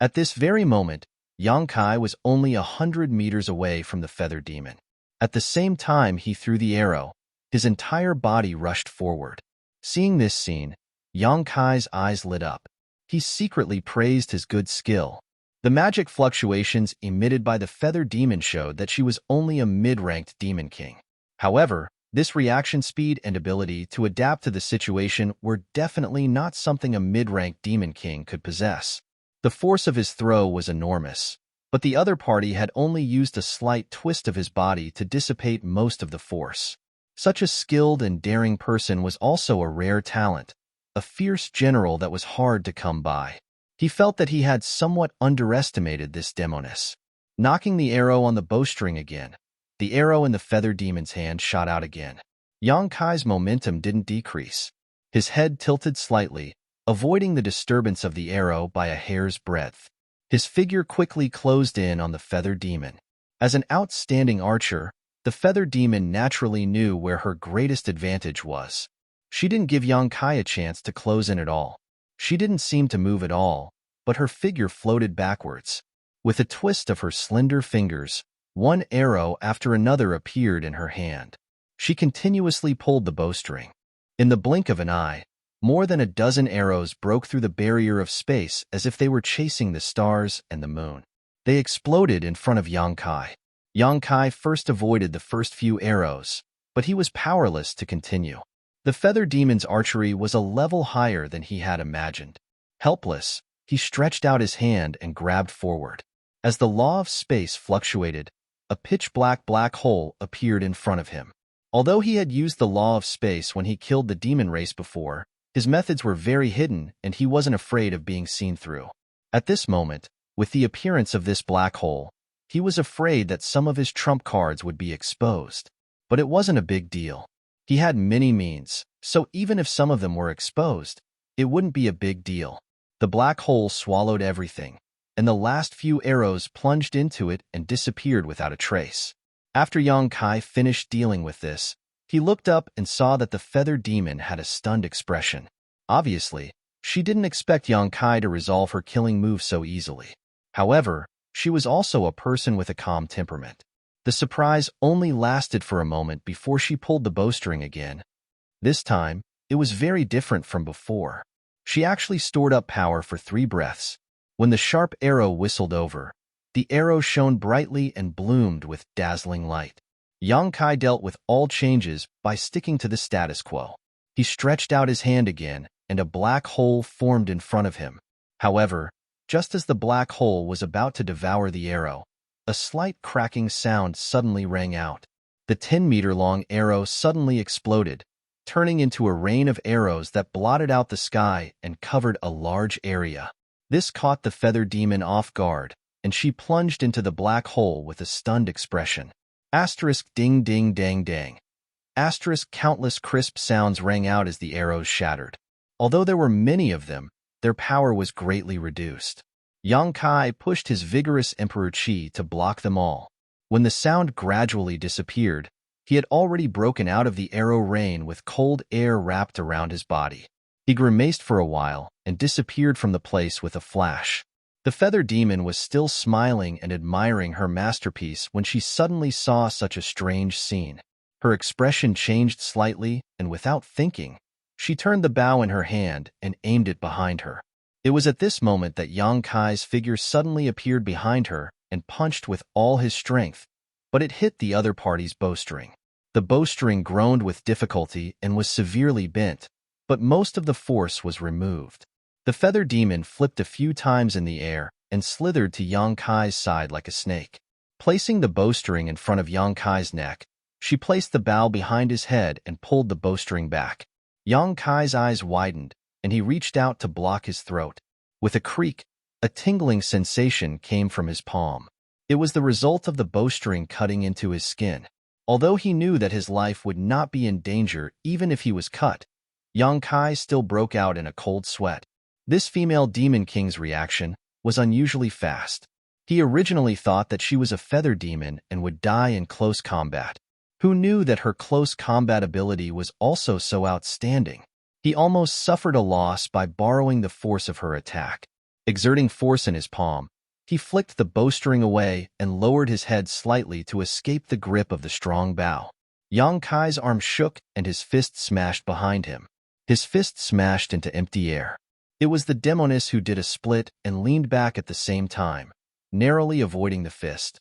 S1: At this very moment, Yang Kai was only 100 meters away from the feather demon. At the same time he threw the arrow, his entire body rushed forward. Seeing this scene, Yang Kai's eyes lit up. He secretly praised his good skill. The magic fluctuations emitted by the feather demon showed that she was only a mid-ranked demon king. However, this reaction speed and ability to adapt to the situation were definitely not something a mid-ranked demon king could possess. The force of his throw was enormous, but the other party had only used a slight twist of his body to dissipate most of the force. Such a skilled and daring person was also a rare talent, a fierce general that was hard to come by. He felt that he had somewhat underestimated this demoness. Knocking the arrow on the bowstring again, the arrow in the feather demon's hand shot out again. Yang Kai's momentum didn't decrease. His head tilted slightly, avoiding the disturbance of the arrow by a hair's breadth. His figure quickly closed in on the feather demon. As an outstanding archer, the feather demon naturally knew where her greatest advantage was. She didn't give Yang Kai a chance to close in at all. She didn't seem to move at all, but her figure floated backwards. With a twist of her slender fingers, one arrow after another appeared in her hand. She continuously pulled the bowstring. In the blink of an eye, more than a dozen arrows broke through the barrier of space as if they were chasing the stars and the moon. They exploded in front of Yang Kai. Yang Kai first avoided the first few arrows, but he was powerless to continue. The feather demon's archery was a level higher than he had imagined. Helpless, he stretched out his hand and grabbed forward. As the law of space fluctuated, a pitch-black black hole appeared in front of him. Although he had used the law of space when he killed the demon race before, his methods were very hidden and he wasn't afraid of being seen through. At this moment, With the appearance of this black hole, he was afraid that some of his trump cards would be exposed. But it wasn't a big deal. He had many means, so even if some of them were exposed, it wouldn't be a big deal. The black hole swallowed everything, and the last few arrows plunged into it and disappeared without a trace. After Yang Kai finished dealing with this, he looked up and saw that the feather demon had a stunned expression. Obviously, she didn't expect Yang Kai to resolve her killing move so easily. However, she was also a person with a calm temperament. The surprise only lasted for a moment before she pulled the bowstring again. This time, it was very different from before. She actually stored up power for 3 breaths. When the sharp arrow whistled over, the arrow shone brightly and bloomed with dazzling light. Yang Kai dealt with all changes by sticking to the status quo. He stretched out his hand again, and a black hole formed in front of him. However, just as the black hole was about to devour the arrow, a slight cracking sound suddenly rang out. The 10-meter-long arrow suddenly exploded, turning into a rain of arrows that blotted out the sky and covered a large area. This caught the feather demon off guard, and she plunged into the black hole with a stunned expression. Asterisk ding ding dang dang. Asterisk countless crisp sounds rang out as the arrows shattered. Although there were many of them, their power was greatly reduced. Yang Kai pushed his vigorous Emperor Qi to block them all. When the sound gradually disappeared, he had already broken out of the arrow rain with cold air wrapped around his body. He grimaced for a while and disappeared from the place with a flash. The feather demon was still smiling and admiring her masterpiece when she suddenly saw such a strange scene. Her expression changed slightly, and without thinking, she turned the bow in her hand and aimed it behind her. It was at this moment that Yang Kai's figure suddenly appeared behind her and punched with all his strength, but it hit the other party's bowstring. The bowstring groaned with difficulty and was severely bent, but most of the force was removed. The feather demon flipped a few times in the air and slithered to Yang Kai's side like a snake. Placing the bowstring in front of Yang Kai's neck, she placed the bow behind his head and pulled the bowstring back. Yang Kai's eyes widened, and he reached out to block his throat. With a creak, a tingling sensation came from his palm. It was the result of the bowstring cutting into his skin. Although he knew that his life would not be in danger even if he was cut, Yang Kai still broke out in a cold sweat. This female demon king's reaction was unusually fast. He originally thought that she was a feather demon and would die in close combat. Who knew that her close combat ability was also so outstanding? He almost suffered a loss by borrowing the force of her attack. Exerting force in his palm, he flicked the bowstring away and lowered his head slightly to escape the grip of the strong bow. Yang Kai's arm shook and his fist smashed behind him. His fist smashed into empty air. It was the demoness who did a split and leaned back at the same time, narrowly avoiding the fist.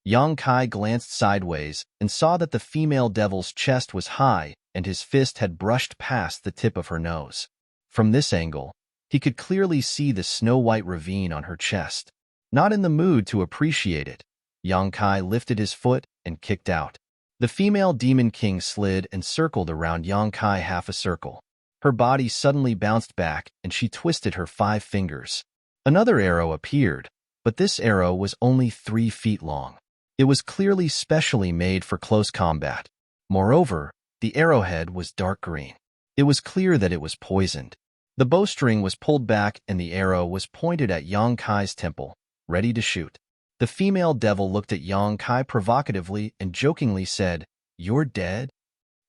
S1: Yang Kai glanced sideways and saw that the female devil's chest was high and his fist had brushed past the tip of her nose. From this angle, he could clearly see the snow-white ravine on her chest. Not in the mood to appreciate it, Yang Kai lifted his foot and kicked out. The female demon king slid and circled around Yang Kai half a circle. Her body suddenly bounced back and she twisted her 5 fingers. Another arrow appeared, but this arrow was only 3 feet long. It was clearly specially made for close combat. Moreover, the arrowhead was dark green. It was clear that it was poisoned. The bowstring was pulled back and the arrow was pointed at Yang Kai's temple, ready to shoot. The female devil looked at Yang Kai provocatively and jokingly said, "You're dead?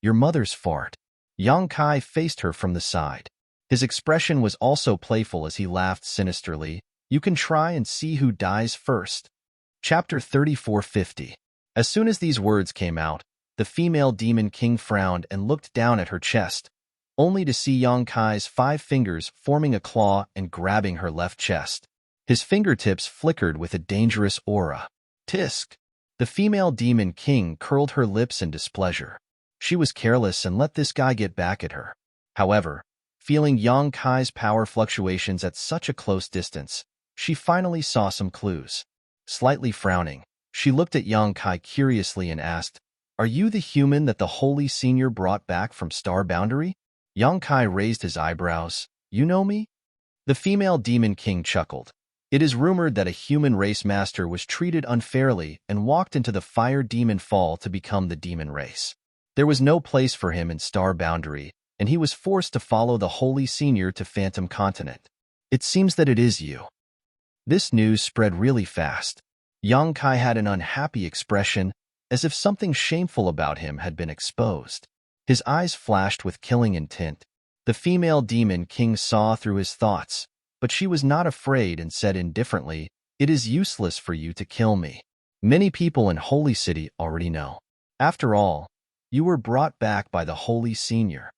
S1: Your mother's fart." Yang Kai faced her from the side. His expression was also playful as he laughed sinisterly. "You can try and see who dies first." Chapter 3450. As soon as these words came out, the female demon king frowned and looked down at her chest, only to see Yang Kai's 5 fingers forming a claw and grabbing her left chest. His fingertips flickered with a dangerous aura. Tisk! The female demon king curled her lips in displeasure. She was careless and let this guy get back at her. However, feeling Yang Kai's power fluctuations at such a close distance, she finally saw some clues. Slightly frowning, she looked at Yang Kai curiously and asked, "Are you the human that the Holy Senior brought back from Star Boundary?" Yang Kai raised his eyebrows. "You know me?" The female demon king chuckled. It is rumored that a human race master was treated unfairly and walked into the fire demon fall to become the demon race. There was no place for him in Star Boundary, and he was forced to follow the Holy Senior to Phantom Continent. It seems that it is you. This news spread really fast. Yang Kai had an unhappy expression, as if something shameful about him had been exposed. His eyes flashed with killing intent. The female demon king saw through his thoughts, but she was not afraid and said indifferently, "It is useless for you to kill me. Many people in Holy City already know. After all, you were brought back by the Holy Senior."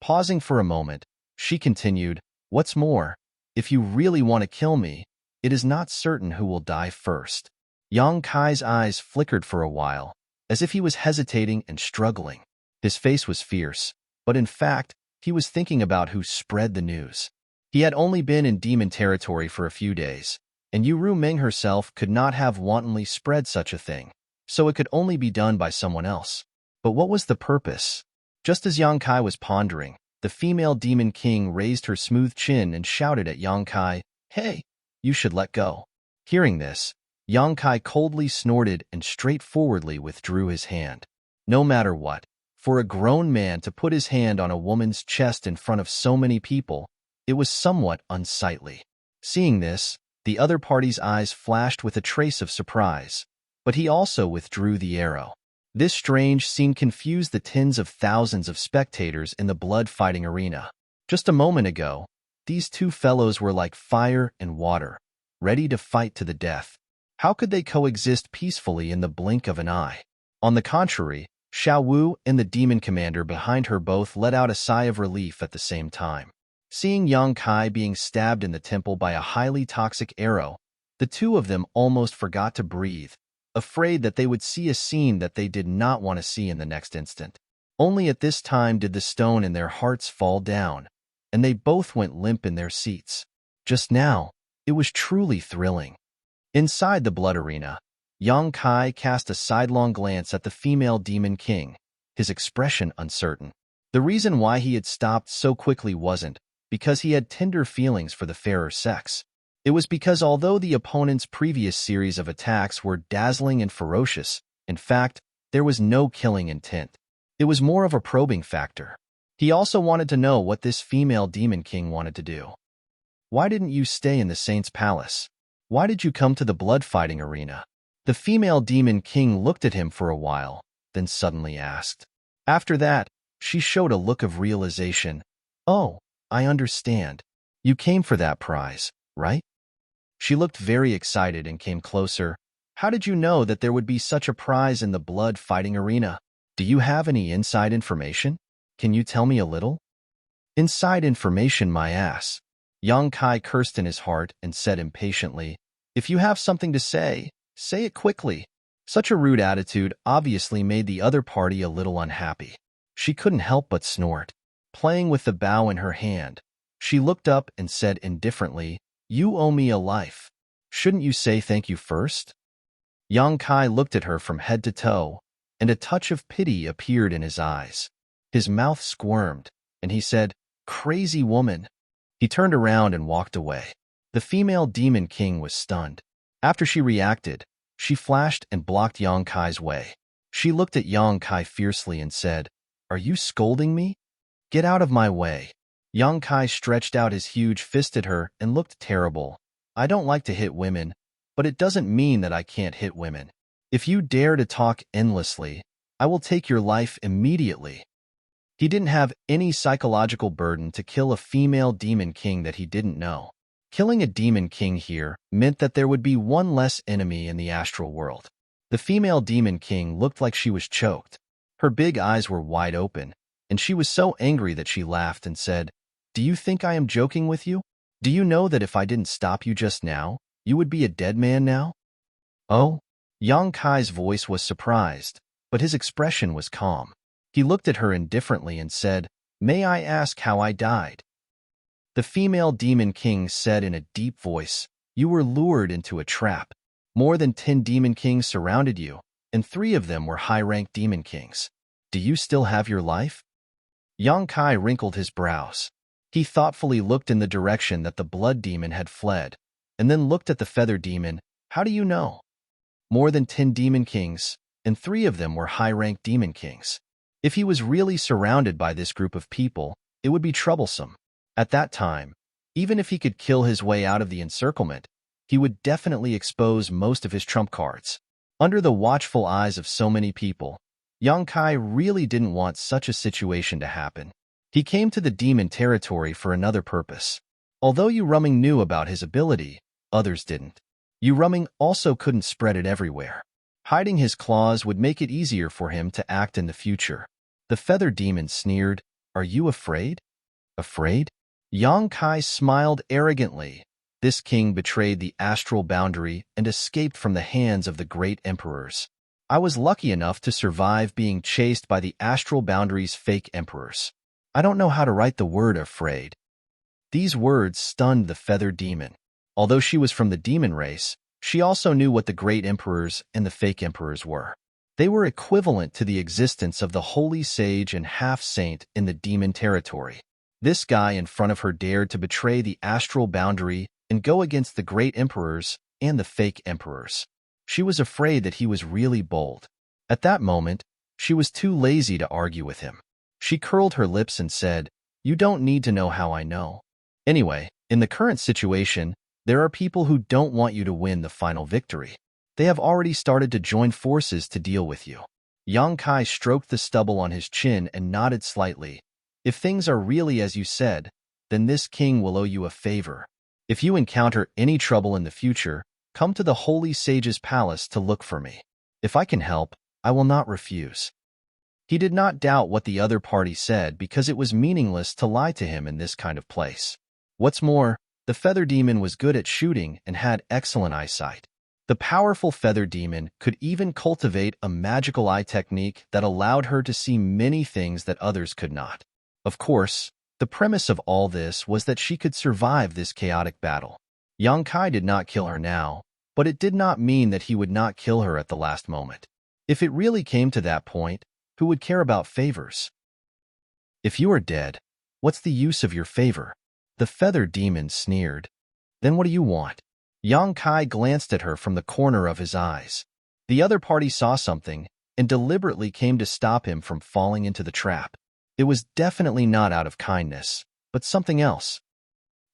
S1: Pausing for a moment, she continued, "What's more, if you really want to kill me, it is not certain who will die first." Yang Kai's eyes flickered for a while, as if he was hesitating and struggling. His face was fierce, but in fact, he was thinking about who spread the news. He had only been in demon territory for a few days, and Yu Meng herself could not have wantonly spread such a thing, so it could only be done by someone else. But what was the purpose? Just as Yang Kai was pondering, the female demon king raised her smooth chin and shouted at Yang Kai, "Hey, you should let go." Hearing this, Yang Kai coldly snorted and straightforwardly withdrew his hand. No matter what, for a grown man to put his hand on a woman's chest in front of so many people, it was somewhat unsightly. Seeing this, the other party's eyes flashed with a trace of surprise, but he also withdrew the arrow. This strange scene confused the tens of thousands of spectators in the blood-fighting arena. Just a moment ago, these two fellows were like fire and water, ready to fight to the death. How could they coexist peacefully in the blink of an eye? On the contrary, Xiao Wu and the demon commander behind her both let out a sigh of relief at the same time. Seeing Yang Kai being stabbed in the temple by a highly toxic arrow, the two of them almost forgot to breathe, afraid that they would see a scene that they did not want to see in the next instant. Only at this time did the stone in their hearts fall down, and they both went limp in their seats. Just now, it was truly thrilling. Inside the blood arena, Yang Kai cast a sidelong glance at the female demon king, his expression uncertain. The reason why he had stopped so quickly wasn't because he had tender feelings for the fairer sex. It was because although the opponent's previous series of attacks were dazzling and ferocious, in fact, there was no killing intent. It was more of a probing factor. He also wanted to know what this female demon king wanted to do. "Why didn't you stay in the saint's palace? Why did you come to the blood-fighting arena?" The female demon king looked at him for a while, then suddenly asked. After that, she showed a look of realization. "Oh, I understand. You came for that prize, right?" She looked very excited and came closer. "How did you know that there would be such a prize in the blood-fighting arena? Do you have any inside information? Can you tell me a little?" "Inside information, my ass." Yang Kai cursed in his heart and said impatiently, "If you have something to say, say it quickly." Such a rude attitude obviously made the other party a little unhappy. She couldn't help but snort. Playing with the bow in her hand, she looked up and said indifferently, "You owe me a life. Shouldn't you say thank you first?" Yang Kai looked at her from head to toe, and a touch of pity appeared in his eyes. His mouth squirmed, and he said, "Crazy woman." He turned around and walked away. The female demon king was stunned. After she reacted, she flashed and blocked Yang Kai's way. She looked at Yang Kai fiercely and said, "Are you scolding me? Get out of my way." Yang Kai stretched out his huge fist at her and looked terrible. "I don't like to hit women, but it doesn't mean that I can't hit women. If you dare to talk endlessly, I will take your life immediately." He didn't have any psychological burden to kill a female demon king that he didn't know. Killing a demon king here meant that there would be one less enemy in the astral world. The female demon king looked like she was choked. Her big eyes were wide open, and she was so angry that she laughed and said, "Do you think I am joking with you? Do you know that if I didn't stop you just now, you would be a dead man now?" "Oh?" Yang Kai's voice was surprised, but his expression was calm. He looked at her indifferently and said, "May I ask how I died?" The female demon king said in a deep voice, "You were lured into a trap. More than 10 demon kings surrounded you, and 3 of them were high-ranked demon kings. Do you still have your life?" Yang Kai wrinkled his brows. He thoughtfully looked in the direction that the blood demon had fled, and then looked at the feather demon. How do you know? More than 10 demon kings, and 3 of them were high-ranked demon kings. If he was really surrounded by this group of people, it would be troublesome. At that time, even if he could kill his way out of the encirclement, he would definitely expose most of his trump cards. Under the watchful eyes of so many people, Yang Kai really didn't want such a situation to happen. He came to the demon territory for another purpose. Although Yu Ruming knew about his ability, others didn't. Yu Ruming also couldn't spread it everywhere. Hiding his claws would make it easier for him to act in the future. The feather demon sneered, "Are you afraid?" Afraid? Yang Kai smiled arrogantly. This king betrayed the astral boundary and escaped from the hands of the great emperors. I was lucky enough to survive being chased by the astral boundary's fake emperors. I don't know how to write the word afraid. These words stunned the feather demon. Although she was from the demon race, she also knew what the great emperors and the fake emperors were. They were equivalent to the existence of the holy sage and half-saint in the demon territory. This guy in front of her dared to betray the astral boundary and go against the great emperors and the fake emperors. She was afraid that he was really bold. At that moment, she was too lazy to argue with him. She curled her lips and said, "You don't need to know how I know. Anyway, in the current situation, there are people who don't want you to win the final victory. They have already started to join forces to deal with you." Yang Kai stroked the stubble on his chin and nodded slightly. "If things are really as you said, then this king will owe you a favor. If you encounter any trouble in the future, come to the holy sage's palace to look for me. If I can help, I will not refuse." He did not doubt what the other party said because it was meaningless to lie to him in this kind of place. What's more, the feather demon was good at shooting and had excellent eyesight. The powerful feather demon could even cultivate a magical eye technique that allowed her to see many things that others could not. Of course, the premise of all this was that she could survive this chaotic battle. Yang Kai did not kill her now, but it did not mean that he would not kill her at the last moment. If it really came to that point, who would care about favors? If you are dead, what's the use of your favor? The feather demon sneered. Then what do you want? Yang Kai glanced at her from the corner of his eyes. The other party saw something and deliberately came to stop him from falling into the trap. It was definitely not out of kindness, but something else.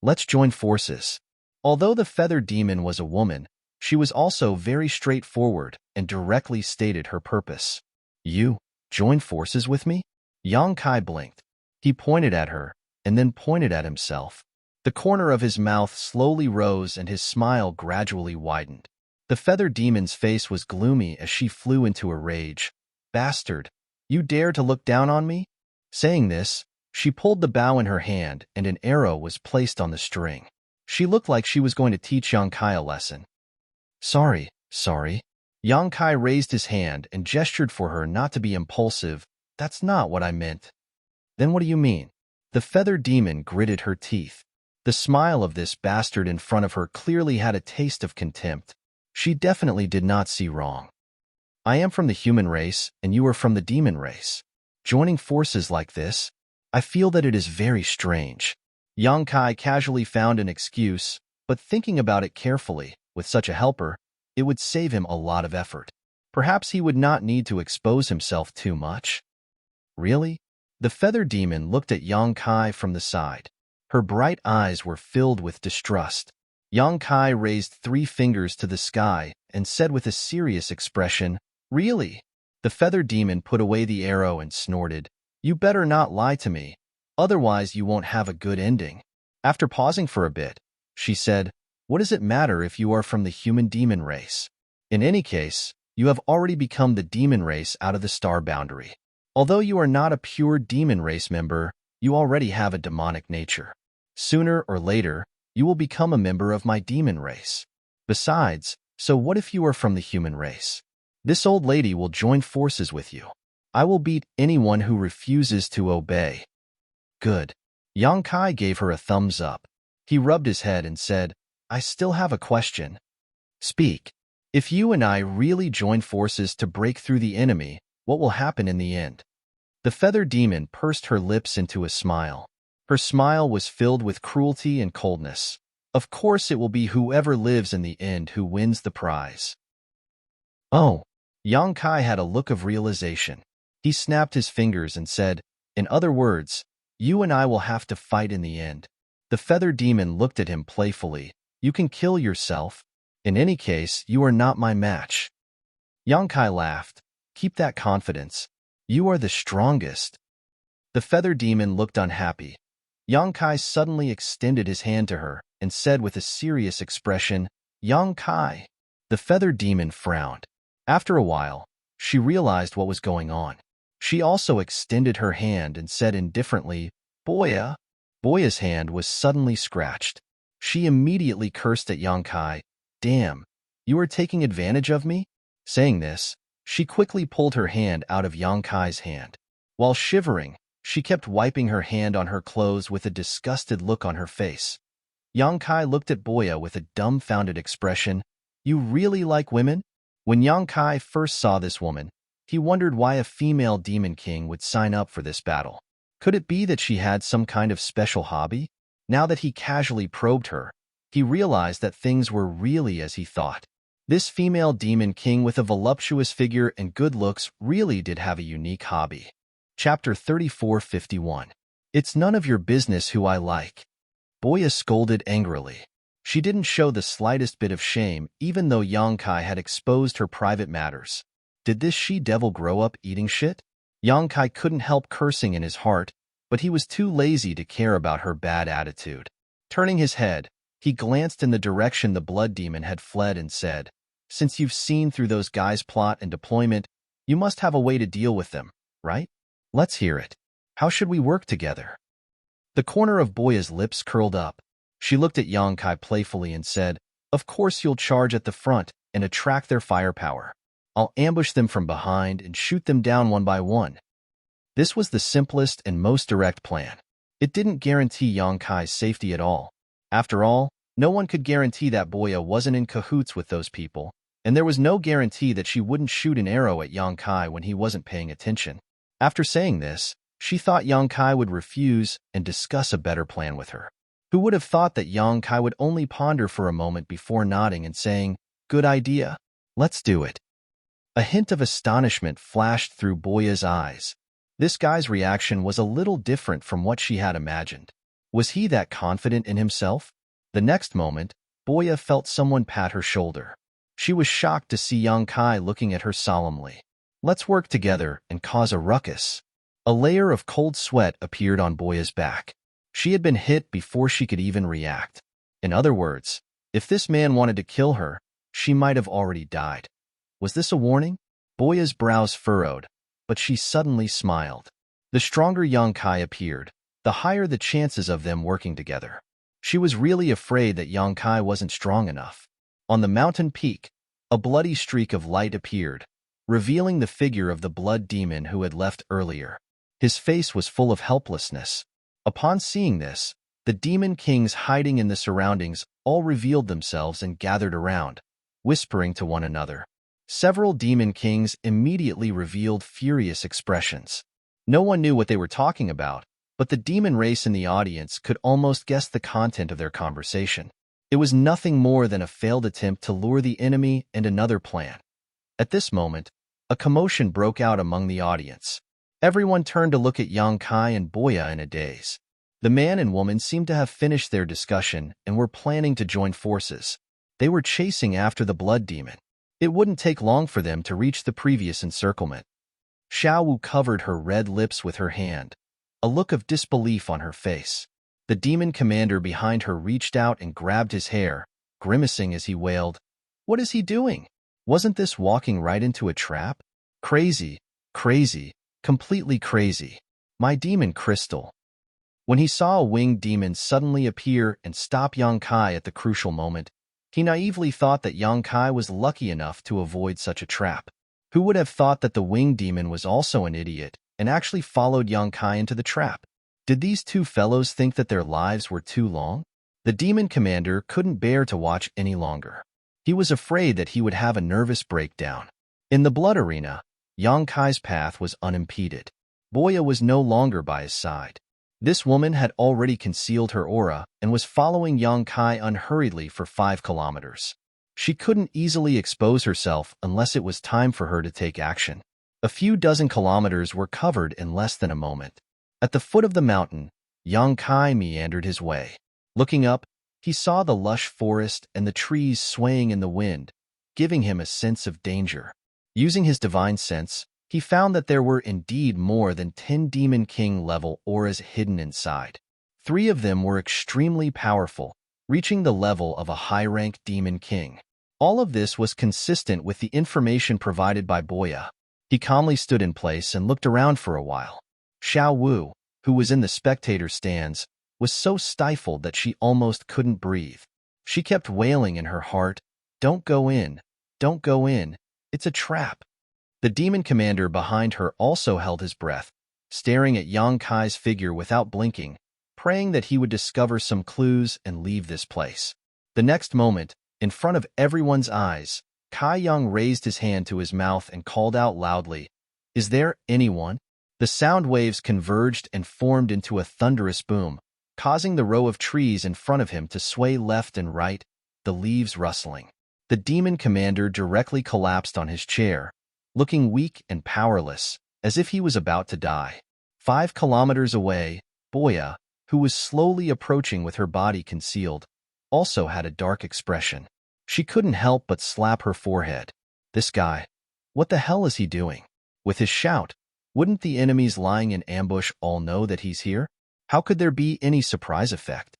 S1: Let's join forces. Although the feather demon was a woman, she was also very straightforward and directly stated her purpose. You join forces with me? Yang Kai blinked. He pointed at her and then pointed at himself. The corner of his mouth slowly rose and his smile gradually widened. The feather demon's face was gloomy as she flew into a rage. "Bastard! You dare to look down on me?" Saying this, she pulled the bow in her hand and an arrow was placed on the string. She looked like she was going to teach Yang Kai a lesson. Sorry. Yang Kai raised his hand and gestured for her not to be impulsive. "That's not what I meant." "Then what do you mean?" The feather demon gritted her teeth. The smile of this bastard in front of her clearly had a taste of contempt. She definitely did not see wrong. "I am from the human race, and you are from the demon race. Joining forces like this, I feel that it is very strange." Yang Kai casually found an excuse, but thinking about it carefully, with such a helper, it would save him a lot of effort. Perhaps he would not need to expose himself too much. Really? The feather demon looked at Yang Kai from the side. Her bright eyes were filled with distrust. Yang Kai raised 3 fingers to the sky and said with a serious expression, "Really?" The feather demon put away the arrow and snorted, "You better not lie to me, otherwise you won't have a good ending." After pausing for a bit, she said, "What does it matter if you are from the human demon race? In any case, you have already become the demon race out of the star boundary. Although you are not a pure demon race member, you already have a demonic nature. Sooner or later, you will become a member of my demon race. Besides, so what if you are from the human race? This old lady will join forces with you. I will beat anyone who refuses to obey." "Good." Yang Kai gave her a thumbs up. He rubbed his head and said, "I still have a question." "Speak. If you and I really join forces to break through the enemy, what will happen in the end?" The feather demon pursed her lips into a smile. Her smile was filled with cruelty and coldness. Of course it will be whoever lives in the end who wins the prize. Oh, Yang Kai had a look of realization. He snapped his fingers and said, in other words, you and I will have to fight in the end. The feather demon looked at him playfully. You can kill yourself. In any case, you are not my match. Yang Kai laughed. Keep that confidence. You are the strongest. The feather demon looked unhappy. Yang Kai suddenly extended his hand to her and said with a serious expression, Yang Kai. The feather demon frowned. After a while, she realized what was going on. She also extended her hand and said indifferently, Boya. Boya's hand was suddenly scratched. She immediately cursed at Yang Kai. Damn, you are taking advantage of me? Saying this, she quickly pulled her hand out of Yang Kai's hand. While shivering, she kept wiping her hand on her clothes with a disgusted look on her face. Yang Kai looked at Boya with a dumbfounded expression. You really like women? When Yang Kai first saw this woman, he wondered why a female demon king would sign up for this battle. Could it be that she had some kind of special hobby? Now that he casually probed her, he realized that things were really as he thought. This female demon king with a voluptuous figure and good looks really did have a unique hobby. Chapter 3451. It's none of your business who I like. Boya scolded angrily. She didn't show the slightest bit of shame, even though Yang Kai had exposed her private matters. Did this she-devil grow up eating shit? Yang Kai couldn't help cursing in his heart, but he was too lazy to care about her bad attitude. Turning his head, he glanced in the direction the blood demon had fled and said, Since you've seen through those guys' plot and deployment, you must have a way to deal with them, right? Let's hear it. How should we work together? The corner of Boya's lips curled up. She looked at Yang Kai playfully and said, Of course you'll charge at the front and attract their firepower. I'll ambush them from behind and shoot them down one by one. This was the simplest and most direct plan. It didn't guarantee Yang Kai's safety at all. After all, no one could guarantee that Boya wasn't in cahoots with those people, and there was no guarantee that she wouldn't shoot an arrow at Yang Kai when he wasn't paying attention. After saying this, she thought Yang Kai would refuse and discuss a better plan with her. Who would have thought that Yang Kai would only ponder for a moment before nodding and saying, Good idea. Let's do it. A hint of astonishment flashed through Boya's eyes. This guy's reaction was a little different from what she had imagined. Was he that confident in himself? The next moment, Boya felt someone pat her shoulder. She was shocked to see Yang Kai looking at her solemnly. Let's work together and cause a ruckus. A layer of cold sweat appeared on Boya's back. She had been hit before she could even react. In other words, if this man wanted to kill her, she might have already died. Was this a warning? Boya's brows furrowed, but she suddenly smiled. The stronger Yang Kai appeared, the higher the chances of them working together. She was really afraid that Yang Kai wasn't strong enough. On the mountain peak, a bloody streak of light appeared, revealing the figure of the blood demon who had left earlier. His face was full of helplessness. Upon seeing this, the demon kings hiding in the surroundings all revealed themselves and gathered around, whispering to one another. Several demon kings immediately revealed furious expressions. No one knew what they were talking about, but the demon race in the audience could almost guess the content of their conversation. It was nothing more than a failed attempt to lure the enemy and another plan. At this moment, a commotion broke out among the audience. Everyone turned to look at Yang Kai and Boya in a daze. The man and woman seemed to have finished their discussion and were planning to join forces. They were chasing after the blood demon. It wouldn't take long for them to reach the previous encirclement. Xiao Wu covered her red lips with her hand, a look of disbelief on her face. The demon commander behind her reached out and grabbed his hair, grimacing as he wailed, What is he doing? Wasn't this walking right into a trap? Crazy, crazy, completely crazy. My demon crystal. When he saw a winged demon suddenly appear and stop Yang Kai at the crucial moment, he naively thought that Yang Kai was lucky enough to avoid such a trap. Who would have thought that the winged demon was also an idiot and actually followed Yang Kai into the trap? Did these two fellows think that their lives were too long? The demon commander couldn't bear to watch any longer. He was afraid that he would have a nervous breakdown. In the blood arena, Yang Kai's path was unimpeded. Boya was no longer by his side. This woman had already concealed her aura and was following Yang Kai unhurriedly for 5 kilometers. She couldn't easily expose herself unless it was time for her to take action. A few dozen kilometers were covered in less than a moment. At the foot of the mountain, Yang Kai meandered his way. Looking up, he saw the lush forest and the trees swaying in the wind, giving him a sense of danger. Using his divine sense, he found that there were indeed more than 10 Demon King-level auras hidden inside. 3 of them were extremely powerful, reaching the level of a high-rank Demon King. All of this was consistent with the information provided by Boya. He calmly stood in place and looked around for a while. Xiao Wu, who was in the spectator stands, was so stifled that she almost couldn't breathe. She kept wailing in her heart, "Don't go in, don't go in, it's a trap." The demon commander behind her also held his breath, staring at Yang Kai's figure without blinking, praying that he would discover some clues and leave this place. The next moment, in front of everyone's eyes, Kai Yang raised his hand to his mouth and called out loudly, "Is there anyone?" The sound waves converged and formed into a thunderous boom, causing the row of trees in front of him to sway left and right, the leaves rustling. The demon commander directly collapsed on his chair, looking weak and powerless, as if he was about to die. 5 kilometers away, Boya, who was slowly approaching with her body concealed, also had a dark expression. She couldn't help but slap her forehead. This guy, what the hell is he doing? With his shout, wouldn't the enemies lying in ambush all know that he's here? How could there be any surprise effect?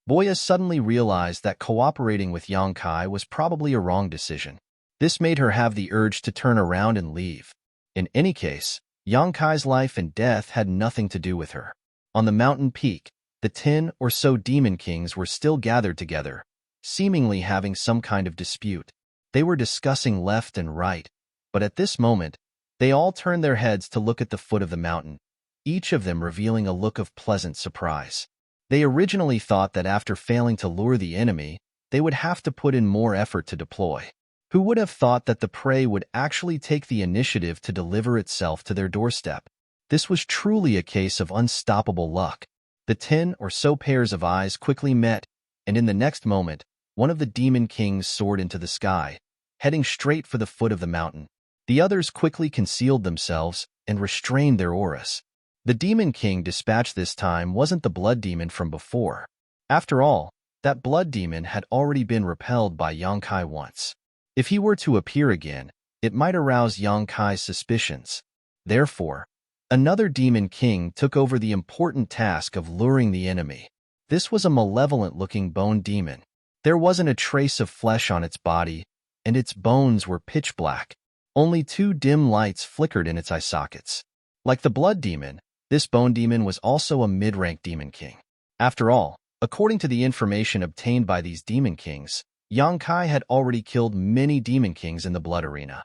S1: Boya suddenly realized that cooperating with Yang Kai was probably a wrong decision. This made her have the urge to turn around and leave. In any case, Yang Kai's life and death had nothing to do with her. On the mountain peak, the 10 or so demon kings were still gathered together, seemingly having some kind of dispute. They were discussing left and right, but at this moment, they all turned their heads to look at the foot of the mountain, each of them revealing a look of pleasant surprise. They originally thought that after failing to lure the enemy, they would have to put in more effort to deploy. Who would have thought that the prey would actually take the initiative to deliver itself to their doorstep? This was truly a case of unstoppable luck. The 10 or so pairs of eyes quickly met, and in the next moment, one of the demon kings soared into the sky, heading straight for the foot of the mountain. The others quickly concealed themselves and restrained their auras. The demon king dispatched this time wasn't the blood demon from before. After all, that blood demon had already been repelled by Yang Kai once. If he were to appear again, it might arouse Yang Kai's suspicions. Therefore, another demon king took over the important task of luring the enemy. This was a malevolent-looking bone demon. There wasn't a trace of flesh on its body, and its bones were pitch black. Only 2 dim lights flickered in its eye sockets. Like the blood demon, this bone demon was also a mid-rank demon king. After all, according to the information obtained by these demon kings, Yang Kai had already killed many demon kings in the blood arena.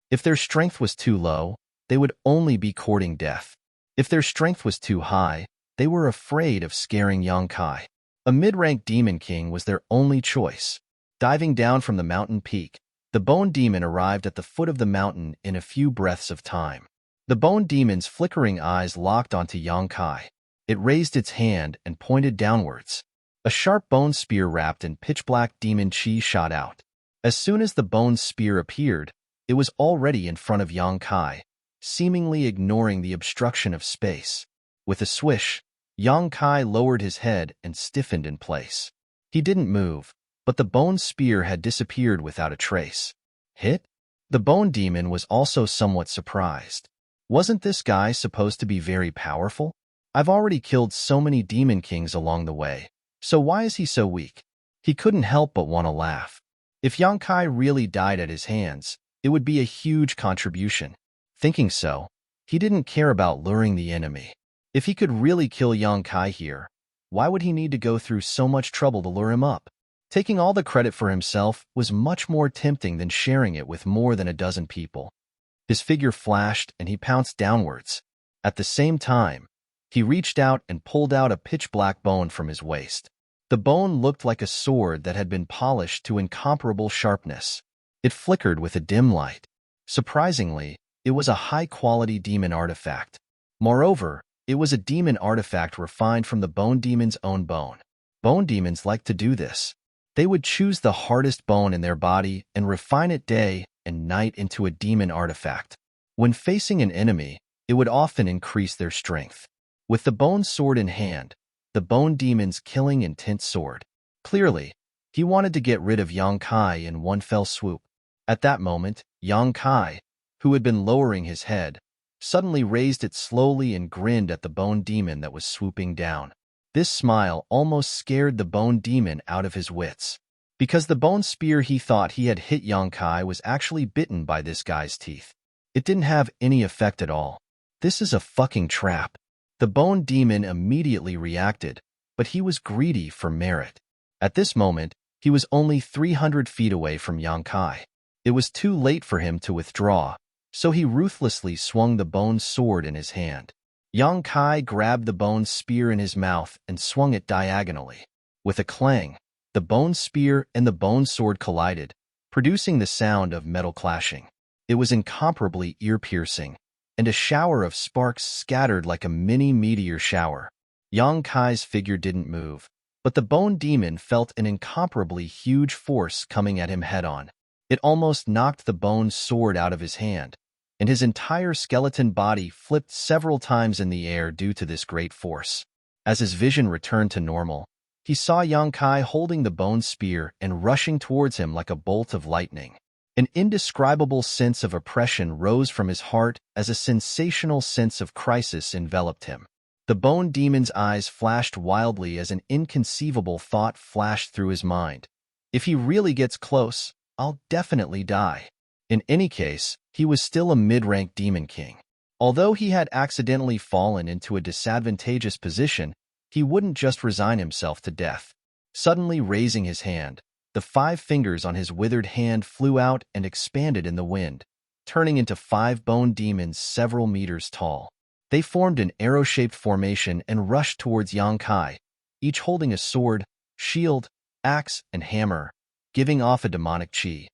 S1: If their strength was too low, they would only be courting death. If their strength was too high, they were afraid of scaring Yang Kai. A mid-rank demon king was their only choice. Diving down from the mountain peak, the bone demon arrived at the foot of the mountain in a few breaths of time. The bone demon's flickering eyes locked onto Yang Kai. It raised its hand and pointed downwards. A sharp bone spear wrapped in pitch-black demon chi shot out. As soon as the bone spear appeared, it was already in front of Yang Kai, seemingly ignoring the obstruction of space. With a swish, Yang Kai lowered his head and stiffened in place. He didn't move, but the bone spear had disappeared without a trace. Hit? The bone demon was also somewhat surprised. Wasn't this guy supposed to be very powerful? I've already killed so many demon kings along the way. So why is he so weak? He couldn't help but want to laugh. If Yang Kai really died at his hands, it would be a huge contribution. Thinking so, he didn't care about luring the enemy. If he could really kill Yang Kai here, why would he need to go through so much trouble to lure him up? Taking all the credit for himself was much more tempting than sharing it with more than a dozen people. His figure flashed and he pounced downwards. At the same time, he reached out and pulled out a pitch-black bone from his waist. The bone looked like a sword that had been polished to incomparable sharpness. It flickered with a dim light. Surprisingly, it was a high-quality demon artifact. Moreover, It was a demon artifact refined from the bone demon's own bone. Bone demons like to do this. They would choose the hardest bone in their body and refine it day and night into a demon artifact. When facing an enemy, it would often increase their strength. With the bone sword in hand, the bone demon's killing intent soared. Clearly, he wanted to get rid of Yang Kai in one fell swoop. At that moment, Yang Kai, who had been lowering his head, suddenly raised it slowly and grinned at the bone demon that was swooping down. This smile almost scared the bone demon out of his wits. Because the bone spear he thought he had hit Yang Kai was actually bitten by this guy's teeth. It didn't have any effect at all. This is a fucking trap. The bone demon immediately reacted, but he was greedy for merit. At this moment, he was only 300 feet away from Yang Kai. It was too late for him to withdraw, so he ruthlessly swung the bone sword in his hand. Yang Kai grabbed the bone spear in his mouth and swung it diagonally. With a clang, the bone spear and the bone sword collided, producing the sound of metal clashing. It was incomparably ear-piercing, and a shower of sparks scattered like a mini meteor shower. Yang Kai's figure didn't move, but the bone demon felt an incomparably huge force coming at him head-on. It almost knocked the bone sword out of his hand, and his entire skeleton body flipped several times in the air due to this great force. As his vision returned to normal, he saw Yang Kai holding the bone spear and rushing towards him like a bolt of lightning. An indescribable sense of oppression rose from his heart as a sensational sense of crisis enveloped him. The bone demon's eyes flashed wildly as an inconceivable thought flashed through his mind. If he really gets close, I'll definitely die. In any case, he was still a mid-rank demon king. Although he had accidentally fallen into a disadvantageous position, he wouldn't just resign himself to death. Suddenly raising his hand, the 5 fingers on his withered hand flew out and expanded in the wind, turning into 5 bone demons several meters tall. They formed an arrow-shaped formation and rushed towards Yang Kai, each holding a sword, shield, axe, and hammer, giving off a demonic chi.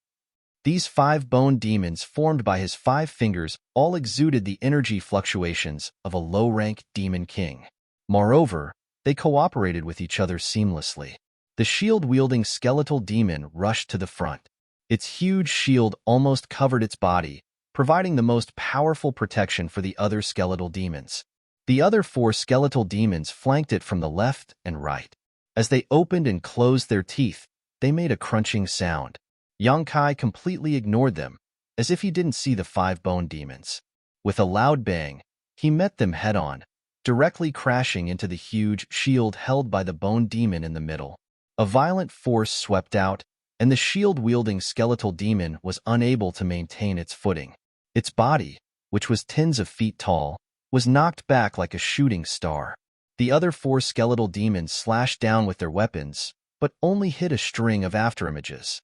S1: These 5 bone demons formed by his 5 fingers all exuded the energy fluctuations of a low-rank demon king. Moreover, they cooperated with each other seamlessly. The shield-wielding skeletal demon rushed to the front. Its huge shield almost covered its body, providing the most powerful protection for the other skeletal demons. The other 4 skeletal demons flanked it from the left and right. As they opened and closed their teeth, they made a crunching sound. Yang Kai completely ignored them, as if he didn't see the 5 bone demons. With a loud bang, he met them head-on, directly crashing into the huge shield held by the bone demon in the middle. A violent force swept out, and the shield-wielding skeletal demon was unable to maintain its footing. Its body, which was tens of feet tall, was knocked back like a shooting star. The other 4 skeletal demons slashed down with their weapons, but only hit a string of afterimages.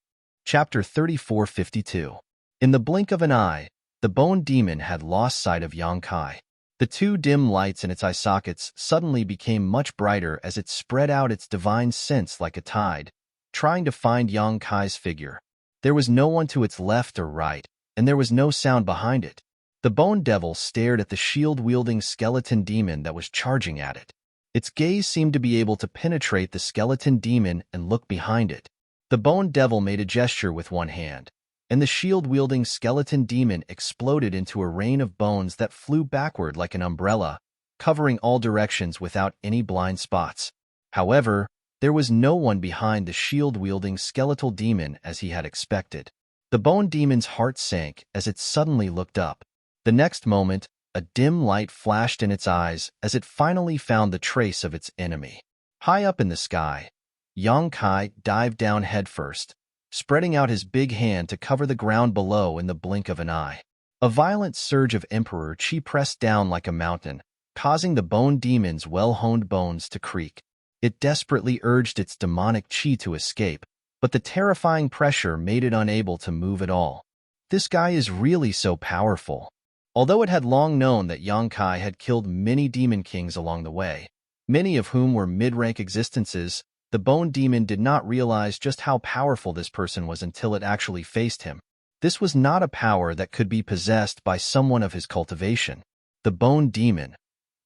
S1: Chapter 3452. In the blink of an eye, the bone demon had lost sight of Yang Kai. The 2 dim lights in its eye sockets suddenly became much brighter as it spread out its divine sense like a tide, trying to find Yang Kai's figure. There was no one to its left or right, and there was no sound behind it. The bone devil stared at the shield-wielding skeleton demon that was charging at it. Its gaze seemed to be able to penetrate the skeleton demon and look behind it. The bone devil made a gesture with one hand, and the shield-wielding skeleton demon exploded into a rain of bones that flew backward like an umbrella, covering all directions without any blind spots. However, there was no one behind the shield-wielding skeletal demon as he had expected. The bone demon's heart sank as it suddenly looked up. The next moment, a dim light flashed in its eyes as it finally found the trace of its enemy. High up in the sky, Yang Kai dived down headfirst, spreading out his big hand to cover the ground below in the blink of an eye. A violent surge of emperor chi pressed down like a mountain, causing the bone demon's well-honed bones to creak. It desperately urged its demonic chi to escape, but the terrifying pressure made it unable to move at all. This guy is really so powerful. Although it had long known that Yang Kai had killed many demon kings along the way, many of whom were mid-rank existences, the bone demon did not realize just how powerful this person was until it actually faced him. This was not a power that could be possessed by someone of his cultivation. The bone demon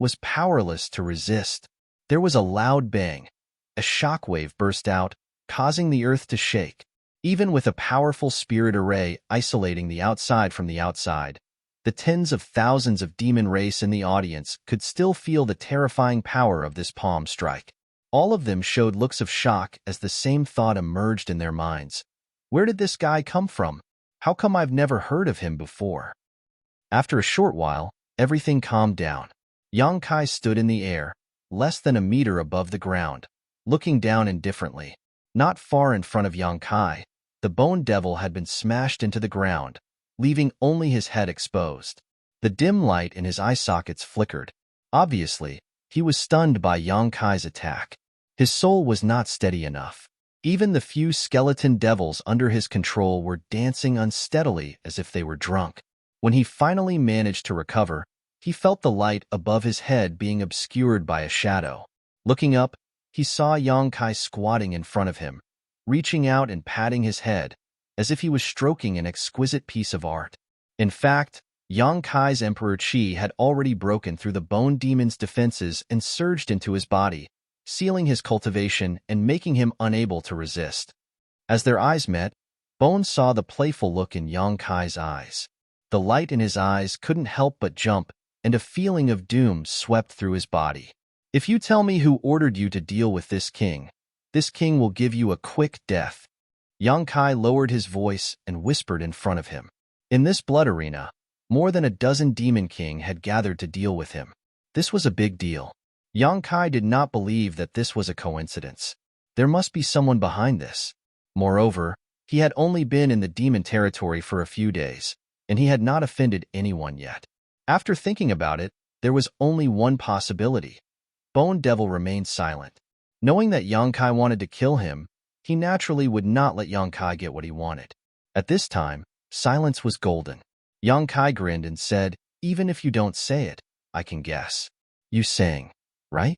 S1: was powerless to resist. There was a loud bang. A shockwave burst out, causing the earth to shake. Even with a powerful spirit array isolating the outside from the outside, the tens of thousands of demon race in the audience could still feel the terrifying power of this palm strike. All of them showed looks of shock as the same thought emerged in their minds. Where did this guy come from? How come I've never heard of him before? After a short while, everything calmed down. Yang Kai stood in the air, less than a meter above the ground, looking down indifferently. Not far in front of Yang Kai, the bone devil had been smashed into the ground, leaving only his head exposed. The dim light in his eye sockets flickered. Obviously, he was stunned by Yang Kai's attack. His soul was not steady enough. Even the few skeleton devils under his control were dancing unsteadily as if they were drunk. When he finally managed to recover, he felt the light above his head being obscured by a shadow. Looking up, he saw Yang Kai squatting in front of him, reaching out and patting his head, as if he was stroking an exquisite piece of art. In fact, Yang Kai's Emperor Qi had already broken through the bone demon's defenses and surged into his body, sealing his cultivation and making him unable to resist. As their eyes met, Bone saw the playful look in Yang Kai's eyes. The light in his eyes couldn't help but jump, and a feeling of doom swept through his body. If you tell me who ordered you to deal with this king will give you a quick death. Yang Kai lowered his voice and whispered in front of him. In this blood arena, more than a dozen demon king had gathered to deal with him. This was a big deal. Yang Kai did not believe that this was a coincidence. There must be someone behind this. Moreover, he had only been in the demon territory for a few days, and he had not offended anyone yet. After thinking about it, there was only one possibility. Bone Devil remained silent. Knowing that Yang Kai wanted to kill him, he naturally would not let Yang Kai get what he wanted. At this time, silence was golden. Yang Kai grinned and said, "Even if you don't say it, I can guess. You sang, right?"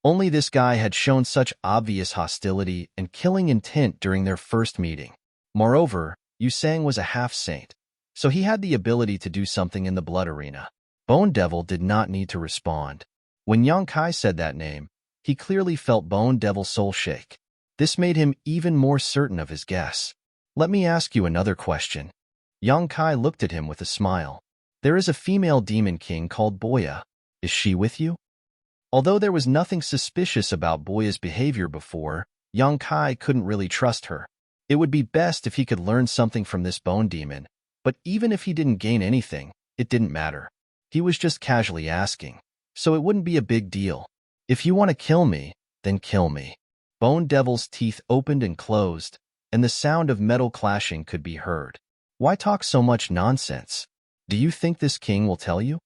S1: Only this guy had shown such obvious hostility and killing intent during their first meeting. Moreover, Yusang was a half-saint, so he had the ability to do something in the blood arena. Bone Devil did not need to respond. When Yang Kai said that name, he clearly felt Bone Devil's soul shake. This made him even more certain of his guess. "Let me ask you another question." Yang Kai looked at him with a smile. "There is a female demon king called Boya. Is she with you?" Although there was nothing suspicious about Boya's behavior before, Yang Kai couldn't really trust her. It would be best if he could learn something from this bone demon, but even if he didn't gain anything, it didn't matter. He was just casually asking, so it wouldn't be a big deal. "If you want to kill me, then kill me." Bone Devil's teeth opened and closed, and the sound of metal clashing could be heard. "Why talk so much nonsense? Do you think this king will tell you?"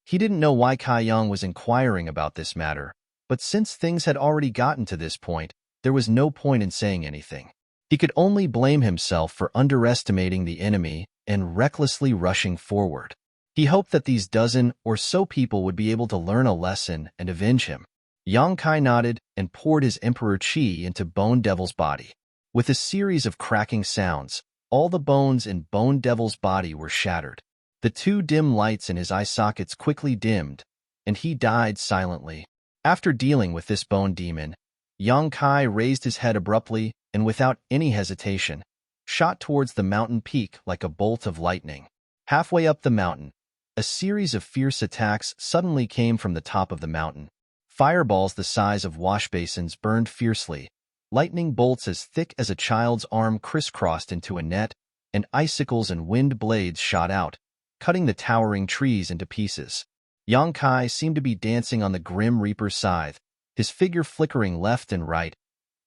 S1: He didn't know why Kai Yang was inquiring about this matter, but since things had already gotten to this point, there was no point in saying anything. He could only blame himself for underestimating the enemy and recklessly rushing forward. He hoped that these dozen or so people would be able to learn a lesson and avenge him. Yang Kai nodded and poured his Emperor Qi into Bone Devil's body. With a series of cracking sounds, all the bones in Bone Devil's body were shattered. The two dim lights in his eye sockets quickly dimmed, and he died silently. After dealing with this bone demon, Yang Kai raised his head abruptly and without any hesitation, shot towards the mountain peak like a bolt of lightning. Halfway up the mountain, a series of fierce attacks suddenly came from the top of the mountain. Fireballs the size of wash basins burned fiercely, lightning bolts as thick as a child's arm crisscrossed into a net, and icicles and wind blades shot out, cutting the towering trees into pieces. Yang Kai seemed to be dancing on the Grim Reaper's scythe, his figure flickering left and right,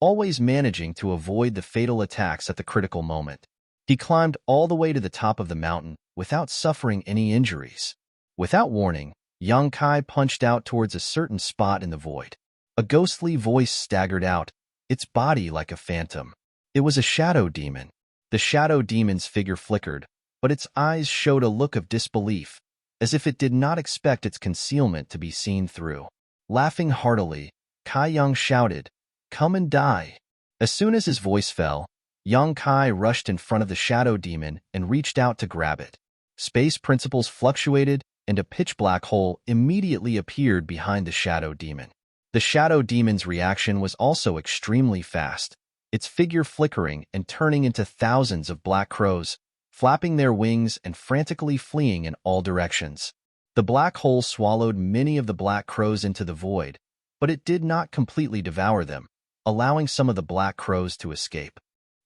S1: always managing to avoid the fatal attacks at the critical moment. He climbed all the way to the top of the mountain without suffering any injuries. Without warning, Yang Kai punched out towards a certain spot in the void. A ghostly voice staggered out, its body like a phantom. It was a shadow demon. The shadow demon's figure flickered, but its eyes showed a look of disbelief, as if it did not expect its concealment to be seen through. Laughing heartily, Kai Yang shouted, "Come and die." As soon as his voice fell, Yang Kai rushed in front of the shadow demon and reached out to grab it. Space principles fluctuated, and a pitch-black hole immediately appeared behind the shadow demon. The shadow demon's reaction was also extremely fast, its figure flickering and turning into thousands of black crows, flapping their wings and frantically fleeing in all directions. The black hole swallowed many of the black crows into the void, but it did not completely devour them, allowing some of the black crows to escape.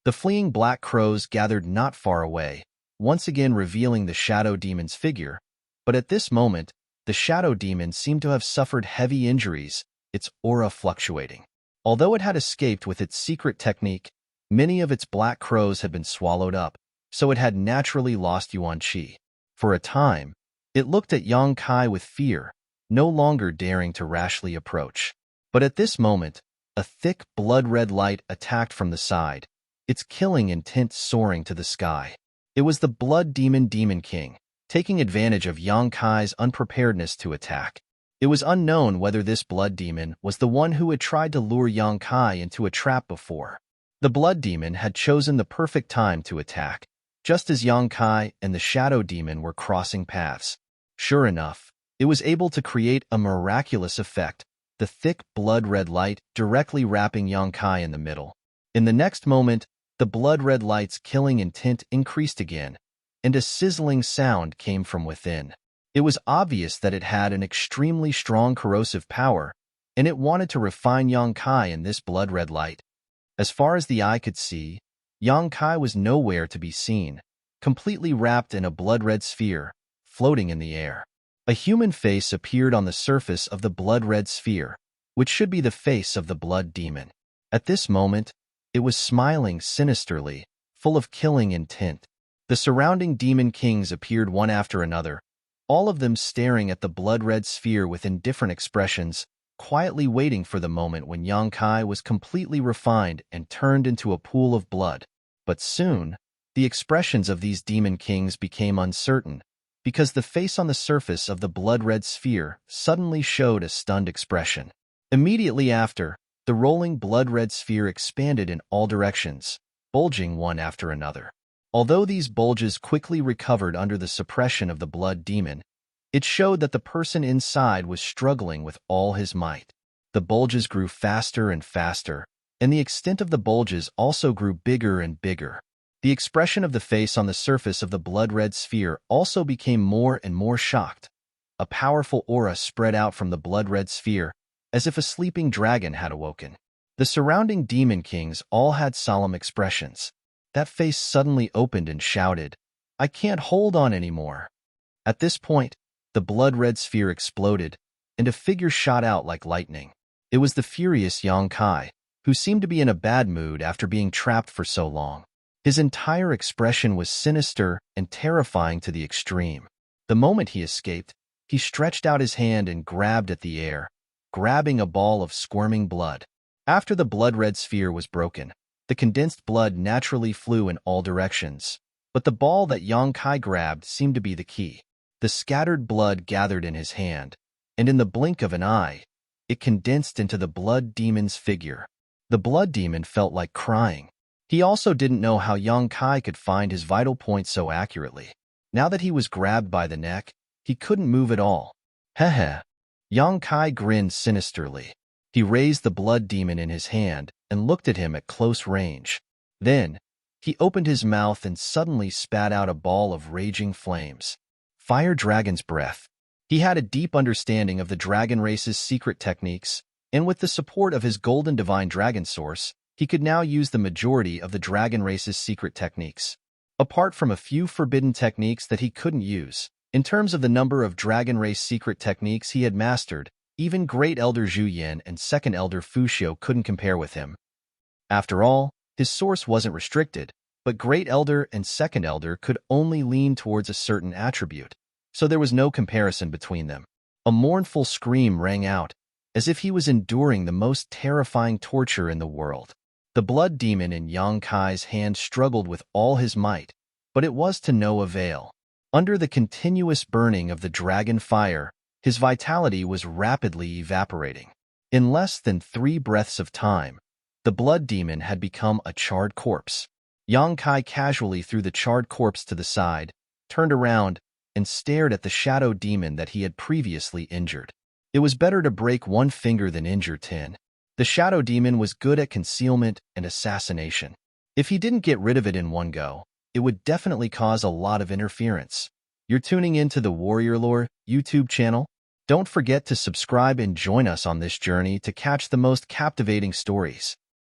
S1: The fleeing black crows gathered not far away, once again revealing the shadow demon's figure, but at this moment, the shadow demon seemed to have suffered heavy injuries, its aura fluctuating. Although it had escaped with its secret technique, many of its black crows had been swallowed up, so it had naturally lost Yuan Qi. For a time, it looked at Yang Kai with fear, no longer daring to rashly approach. But at this moment, a thick blood-red light attacked from the side, its killing intent soaring to the sky. It was the Blood Demon Demon King, taking advantage of Yang Kai's unpreparedness to attack. It was unknown whether this blood demon was the one who had tried to lure Yang Kai into a trap before. The blood demon had chosen the perfect time to attack, just as Yang Kai and the shadow demon were crossing paths. Sure enough, it was able to create a miraculous effect, the thick blood-red light directly wrapping Yang Kai in the middle. In the next moment, the blood-red light's killing intent increased again, and a sizzling sound came from within. It was obvious that it had an extremely strong corrosive power, and it wanted to refine Yang Kai in this blood-red light. As far as the eye could see, Yang Kai was nowhere to be seen, completely wrapped in a blood-red sphere, floating in the air. A human face appeared on the surface of the blood-red sphere, which should be the face of the blood demon. At this moment, it was smiling sinisterly, full of killing intent. The surrounding demon kings appeared one after another, all of them staring at the blood-red sphere with indifferent expressions, quietly waiting for the moment when Yang Kai was completely refined and turned into a pool of blood. But soon, the expressions of these demon kings became uncertain, because the face on the surface of the blood-red sphere suddenly showed a stunned expression. Immediately after, the rolling blood-red sphere expanded in all directions, bulging one after another. Although these bulges quickly recovered under the suppression of the blood demon, it showed that the person inside was struggling with all his might. The bulges grew faster and faster, and the extent of the bulges also grew bigger and bigger. The expression of the face on the surface of the blood-red sphere also became more and more shocked. A powerful aura spread out from the blood-red sphere, as if a sleeping dragon had awoken. The surrounding demon kings all had solemn expressions. That face suddenly opened and shouted, "I can't hold on anymore." At this point, the blood-red sphere exploded, and a figure shot out like lightning. It was the furious Yang Kai, who seemed to be in a bad mood after being trapped for so long. His entire expression was sinister and terrifying to the extreme. The moment he escaped, he stretched out his hand and grabbed at the air, grabbing a ball of squirming blood. After the blood-red sphere was broken, the condensed blood naturally flew in all directions, but the ball that Yang Kai grabbed seemed to be the key. The scattered blood gathered in his hand, and in the blink of an eye, it condensed into the blood demon's figure. The blood demon felt like crying. He also didn't know how Yang Kai could find his vital points so accurately. Now that he was grabbed by the neck, he couldn't move at all. Heh. Yang Kai grinned sinisterly. He raised the blood demon in his hand and looked at him at close range. Then, he opened his mouth and suddenly spat out a ball of raging flames. Fire Dragon's Breath. He had a deep understanding of the dragon race's secret techniques, and with the support of his golden divine dragon source, he could now use the majority of the dragon race's secret techniques. Apart from a few forbidden techniques that he couldn't use, in terms of the number of dragon race secret techniques he had mastered, even Great Elder Zhu Yan and Second Elder Fu Xiu couldn't compare with him. After all, his source wasn't restricted, but Great Elder and Second Elder could only lean towards a certain attribute, so there was no comparison between them. A mournful scream rang out, as if he was enduring the most terrifying torture in the world. The blood demon in Yang Kai's hand struggled with all his might, but it was to no avail. Under the continuous burning of the dragon fire, his vitality was rapidly evaporating. In less than 3 breaths of time, the blood demon had become a charred corpse. Yang Kai casually threw the charred corpse to the side, turned around, and stared at the shadow demon that he had previously injured. It was better to break one finger than injure 10. The shadow demon was good at concealment and assassination. If he didn't get rid of it in one go, it would definitely cause a lot of interference. You're tuning into the Warrior Lore YouTube channel? Don't forget to subscribe and join us on this journey to catch the most captivating stories.